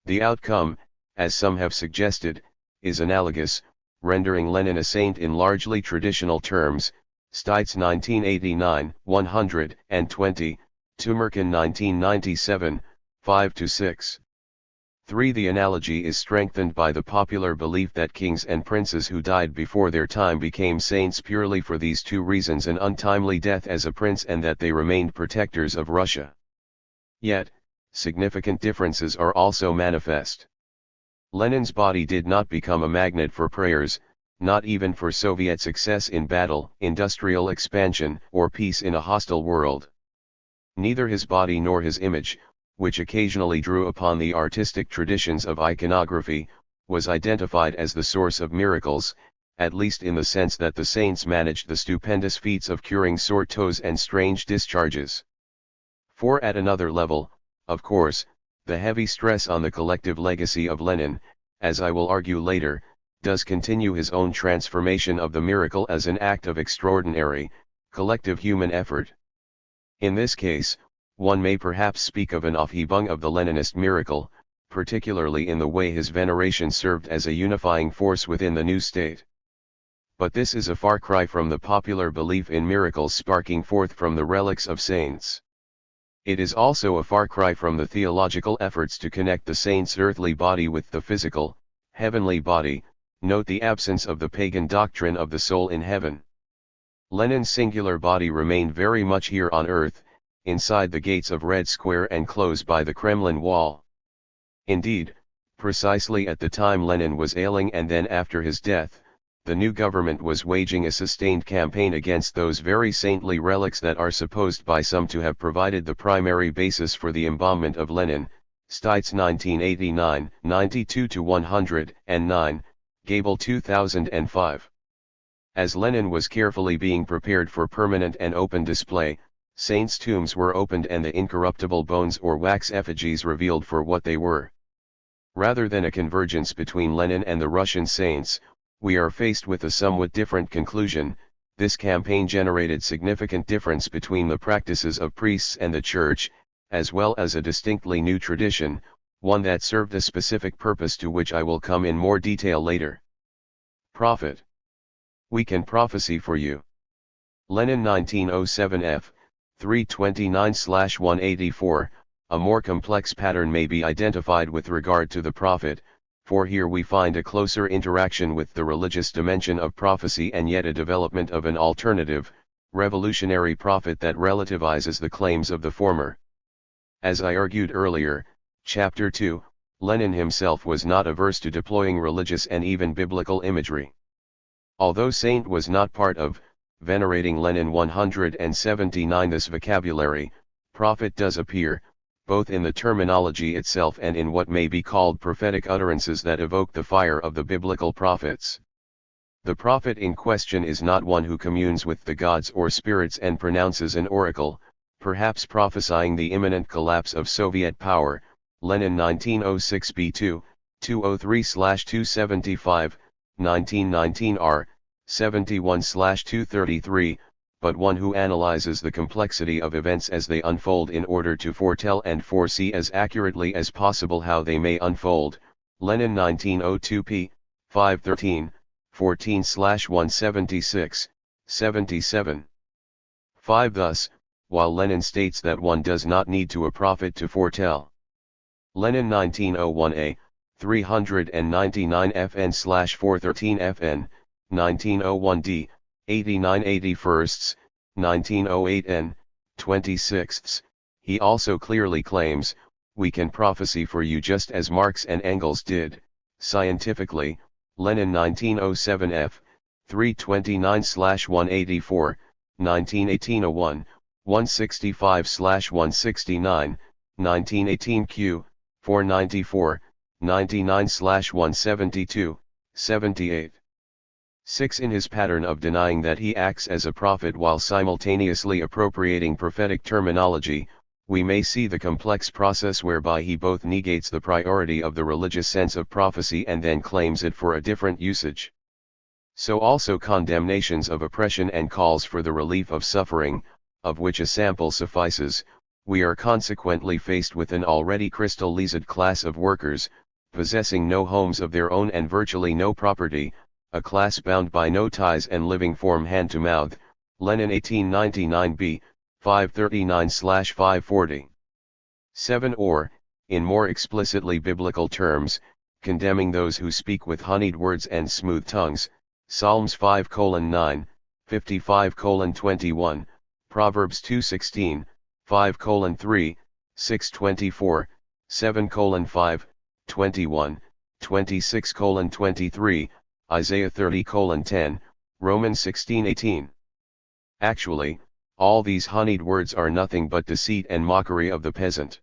The outcome, as some have suggested, is analogous, rendering Lenin a saint in largely traditional terms, Stites 1989, 120, Tumerkin 1997, 5-6. 3. The analogy is strengthened by the popular belief that kings and princes who died before their time became saints purely for these two reasons: an untimely death as a prince and that they remained protectors of Russia. Yet, significant differences are also manifest. Lenin's body did not become a magnet for prayers, not even for Soviet success in battle, industrial expansion, or peace in a hostile world. Neither his body nor his image, which occasionally drew upon the artistic traditions of iconography, was identified as the source of miracles, at least in the sense that the saints managed the stupendous feats of curing sore toes and strange discharges. For at another level, of course, the heavy stress on the collective legacy of Lenin, as I will argue later, does continue his own transformation of the miracle as an act of extraordinary, collective human effort. In this case, one may perhaps speak of an Aufhebung of the Leninist miracle, particularly in the way his veneration served as a unifying force within the new state. But this is a far cry from the popular belief in miracles sparking forth from the relics of saints. It is also a far cry from the theological efforts to connect the saint's earthly body with the physical, heavenly body. Note the absence of the pagan doctrine of the soul in heaven. Lenin's singular body remained very much here on earth, inside the gates of Red Square and close by the Kremlin wall. Indeed, precisely at the time Lenin was ailing and then after his death, the new government was waging a sustained campaign against those very saintly relics that are supposed by some to have provided the primary basis for the embalmment of Lenin, Stites 1989, 92-109, Gable 2005. As Lenin was carefully being prepared for permanent and open display, saints' tombs were opened and the incorruptible bones or wax effigies revealed for what they were. Rather than a convergence between Lenin and the Russian saints, we are faced with a somewhat different conclusion. This campaign generated significant difference between the practices of priests and the church, as well as a distinctly new tradition, one that served a specific purpose to which I will come in more detail later. Prophet. We can prophesy for you. Lenin 1907 f. 329-184, a more complex pattern may be identified with regard to the prophet, for here we find a closer interaction with the religious dimension of prophecy and yet a development of an alternative, revolutionary prophet that relativizes the claims of the former. As I argued earlier, Chapter 2, Lenin himself was not averse to deploying religious and even biblical imagery. Although saint was not part of venerating Lenin 179, this vocabulary, prophet, does appear, both in the terminology itself and in what may be called prophetic utterances that evoke the fire of the biblical prophets. The prophet in question is not one who communes with the gods or spirits and pronounces an oracle, perhaps prophesying the imminent collapse of Soviet power, Lenin 1906 B2, 203-275, 1919 R, 71-233, but one who analyzes the complexity of events as they unfold in order to foretell and foresee as accurately as possible how they may unfold, Lenin 1902 p. 513, 14-176, 77. 5. Thus, while Lenin states that one does not need to a prophet to foretell. Lenin 1901a, 399 FN/413 FN, 1901d, 89/81, 1908 n, 26. He also clearly claims, we can prophesy for you just as Marx and Engels did, scientifically, Lenin 1907 f, 329-184, 1918-01, 165-169, 1918 q, 494, 99/172, 78. 6. In his pattern of denying that he acts as a prophet while simultaneously appropriating prophetic terminology, we may see the complex process whereby he both negates the priority of the religious sense of prophecy and then claims it for a different usage. So also condemnations of oppression and calls for the relief of suffering, of which a sample suffices. We are consequently faced with an already crystallized class of workers, possessing no homes of their own and virtually no property, a class bound by no ties and living from hand to mouth. Lenin 1899b, 539/540. 7. Or, in more explicitly biblical terms, condemning those who speak with honeyed words and smooth tongues, Psalms 5:9, 55:21, Proverbs 2:16, 5:3, 6:24, 7:5, 21, 26:23, Isaiah 30:10, Romans 16:18. Actually, all these honeyed words are nothing but deceit and mockery of the peasant.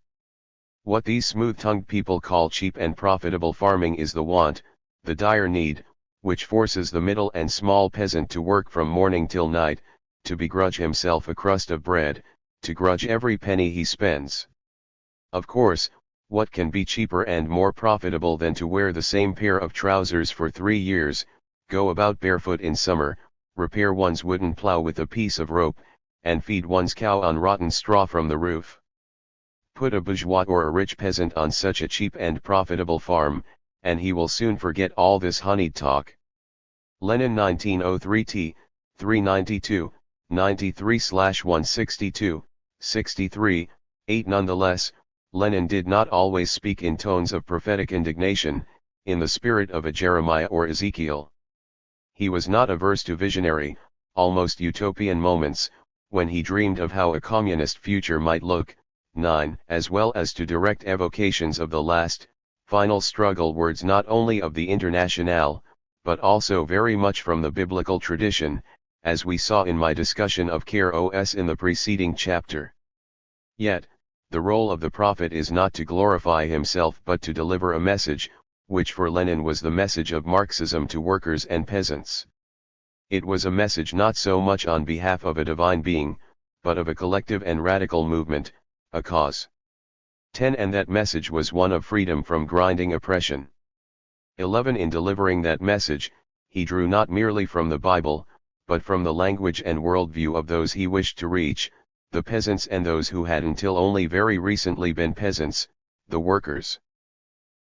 What these smooth-tongued people call cheap and profitable farming is the want, the dire need, which forces the middle and small peasant to work from morning till night, to begrudge himself a crust of bread, to grudge every penny he spends. Of course, what can be cheaper and more profitable than to wear the same pair of trousers for 3 years, go about barefoot in summer, repair one's wooden plow with a piece of rope, and feed one's cow on rotten straw from the roof? Put a bourgeois or a rich peasant on such a cheap and profitable farm, and he will soon forget all this honeyed talk. Lenin 1903t, 392, 93/162, 63, 8. Nonetheless, Lenin did not always speak in tones of prophetic indignation, in the spirit of a Jeremiah or Ezekiel. He was not averse to visionary, almost utopian moments, when he dreamed of how a communist future might look. 9. As well as to direct evocations of the last, final struggle words not only of the Internationale, but also very much from the biblical tradition, as we saw in my discussion of Kairos in the preceding chapter. Yet, the role of the prophet is not to glorify himself but to deliver a message, which for Lenin was the message of Marxism to workers and peasants. It was a message not so much on behalf of a divine being, but of a collective and radical movement, a cause. 10. And that message was one of freedom from grinding oppression. 11. In delivering that message, he drew not merely from the Bible, but from the language and worldview of those he wished to reach, the peasants and those who had until only very recently been peasants, the workers.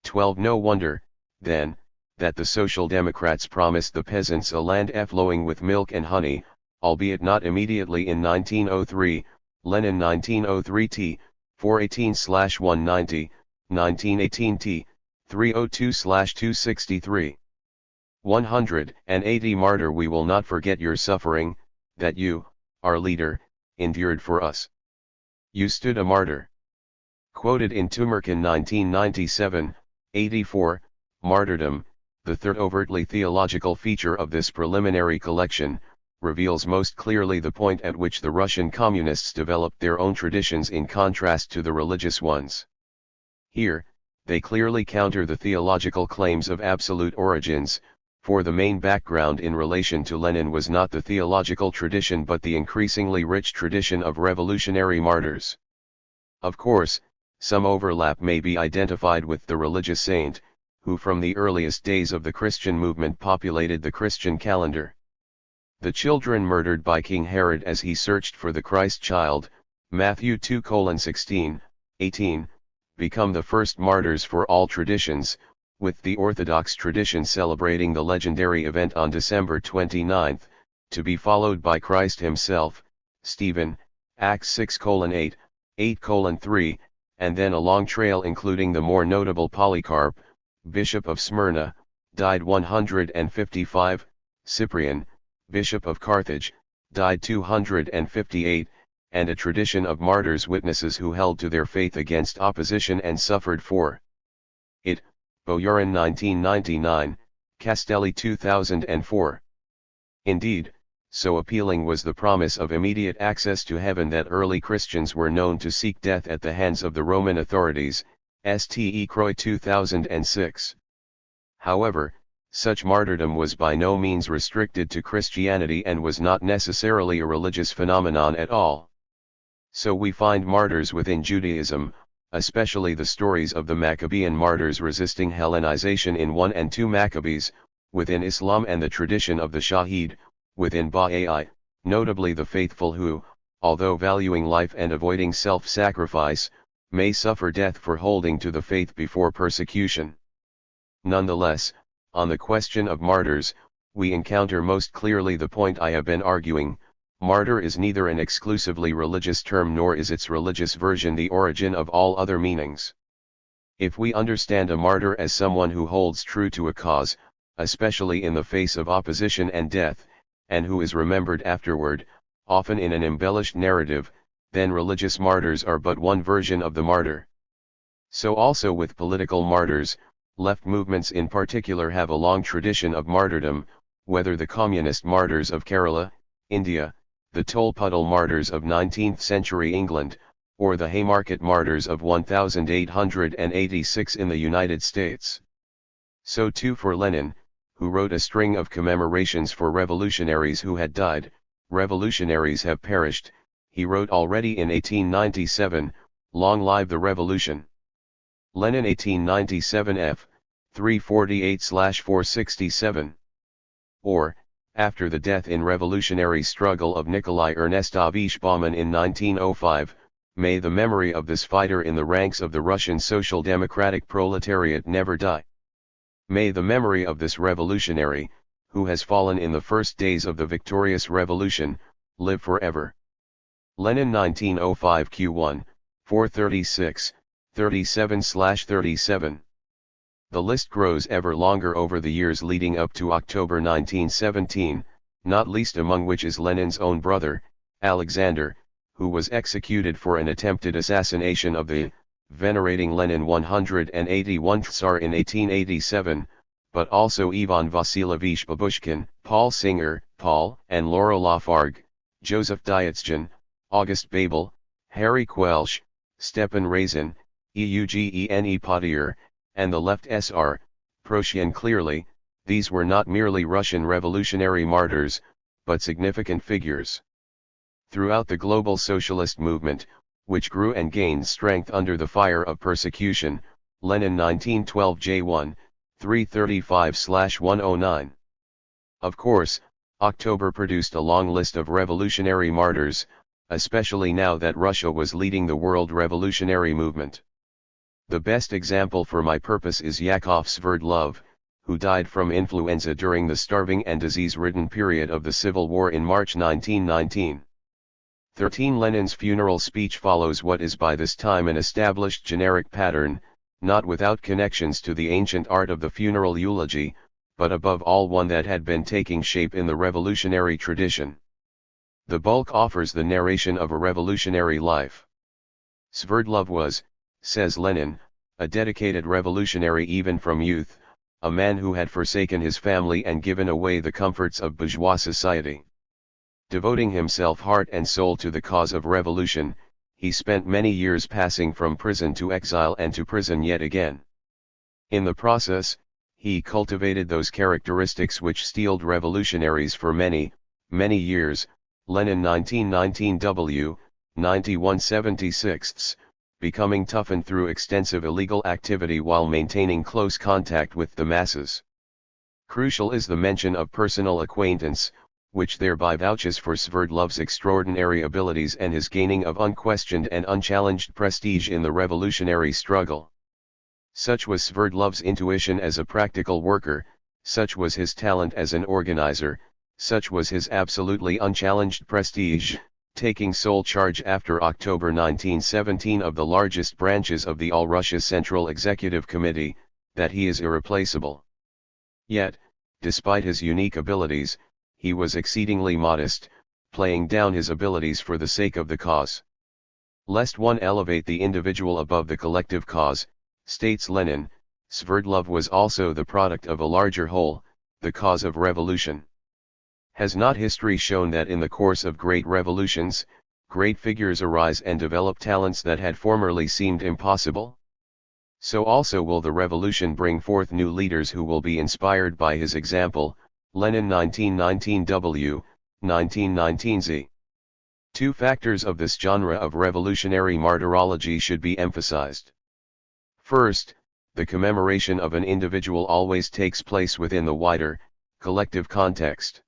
12. No wonder, then, that the Social Democrats promised the peasants a land flowing with milk and honey, albeit not immediately in 1903, Lenin 1903t, 418/190, 1918t, 302/263. 180. Martyr, we will not forget your suffering, that you, our leader, endured for us. You stood a martyr. Quoted in Tumerkin 1997, 84, Martyrdom, the third overtly theological feature of this preliminary collection, reveals most clearly the point at which the Russian communists developed their own traditions in contrast to the religious ones. Here, they clearly counter the theological claims of absolute origins, for the main background in relation to Lenin was not the theological tradition but the increasingly rich tradition of revolutionary martyrs. Of course, some overlap may be identified with the religious saint, who from the earliest days of the Christian movement populated the Christian calendar. The children murdered by King Herod as he searched for the Christ child, Matthew 2:16, 18, become the first martyrs for all traditions, with the Orthodox tradition celebrating the legendary event on December 29, to be followed by Christ himself, Stephen, Acts 6:8, 8:3, and then a long trail including the more notable Polycarp, Bishop of Smyrna, died 155, Cyprian, Bishop of Carthage, died 258, and a tradition of martyrs, witnesses who held to their faith against opposition and suffered for it, Boyarin 1999, Castelli 2004. Indeed, so appealing was the promise of immediate access to heaven that early Christians were known to seek death at the hands of the Roman authorities, Ste Croix 2006. However, such martyrdom was by no means restricted to Christianity and was not necessarily a religious phenomenon at all. So we find martyrs within Judaism, especially the stories of the Maccabean martyrs resisting Hellenization in 1 and 2 Maccabees, within Islam and the tradition of the Shahid, within Baha'i, notably the faithful who, although valuing life and avoiding self-sacrifice, may suffer death for holding to the faith before persecution. Nonetheless, on the question of martyrs, we encounter most clearly the point I have been arguing: martyr is neither an exclusively religious term nor is its religious version the origin of all other meanings. If we understand a martyr as someone who holds true to a cause, especially in the face of opposition and death, and who is remembered afterward, often in an embellished narrative, then religious martyrs are but one version of the martyr. So also with political martyrs. Left movements in particular have a long tradition of martyrdom, whether the communist martyrs of Kerala, India, the Tolpuddle martyrs of 19th century England, or the Haymarket martyrs of 1886 in the United States. So too for Lenin, who wrote a string of commemorations for revolutionaries who had died. Revolutionaries have perished, he wrote already in 1897, long live the revolution. Lenin 1897 f. 348-467. Or, after the death in revolutionary struggle of Nikolai Ernestovich Bauman in 1905, may the memory of this fighter in the ranks of the Russian Social Democratic proletariat never die. May the memory of this revolutionary, who has fallen in the first days of the victorious revolution, live forever. Lenin 1905 Q1, 436, 37-37. The list grows ever longer over the years leading up to October 1917, not least among which is Lenin's own brother, Alexander, who was executed for an attempted assassination of the venerating Lenin 181th Tsar in 1887, but also Ivan Vasilievich Babushkin, Paul Singer, Paul and Laura Lafargue, Joseph Dietzgen, August Babel, Harry Quelch, Stepan Razin, Eugene Potier, and the left Sr. Proshian. Clearly, these were not merely Russian revolutionary martyrs, but significant figures. Throughout the global socialist movement, which grew and gained strength under the fire of persecution, Lenin 1912 J1, 335-109. Of course, October produced a long list of revolutionary martyrs, especially now that Russia was leading the world revolutionary movement. The best example for my purpose is Yakov Sverdlov, who died from influenza during the starving and disease-ridden period of the Civil War in March 1919. 13. Lenin's funeral speech follows what is by this time an established generic pattern, not without connections to the ancient art of the funeral eulogy, but above all one that had been taking shape in the revolutionary tradition. The bulk offers the narration of a revolutionary life. Sverdlov was, says Lenin, a dedicated revolutionary even from youth, a man who had forsaken his family and given away the comforts of bourgeois society. Devoting himself heart and soul to the cause of revolution, he spent many years passing from prison to exile and to prison yet again. In the process, he cultivated those characteristics which steeled revolutionaries for many, many years. Lenin 1919 W, 91/76, becoming toughened through extensive illegal activity while maintaining close contact with the masses. Crucial is the mention of personal acquaintance, which thereby vouches for Sverdlov's extraordinary abilities and his gaining of unquestioned and unchallenged prestige in the revolutionary struggle. Such was Sverdlov's intuition as a practical worker, such was his talent as an organizer, such was his absolutely unchallenged prestige, taking sole charge after October 1917 of the largest branches of the All-Russia Central Executive Committee, that he is irreplaceable. Yet, despite his unique abilities, he was exceedingly modest, playing down his abilities for the sake of the cause. Lest one elevate the individual above the collective cause, states Lenin, Sverdlov was also the product of a larger whole, the cause of revolution. Has not history shown that in the course of great revolutions, great figures arise and develop talents that had formerly seemed impossible? So also will the revolution bring forth new leaders who will be inspired by his example. Lenin 1919 W, 1919 Z. Two factors of this genre of revolutionary martyrology should be emphasized. First, the commemoration of an individual always takes place within the wider, collective context.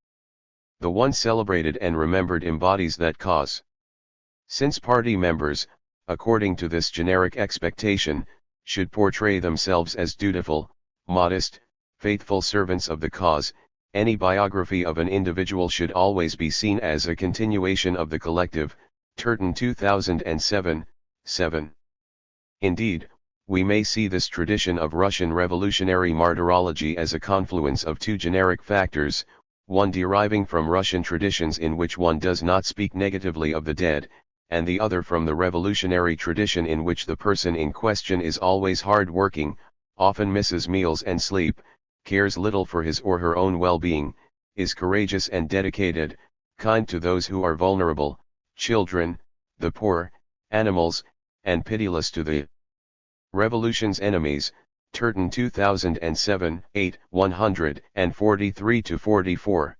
The one celebrated and remembered embodies that cause. Since party members, according to this generic expectation, should portray themselves as dutiful, modest, faithful servants of the cause, any biography of an individual should always be seen as a continuation of the collective. Turton 2007, 7. Indeed, we may see this tradition of Russian revolutionary martyrology as a confluence of two generic factors, one deriving from Russian traditions in which one does not speak negatively of the dead, and the other from the revolutionary tradition in which the person in question is always hard-working, often misses meals and sleep, cares little for his or her own well-being, is courageous and dedicated, kind to those who are vulnerable, children, the poor, animals, and pitiless to the revolution's enemies. Turton 2007, 8, 143-44.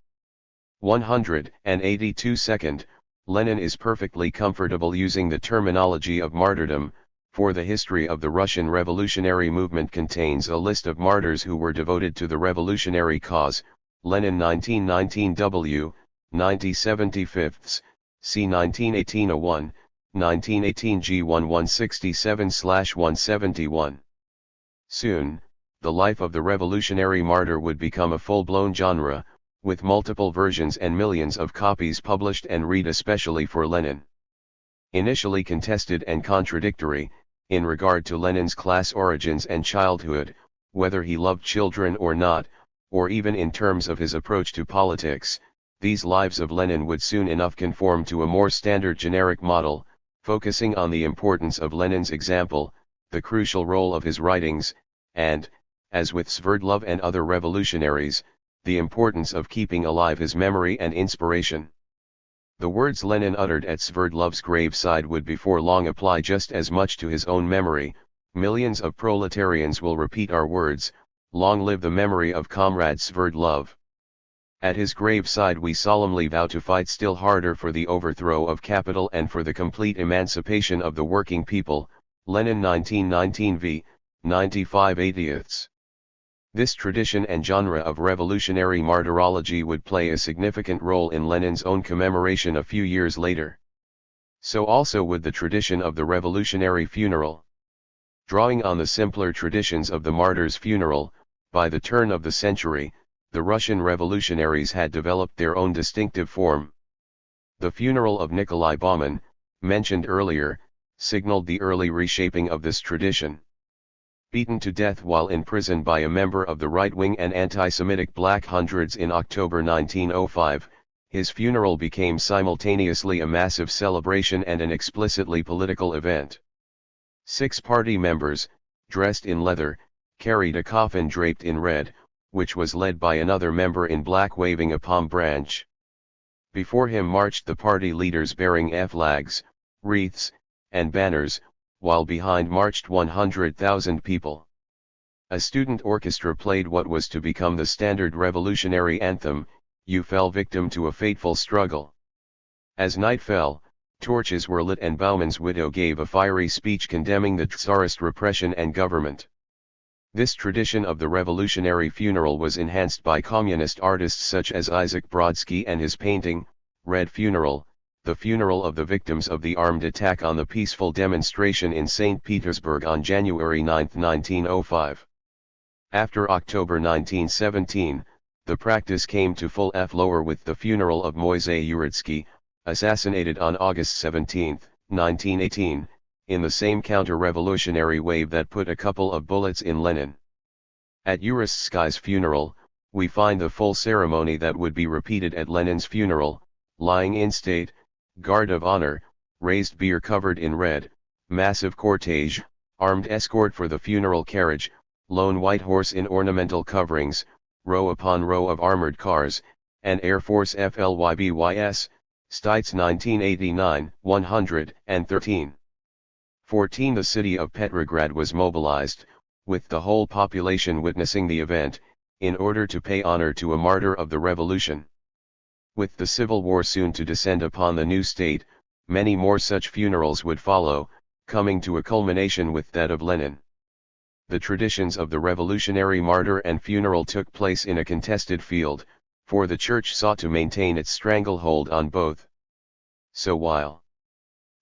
182 Second, Lenin is perfectly comfortable using the terminology of martyrdom, for the history of the Russian revolutionary movement contains a list of martyrs who were devoted to the revolutionary cause. Lenin 1919 W, 90/75, c. 1918-01, 1918 G 1167/171. Soon, the life of the revolutionary martyr would become a full-blown genre, with multiple versions and millions of copies published and read especially for Lenin. Initially contested and contradictory, in regard to Lenin's class origins and childhood, whether he loved children or not, or even in terms of his approach to politics, these lives of Lenin would soon enough conform to a more standard generic model, focusing on the importance of Lenin's example, the crucial role of his writings, and, as with Sverdlov and other revolutionaries, the importance of keeping alive his memory and inspiration. The words Lenin uttered at Sverdlov's graveside would before long apply just as much to his own memory. Millions of proletarians will repeat our words, "Long live the memory of Comrade Sverdlov." At his graveside we solemnly vow to fight still harder for the overthrow of capital and for the complete emancipation of the working people. Lenin 1919 v. 95/80. This tradition and genre of revolutionary martyrology would play a significant role in Lenin's own commemoration a few years later. So also would the tradition of the revolutionary funeral. Drawing on the simpler traditions of the martyr's funeral, by the turn of the century, the Russian revolutionaries had developed their own distinctive form. The funeral of Nikolai Bauman, mentioned earlier, signaled the early reshaping of this tradition. Beaten to death while in prison by a member of the right-wing and anti-Semitic Black Hundreds in October 1905, his funeral became simultaneously a massive celebration and an explicitly political event. 6 party members, dressed in leather, carried a coffin draped in red, which was led by another member in black waving a palm branch. Before him marched the party leaders bearing flags, wreaths, and banners, while behind marched 100,000 people. A student orchestra played what was to become the standard revolutionary anthem, "You Fell Victim to a Fateful Struggle." As night fell, torches were lit and Bauman's widow gave a fiery speech condemning the Tsarist repression and government. This tradition of the revolutionary funeral was enhanced by communist artists such as Isaac Brodsky and his painting, Red Funeral, the funeral of the victims of the armed attack on the peaceful demonstration in St. Petersburg on January 9, 1905. After October 1917, the practice came to full flower with the funeral of Moisey Uritsky, assassinated on August 17, 1918, in the same counter-revolutionary wave that put a couple of bullets in Lenin. At Uritsky's funeral, we find the full ceremony that would be repeated at Lenin's funeral: lying in state, guard of honor, raised bier covered in red, massive cortege, armed escort for the funeral carriage, lone white horse in ornamental coverings, row upon row of armored cars, and Air Force FLYBYS, Stites 1989, 113. 14. The city of Petrograd was mobilized, with the whole population witnessing the event, in order to pay honor to a martyr of the revolution. With the civil war soon to descend upon the new state, many more such funerals would follow, coming to a culmination with that of Lenin. The traditions of the revolutionary martyr and funeral took place in a contested field, for the church sought to maintain its stranglehold on both. So while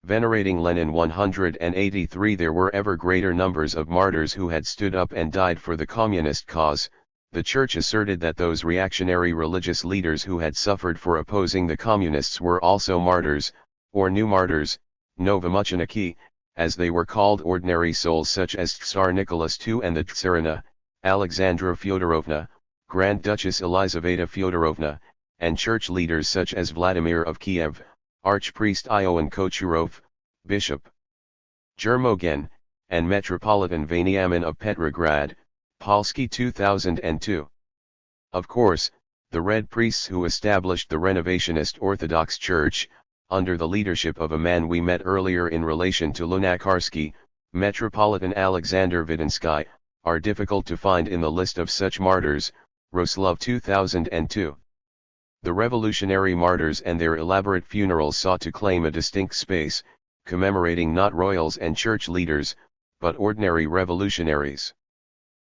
venerating Lenin 183, there were ever greater numbers of martyrs who had stood up and died for the communist cause, the church asserted that those reactionary religious leaders who had suffered for opposing the communists were also martyrs, or new martyrs, novomucheniki, as they were called. Ordinary souls such as Tsar Nicholas II and the Tsarina, Alexandra Fyodorovna, Grand Duchess Elizaveta Fyodorovna, and church leaders such as Vladimir of Kiev, Archpriest Ioan Kochurov, Bishop Jermogen, and Metropolitan Veniamin of Petrograd, Polski 2002. Of course, the Red Priests who established the Renovationist Orthodox Church, under the leadership of a man we met earlier in relation to Lunacharsky, Metropolitan Alexander Vidinsky, are difficult to find in the list of such martyrs, Roslov 2002. The revolutionary martyrs and their elaborate funerals sought to claim a distinct space, commemorating not royals and church leaders, but ordinary revolutionaries.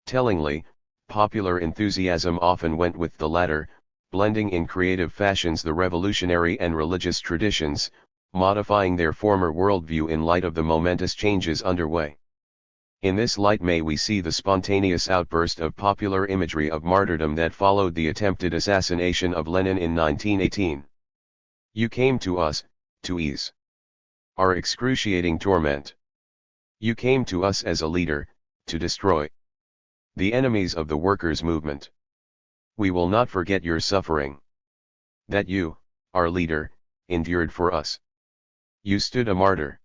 Tellingly, popular enthusiasm often went with the latter, blending in creative fashions the revolutionary and religious traditions, modifying their former worldview in light of the momentous changes underway. In this light may we see the spontaneous outburst of popular imagery of martyrdom that followed the attempted assassination of Lenin in 1918. You came to us, to ease our excruciating torment. You came to us as a leader, to destroy the enemies of the workers' movement. We will not forget your suffering. That you, our leader, endured for us. You stood a martyr.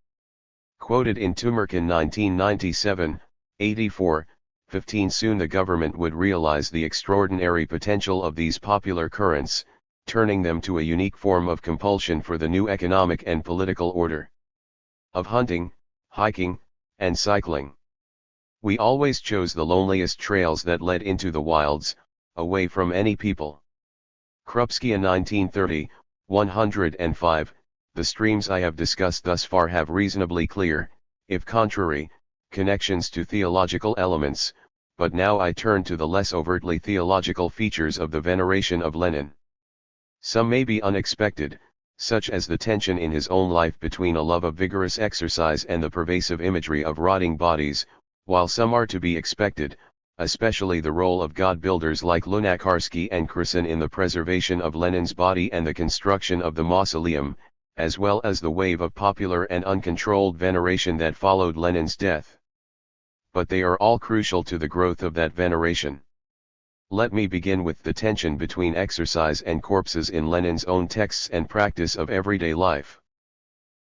Quoted in Tumerkin 1997, 84, 15. Soon the government would realize the extraordinary potential of these popular currents, turning them to a unique form of compulsion for the new economic and political order. Of hunting, hiking, and cycling. We always chose the loneliest trails that led into the wilds, away from any people. Krupskaya 1930, 105. The streams I have discussed thus far have reasonably clear, if contrary, connections to theological elements, but now I turn to the less overtly theological features of the veneration of Lenin. Some may be unexpected, such as the tension in his own life between a love of vigorous exercise and the pervasive imagery of rotting bodies, while some are to be expected, especially the role of God-builders like Lunacharsky and Kresin in the preservation of Lenin's body and the construction of the mausoleum, as well as the wave of popular and uncontrolled veneration that followed Lenin's death. But they are all crucial to the growth of that veneration. Let me begin with the tension between exercise and corpses in Lenin's own texts and practice of everyday life.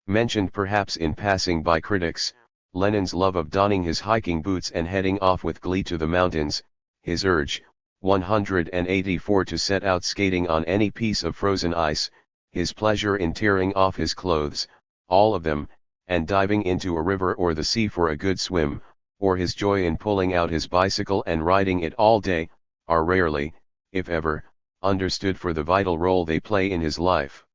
Mentioned perhaps in passing by critics, Lenin's love of donning his hiking boots and heading off with glee to the mountains, his urge, 184, to set out skating on any piece of frozen ice, his pleasure in tearing off his clothes, all of them, and diving into a river or the sea for a good swim, or his joy in pulling out his bicycle and riding it all day, are rarely, if ever, understood for the vital role they play in his life.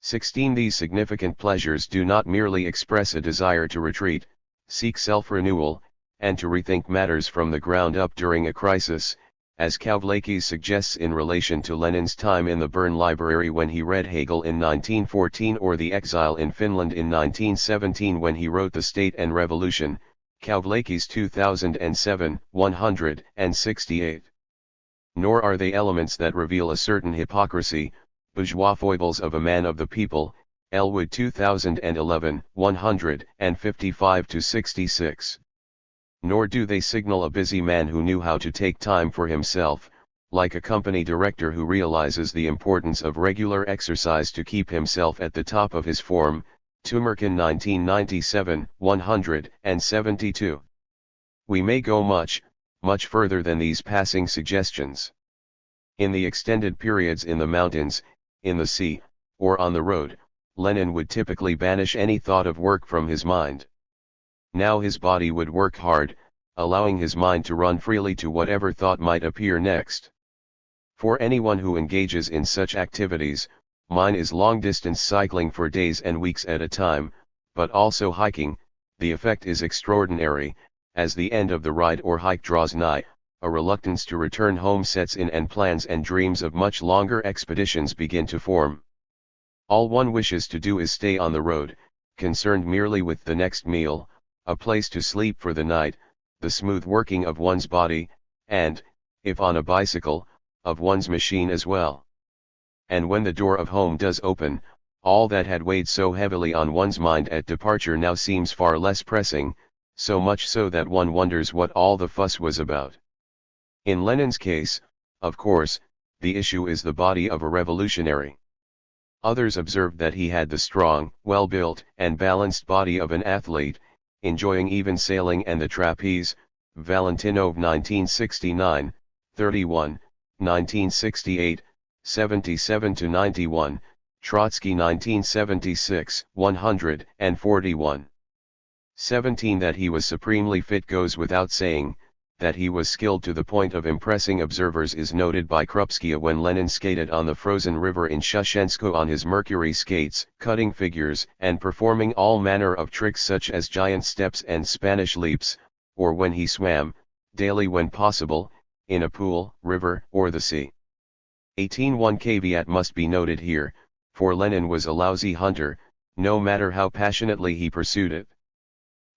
16. These significant pleasures do not merely express a desire to retreat, seek self-renewal, and to rethink matters from the ground up during a crisis, as Kavlakis suggests in relation to Lenin's time in the Bern Library when he read Hegel in 1914 or the exile in Finland in 1917 when he wrote The State and Revolution, Kavlakis 2007, 168. Nor are they elements that reveal a certain hypocrisy, bourgeois foibles of a man of the people, Elwood 2011, 155-66. Nor do they signal a busy man who knew how to take time for himself, like a company director who realizes the importance of regular exercise to keep himself at the top of his form, Tumerkin 1997, 172. We may go much further than these passing suggestions. In the extended periods in the mountains, in the sea, or on the road, Lenin would typically banish any thought of work from his mind. Now his body would work hard, allowing his mind to run freely to whatever thought might appear next. For anyone who engages in such activities, mine is long-distance cycling for days and weeks at a time, but also hiking, the effect is extraordinary. As the end of the ride or hike draws nigh, a reluctance to return home sets in and plans and dreams of much longer expeditions begin to form. All one wishes to do is stay on the road, concerned merely with the next meal, a place to sleep for the night, the smooth working of one's body, and, if on a bicycle, of one's machine as well. And when the door of home does open, all that had weighed so heavily on one's mind at departure now seems far less pressing, so much so that one wonders what all the fuss was about. In Lenin's case, of course, the issue is the body of a revolutionary. Others observed that he had the strong, well-built, and balanced body of an athlete, enjoying even sailing and the trapeze. Valentinov 1969, 31, 1968, 77-91, Trotsky 1976, 141. 17 That he was supremely fit goes without saying. That he was skilled to the point of impressing observers is noted by Krupskaya when Lenin skated on the frozen river in Shushensko on his Mercury skates, cutting figures and performing all manner of tricks such as giant steps and Spanish leaps, or when he swam, daily when possible, in a pool, river, or the sea. 18 One caveat must be noted here, for Lenin was a lousy hunter, no matter how passionately he pursued it.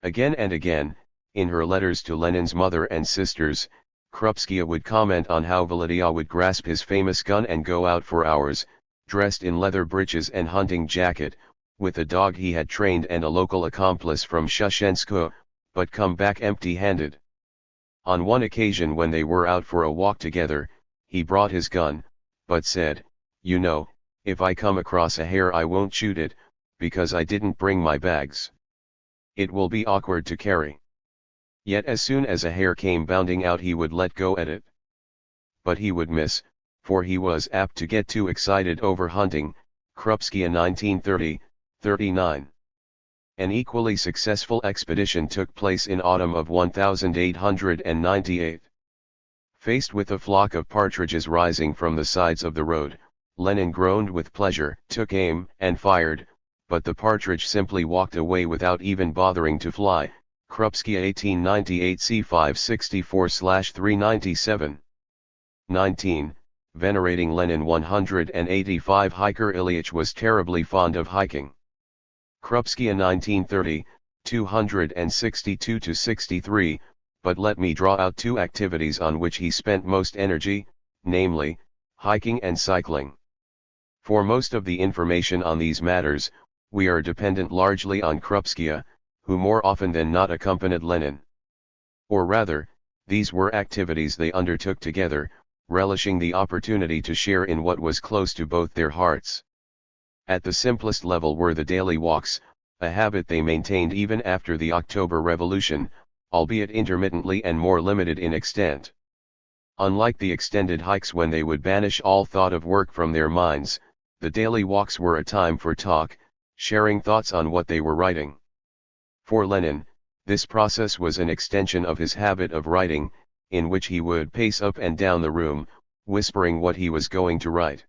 Again and again, in her letters to Lenin's mother and sisters, Krupskaya would comment on how Volodya would grasp his famous gun and go out for hours, dressed in leather breeches and hunting jacket, with a dog he had trained and a local accomplice from Shushensko, but come back empty-handed. On one occasion when they were out for a walk together, he brought his gun, but said, "You know, if I come across a hare I won't shoot it, because I didn't bring my bags. It will be awkward to carry." Yet as soon as a hare came bounding out he would let go at it. But he would miss, for he was apt to get too excited over hunting. Krupskaya 1930, 39. An equally successful expedition took place in autumn of 1898. Faced with a flock of partridges rising from the sides of the road, Lenin groaned with pleasure, took aim, and fired, but the partridge simply walked away without even bothering to fly. Krupskaya 1898 C564/397. 19. Venerating Lenin 185 Hiker Ilyich was terribly fond of hiking. Krupskaya 1930, 262-63, but let me draw out two activities on which he spent most energy, namely, hiking and cycling. For most of the information on these matters, we are dependent largely on Krupskaya, who more often than not accompanied Lenin. Or rather, these were activities they undertook together, relishing the opportunity to share in what was close to both their hearts. At the simplest level were the daily walks, a habit they maintained even after the October Revolution, albeit intermittently and more limited in extent. Unlike the extended hikes when they would banish all thought of work from their minds, the daily walks were a time for talk, sharing thoughts on what they were writing. For Lenin, this process was an extension of his habit of writing, in which he would pace up and down the room, whispering what he was going to write.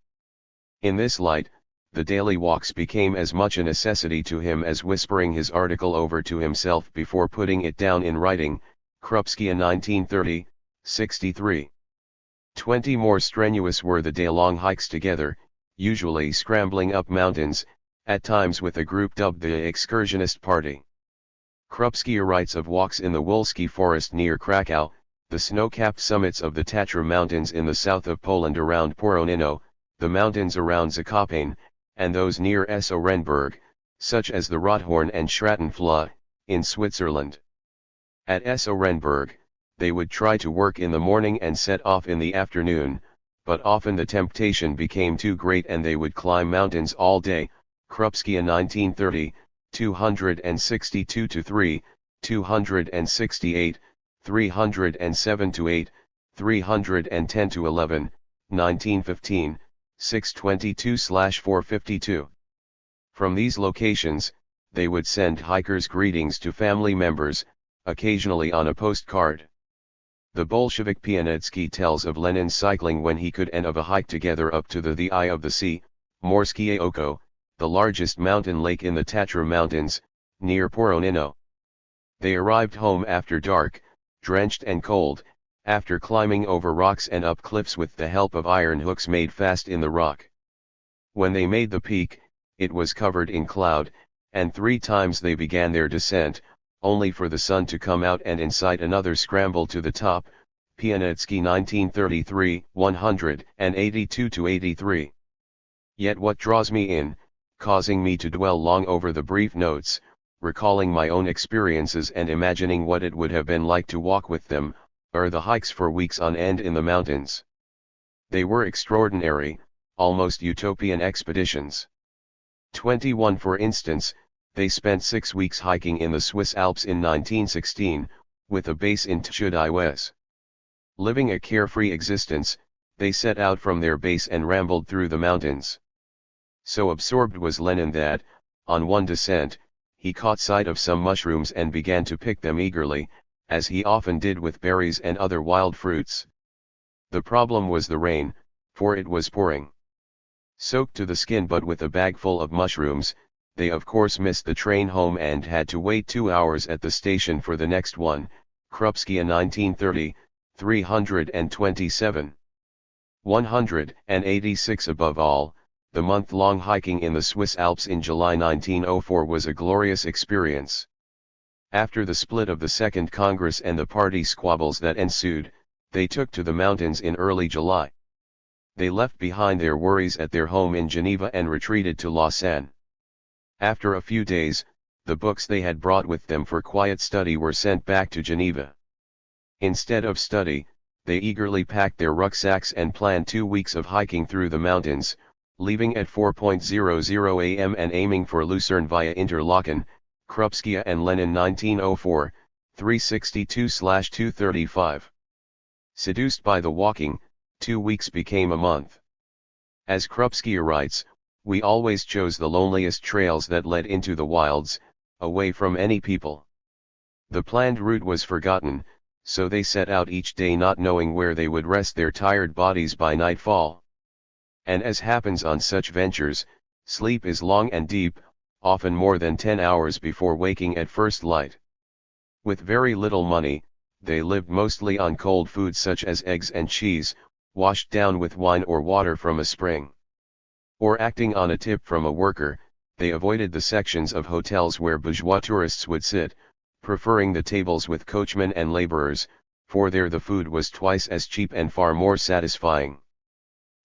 In this light, the daily walks became as much a necessity to him as whispering his article over to himself before putting it down in writing. Krupskaya 1930, 63. 20 More strenuous were the day-long hikes together, usually scrambling up mountains, at times with a group dubbed the excursionist party. Krupskaya writes of walks in the Wolski forest near Krakow, the snow-capped summits of the Tatra Mountains in the south of Poland around Poronino, the mountains around Zakopane, and those near Essorenburg, such as the Rothorn and Schrattenflug, in Switzerland. At Essorenburg, they would try to work in the morning and set off in the afternoon, but often the temptation became too great and they would climb mountains all day. Krupskaya 1930, 262-3, 268, 307-8, 310-11, 1915, 622/452. From these locations, they would send hikers' greetings to family members, occasionally on a postcard. The Bolshevik Pianetsky tells of Lenin's cycling when he could and of a hike together up to the eye of the sea, Morskie Oko, the largest mountain lake in the Tatra Mountains, near Poronino. They arrived home after dark, drenched and cold, after climbing over rocks and up cliffs with the help of iron hooks made fast in the rock. When they made the peak, it was covered in cloud, and 3 times they began their descent, only for the sun to come out and incite another scramble to the top. Pianetsky 1933, 182-83. Yet what draws me in, causing me to dwell long over the brief notes, recalling my own experiences and imagining what it would have been like to walk with them, are the hikes for weeks on end in the mountains. They were extraordinary, almost utopian expeditions. 21 For instance, they spent 6 weeks hiking in the Swiss Alps in 1916, with a base in Tchud-Iwes. Living a carefree existence, they set out from their base and rambled through the mountains. So absorbed was Lenin that, on one descent, he caught sight of some mushrooms and began to pick them eagerly, as he often did with berries and other wild fruits. The problem was the rain, for it was pouring. Soaked to the skin but with a bag full of mushrooms, they of course missed the train home and had to wait 2 hours at the station for the next one. Krupskaya 1930, 327. 186 Above all, the month-long hiking in the Swiss Alps in July 1904 was a glorious experience. After the split of the Second Congress and the party squabbles that ensued, they took to the mountains in early July. They left behind their worries at their home in Geneva and retreated to Lausanne. After a few days, the books they had brought with them for quiet study were sent back to Geneva. Instead of study, they eagerly packed their rucksacks and planned 2 weeks of hiking through the mountains, leaving at 4:00 am and aiming for Lucerne via Interlaken. Krupskaya and Lenin 1904, 362-235. Seduced by the walking, 2 weeks became a month. As Krupskaya writes, we always chose the loneliest trails that led into the wilds, away from any people. The planned route was forgotten, so they set out each day not knowing where they would rest their tired bodies by nightfall. And as happens on such ventures, sleep is long and deep, often more than 10 hours before waking at first light. With very little money, they lived mostly on cold food such as eggs and cheese, washed down with wine or water from a spring. Or acting on a tip from a worker, they avoided the sections of hotels where bourgeois tourists would sit, preferring the tables with coachmen and laborers, for there the food was twice as cheap and far more satisfying.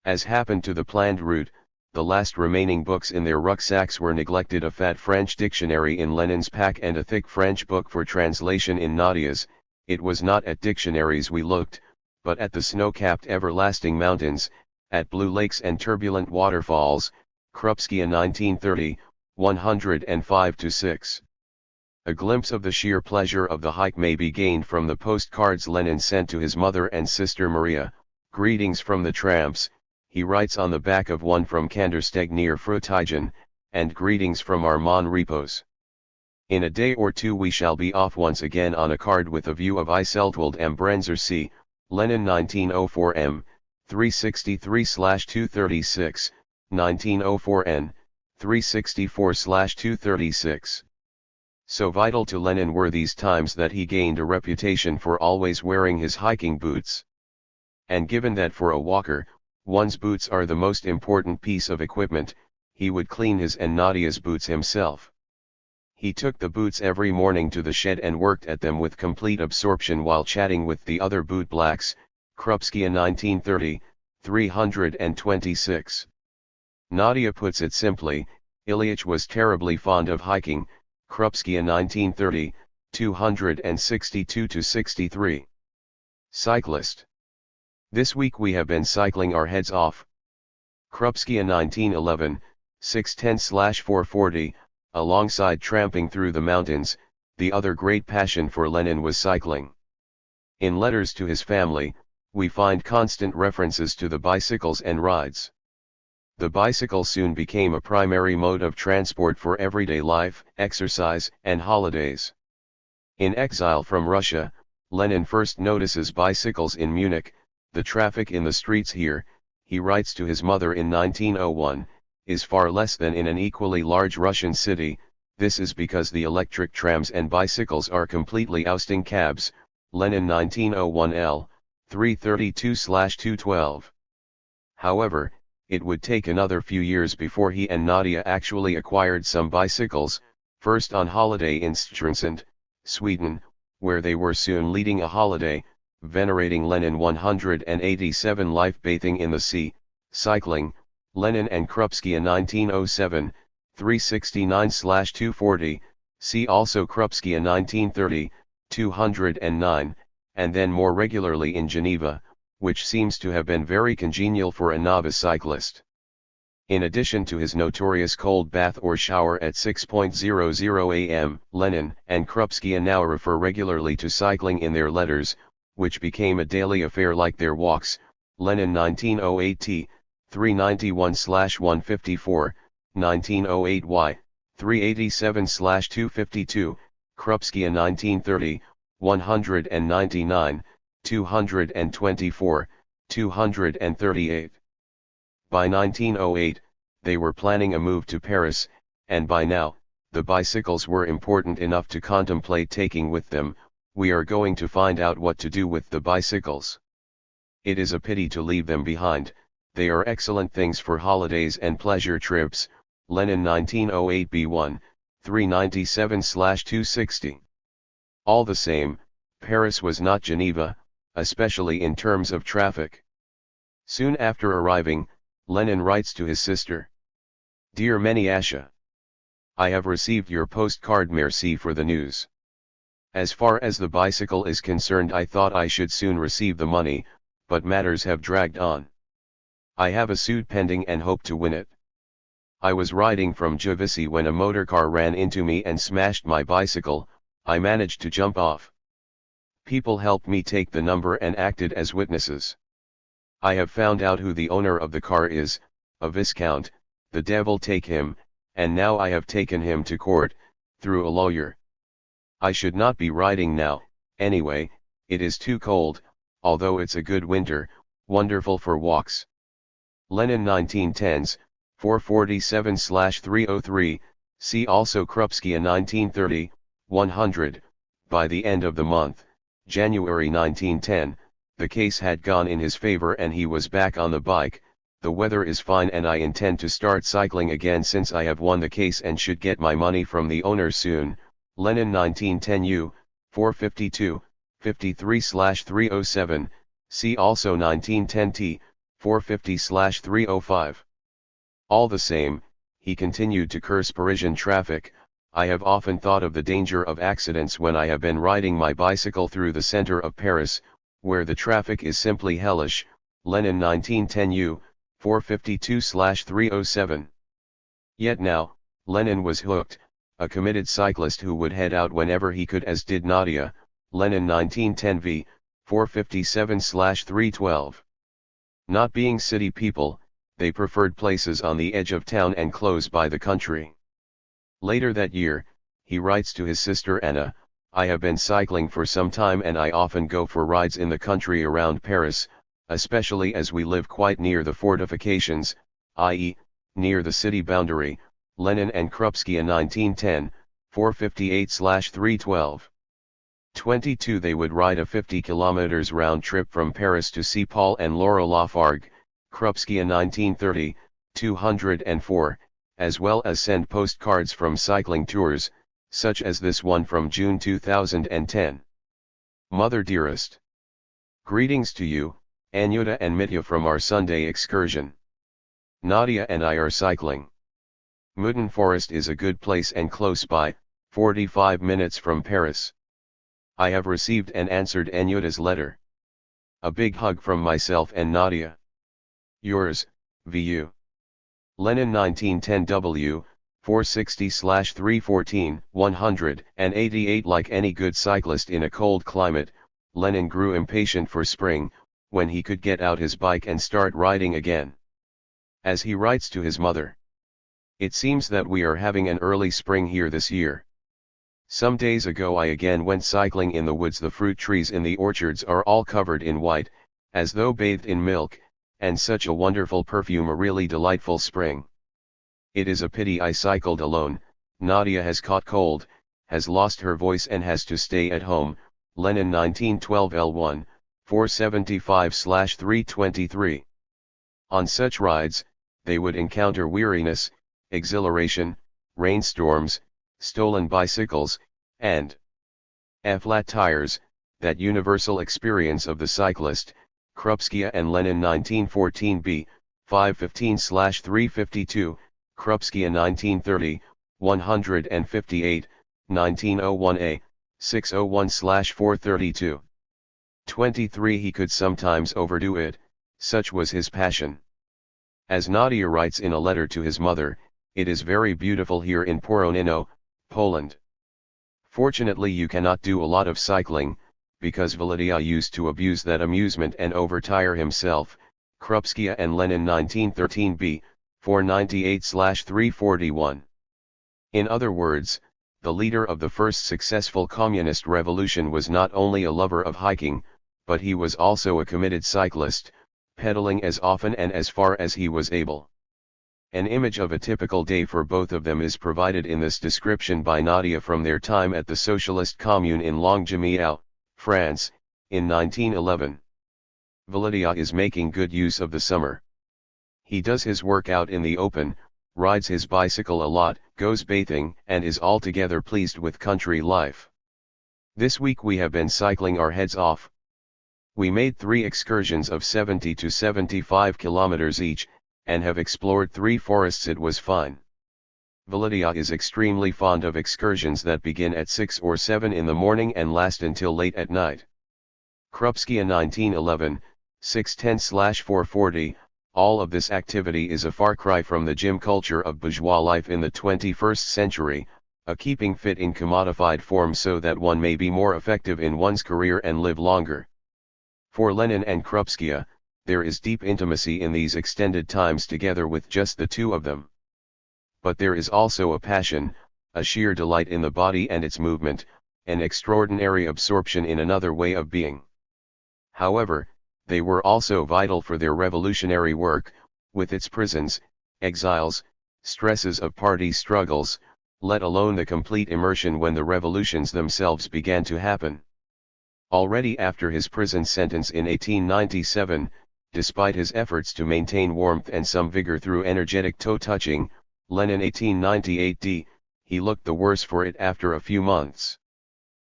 As happened to the planned route, the last remaining books in their rucksacks were neglected: a fat French dictionary in Lenin's pack and a thick French book for translation in Nadia's. It was not at dictionaries we looked, but at the snow-capped everlasting mountains, at blue lakes and turbulent waterfalls. Krupskaya 1930, 105-6. A glimpse of the sheer pleasure of the hike may be gained from the postcards Lenin sent to his mother and sister Maria. Greetings from the tramps, he writes on the back of one from Kandersteg near Fruitigen, and greetings from our Mon Repos. In a day or two we shall be off once again on a card with a view of Eiseltwald am Brenzer See, Lenin 1904 m, 363-236, 1904 n, 364-236. So vital to Lenin were these times that he gained a reputation for always wearing his hiking boots. And given that for a walker, one's boots are the most important piece of equipment, he would clean his and Nadia's boots himself. He took the boots every morning to the shed and worked at them with complete absorption while chatting with the other boot blacks. Krupskaya 1930, 326. Nadia puts it simply, Ilyich was terribly fond of hiking. Krupskaya 1930, 262-63. Cyclist. This week we have been cycling our heads off. Krupskaya 1911, 610-440, alongside tramping through the mountains, the other great passion for Lenin was cycling. In letters to his family, we find constant references to the bicycles and rides. The bicycle soon became a primary mode of transport for everyday life, exercise, and holidays. In exile from Russia, Lenin first notices bicycles in Munich. The traffic in the streets here, he writes to his mother in 1901, is far less than in an equally large Russian city. This is because the electric trams and bicycles are completely ousting cabs. Lenin 1901 L. 332/212. However, it would take another few years before he and Nadia actually acquired some bicycles, first on holiday in Strömsund, Sweden, where they were soon leading a holiday, venerating Lenin 187 life bathing in the sea, cycling, Lenin and Krupskaya 1907, 369/240, see also Krupskaya 1930, 209, and then more regularly in Geneva, which seems to have been very congenial for a novice cyclist. In addition to his notorious cold bath or shower at 6:00 am, Lenin and Krupskaya now refer regularly to cycling in their letters, which became a daily affair like their walks. Lenin 1908 T. 391/154, 1908 Y. 387/252, Krupskaya 1930, 199, 224, 238. By 1908, they were planning a move to Paris, and by now, the bicycles were important enough to contemplate taking with them. We are going to find out what to do with the bicycles. It is a pity to leave them behind. They are excellent things for holidays and pleasure trips. Lenin 1908 B1, 397/260. All the same, Paris was not Geneva, especially in terms of traffic. Soon after arriving, Lenin writes to his sister. Dear Meniasha, I have received your postcard, merci for the news. As far as the bicycle is concerned, I thought I should soon receive the money, but matters have dragged on. I have a suit pending and hope to win it. I was riding from Javisi when a motorcar ran into me and smashed my bicycle. I managed to jump off. People helped me take the number and acted as witnesses. I have found out who the owner of the car is, a viscount, the devil take him, and now I have taken him to court, through a lawyer. I should not be riding now, anyway. It is too cold, although it's a good winter, wonderful for walks. Lenin 1910s, 447/303, see also Krupskaya 1930, 100, by the end of the month, January 1910, the case had gone in his favor and he was back on the bike. The weather is fine and I intend to start cycling again since I have won the case and should get my money from the owner soon. Lenin 1910 U, 452, 53/307, see also 1910 T, 450/305. All the same, he continued to curse Parisian traffic. I have often thought of the danger of accidents when I have been riding my bicycle through the center of Paris, where the traffic is simply hellish. Lenin 1910 U, 452/307. Yet now, Lenin was hooked, a committed cyclist who would head out whenever he could, as did Nadia. Lenin 1910 V, 457/312. Not being city people, they preferred places on the edge of town and close by the country. Later that year, he writes to his sister Anna, I have been cycling for some time and I often go for rides in the country around Paris, especially as we live quite near the fortifications, i.e., near the city boundary. Lenin and Krupskaya 1910, 458/312. 22 They would ride a 50 km round trip from Paris to see Paul and Laura Lafargue, Krupskaya 1930, 204, as well as send postcards from cycling tours, such as this one from June 2010. Mother dearest. Greetings to you, Anyuta and Mitya from our Sunday excursion. Nadia and I are cycling. Moudon Forest is a good place and close by, 45 minutes from Paris. I have received and answered Anyuta's letter. A big hug from myself and Nadia. Yours, VU. Lenin 1910 W, 460/314, 188. Like any good cyclist in a cold climate, Lenin grew impatient for spring, when he could get out his bike and start riding again. As he writes to his mother, "It seems that we are having an early spring here this year. Some days ago I again went cycling in the woods. The fruit trees in the orchards are all covered in white, as though bathed in milk, and such a wonderful perfume, a really delightful spring. It is a pity I cycled alone. Nadia has caught cold, has lost her voice and has to stay at home." Lenin 1912 L1, 475/323. On such rides, they would encounter weariness, exhilaration, rainstorms, stolen bicycles, and flat tires, that universal experience of the cyclist. Krupskaya and Lenin 1914b, 515/352, Krupskaya 1930, 158, 1901a, 601/432. 23. He could sometimes overdo it, such was his passion. As Nadia writes in a letter to his mother, "It is very beautiful here in Poronino, Poland. Fortunately you cannot do a lot of cycling, because Volodya used to abuse that amusement and overtire himself." Krupskaya and Lenin 1913b, 498/341. In other words, the leader of the first successful communist revolution was not only a lover of hiking, but he was also a committed cyclist, pedaling as often and as far as he was able. An image of a typical day for both of them is provided in this description by Nadia from their time at the Socialist Commune in Longjumeau, France, in 1911. Volodya is making good use of the summer. He does his work out in the open, rides his bicycle a lot, goes bathing, and is altogether pleased with country life. "This week we have been cycling our heads off. We made 3 excursions of 70 to 75 kilometers each, and have explored 3 forests. It was fine." Volodya is extremely fond of excursions that begin at 6 or 7 in the morning and last until late at night. Krupskaya 1911, 610/440. All of this activity is a far cry from the gym culture of bourgeois life in the 21st century, a keeping fit in commodified form so that one may be more effective in one's career and live longer. For Lenin and Krupskaya, there is deep intimacy in these extended times together with just the two of them. But there is also a passion, a sheer delight in the body and its movement, an extraordinary absorption in another way of being. However, they were also vital for their revolutionary work, with its prisons, exiles, stresses of party struggles, let alone the complete immersion when the revolutions themselves began to happen. Already after his prison sentence in 1897, despite his efforts to maintain warmth and some vigor through energetic toe-touching, Lenin 1898d, he looked the worse for it after a few months.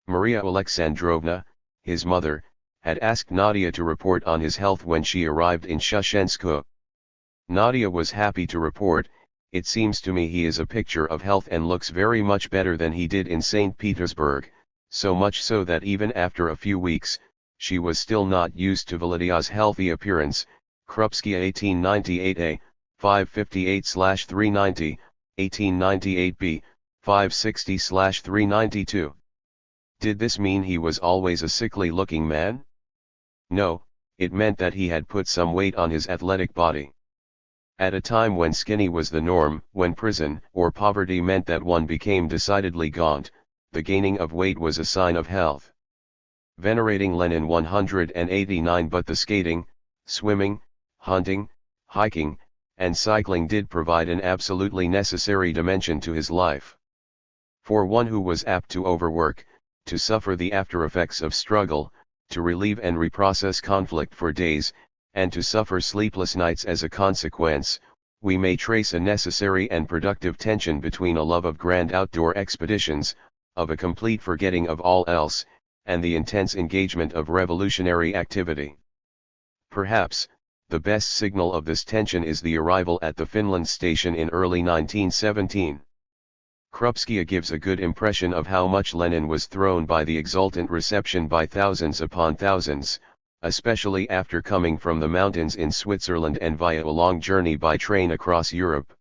Maria Alexandrovna, his mother, had asked Nadia to report on his health when she arrived in Shushensko. Nadia was happy to report, "It seems to me he is a picture of health and looks very much better than he did in St. Petersburg," so much so that even after a few weeks, she was still not used to Volodya's healthy appearance. Krupskaya 1898a, 558/390, 1898b, 560/392. Did this mean he was always a sickly-looking man? No, it meant that he had put some weight on his athletic body. At a time when skinny was the norm, when prison or poverty meant that one became decidedly gaunt, the gaining of weight was a sign of health. Venerating Lenin 189. But the skating, swimming, hunting, hiking, and cycling did provide an absolutely necessary dimension to his life. For one who was apt to overwork, to suffer the after-effects of struggle, to relieve and reprocess conflict for days, and to suffer sleepless nights as a consequence, we may trace a necessary and productive tension between a love of grand outdoor expeditions, of a complete forgetting of all else, and the intense engagement of revolutionary activity. Perhaps, the best signal of this tension is the arrival at the Finland station in early 1917. Krupskaya gives a good impression of how much Lenin was thrown by the exultant reception by thousands upon thousands, especially after coming from the mountains in Switzerland and via a long journey by train across Europe.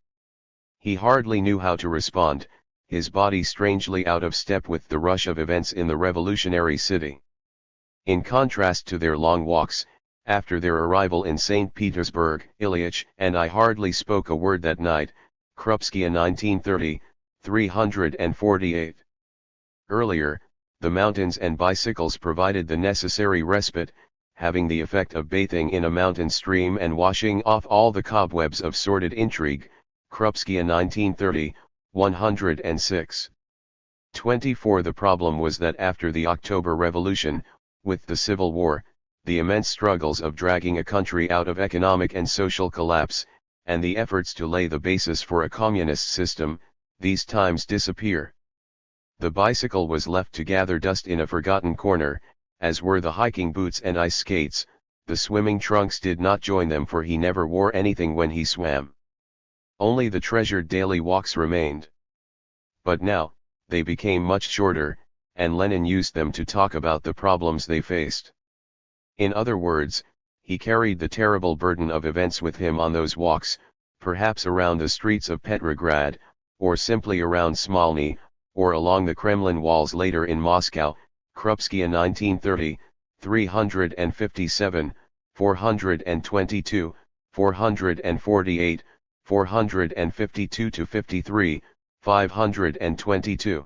He hardly knew how to respond, his body strangely out of step with the rush of events in the revolutionary city. In contrast to their long walks, After their arrival in St. Petersburg, Ilyich and I hardly spoke a word that night. Krupskaya 1930, 348. Earlier, the mountains and bicycles provided the necessary respite, having the effect of bathing in a mountain stream and washing off all the cobwebs of sordid intrigue. Krupskaya 1930, 106. 24. The problem was that after the October Revolution, with the Civil War, the immense struggles of dragging a country out of economic and social collapse, and the efforts to lay the basis for a communist system, these times disappear. The bicycle was left to gather dust in a forgotten corner, as were the hiking boots and ice skates. The swimming trunks did not join them, for he never wore anything when he swam. Only the treasured daily walks remained. But now, they became much shorter, and Lenin used them to talk about the problems they faced. In other words, he carried the terrible burden of events with him on those walks, perhaps around the streets of Petrograd, or simply around Smolny, or along the Kremlin walls later in Moscow. Krupskaya 1930, 357, 422, 448, 452-53, 522.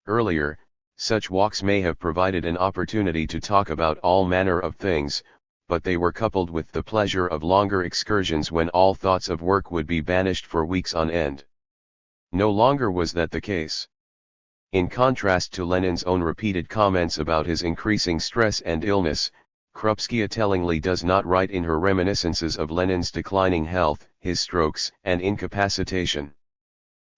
Earlier, such walks may have provided an opportunity to talk about all manner of things, but they were coupled with the pleasure of longer excursions when all thoughts of work would be banished for weeks on end. No longer was that the case. In contrast to Lenin's own repeated comments about his increasing stress and illness, Krupskaya tellingly does not write in her reminiscences of Lenin's declining health, his strokes and incapacitation.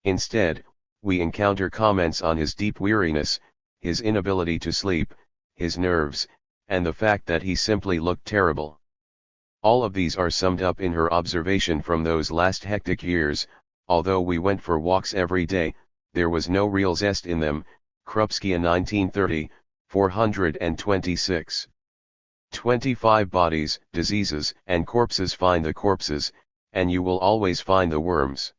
Instead, we encounter comments on his deep weariness, his inability to sleep, his nerves, and the fact that he simply looked terrible. All of these are summed up in her observation from those last hectic years. Although we went for walks every day, there was no real zest in them. Krupskaya 1930, 426. 25 Bodies, diseases, and corpses. Find the corpses, and you will always find the worms.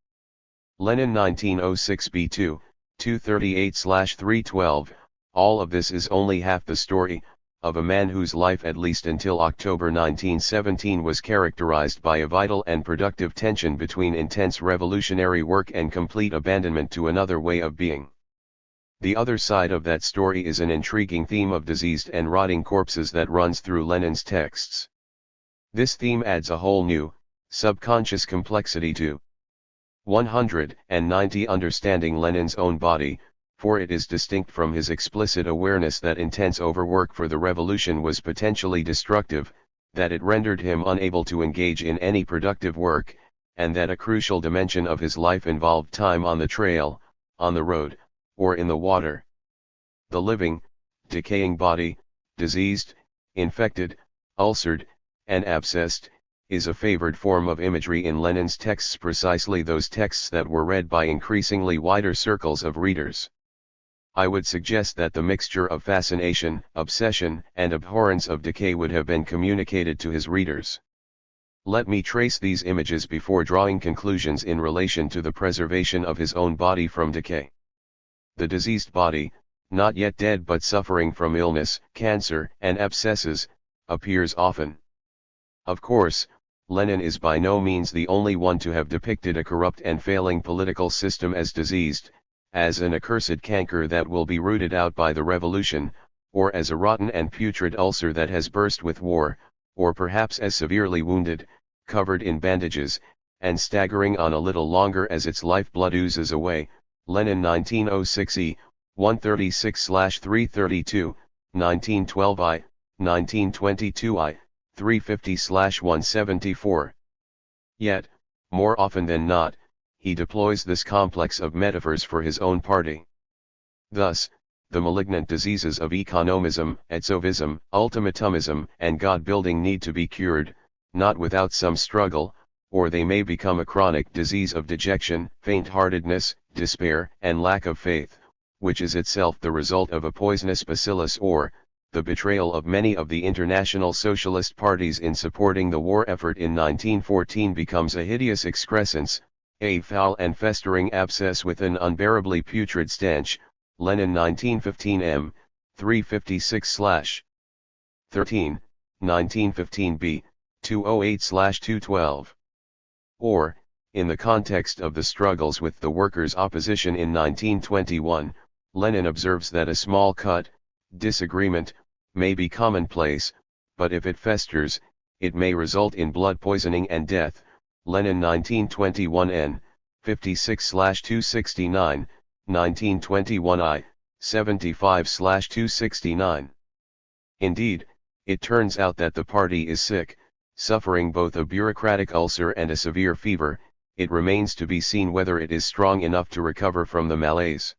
Lenin 1906 B2, 238-312. All of this is only half the story, of a man whose life at least until October 1917 was characterized by a vital and productive tension between intense revolutionary work and complete abandonment to another way of being. The other side of that story is an intriguing theme of diseased and rotting corpses that runs through Lenin's texts. This theme adds a whole new, subconscious complexity to 190 understanding Lenin's own body, for it is distinct from his explicit awareness that intense overwork for the revolution was potentially destructive, that it rendered him unable to engage in any productive work, and that a crucial dimension of his life involved time on the trail, on the road, or in the water. The living, decaying body, diseased, infected, ulcered, and abscessed, is a favored form of imagery in Lenin's texts, precisely those texts that were read by increasingly wider circles of readers. I would suggest that the mixture of fascination, obsession, and abhorrence of decay would have been communicated to his readers. Let me trace these images before drawing conclusions in relation to the preservation of his own body from decay. The diseased body, not yet dead but suffering from illness, cancer, and abscesses, appears often. Of course, Lenin is by no means the only one to have depicted a corrupt and failing political system as diseased, as an accursed canker that will be rooted out by the revolution, or as a rotten and putrid ulcer that has burst with war, or perhaps as severely wounded, covered in bandages, and staggering on a little longer as its lifeblood oozes away. Lenin 1906 136-332, 1912 I, 1922 I, 350-174. Yet, more often than not, he deploys this complex of metaphors for his own party. Thus, the malignant diseases of economism, etsovism, ultimatumism, and God-building need to be cured, not without some struggle, or they may become a chronic disease of dejection, faint-heartedness, despair, and lack of faith, which is itself the result of a poisonous bacillus, or the betrayal of many of the international socialist parties in supporting the war effort in 1914 becomes a hideous excrescence, a foul and festering abscess with an unbearably putrid stench. Lenin 1915 m. 356-13. 1915b, 208/212. Or, in the context of the struggles with the workers' opposition in 1921, Lenin observes that a small cut, disagreement, may be commonplace, but if it festers, it may result in blood poisoning and death. Lenin 1921 n. 56/269, 1921 I, 75/269. Indeed, it turns out that the party is sick, suffering both a bureaucratic ulcer and a severe fever. It remains to be seen whether it is strong enough to recover from the malaise.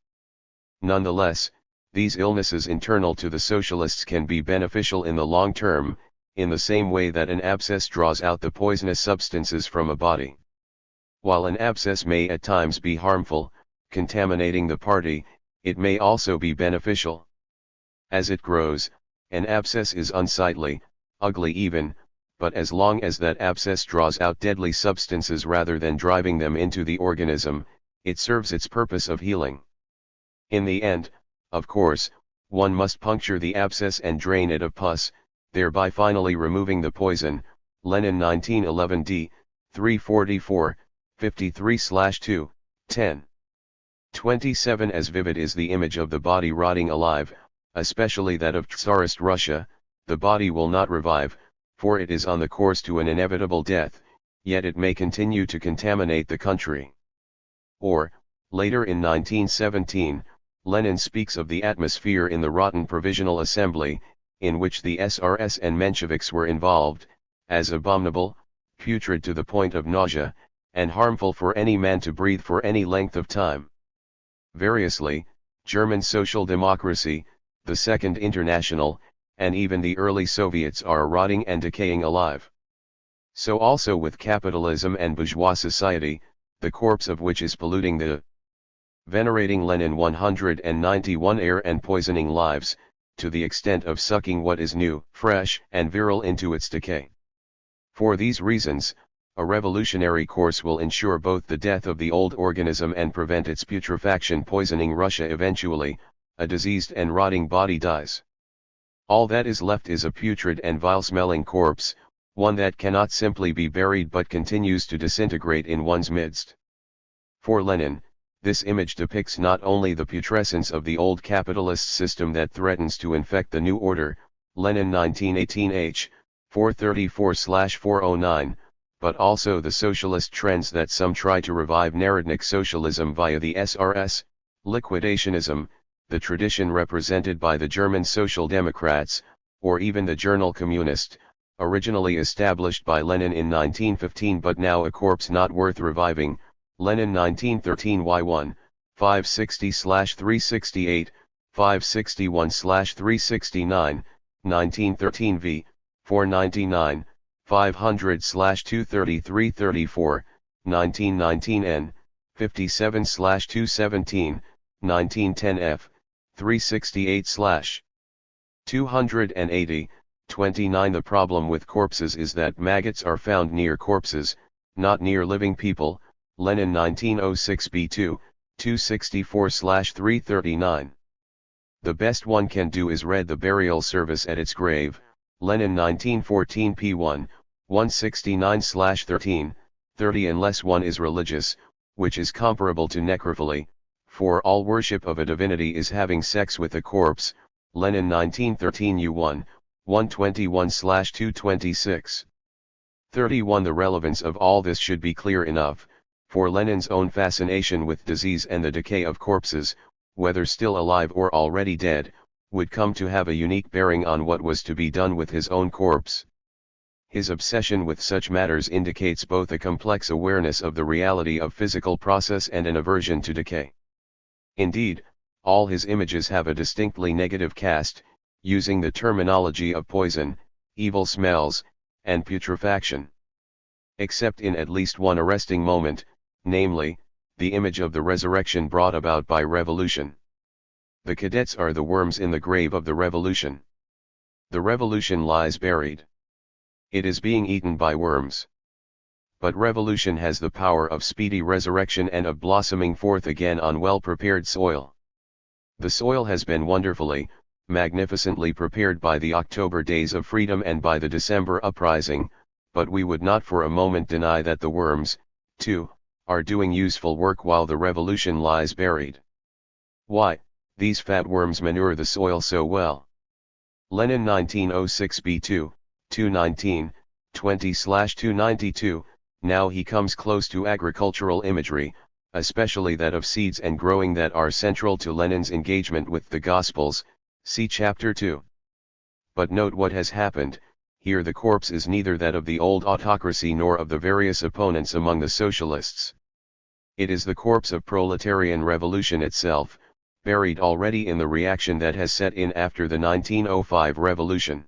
Nonetheless, these illnesses internal to the socialists can be beneficial in the long term, in the same way that an abscess draws out the poisonous substances from a body. While an abscess may at times be harmful, contaminating the party, it may also be beneficial. As it grows, an abscess is unsightly, ugly even, but as long as that abscess draws out deadly substances rather than driving them into the organism, it serves its purpose of healing. In the end, of course, one must puncture the abscess and drain it of pus, thereby finally removing the poison. Lenin 1911 d. 344, 53/2, 10. 27. As vivid is the image of the body rotting alive, especially that of Tsarist Russia, the body will not revive, for it is on the course to an inevitable death, yet it may continue to contaminate the country. Or, later in 1917, Lenin speaks of the atmosphere in the rotten Provisional Assembly, in which the SRS and Mensheviks were involved, as abominable, putrid to the point of nausea, and harmful for any man to breathe for any length of time. Variously, German Social Democracy, the Second International, and even the early Soviets are rotting and decaying alive. So also with capitalism and bourgeois society, the corpse of which is polluting the venerating Lenin 191 air and poisoning lives, to the extent of sucking what is new, fresh, and virile into its decay. For these reasons, a revolutionary course will ensure both the death of the old organism and prevent its putrefaction, poisoning Russia eventually. A diseased and rotting body dies. All that is left is a putrid and vile-smelling corpse, one that cannot simply be buried but continues to disintegrate in one's midst. For Lenin, this image depicts not only the putrescence of the old capitalist system that threatens to infect the new order, Lenin 1918 h. 434/409, but also the socialist trends that some try to revive Narodnik socialism via the SRS, liquidationism, the tradition represented by the German Social Democrats, or even the Journal Communist, originally established by Lenin in 1915 but now a corpse not worth reviving. Lenin 1913 Y1, 560/368, 561/369, 1913 V, 499, 500/233-34, 1919 N, 57/217, 1910 F, 368/280, 29. The problem with corpses is that maggots are found near corpses, not near living people. Lenin 1906 B2, 264/339. The best one can do is read the burial service at its grave. Lenin 1914 P1, 169/13, 30. Unless one is religious, which is comparable to necrophily, for all worship of a divinity is having sex with a corpse. Lenin 1913 U1, 121/226. 31. The relevance of all this should be clear enough, for Lenin's own fascination with disease and the decay of corpses, whether still alive or already dead, would come to have a unique bearing on what was to be done with his own corpse. His obsession with such matters indicates both a complex awareness of the reality of physical process and an aversion to decay. Indeed, all his images have a distinctly negative cast, using the terminology of poison, evil smells, and putrefaction. Except in at least one arresting moment, namely, the image of the resurrection brought about by revolution. The cadets are the worms in the grave of the revolution. The revolution lies buried. It is being eaten by worms. But revolution has the power of speedy resurrection and of blossoming forth again on well-prepared soil. The soil has been wonderfully, magnificently prepared by the October Days of Freedom and by the December Uprising, but we would not for a moment deny that the worms, too, are doing useful work while the revolution lies buried. Why, these fat worms manure the soil so well. Lenin 1906 B2, 219, 20/292, now he comes close to agricultural imagery, especially that of seeds and growing that are central to Lenin's engagement with the Gospels, see chapter 2. But note what has happened, here the corpse is neither that of the old autocracy nor of the various opponents among the socialists. It is the corpse of proletarian revolution itself, buried already in the reaction that has set in after the 1905 revolution.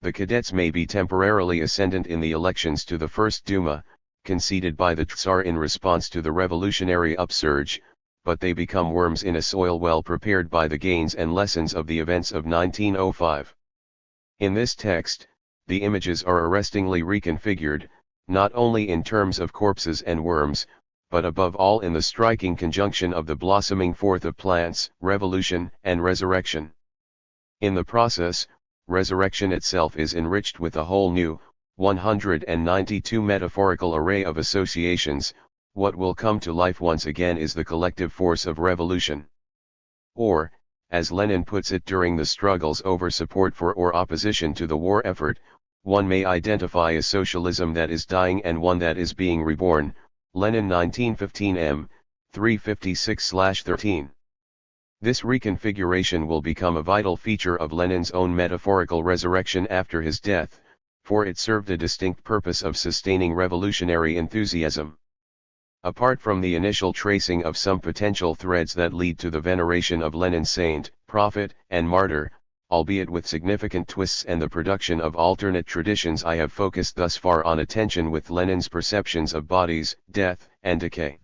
The cadets may be temporarily ascendant in the elections to the First Duma, conceded by the Tsar in response to the revolutionary upsurge, but they become worms in a soil well prepared by the gains and lessons of the events of 1905. In this text, the images are arrestingly reconfigured, not only in terms of corpses and worms, but above all in the striking conjunction of the blossoming forth of plants, revolution, and resurrection. In the process, resurrection itself is enriched with a whole new, 192 metaphorical array of associations. What will come to life once again is the collective force of revolution. Or, as Lenin puts it during the struggles over support for or opposition to the war effort, one may identify a socialism that is dying and one that is being reborn, Lenin 1915 m. 356/13. This reconfiguration will become a vital feature of Lenin's own metaphorical resurrection after his death, for it served a distinct purpose of sustaining revolutionary enthusiasm. Apart from the initial tracing of some potential threads that lead to the veneration of Lenin's saint, prophet, and martyr, albeit with significant twists and the production of alternate traditions, I have focused thus far on attention with Lenin's perceptions of bodies, death, and decay.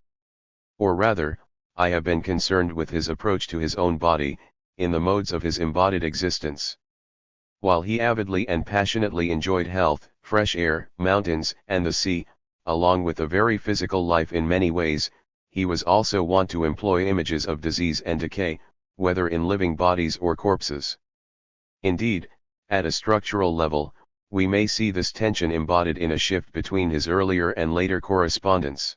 Or rather, I have been concerned with his approach to his own body, in the modes of his embodied existence. While he avidly and passionately enjoyed health, fresh air, mountains, and the sea, along with a very physical life in many ways, he was also wont to employ images of disease and decay, whether in living bodies or corpses. Indeed, at a structural level, we may see this tension embodied in a shift between his earlier and later correspondence.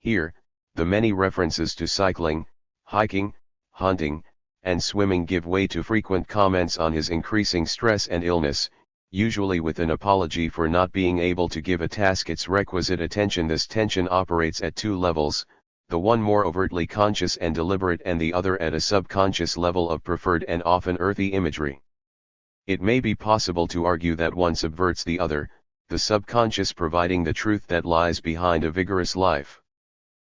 Here, the many references to cycling, hiking, hunting, and swimming give way to frequent comments on his increasing stress and illness, usually with an apology for not being able to give a task its requisite attention. This tension operates at two levels, the one more overtly conscious and deliberate and the other at a subconscious level of preferred and often earthy imagery. It may be possible to argue that one subverts the other, the subconscious providing the truth that lies behind a vigorous life.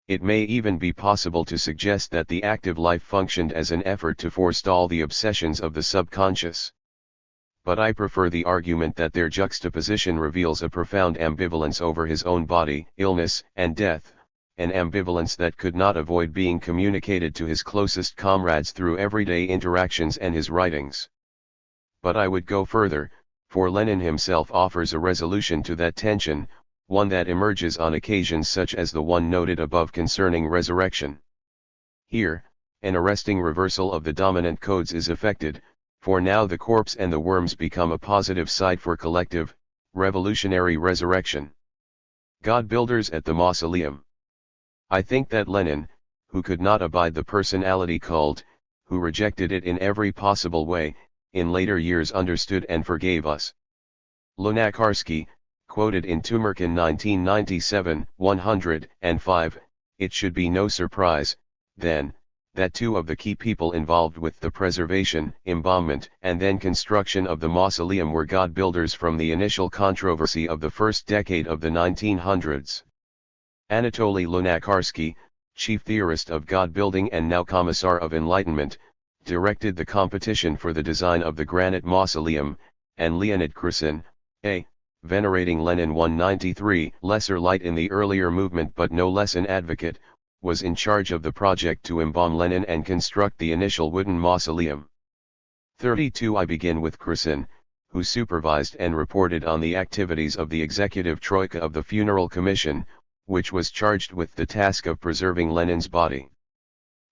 It may even be possible to suggest that the active life functioned as an effort to forestall the obsessions of the subconscious. But I prefer the argument that their juxtaposition reveals a profound ambivalence over his own body, illness, and death, an ambivalence that could not avoid being communicated to his closest comrades through everyday interactions and his writings. But I would go further, for Lenin himself offers a resolution to that tension, one that emerges on occasions such as the one noted above concerning resurrection. Here, an arresting reversal of the dominant codes is effected, for now the corpse and the worms become a positive side for collective, revolutionary resurrection. God builders at the mausoleum. I think that Lenin, who could not abide the personality cult, who rejected it in every possible way, in later years understood and forgave us. Lunacharsky, quoted in Tumerkin 1997, 105, it should be no surprise, then, that two of the key people involved with the preservation, embalmment, and then construction of the mausoleum were God builders from the initial controversy of the first decade of the 1900s. Anatoly Lunacharsky, chief theorist of God building and now Commissar of Enlightenment, directed the competition for the design of the granite mausoleum, and Leonid Krusin, a venerating Lenin 193, lesser light in the earlier movement but no less an advocate, was in charge of the project to embalm Lenin and construct the initial wooden mausoleum. 32 I begin with Krusin, who supervised and reported on the activities of the executive troika of the funeral commission, which was charged with the task of preserving Lenin's body.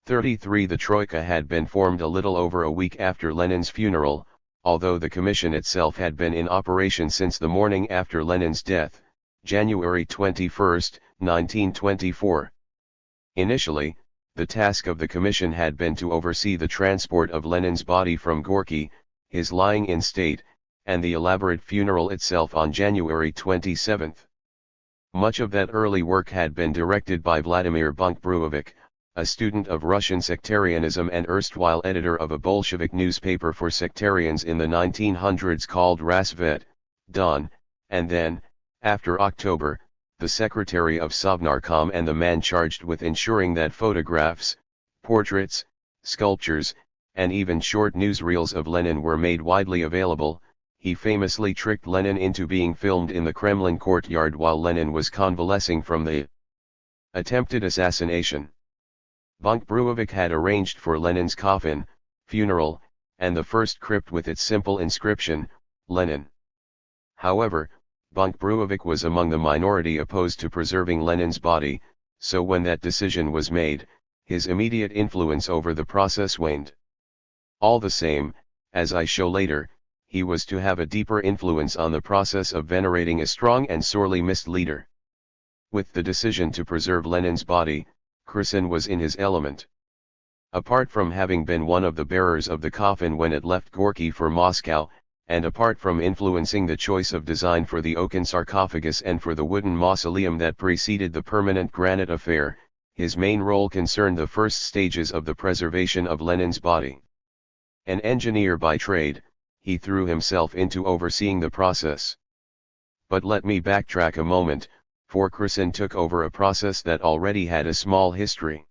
33 The Troika had been formed a little over a week after Lenin's funeral, although the commission itself had been in operation since the morning after Lenin's death, January 21, 1924. Initially, the task of the commission had been to oversee the transport of Lenin's body from Gorky, his lying in state, and the elaborate funeral itself on January 27. Much of that early work had been directed by Vladimir Bunkbruevich, a student of Russian sectarianism and erstwhile editor of a Bolshevik newspaper for sectarians in the 1900s called Rasvet, Don, and then, after October, the secretary of Sovnarkom and the man charged with ensuring that photographs, portraits, sculptures, and even short newsreels of Lenin were made widely available. He famously tricked Lenin into being filmed in the Kremlin courtyard while Lenin was convalescing from the attempted assassination. Bunkbruevich had arranged for Lenin's coffin, funeral, and the first crypt with its simple inscription, Lenin. However, Bunkbruevich was among the minority opposed to preserving Lenin's body, so when that decision was made, his immediate influence over the process waned. All the same, as I show later, he was to have a deeper influence on the process of venerating a strong and sorely missed leader. With the decision to preserve Lenin's body, Kherson was in his element. Apart from having been one of the bearers of the coffin when it left Gorky for Moscow, and apart from influencing the choice of design for the oaken sarcophagus and for the wooden mausoleum that preceded the permanent granite affair, his main role concerned the first stages of the preservation of Lenin's body. An engineer by trade, he threw himself into overseeing the process. But let me backtrack a moment, for Kherson took over a process that already had a small history.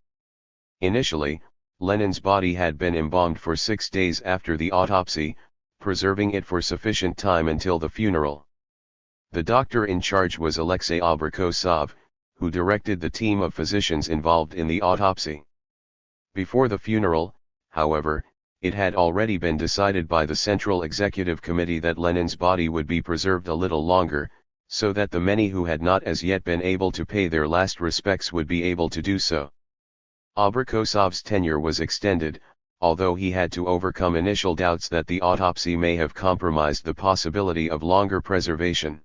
Initially, Lenin's body had been embalmed for 6 days after the autopsy, preserving it for sufficient time until the funeral. The doctor in charge was Alexei Abrikosov, who directed the team of physicians involved in the autopsy. Before the funeral, however, it had already been decided by the Central Executive Committee that Lenin's body would be preserved a little longer, so that the many who had not as yet been able to pay their last respects would be able to do so. Abrikosov's tenure was extended, although he had to overcome initial doubts that the autopsy may have compromised the possibility of longer preservation.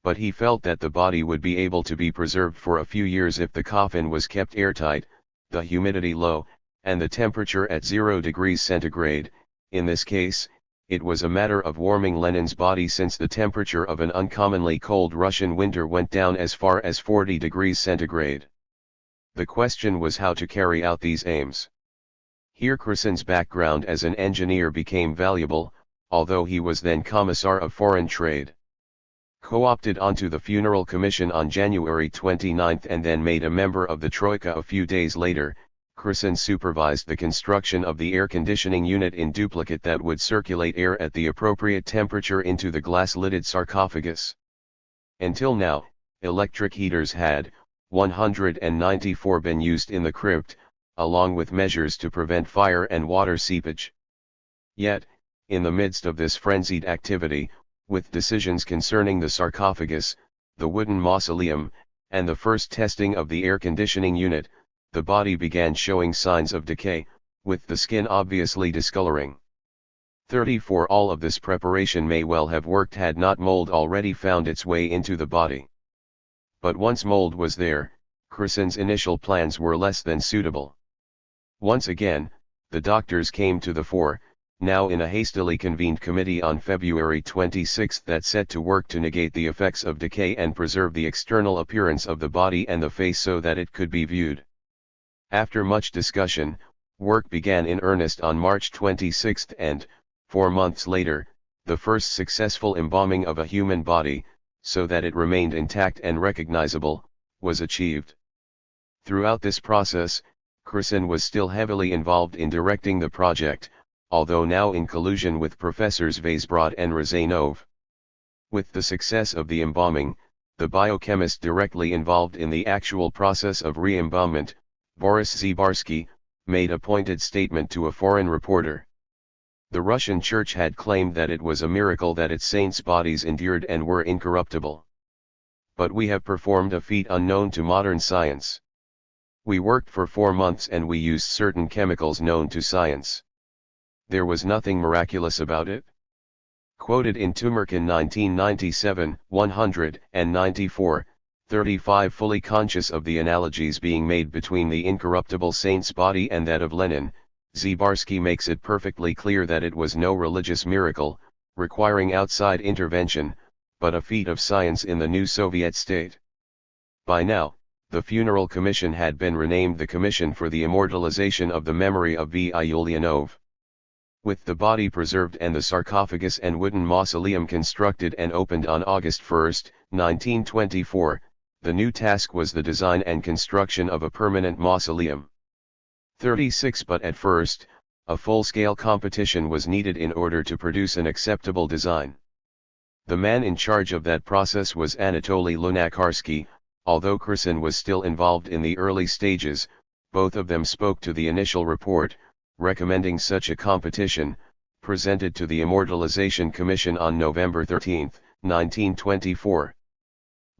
But he felt that the body would be able to be preserved for a few years if the coffin was kept airtight, the humidity low, and the temperature at 0 degrees centigrade. In this case, it was a matter of warming Lenin's body since the temperature of an uncommonly cold Russian winter went down as far as 40 degrees centigrade. The question was how to carry out these aims. Here Kherson's background as an engineer became valuable, although he was then Commissar of Foreign Trade. Co-opted onto the funeral commission on January 29 and then made a member of the Troika a few days later, Kherson supervised the construction of the air conditioning unit in duplicate that would circulate air at the appropriate temperature into the glass-lidded sarcophagus. Until now, electric heaters had, 194 been used in the crypt, along with measures to prevent fire and water seepage. Yet, in the midst of this frenzied activity, with decisions concerning the sarcophagus, the wooden mausoleum, and the first testing of the air conditioning unit, the body began showing signs of decay, with the skin obviously discoloring. 34 All of this preparation may well have worked had not mold already found its way into the body. But once mold was there, Kherson's initial plans were less than suitable. Once again, the doctors came to the fore, now in a hastily convened committee on February 26 that set to work to negate the effects of decay and preserve the external appearance of the body and the face so that it could be viewed. After much discussion, work began in earnest on March 26 and, 4 months later, the first successful embalming of a human body, so that it remained intact and recognizable, was achieved. Throughout this process, Kherson was still heavily involved in directing the project, although now in collusion with Professors Vaisbrod and Razanov. With the success of the embalming, the biochemist directly involved in the actual process of re-embalmment, Boris Zybarsky, made a pointed statement to a foreign reporter. The Russian Church had claimed that it was a miracle that its saints' bodies endured and were incorruptible. But we have performed a feat unknown to modern science. We worked for 4 months and we used certain chemicals known to science. There was nothing miraculous about it. Quoted in Tumerkin 1997, 194, 35. Fully conscious of the analogies being made between the incorruptible saint's body and that of Lenin, Zbarsky makes it perfectly clear that it was no religious miracle, requiring outside intervention, but a feat of science in the new Soviet state. By now, the funeral commission had been renamed the Commission for the Immortalization of the Memory of V. I. Ulyanov. With the body preserved and the sarcophagus and wooden mausoleum constructed and opened on August 1, 1924, the new task was the design and construction of a permanent mausoleum. 36. But at first, a full-scale competition was needed in order to produce an acceptable design. The man in charge of that process was Anatoly Lunacharsky. Although Kherson was still involved in the early stages, both of them spoke to the initial report, recommending such a competition, presented to the Immortalization Commission on November 13, 1924.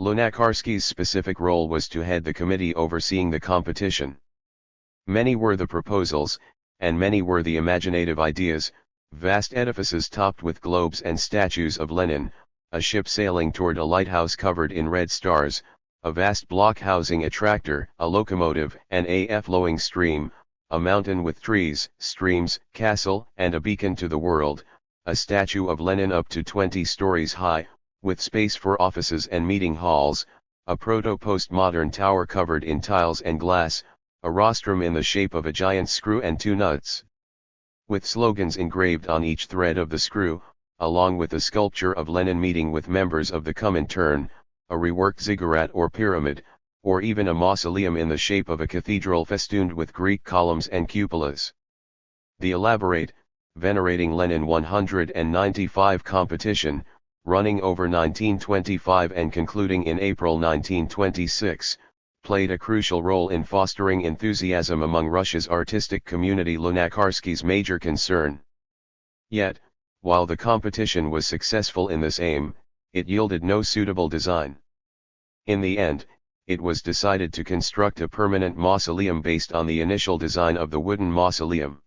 Lunacharsky's specific role was to head the committee overseeing the competition. Many were the proposals, and many were the imaginative ideas: vast edifices topped with globes and statues of Lenin, a ship sailing toward a lighthouse covered in red stars, a vast block housing a tractor, a locomotive, and a flowing stream, a mountain with trees, streams, castle, and a beacon to the world, a statue of Lenin up to 20 stories high, with space for offices and meeting halls, a proto-postmodern tower covered in tiles and glass, a rostrum in the shape of a giant screw and 2 nuts, with slogans engraved on each thread of the screw, along with a sculpture of Lenin meeting with members of the Comintern, a reworked ziggurat or pyramid, or even a mausoleum in the shape of a cathedral festooned with Greek columns and cupolas. The elaborate, venerating Lenin 195 competition, running over 1925 and concluding in April 1926, played a crucial role in fostering enthusiasm among Russia's artistic community, Lunacharsky's major concern. Yet, while the competition was successful in this aim, it yielded no suitable design. In the end, it was decided to construct a permanent mausoleum based on the initial design of the wooden mausoleum.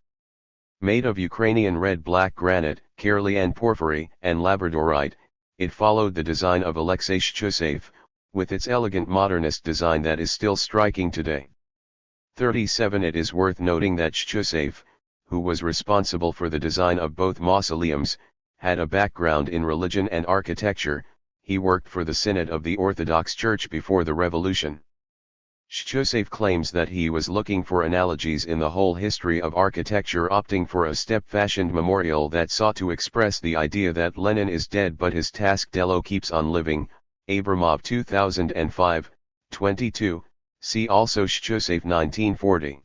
Made of Ukrainian red-black granite, Karelian porphyry, and labradorite, it followed the design of Alexei Shchusev, with its elegant modernist design that is still striking today. 37. It is worth noting that Shchusev, who was responsible for the design of both mausoleums, had a background in religion and architecture. He worked for the Synod of the Orthodox Church before the Revolution. Shchusev claims that he was looking for analogies in the whole history of architecture, opting for a step-fashioned memorial that sought to express the idea that Lenin is dead but his task dello keeps on living. Abramov 2005, 22, see also Shchusev 1940.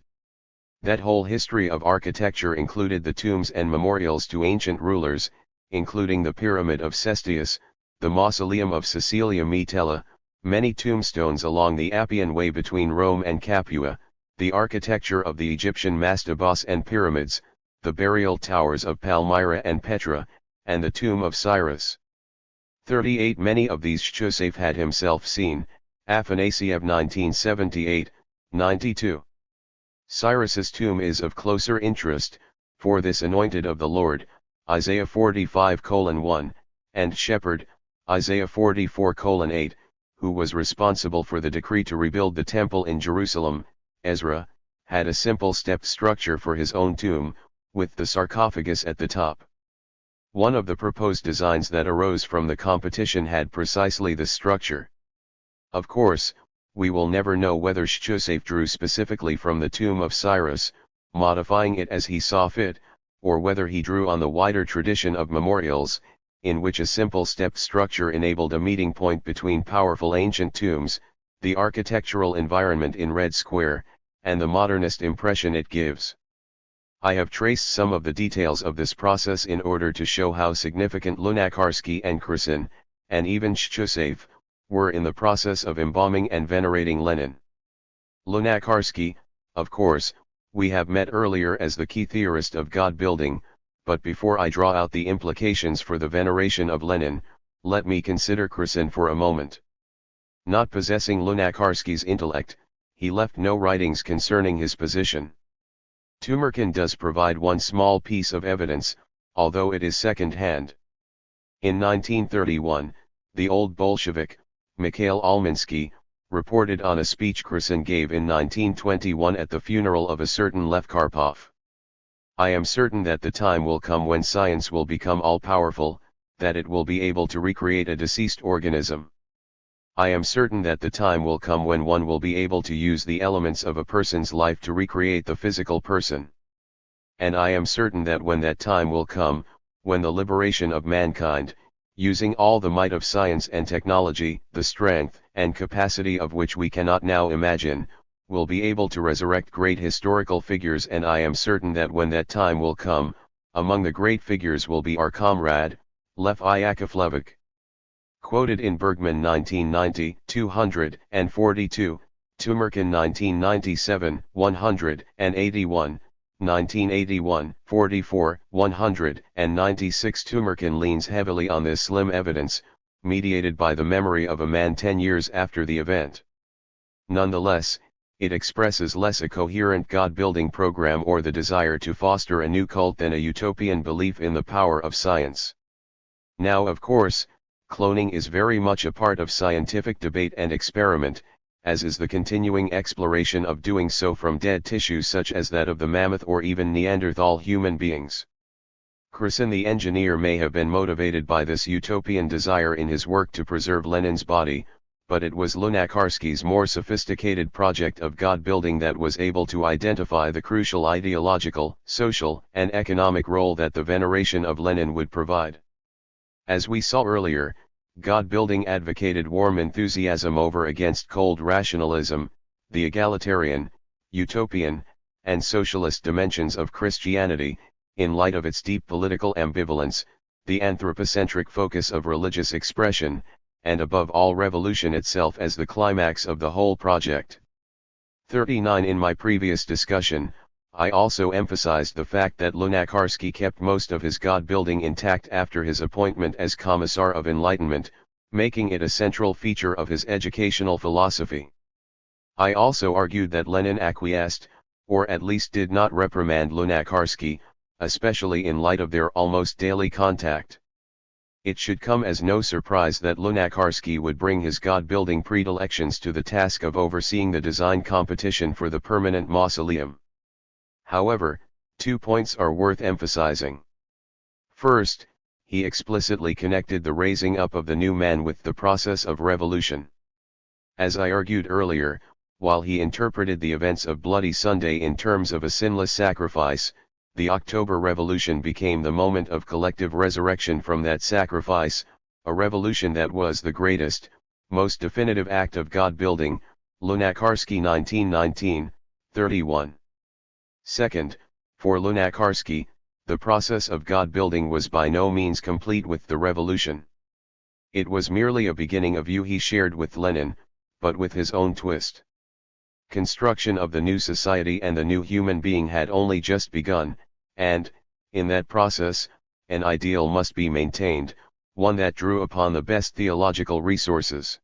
That whole history of architecture included the tombs and memorials to ancient rulers, including the Pyramid of Cestius, the Mausoleum of Cecilia Metella, many tombstones along the Appian Way between Rome and Capua, the architecture of the Egyptian mastabas and pyramids, the burial towers of Palmyra and Petra, and the tomb of Cyrus. 38. Many of these Shchusev had himself seen, Afanasiev 1978, 92. Cyrus's tomb is of closer interest, for this anointed of the Lord, Isaiah 45:1, and shepherd, Isaiah 44:8, who was responsible for the decree to rebuild the temple in Jerusalem, Ezra, had a simple step structure for his own tomb, with the sarcophagus at the top. One of the proposed designs that arose from the competition had precisely this structure. Of course, we will never know whether Shchusev drew specifically from the tomb of Cyrus, modifying it as he saw fit, or whether he drew on the wider tradition of memorials, in which a simple step structure enabled a meeting point between powerful ancient tombs, the architectural environment in Red Square, and the modernist impression it gives. I have traced some of the details of this process in order to show how significant Lunacharsky and Kherson, and even Shchusev, were in the process of embalming and venerating Lenin. Lunacharsky, of course, we have met earlier as the key theorist of God-building, but before I draw out the implications for the veneration of Lenin, let me consider Kherson for a moment. Not possessing Lunacharsky's intellect, he left no writings concerning his position. Tumarkin does provide one small piece of evidence, although it is second-hand. In 1931, the old Bolshevik, Mikhail Almansky, reported on a speech Kherson gave in 1921 at the funeral of a certain Lev Karpov. I am certain that the time will come when science will become all-powerful, that it will be able to recreate a deceased organism. I am certain that the time will come when one will be able to use the elements of a person's life to recreate the physical person. And I am certain that when that time will come, when the liberation of mankind, using all the might of science and technology, the strength and capacity of which we cannot now imagine, will be able to resurrect great historical figures, and I am certain that when that time will come, among the great figures will be our comrade, Lev Yakovlevich. Quoted in Bergman 1990, 242, Tumarkin 1997, 181, 1981, 44, 196. Tumarkin leans heavily on this slim evidence, mediated by the memory of a man 10 years after the event. Nonetheless, it expresses less a coherent God-building program or the desire to foster a new cult than a utopian belief in the power of science. Now, of course, cloning is very much a part of scientific debate and experiment, as is the continuing exploration of doing so from dead tissues such as that of the mammoth or even Neanderthal human beings. Kherson the engineer may have been motivated by this utopian desire in his work to preserve Lenin's body, but it was Lunacharsky's more sophisticated project of God-building that was able to identify the crucial ideological, social, and economic role that the veneration of Lenin would provide. As we saw earlier, God-building advocated warm enthusiasm over against cold rationalism, the egalitarian, utopian, and socialist dimensions of Christianity, in light of its deep political ambivalence, the anthropocentric focus of religious expression, and above all revolution itself as the climax of the whole project. 39. In my previous discussion, I also emphasized the fact that Lunacharsky kept most of his God-building intact after his appointment as Commissar of Enlightenment, making it a central feature of his educational philosophy. I also argued that Lenin acquiesced, or at least did not reprimand Lunacharsky, especially in light of their almost daily contact. It should come as no surprise that Lunacharsky would bring his God-building predilections to the task of overseeing the design competition for the permanent mausoleum. However, 2 points are worth emphasizing. First, he explicitly connected the raising up of the new man with the process of revolution. As I argued earlier, while he interpreted the events of Bloody Sunday in terms of a sinless sacrifice, the October Revolution became the moment of collective resurrection from that sacrifice, a revolution that was the greatest, most definitive act of God-building, Lunacharsky 1919, 31. Second, for Lunacharsky, the process of God-building was by no means complete with the revolution. It was merely a beginning, a view he shared with Lenin, but with his own twist. Construction of the new society and the new human being had only just begun, and, in that process, an ideal must be maintained, one that drew upon the best theological resources.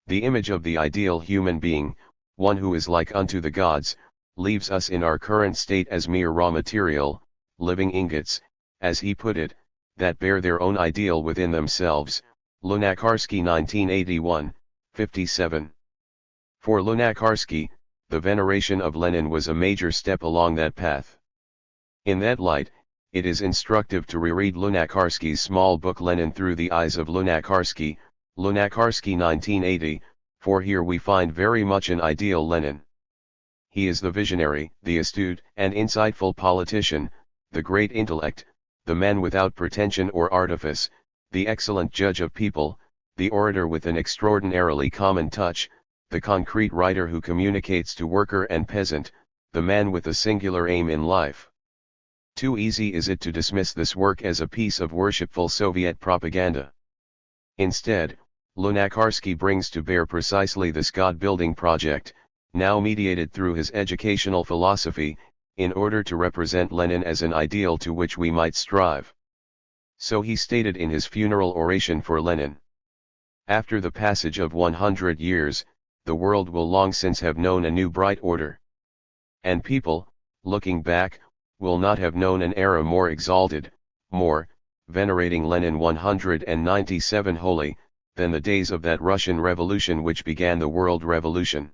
The image of the ideal human being, one who is like unto the gods, leaves us in our current state as mere raw material, living ingots, as he put it, that bear their own ideal within themselves. Lunacharsky 1981, 57. For Lunacharsky, the veneration of Lenin was a major step along that path. In that light, it is instructive to reread Lunacharsky's small book Lenin Through the Eyes of Lunacharsky, Lunacharsky 1980, for here we find very much an ideal Lenin. He is the visionary, the astute and insightful politician, the great intellect, the man without pretension or artifice, the excellent judge of people, the orator with an extraordinarily common touch, the concrete writer who communicates to worker and peasant, the man with a singular aim in life. Too easy is it to dismiss this work as a piece of worshipful Soviet propaganda. Instead, Lunacharsky brings to bear precisely this God-building project, now mediated through his educational philosophy, in order to represent Lenin as an ideal to which we might strive. So he stated in his funeral oration for Lenin. After the passage of 100 years, the world will long since have known a new bright order. And people, looking back, will not have known an era more exalted, more, venerating Lenin 197 holy, than the days of that Russian Revolution which began the world revolution.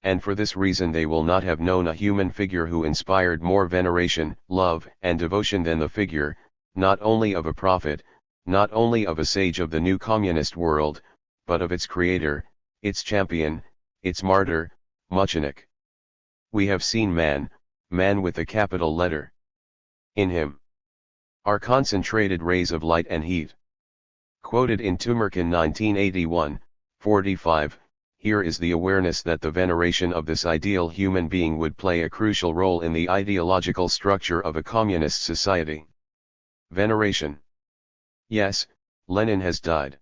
And for this reason they will not have known a human figure who inspired more veneration, love, and devotion than the figure, not only of a prophet, not only of a sage of the new communist world, but of its creator, its champion, its martyr, Muchenik. We have seen man, man with a capital letter. In him are concentrated rays of light and heat. Quoted in Tumerkin 1981, 45, here is the awareness that the veneration of this ideal human being would play a crucial role in the ideological structure of a communist society. Veneration. Yes, Lenin has died.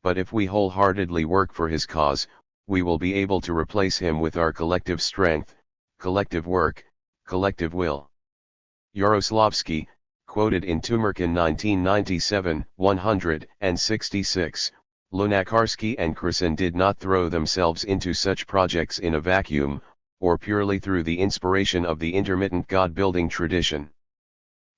But if we wholeheartedly work for his cause, we will be able to replace him with our collective strength, collective work, collective will. Yaroslavsky, quoted in Tumerkin 1997, 166, Lunacharsky and Krasin did not throw themselves into such projects in a vacuum, or purely through the inspiration of the intermittent God-building tradition.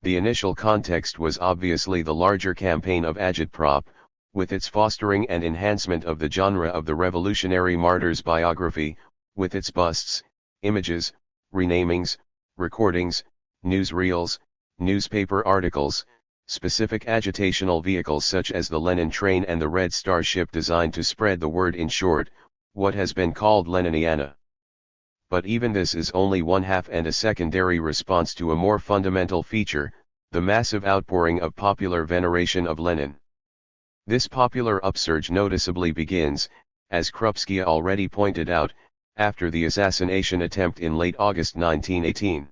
The initial context was obviously the larger campaign of Agitprop, with its fostering and enhancement of the genre of the revolutionary martyr's biography, with its busts, images, renamings, recordings, newsreels, newspaper articles, specific agitational vehicles such as the Lenin train and the Red Star ship designed to spread the word, in short, what has been called Leniniana. But even this is only one half and a secondary response to a more fundamental feature, the massive outpouring of popular veneration of Lenin. This popular upsurge noticeably begins, as Krupski already pointed out, after the assassination attempt in late August 1918.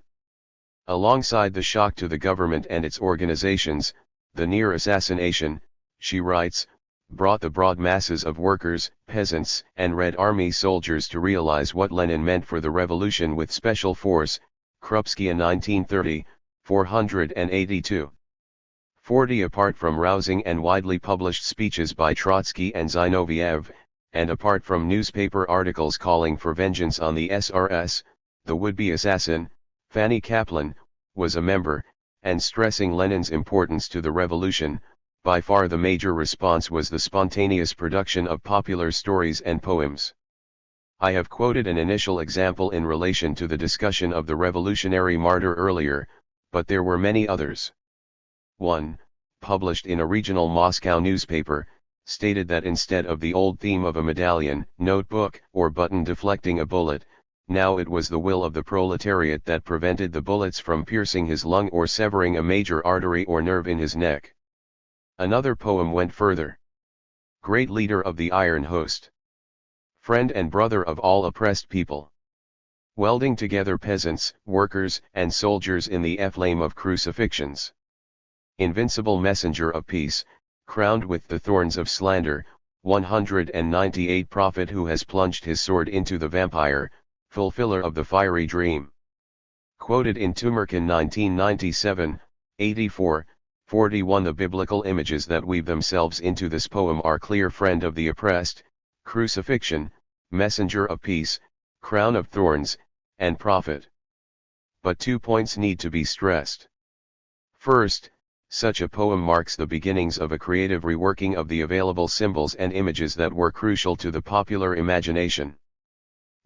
Alongside the shock to the government and its organizations, the near assassination, she writes, brought the broad masses of workers, peasants, and Red Army soldiers to realize what Lenin meant for the revolution with special force, Krupski in 1930, 482. 40. Apart from rousing and widely published speeches by Trotsky and Zinoviev, and apart from newspaper articles calling for vengeance on the SRS, the would-be assassin, Fanny Kaplan, was a member, and stressing Lenin's importance to the revolution, by far the major response was the spontaneous production of popular stories and poems. I have quoted an initial example in relation to the discussion of the revolutionary martyr earlier, but there were many others. One, published in a regional Moscow newspaper, stated that instead of the old theme of a medallion, notebook, or button deflecting a bullet, now it was the will of the proletariat that prevented the bullets from piercing his lung or severing a major artery or nerve in his neck. Another poem went further. Great leader of the iron host. Friend and brother of all oppressed people. Welding together peasants, workers, and soldiers in the flame of crucifixions. Invincible messenger of peace, crowned with the thorns of slander, 198 prophet who has plunged his sword into the vampire, fulfiller of the fiery dream. Quoted in Tumerkin 1997, 84, 41. The biblical images that weave themselves into this poem are clear: friend of the oppressed, crucifixion, messenger of peace, crown of thorns, and prophet. But 2 points need to be stressed. First, such a poem marks the beginnings of a creative reworking of the available symbols and images that were crucial to the popular imagination.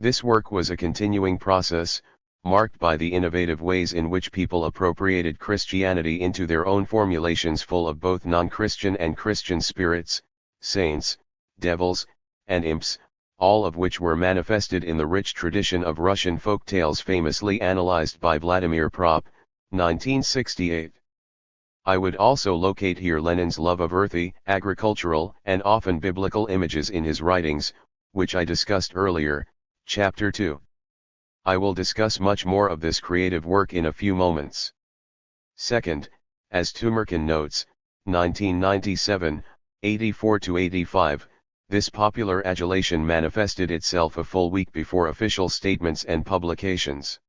This work was a continuing process, marked by the innovative ways in which people appropriated Christianity into their own formulations full of both non-Christian and Christian spirits, saints, devils, and imps, all of which were manifested in the rich tradition of Russian folk tales famously analyzed by Vladimir Prop, 1968. I would also locate here Lenin's love of earthy, agricultural, and often biblical images in his writings, which I discussed earlier, Chapter 2. I will discuss much more of this creative work in a few moments. Second, as Tumerkin notes, 1997, 84-85, this popular adulation manifested itself a full week before official statements and publications.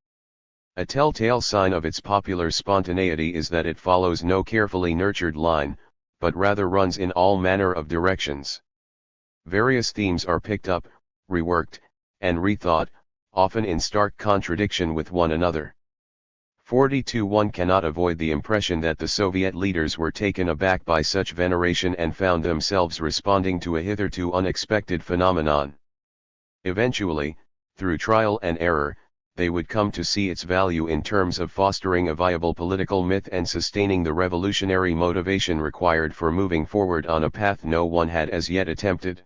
A telltale sign of its popular spontaneity is that it follows no carefully nurtured line, but rather runs in all manner of directions. Various themes are picked up, reworked, and rethought, often in stark contradiction with one another. 42 One cannot avoid the impression that the Soviet leaders were taken aback by such veneration and found themselves responding to a hitherto unexpected phenomenon. Eventually, through trial and error, they would come to see its value in terms of fostering a viable political myth and sustaining the revolutionary motivation required for moving forward on a path no one had as yet attempted.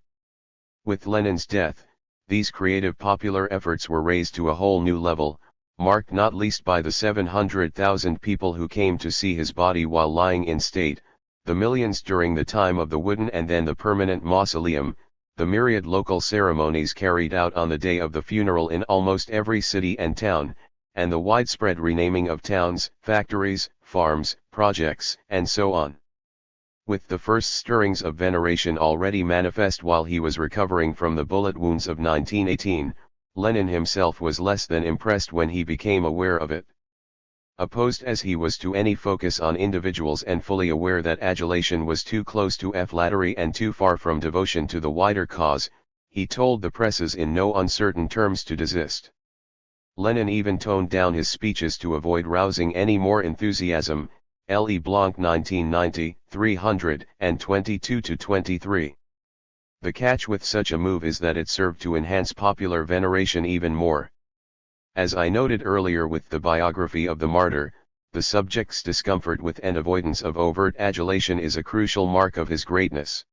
With Lenin's death, these creative popular efforts were raised to a whole new level, marked not least by the 700,000 people who came to see his body while lying in state, the millions during the time of the wooden and then the permanent mausoleum, the myriad local ceremonies carried out on the day of the funeral in almost every city and town, and the widespread renaming of towns, factories, farms, projects, and so on. With the first stirrings of veneration already manifest while he was recovering from the bullet wounds of 1918, Lenin himself was less than impressed when he became aware of it. Opposed as he was to any focus on individuals and fully aware that adulation was too close to flattery and too far from devotion to the wider cause, he told the presses in no uncertain terms to desist. Lenin even toned down his speeches to avoid rousing any more enthusiasm. Le Blanc 1990, 322-23. The catch with such a move is that it served to enhance popular veneration even more. As I noted earlier with the biography of the martyr, the subject's discomfort with and avoidance of overt adulation is a crucial mark of his greatness.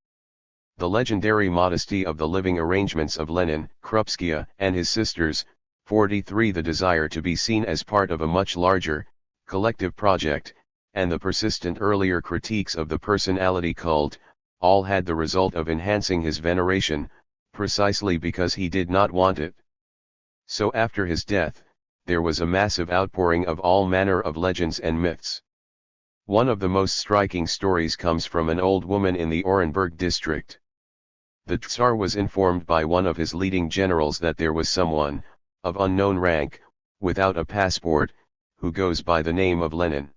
The legendary modesty of the living arrangements of Lenin, Krupskaya, and his sisters, 43. The desire to be seen as part of a much larger, collective project, and the persistent earlier critiques of the personality cult, all had the result of enhancing his veneration, precisely because he did not want it. So after his death, there was a massive outpouring of all manner of legends and myths. One of the most striking stories comes from an old woman in the Orenburg district. The Tsar was informed by one of his leading generals that there was someone, of unknown rank, without a passport, who goes by the name of Lenin.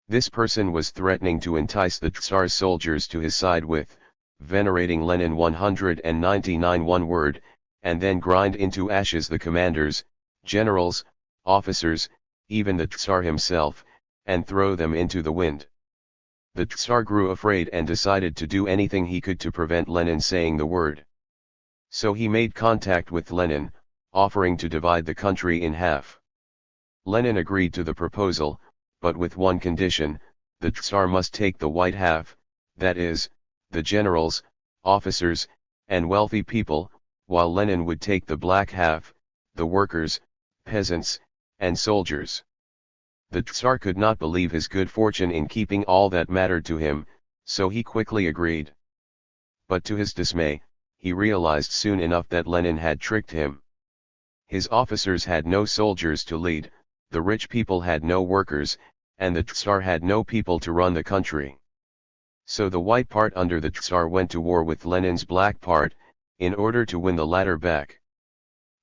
This person was threatening to entice the Tsar's soldiers to his side with, venerating Lenin 199 one word, and then grind into ashes the commanders, generals, officers, even the Tsar himself, and throw them into the wind. The Tsar grew afraid and decided to do anything he could to prevent Lenin saying the word. So he made contact with Lenin, offering to divide the country in half. Lenin agreed to the proposal, but with one condition: the Tsar must take the white half, that is, the generals, officers, and wealthy people, while Lenin would take the black half, the workers, peasants, and soldiers. The Tsar could not believe his good fortune in keeping all that mattered to him, so he quickly agreed. But to his dismay, he realized soon enough that Lenin had tricked him. His officers had no soldiers to lead, the rich people had no workers, and the Tsar had no people to run the country. So the white part under the Tsar went to war with Lenin's black part, in order to win the latter back.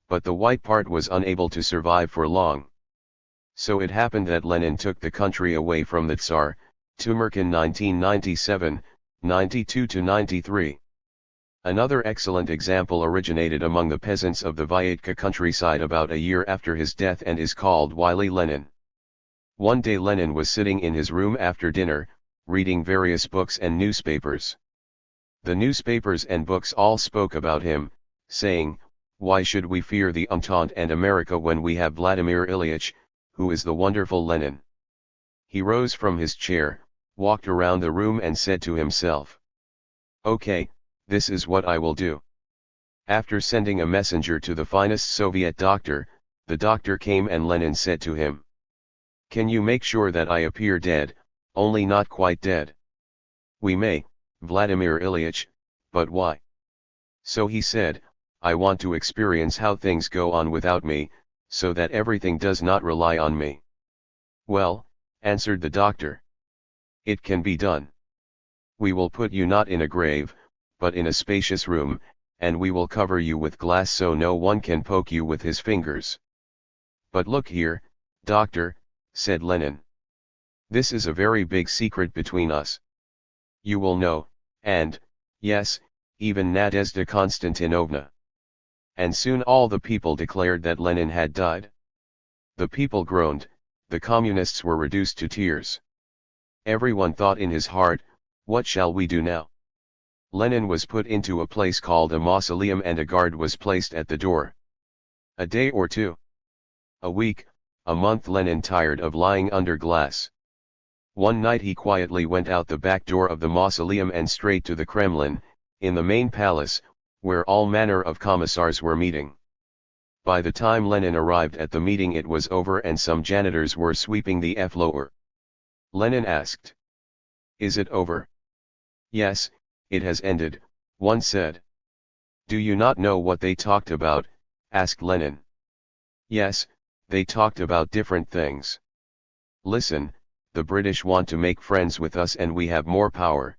But the white part was unable to survive for long. So it happened that Lenin took the country away from the Tsar, Tumerkin 1997, 92-93. Another excellent example originated among the peasants of the Vyatka countryside about a year after his death and is called Wily Lenin. One day Lenin was sitting in his room after dinner, reading various books and newspapers. The newspapers and books all spoke about him, saying, "Why should we fear the Entente and America when we have Vladimir Ilyich, who is the wonderful Lenin?" He rose from his chair, walked around the room and said to himself, "Okay, this is what I will do." After sending a messenger to the finest Soviet doctor, the doctor came and Lenin said to him, "Can you make sure that I appear dead, only not quite dead?" "We may, Vladimir Ilyich, but why?" So he said, "I want to experience how things go on without me, so that everything does not rely on me." "Well," answered the doctor, "it can be done. We will put you not in a grave, but in a spacious room, and we will cover you with glass so no one can poke you with his fingers." "But look here, doctor," said Lenin. "This is a very big secret between us. You will know, and, yes, even Nadezhda Konstantinovna." And soon all the people declared that Lenin had died. The people groaned, the communists were reduced to tears. Everyone thought in his heart, what shall we do now? Lenin was put into a place called a mausoleum and a guard was placed at the door. A day or two, a week, a month, Lenin tired of lying under glass. One night he quietly went out the back door of the mausoleum and straight to the Kremlin, in the main palace, where all manner of commissars were meeting. By the time Lenin arrived at the meeting it was over and some janitors were sweeping the floor. Lenin asked, "Is it over?" "Yes, it has ended," one said. "Do you not know what they talked about?" asked Lenin. "Yes, they talked about different things. Listen, the British want to make friends with us and we have more power.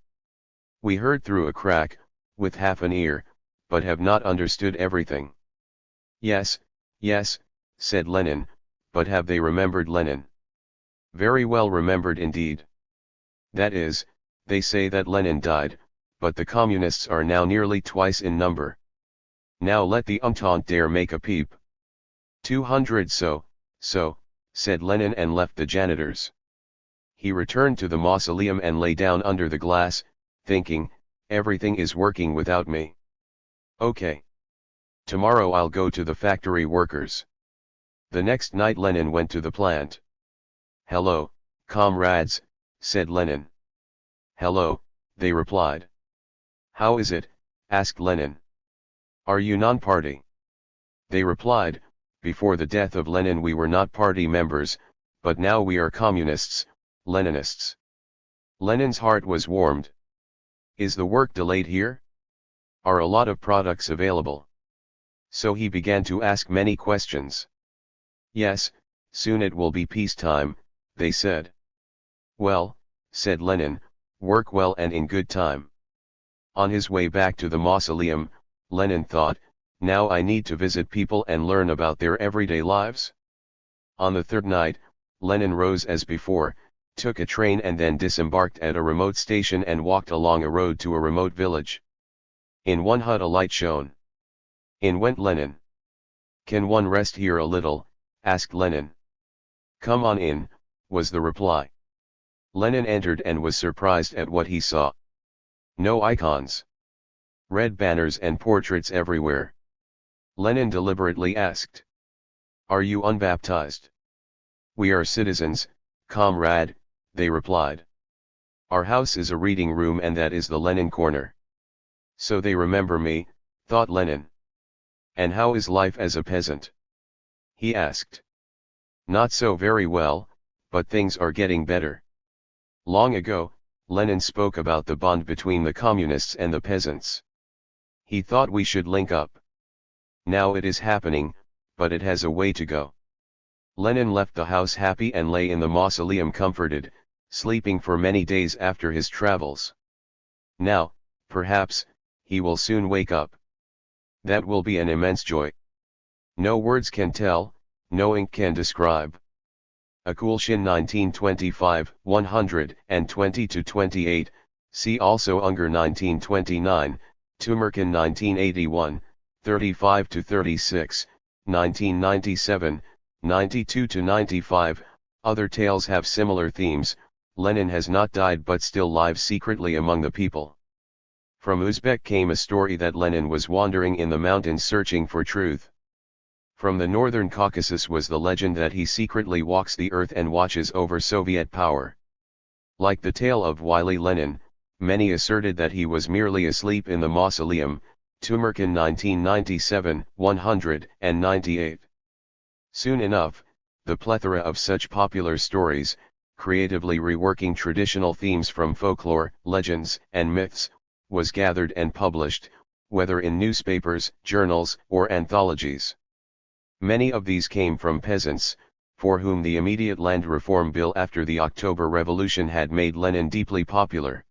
We heard through a crack, with half an ear, but have not understood everything." "Yes, yes," said Lenin, "but have they remembered Lenin?" "Very well remembered indeed. That is, they say that Lenin died, but the communists are now nearly twice in number. Now let the Entente dare make a peep." 200 so, said Lenin and left the janitors. He returned to the mausoleum and lay down under the glass, thinking, everything is working without me. Okay. Tomorrow I'll go to the factory workers. The next night Lenin went to the plant. "Hello, comrades," said Lenin. "Hello," they replied. "How is it?" asked Lenin. "Are you non-party?" They replied, "Before the death of Lenin we were not party members, but now we are communists, Leninists." Lenin's heart was warmed. "Is the work delayed here? Are a lot of products available?" So he began to ask many questions. "Yes, soon it will be peacetime," they said. "Well," said Lenin, "work well and in good time." On his way back to the mausoleum, Lenin thought, now I need to visit people and learn about their everyday lives. On the third night, Lenin rose as before, took a train and then disembarked at a remote station and walked along a road to a remote village. In one hut a light shone. In went Lenin. "Can one rest here a little?" asked Lenin. "Come on in," was the reply. Lenin entered and was surprised at what he saw. No icons. Red banners and portraits everywhere. Lenin deliberately asked, "Are you unbaptized?" "We are citizens, comrade," they replied. "Our house is a reading room and that is the Lenin corner." So they remember me, thought Lenin. "And how is life as a peasant?" he asked. "Not so very well, but things are getting better." Long ago, Lenin spoke about the bond between the communists and the peasants. He thought we should link up. Now it is happening, but it has a way to go. Lenin left the house happy and lay in the mausoleum comforted, sleeping for many days after his travels. Now, perhaps, he will soon wake up. That will be an immense joy. No words can tell, no ink can describe. Akulshin 1925, 120-28, see also Unger 1929, Tumerkin 1981, 35-36, 1997, 92-95, other tales have similar themes. Lenin has not died but still lives secretly among the people. From Uzbek came a story that Lenin was wandering in the mountains searching for truth. From the northern Caucasus was the legend that he secretly walks the earth and watches over Soviet power. Like the tale of wily Lenin, many asserted that he was merely asleep in the mausoleum, Tumerkin 1997, 198. Soon enough, the plethora of such popular stories, creatively reworking traditional themes from folklore, legends, and myths, was gathered and published, whether in newspapers, journals, or anthologies. Many of these came from peasants, for whom the immediate land reform bill after the October Revolution had made Lenin deeply popular.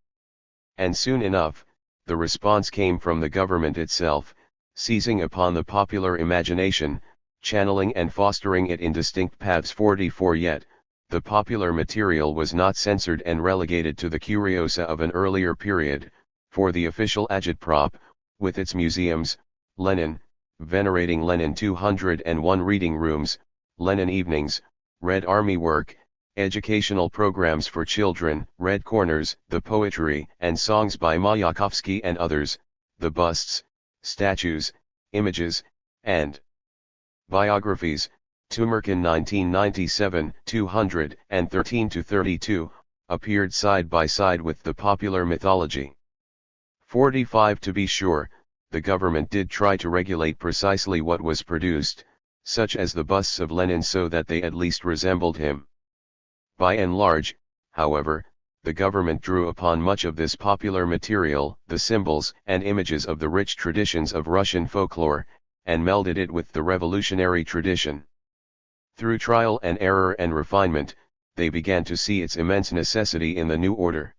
And soon enough, the response came from the government itself, seizing upon the popular imagination, channeling and fostering it in distinct paths. 44 Yet, the popular material was not censored and relegated to the curiosa of an earlier period, for the official agitprop, with its museums, Lenin, venerating Lenin. 201 reading rooms, Lenin evenings, Red Army work, educational programs for children, Red Corners, the poetry and songs by Mayakovsky and others, the busts, statues, images, and biographies. Tumerkin 1997, 213-32, appeared side by side with the popular mythology. 45 To be sure, the government did try to regulate precisely what was produced, such as the busts of Lenin, so that they at least resembled him. By and large, however, the government drew upon much of this popular material, the symbols and images of the rich traditions of Russian folklore, and melded it with the revolutionary tradition. Through trial and error and refinement, they began to see its immense necessity in the new order.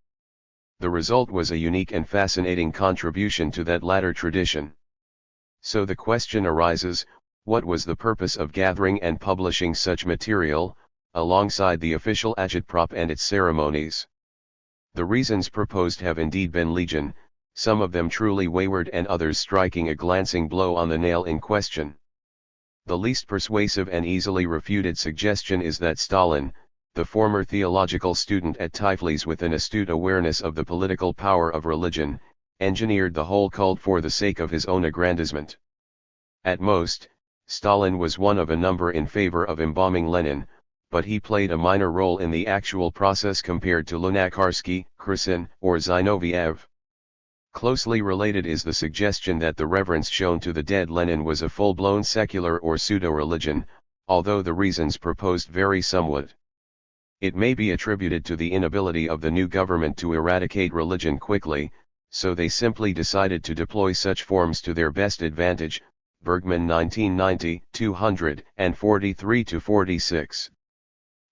The result was a unique and fascinating contribution to that latter tradition. So the question arises, what was the purpose of gathering and publishing such material, alongside the official agitprop and its ceremonies? The reasons proposed have indeed been legion, some of them truly wayward and others striking a glancing blow on the nail in question. The least persuasive and easily refuted suggestion is that Stalin, the former theological student at Tiflis with an astute awareness of the political power of religion, engineered the whole cult for the sake of his own aggrandizement. At most, Stalin was one of a number in favor of embalming Lenin, but he played a minor role in the actual process compared to Lunacharsky, Krysin, or Zinoviev. Closely related is the suggestion that the reverence shown to the dead Lenin was a full-blown secular or pseudo-religion, although the reasons proposed vary somewhat. It may be attributed to the inability of the new government to eradicate religion quickly, so they simply decided to deploy such forms to their best advantage. Bergman 1990, 243-46.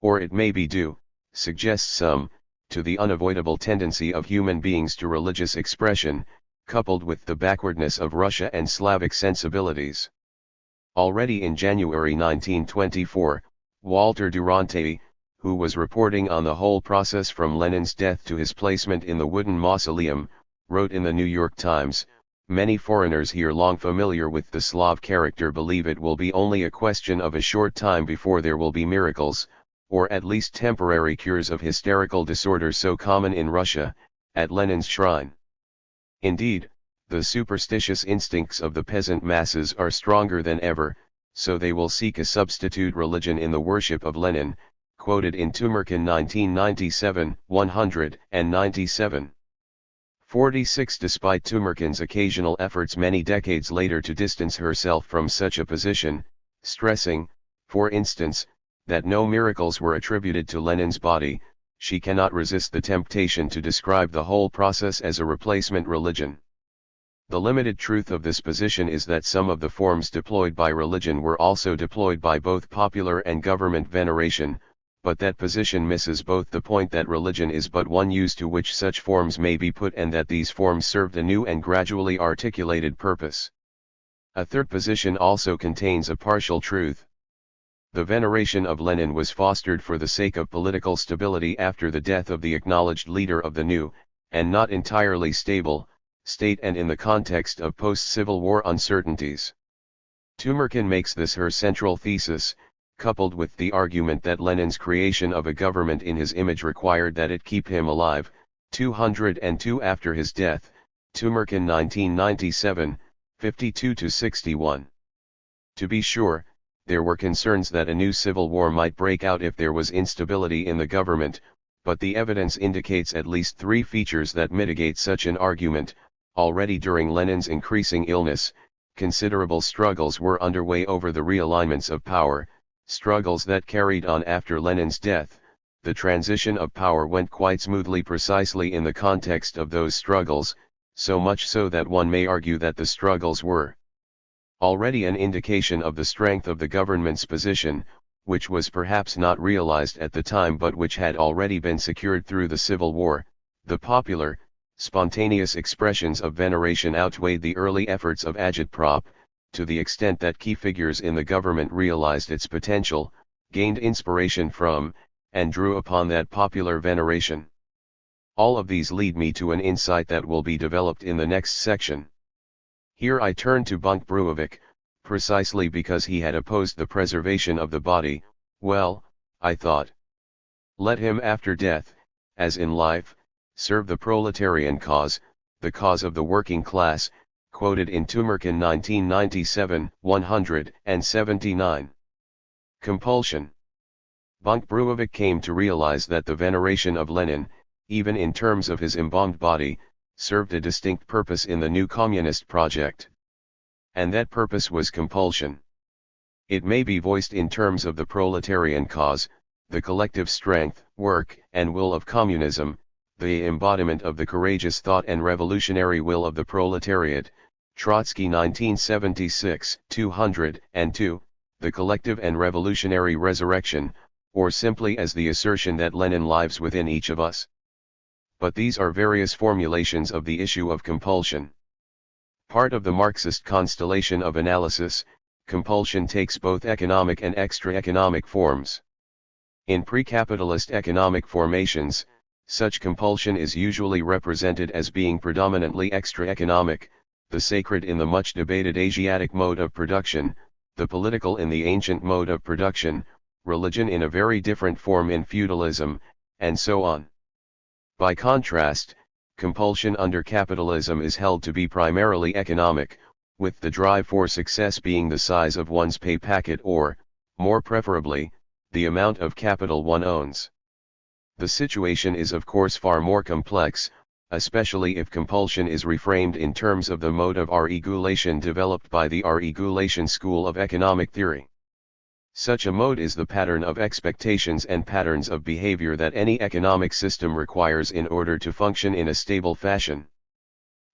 Or it may be due, suggests some, to the unavoidable tendency of human beings to religious expression, coupled with the backwardness of Russia and Slavic sensibilities. Already in January 1924, Walter Duranty, who was reporting on the whole process from Lenin's death to his placement in the wooden mausoleum, wrote in the New York Times, "Many foreigners here long familiar with the Slav character believe it will be only a question of a short time before there will be miracles, or at least temporary cures of hysterical disorder so common in Russia, at Lenin's shrine. Indeed, the superstitious instincts of the peasant masses are stronger than ever, so they will seek a substitute religion in the worship of Lenin," quoted in Tumerkin 1997, 197. 46 Despite Tumerkin's occasional efforts many decades later to distance herself from such a position, stressing, for instance, that no miracles were attributed to Lenin's body, she cannot resist the temptation to describe the whole process as a replacement religion. The limited truth of this position is that some of the forms deployed by religion were also deployed by both popular and government veneration, but that position misses both the point that religion is but one use to which such forms may be put and that these forms served a new and gradually articulated purpose. A third position also contains a partial truth. The veneration of Lenin was fostered for the sake of political stability after the death of the acknowledged leader of the new, and not entirely stable, state and in the context of post-Civil War uncertainties. Tumerkin makes this her central thesis, coupled with the argument that Lenin's creation of a government in his image required that it keep him alive. 202 After his death, Tumerkin 1997, 52-61. To be sure, there were concerns that a new civil war might break out if there was instability in the government, but the evidence indicates at least three features that mitigate such an argument. Already during Lenin's increasing illness, considerable struggles were underway over the realignments of power, struggles that carried on after Lenin's death. The transition of power went quite smoothly precisely in the context of those struggles, so much so that one may argue that the struggles were already an indication of the strength of the government's position, which was perhaps not realized at the time but which had already been secured through the Civil War. The popular, spontaneous expressions of veneration outweighed the early efforts of agitprop, to the extent that key figures in the government realized its potential, gained inspiration from, and drew upon that popular veneration. All of these lead me to an insight that will be developed in the next section. Here I turn to Bunkbrewovich, precisely because he had opposed the preservation of the body. Well, I thought, let him after death, as in life, serve the proletarian cause, the cause of the working class, quoted in Tumerkin 1997, 179. Compulsion. Bunch-Bruevic came to realize that the veneration of Lenin, even in terms of his embalmed body, served a distinct purpose in the new communist project. And that purpose was compulsion. It may be voiced in terms of the proletarian cause, the collective strength, work, and will of communism, the embodiment of the courageous thought and revolutionary will of the proletariat, Trotsky 1976, 202, the collective and revolutionary resurrection, or simply as the assertion that Lenin lives within each of us. But these are various formulations of the issue of compulsion. Part of the Marxist constellation of analysis, compulsion takes both economic and extra-economic forms. In pre-capitalist economic formations, such compulsion is usually represented as being predominantly extra-economic, the sacred in the much-debated Asiatic mode of production, the political in the ancient mode of production, religion in a very different form in feudalism, and so on. By contrast, compulsion under capitalism is held to be primarily economic, with the drive for success being the size of one's pay packet or, more preferably, the amount of capital one owns. The situation is of course far more complex, especially if compulsion is reframed in terms of the mode of regulation developed by the regulation school of economic theory. Such a mode is the pattern of expectations and patterns of behavior that any economic system requires in order to function in a stable fashion.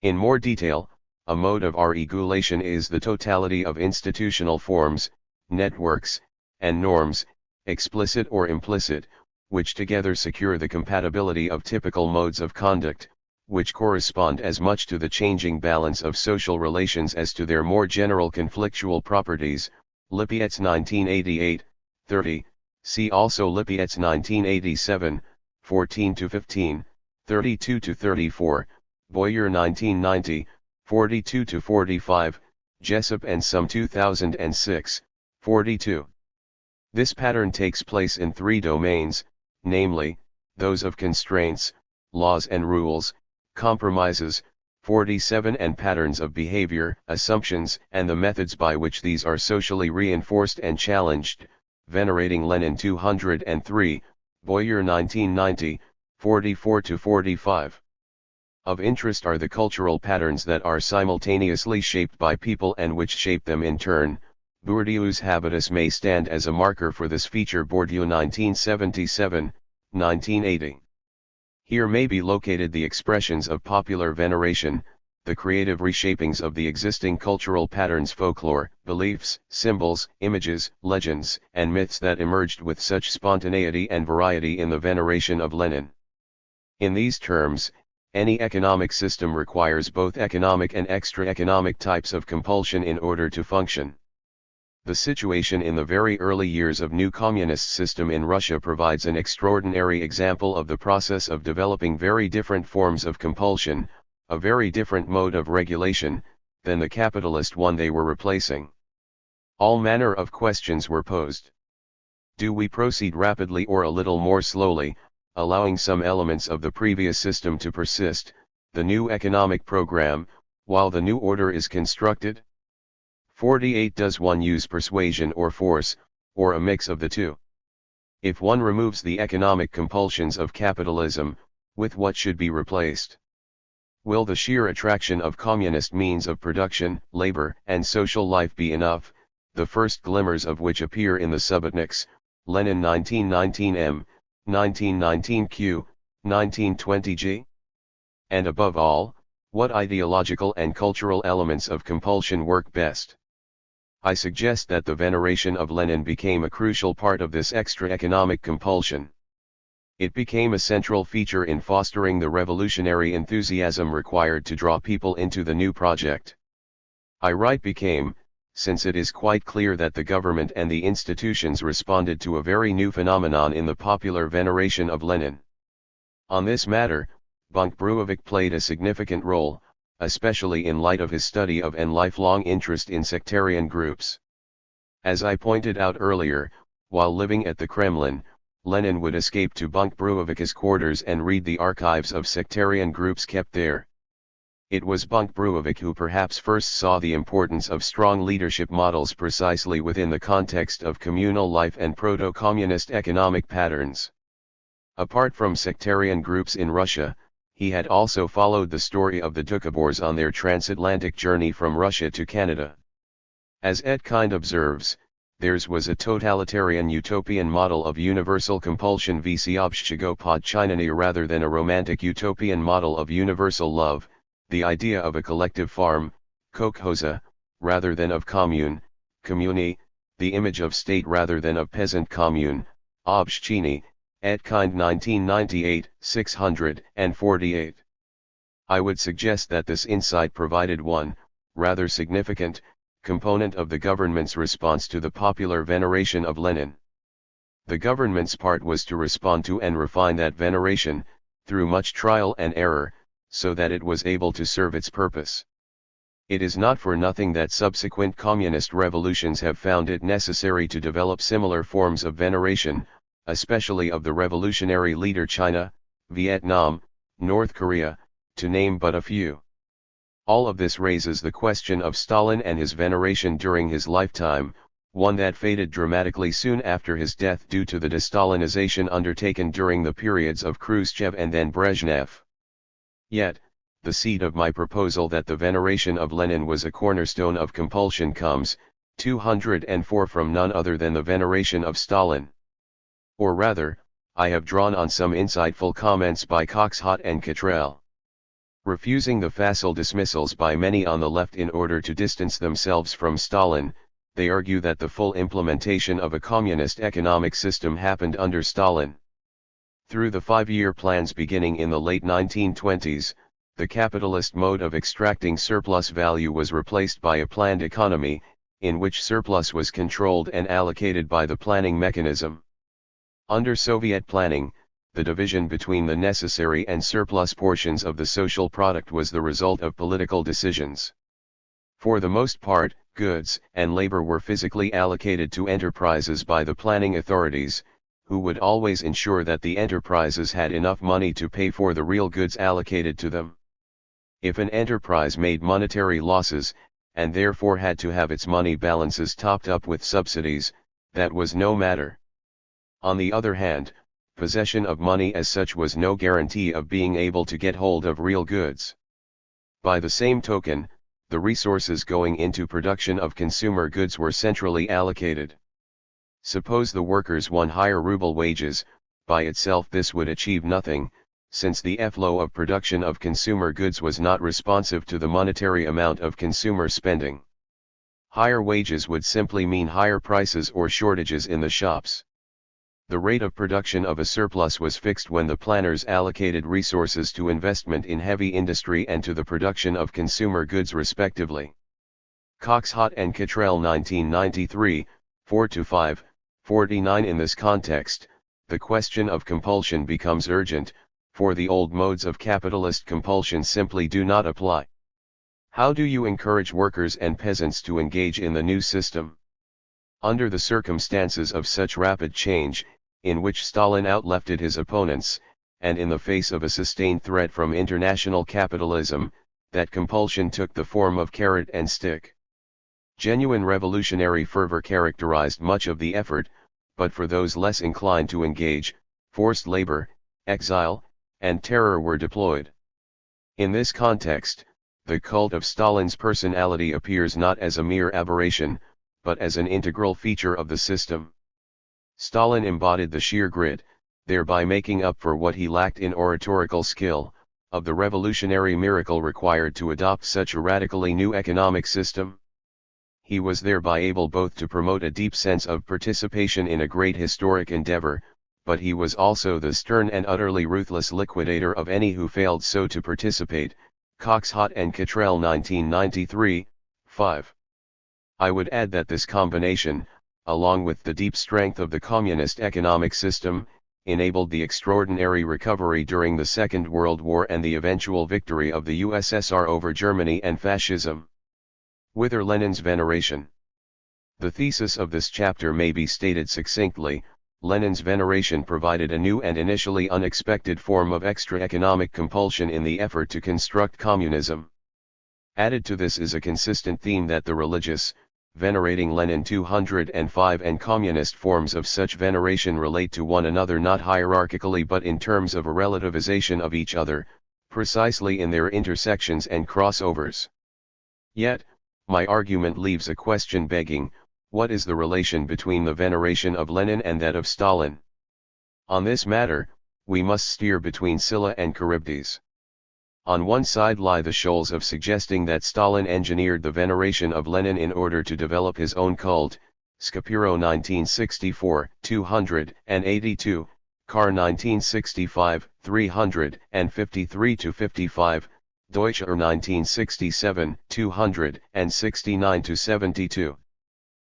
In more detail, a mode of regulation is the totality of institutional forms, networks, and norms, explicit or implicit, which together secure the compatibility of typical modes of conduct, which correspond as much to the changing balance of social relations as to their more general conflictual properties. Lipietz 1988, 30, see also Lipietz 1987, 14-15, 32-34, Boyer 1990, 42-45, Jessup and some 2006, 42. This pattern takes place in three domains, namely, those of constraints, laws and rules, compromises, 47 and patterns of behavior, assumptions and the methods by which these are socially reinforced and challenged, venerating Lenin 203, Boyer 1990, 44-45. Of interest are the cultural patterns that are simultaneously shaped by people and which shape them in turn. Bourdieu's habitus may stand as a marker for this feature. Bourdieu 1977, 1980. Here may be located the expressions of popular veneration, the creative reshapings of the existing cultural patterns, folklore, beliefs, symbols, images, legends, and myths that emerged with such spontaneity and variety in the veneration of Lenin. In these terms, any economic system requires both economic and extra-economic types of compulsion in order to function. The situation in the very early years of new communist system in Russia provides an extraordinary example of the process of developing very different forms of compulsion, a very different mode of regulation, than the capitalist one they were replacing. All manner of questions were posed. Do we proceed rapidly or a little more slowly, allowing some elements of the previous system to persist, the new economic program, while the new order is constructed? 48. Does one use persuasion or force, or a mix of the two? If one removes the economic compulsions of capitalism, with what should be replaced? Will the sheer attraction of communist means of production, labor, and social life be enough, the first glimmers of which appear in the Subotniks, Lenin 1919m, 1919q, 1920g? And above all, what ideological and cultural elements of compulsion work best? I suggest that the veneration of Lenin became a crucial part of this extra-economic compulsion. It became a central feature in fostering the revolutionary enthusiasm required to draw people into the new project. I write became, since it is quite clear that the government and the institutions responded to a very new phenomenon in the popular veneration of Lenin. On this matter, Bunch-Bruevic played a significant role, especially in light of his study of and lifelong interest in sectarian groups. As I pointed out earlier, while living at the Kremlin, Lenin would escape to Bunkbruevich's quarters and read the archives of sectarian groups kept there. It was Bunkbruevich who perhaps first saw the importance of strong leadership models precisely within the context of communal life and proto-communist economic patterns. Apart from sectarian groups in Russia, he had also followed the story of the Doukhobors on their transatlantic journey from Russia to Canada. As Etkind observes, theirs was a totalitarian utopian model of universal compulsion всеобщего подчинения rather than a romantic utopian model of universal love, the idea of a collective farm, kolkhoza, rather than of commune, kommuni, the image of state rather than of peasant commune, общины, Etkind 1998, 648. I would suggest that this insight provided one, rather significant, component of the government's response to the popular veneration of Lenin. The government's part was to respond to and refine that veneration, through much trial and error, so that it was able to serve its purpose. It is not for nothing that subsequent communist revolutions have found it necessary to develop similar forms of veneration, especially of the revolutionary leader China, Vietnam, North Korea, to name but a few. All of this raises the question of Stalin and his veneration during his lifetime, one that faded dramatically soon after his death due to the de-Stalinization undertaken during the periods of Khrushchev and then Brezhnev. Yet, the seed of my proposal that the veneration of Lenin was a cornerstone of compulsion comes, 204 from none other than the veneration of Stalin. Or rather, I have drawn on some insightful comments by Coxhott and Cottrell. Refusing the facile dismissals by many on the left in order to distance themselves from Stalin, they argue that the full implementation of a communist economic system happened under Stalin. Through the 5-year plans beginning in the late 1920s, the capitalist mode of extracting surplus value was replaced by a planned economy, in which surplus was controlled and allocated by the planning mechanism. Under Soviet planning, the division between the necessary and surplus portions of the social product was the result of political decisions. For the most part, goods and labor were physically allocated to enterprises by the planning authorities, who would always ensure that the enterprises had enough money to pay for the real goods allocated to them. If an enterprise made monetary losses, and therefore had to have its money balances topped up with subsidies, that was no matter. On the other hand, possession of money as such was no guarantee of being able to get hold of real goods. By the same token, the resources going into production of consumer goods were centrally allocated. Suppose the workers won higher ruble wages, by itself this would achieve nothing, since the flow of production of consumer goods was not responsive to the monetary amount of consumer spending. Higher wages would simply mean higher prices or shortages in the shops. The rate of production of a surplus was fixed when the planners allocated resources to investment in heavy industry and to the production of consumer goods respectively. Coxhott and Cottrell 1993, 4-5, 49. In this context, the question of compulsion becomes urgent, for the old modes of capitalist compulsion simply do not apply. How do you encourage workers and peasants to engage in the new system? Under the circumstances of such rapid change, in which Stalin outlefted his opponents, and in the face of a sustained threat from international capitalism, that compulsion took the form of carrot and stick. Genuine revolutionary fervor characterized much of the effort, but for those less inclined to engage, forced labor, exile, and terror were deployed. In this context, the cult of Stalin's personality appears not as a mere aberration, but as an integral feature of the system. Stalin embodied the sheer grit, thereby making up for what he lacked in oratorical skill, of the revolutionary miracle required to adopt such a radically new economic system. He was thereby able both to promote a deep sense of participation in a great historic endeavor, but he was also the stern and utterly ruthless liquidator of any who failed so to participate. Coxhott and Cottrell 1993, 5. I would add that this combination, along with the deep strength of the communist economic system, enabled the extraordinary recovery during the Second World War and the eventual victory of the USSR over Germany and fascism. Whither Lenin's veneration? The thesis of this chapter may be stated succinctly: Lenin's veneration provided a new and initially unexpected form of extra-economic compulsion in the effort to construct communism. Added to this is a consistent theme that the religious, venerating Lenin 205, and communist forms of such veneration relate to one another not hierarchically but in terms of a relativization of each other, precisely in their intersections and crossovers. Yet, my argument leaves a question begging: what is the relation between the veneration of Lenin and that of Stalin? On this matter, we must steer between Scylla and Charybdis. On one side lie the shoals of suggesting that Stalin engineered the veneration of Lenin in order to develop his own cult, Shapiro 1964, 282, Carr 1965, 353-55, Deutscher 1967, 269-72.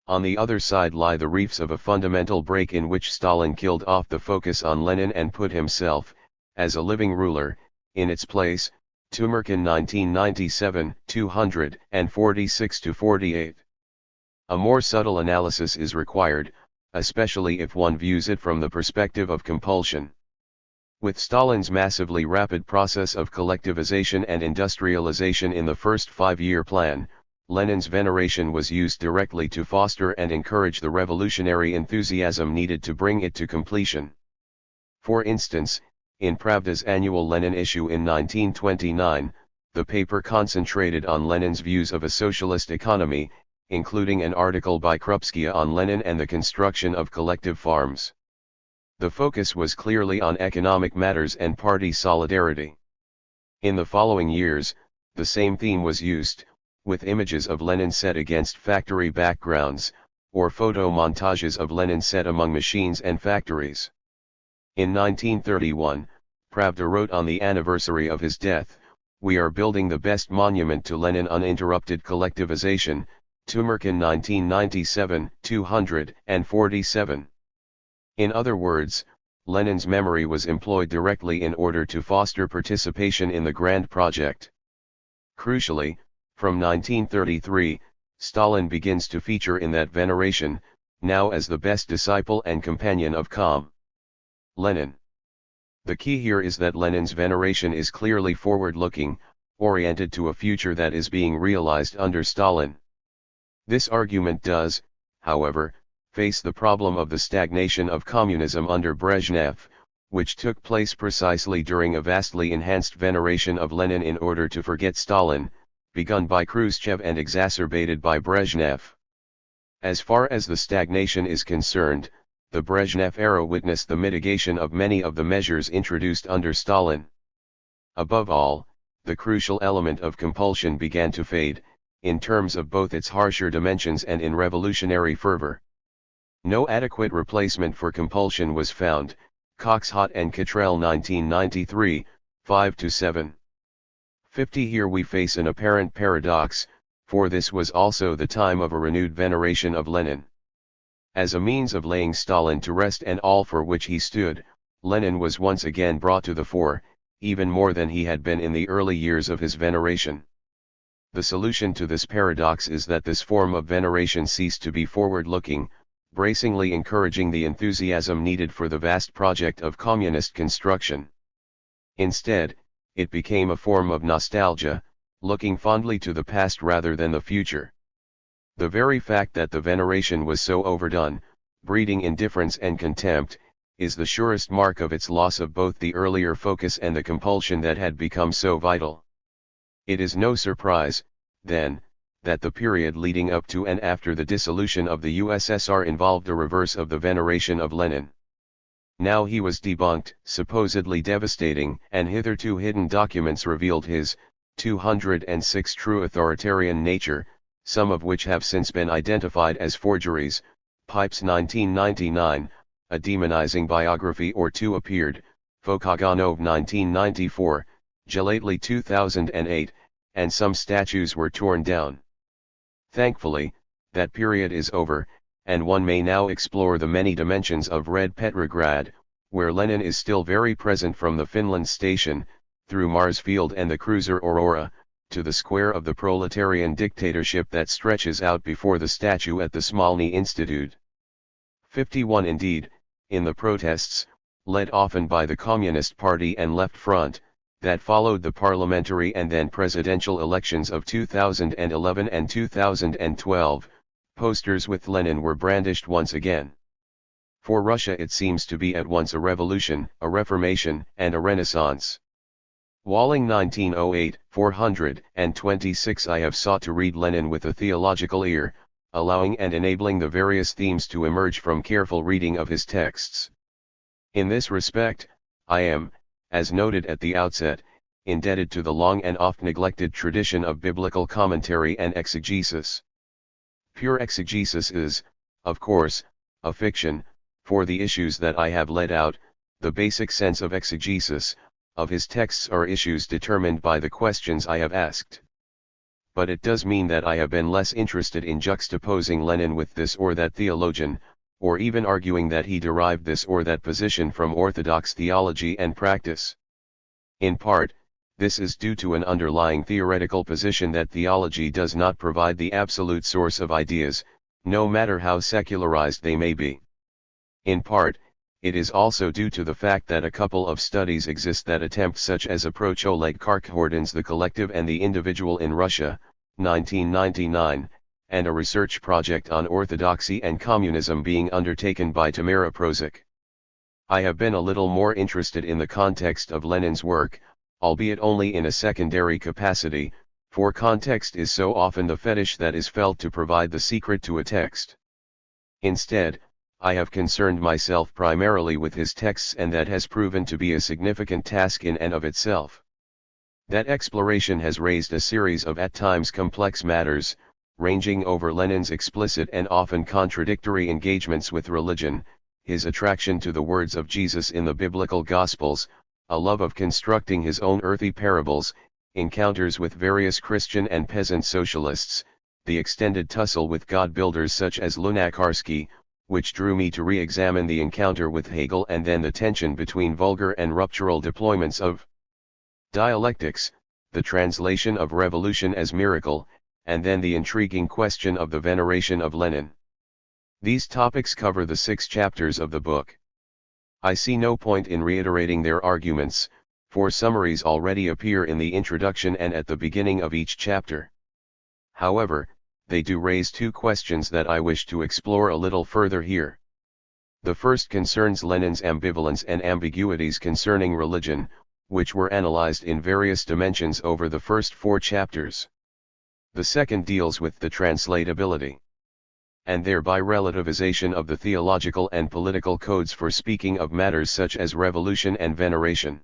On the other side lie the reefs of a fundamental break in which Stalin killed off the focus on Lenin and put himself, as a living ruler, in its place, Tumerkin 1997, 246-48. A more subtle analysis is required, especially if one views it from the perspective of compulsion. With Stalin's massively rapid process of collectivization and industrialization in the first five-year plan, Lenin's veneration was used directly to foster and encourage the revolutionary enthusiasm needed to bring it to completion. For instance, in Pravda's annual Lenin issue in 1929, the paper concentrated on Lenin's views of a socialist economy, including an article by Krupskaya on Lenin and the construction of collective farms. The focus was clearly on economic matters and party solidarity. In the following years, the same theme was used, with images of Lenin set against factory backgrounds, or photo montages of Lenin set among machines and factories. In 1931, Pravda wrote on the anniversary of his death, "We are building the best monument to Lenin uninterrupted collectivization," Tumerkin 1997, 247. In other words, Lenin's memory was employed directly in order to foster participation in the grand project. Crucially, from 1933, Stalin begins to feature in that veneration, now as the best disciple and companion of Lenin. The key here is that Lenin's veneration is clearly forward-looking, oriented to a future that is being realized under Stalin. This argument does, however, face the problem of the stagnation of communism under Brezhnev, which took place precisely during a vastly enhanced veneration of Lenin in order to forget Stalin, begun by Khrushchev and exacerbated by Brezhnev. As far as the stagnation is concerned, the Brezhnev era witnessed the mitigation of many of the measures introduced under Stalin. Above all, the crucial element of compulsion began to fade, in terms of both its harsher dimensions and in revolutionary fervor. No adequate replacement for compulsion was found, Coxhott and Cottrell 1993, 5-7. 50. Here we face an apparent paradox, for this was also the time of a renewed veneration of Lenin. As a means of laying Stalin to rest and all for which he stood, Lenin was once again brought to the fore, even more than he had been in the early years of his veneration. The solution to this paradox is that this form of veneration ceased to be forward-looking, bracingly encouraging the enthusiasm needed for the vast project of communist construction. Instead, it became a form of nostalgia, looking fondly to the past rather than the future. The very fact that the veneration was so overdone, breeding indifference and contempt, is the surest mark of its loss of both the earlier focus and the compulsion that had become so vital. It is no surprise, then, that the period leading up to and after the dissolution of the USSR involved a reverse of the veneration of Lenin. Now he was debunked, supposedly devastating, and hitherto hidden documents revealed his 206 true authoritarian nature, some of which have since been identified as forgeries. Pipes 1999, a demonizing biography or two appeared, Fokaganov 1994, Gelately 2008, and some statues were torn down. Thankfully, that period is over, and one may now explore the many dimensions of Red Petrograd, where Lenin is still very present, from the Finland station, through Marsfield and the cruiser Aurora, to the square of the proletarian dictatorship that stretches out before the statue at the Smolny Institute. 51 Indeed, in the protests, led often by the Communist Party and Left Front, that followed the parliamentary and then presidential elections of 2011 and 2012, posters with Lenin were brandished once again. For Russia it seems to be at once a revolution, a reformation, and a renaissance. Walling 1908, 426 I have sought to read Lenin with a theological ear, allowing and enabling the various themes to emerge from careful reading of his texts. In this respect, I am, as noted at the outset, indebted to the long and oft-neglected tradition of biblical commentary and exegesis. Pure exegesis is, of course, a fiction. For the issues that I have laid out, the basic sense of exegesis, of his texts are issues determined by the questions I have asked. But it does mean that I have been less interested in juxtaposing Lenin with this or that theologian, or even arguing that he derived this or that position from orthodox theology and practice. In part, this is due to an underlying theoretical position that theology does not provide the absolute source of ideas, no matter how secularized they may be. In part, it is also due to the fact that a couple of studies exist that attempt such as approach Oleg Karkhordan's The Collective and the Individual in Russia, 1999, and a research project on orthodoxy and communism being undertaken by Tamara Prozik. I have been a little more interested in the context of Lenin's work, albeit only in a secondary capacity, for context is so often the fetish that is felt to provide the secret to a text. Instead, I have concerned myself primarily with his texts, and that has proven to be a significant task in and of itself. That exploration has raised a series of at times complex matters, ranging over Lenin's explicit and often contradictory engagements with religion, his attraction to the words of Jesus in the biblical Gospels, a love of constructing his own earthy parables, encounters with various Christian and peasant socialists, the extended tussle with God-builders such as Lunacharsky, which drew me to re-examine the encounter with Hegel, and then the tension between vulgar and ruptural deployments of dialectics, the translation of revolution as miracle, and then the intriguing question of the veneration of Lenin. These topics cover the 6 chapters of the book. I see no point in reiterating their arguments, for summaries already appear in the introduction and at the beginning of each chapter. However, they do raise 2 questions that I wish to explore a little further here. The first concerns Lenin's ambivalence and ambiguities concerning religion, which were analyzed in various dimensions over the first 4 chapters. The second deals with the translatability and thereby relativization of the theological and political codes for speaking of matters such as revolution and veneration.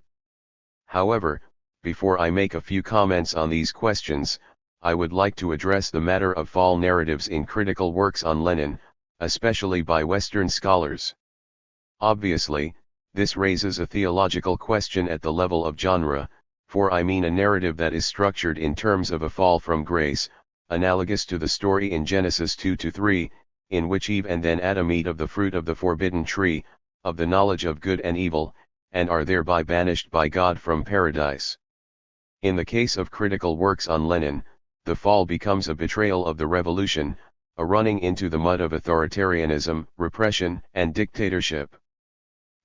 However, before I make a few comments on these questions, I would like to address the matter of fall narratives in critical works on Lenin, especially by Western scholars. Obviously, this raises a theological question at the level of genre, for I mean a narrative that is structured in terms of a fall from grace, analogous to the story in Genesis 2-3, in which Eve and then Adam eat of the fruit of the forbidden tree, of the knowledge of good and evil, and are thereby banished by God from paradise. In the case of critical works on Lenin, the fall becomes a betrayal of the revolution, a running into the mud of authoritarianism, repression, and dictatorship.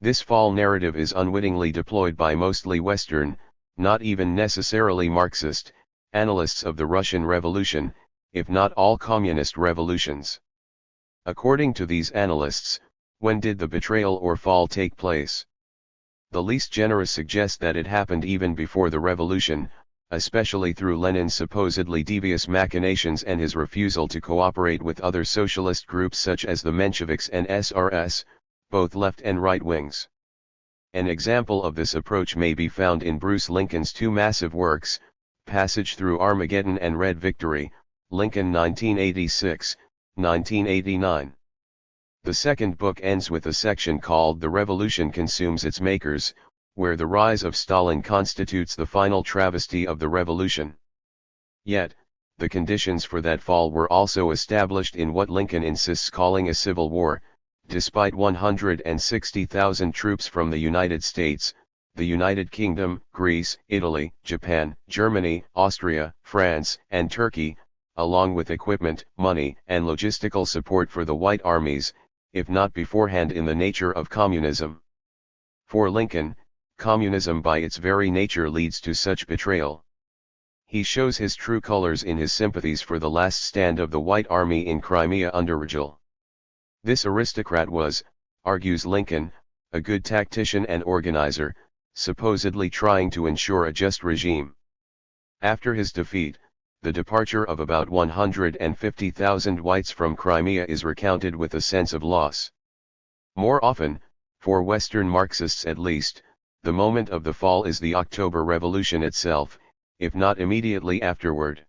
This fall narrative is unwittingly deployed by mostly Western, not even necessarily Marxist, analysts of the Russian Revolution, if not all communist revolutions. According to these analysts, when did the betrayal or fall take place? The least generous suggests that it happened even before the revolution, especially through Lenin's supposedly devious machinations and his refusal to cooperate with other socialist groups such as the Mensheviks and SRS, both left and right wings. An example of this approach may be found in Bruce Lincoln's 2 massive works, Passage Through Armageddon and Red Victory, Lincoln 1986, 1989. The second book ends with a section called The Revolution Consumes Its Makers, where the rise of Stalin constitutes the final travesty of the revolution. Yet, the conditions for that fall were also established in what Lincoln insists calling a civil war, despite 160,000 troops from the United States, the United Kingdom, Greece, Italy, Japan, Germany, Austria, France, and Turkey, along with equipment, money, and logistical support for the White Armies, if not beforehand in the nature of communism. For Lincoln, communism by its very nature leads to such betrayal. He shows his true colors in his sympathies for the last stand of the White Army in Crimea under Roland. This aristocrat was, argues Lincoln, a good tactician and organizer, supposedly trying to ensure a just regime. After his defeat, the departure of about 150,000 whites from Crimea is recounted with a sense of loss. More often, for Western Marxists at least, the moment of the fall is the October Revolution itself, if not immediately afterward.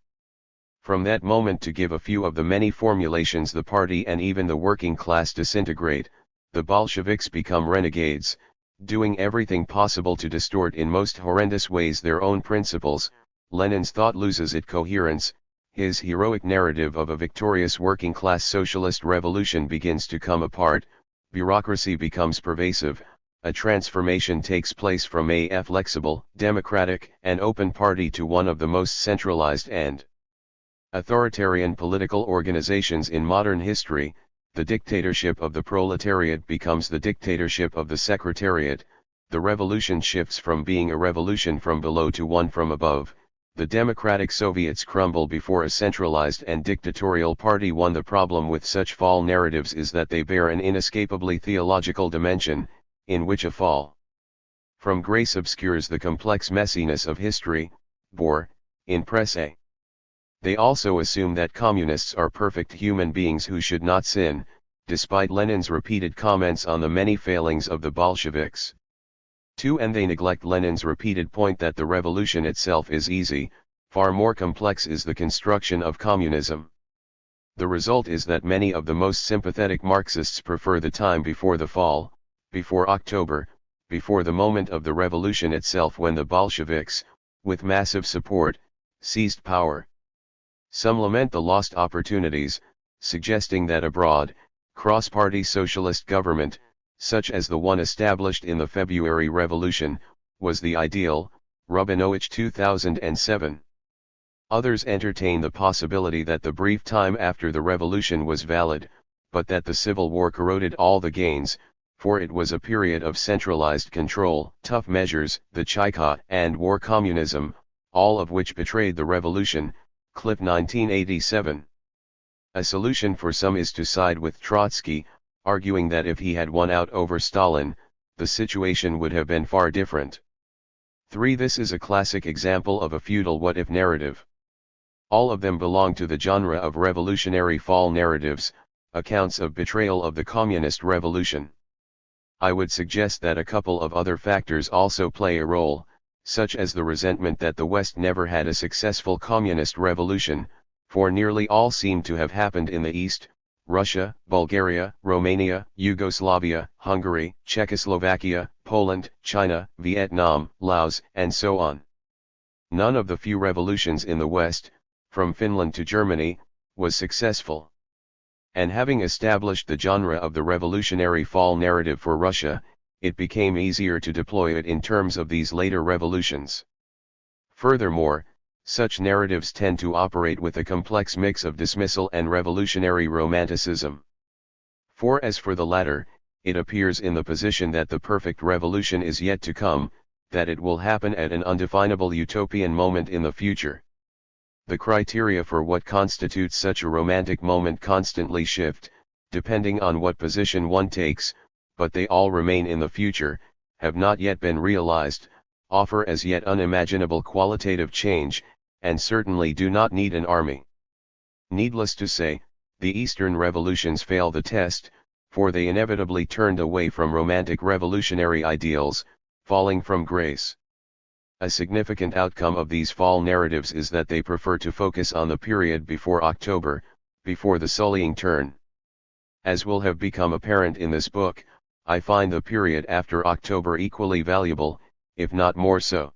From that moment, to give a few of the many formulations, the party and even the working class disintegrate, the Bolsheviks become renegades, doing everything possible to distort in most horrendous ways their own principles. Lenin's thought loses its coherence, his heroic narrative of a victorious working class socialist revolution begins to come apart, bureaucracy becomes pervasive, a transformation takes place from a flexible, democratic, and open party to one of the most centralized and authoritarian political organizations in modern history. The dictatorship of the proletariat becomes the dictatorship of the secretariat, the revolution shifts from being a revolution from below to one from above, the democratic Soviets crumble before a centralized and dictatorial party won. The problem with such fall narratives is that they bear an inescapably theological dimension, in which a fall from grace obscures the complex messiness of history. Boer, in Presse. They also assume that communists are perfect human beings who should not sin, despite Lenin's repeated comments on the many failings of the Bolsheviks. 2. And they neglect Lenin's repeated point that the revolution itself is easy, far more complex is the construction of communism. The result is that many of the most sympathetic Marxists prefer the time before the fall, before October, before the moment of the revolution itself, when the Bolsheviks, with massive support, seized power. Some lament the lost opportunities, suggesting that a broad, cross-party socialist government, such as the one established in the February Revolution, was the ideal. Rubinowitsch 2007. Others entertain the possibility that the brief time after the revolution was valid, but that the Civil War corroded all the gains, for it was a period of centralized control, tough measures, the Chicot and war communism, all of which betrayed the revolution. Cliff 1987. A solution for some is to side with Trotsky, arguing that if he had won out over Stalin, the situation would have been far different. 3. This is a classic example of a feudal what-if narrative. All of them belong to the genre of revolutionary fall narratives, accounts of betrayal of the communist revolution. I would suggest that a couple of other factors also play a role, such as the resentment that the West never had a successful communist revolution, for nearly all seem to have happened in the East: Russia, Bulgaria, Romania, Yugoslavia, Hungary, Czechoslovakia, Poland, China, Vietnam, Laos, and so on. None of the few revolutions in the West, from Finland to Germany, was successful. And having established the genre of the revolutionary fall narrative for Russia, it became easier to deploy it in terms of these later revolutions. Furthermore, such narratives tend to operate with a complex mix of dismissal and revolutionary romanticism. For as for the latter, it appears in the position that the perfect revolution is yet to come, that it will happen at an undefinable utopian moment in the future. The criteria for what constitutes such a romantic moment constantly shift, depending on what position one takes, but they all remain in the future, have not yet been realized, offer as yet unimaginable qualitative change, and certainly do not need an army. Needless to say, the Eastern revolutions fail the test, for they inevitably turned away from romantic revolutionary ideals, falling from grace. A significant outcome of these fall narratives is that they prefer to focus on the period before October, before the sullying turn. As will have become apparent in this book, I find the period after October equally valuable, if not more so.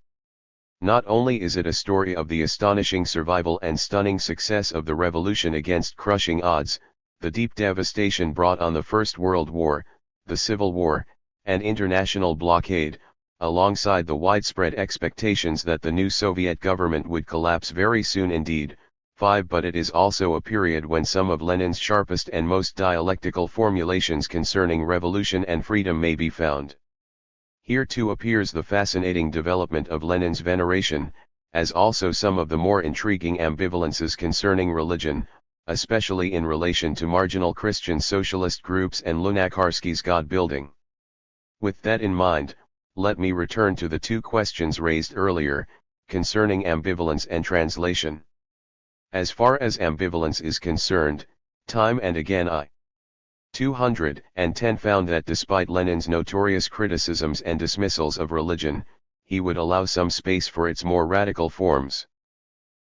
Not only is it a story of the astonishing survival and stunning success of the revolution against crushing odds, the deep devastation brought on the First World War, the Civil War, and international blockade, alongside the widespread expectations that the new Soviet government would collapse very soon indeed. 5. But it is also a period when some of Lenin's sharpest and most dialectical formulations concerning revolution and freedom may be found. Here too appears the fascinating development of Lenin's veneration, as also some of the more intriguing ambivalences concerning religion, especially in relation to marginal Christian socialist groups and Lunacharsky's God-building. With that in mind, let me return to the two questions raised earlier, concerning ambivalence and translation. As far as ambivalence is concerned, time and again I. 210 found that despite Lenin's notorious criticisms and dismissals of religion, he would allow some space for its more radical forms.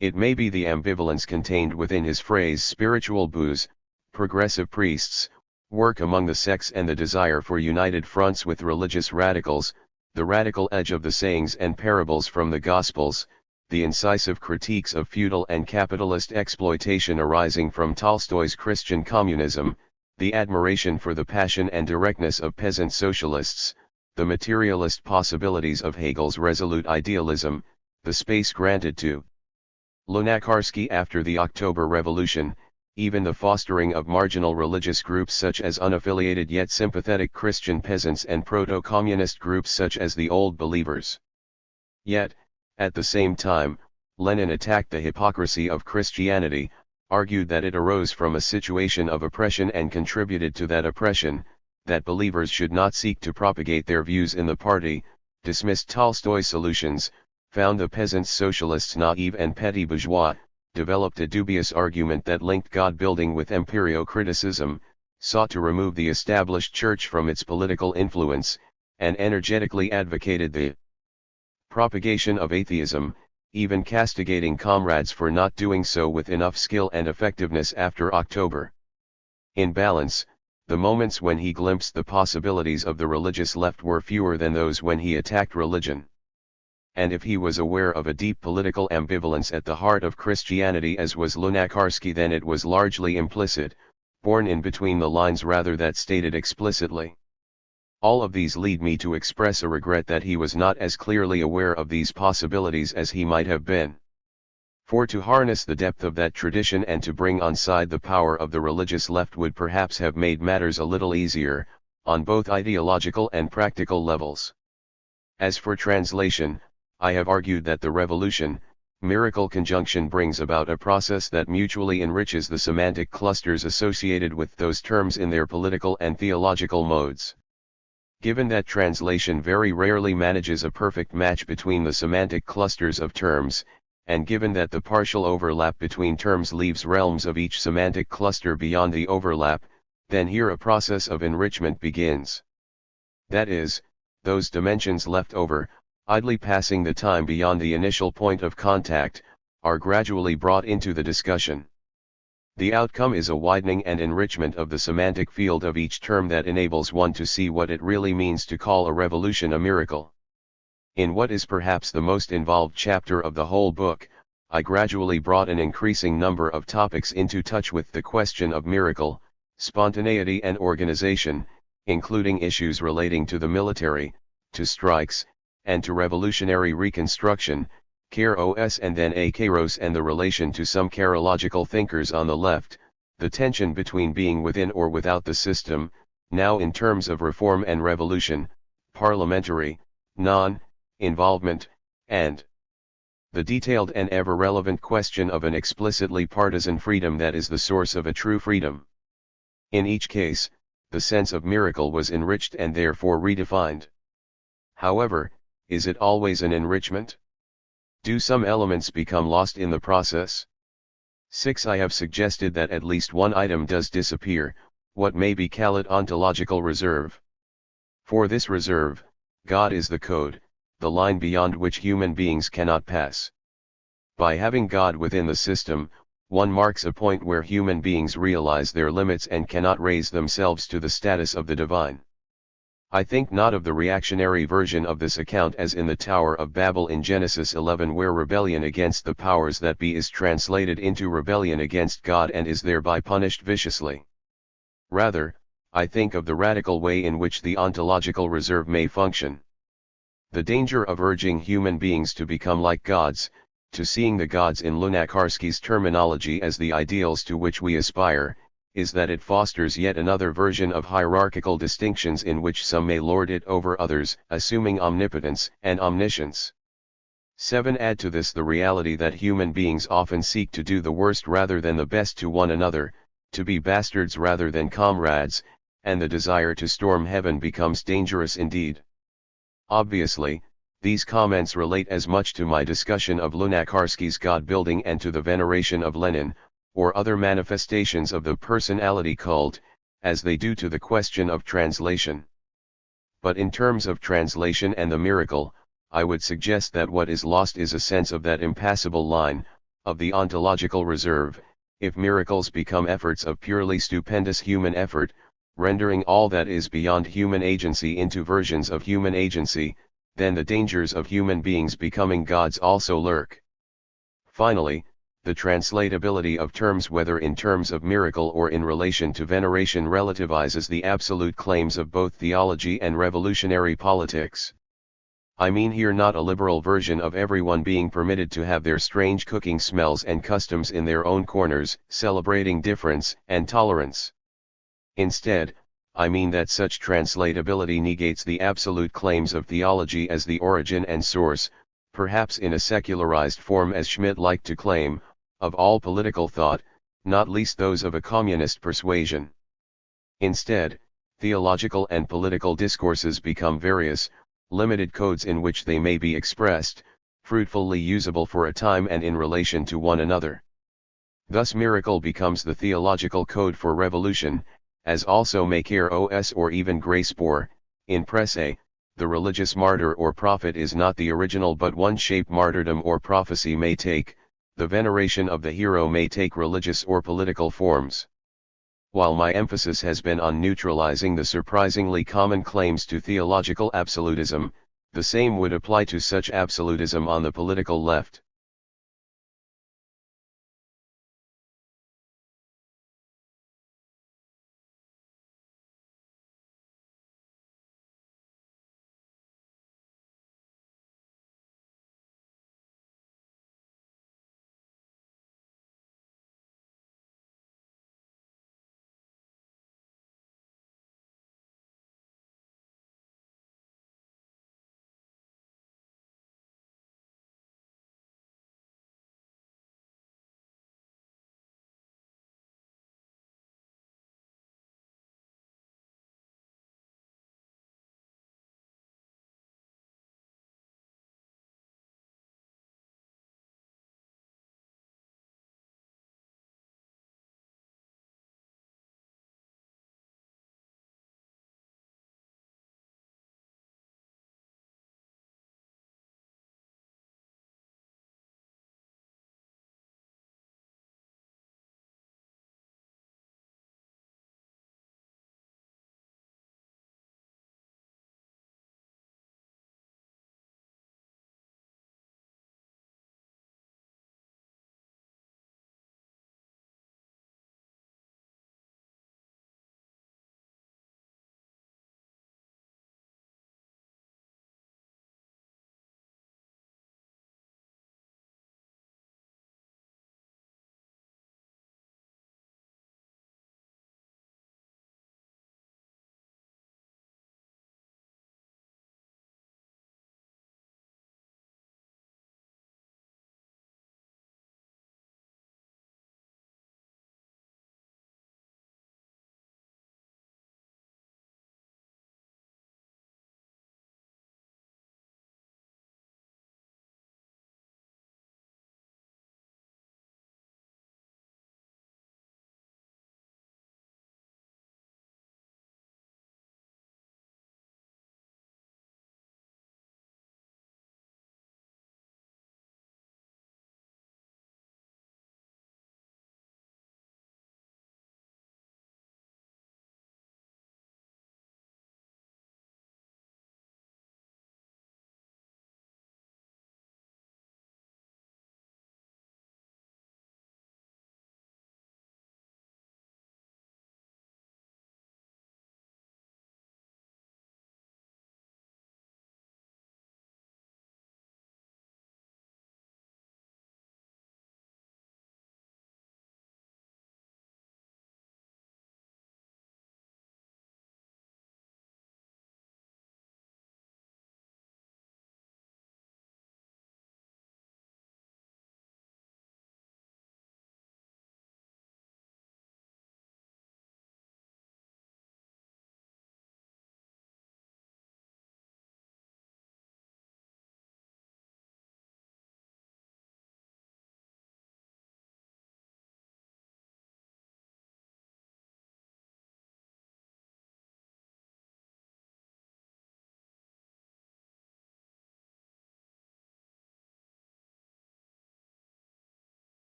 It may be the ambivalence contained within his phrase spiritual booze, progressive priests, work among the sects and the desire for united fronts with religious radicals, the radical edge of the sayings and parables from the Gospels, the incisive critiques of feudal and capitalist exploitation arising from Tolstoy's Christian communism, the admiration for the passion and directness of peasant socialists, the materialist possibilities of Hegel's resolute idealism, the space granted to Lunacharsky after the October Revolution, even the fostering of marginal religious groups such as unaffiliated yet sympathetic Christian peasants and proto-communist groups such as the Old Believers. Yet, at the same time, Lenin attacked the hypocrisy of Christianity, argued that it arose from a situation of oppression and contributed to that oppression, that believers should not seek to propagate their views in the party, dismissed Tolstoy's solutions, found the peasants' socialists naive and petty bourgeois, developed a dubious argument that linked God-building with empirio-criticism, sought to remove the established church from its political influence, and energetically advocated the propagation of atheism, even castigating comrades for not doing so with enough skill and effectiveness after October. In balance, the moments when he glimpsed the possibilities of the religious left were fewer than those when he attacked religion. And if he was aware of a deep political ambivalence at the heart of Christianity as was Lunacharsky, then it was largely implicit, born in between the lines rather than stated explicitly. All of these lead me to express a regret that he was not as clearly aware of these possibilities as he might have been. For to harness the depth of that tradition and to bring on side the power of the religious left would perhaps have made matters a little easier, on both ideological and practical levels. As for translation, I have argued that the revolution, miracle conjunction brings about a process that mutually enriches the semantic clusters associated with those terms in their political and theological modes. Given that translation very rarely manages a perfect match between the semantic clusters of terms, and given that the partial overlap between terms leaves realms of each semantic cluster beyond the overlap, then here a process of enrichment begins. That is, those dimensions left over, idly passing the time beyond the initial point of contact, are gradually brought into the discussion. The outcome is a widening and enrichment of the semantic field of each term that enables one to see what it really means to call a revolution a miracle. In what is perhaps the most involved chapter of the whole book, I gradually brought an increasing number of topics into touch with the question of miracle, spontaneity and organization, including issues relating to the military, to strikes, and to revolutionary reconstruction, Kairos and then a Kairos, and the relation to some kairological thinkers on the left, the tension between being within or without the system, now in terms of reform and revolution, parliamentary, non-involvement, and the detailed and ever-relevant question of an explicitly partisan freedom that is the source of a true freedom. In each case, the sense of miracle was enriched and therefore redefined. However, is it always an enrichment? Do some elements become lost in the process? 6. I have suggested that at least one item does disappear, what may be called ontological reserve. For this reserve, God is the code, the line beyond which human beings cannot pass. By having God within the system, one marks a point where human beings realize their limits and cannot raise themselves to the status of the divine. I think not of the reactionary version of this account as in the Tower of Babel in Genesis 11, where rebellion against the powers that be is translated into rebellion against God and is thereby punished viciously. Rather, I think of the radical way in which the ontological reserve may function. The danger of urging human beings to become like gods, to seeing the gods in Lunacharsky's terminology as the ideals to which we aspire, is that it fosters yet another version of hierarchical distinctions in which some may lord it over others, assuming omnipotence and omniscience. 7. Add to this the reality that human beings often seek to do the worst rather than the best to one another, to be bastards rather than comrades, and the desire to storm heaven becomes dangerous indeed. Obviously, these comments relate as much to my discussion of Lunacharsky's God-building and to the veneration of Lenin, or other manifestations of the personality cult, as they do to the question of translation. But in terms of translation and the miracle, I would suggest that what is lost is a sense of that impassable line, of the ontological reserve. If miracles become efforts of purely stupendous human effort, rendering all that is beyond human agency into versions of human agency, then the dangers of human beings becoming gods also lurk. Finally, the translatability of terms, whether in terms of miracle or in relation to veneration, relativizes the absolute claims of both theology and revolutionary politics. I mean here not a liberal version of everyone being permitted to have their strange cooking smells and customs in their own corners, celebrating difference and tolerance. Instead, I mean that such translatability negates the absolute claims of theology as the origin and source, perhaps in a secularized form as Schmidt liked to claim, of all political thought, not least those of a communist persuasion. Instead, theological and political discourses become various, limited codes in which they may be expressed, fruitfully usable for a time and in relation to one another. Thus miracle becomes the theological code for revolution, as also may care os or even grace Boer. In Presse, the religious martyr or prophet is not the original, but one shape martyrdom or prophecy may take, the veneration of the hero may take religious or political forms. While my emphasis has been on neutralizing the surprisingly common claims to theological absolutism, the same would apply to such absolutism on the political left.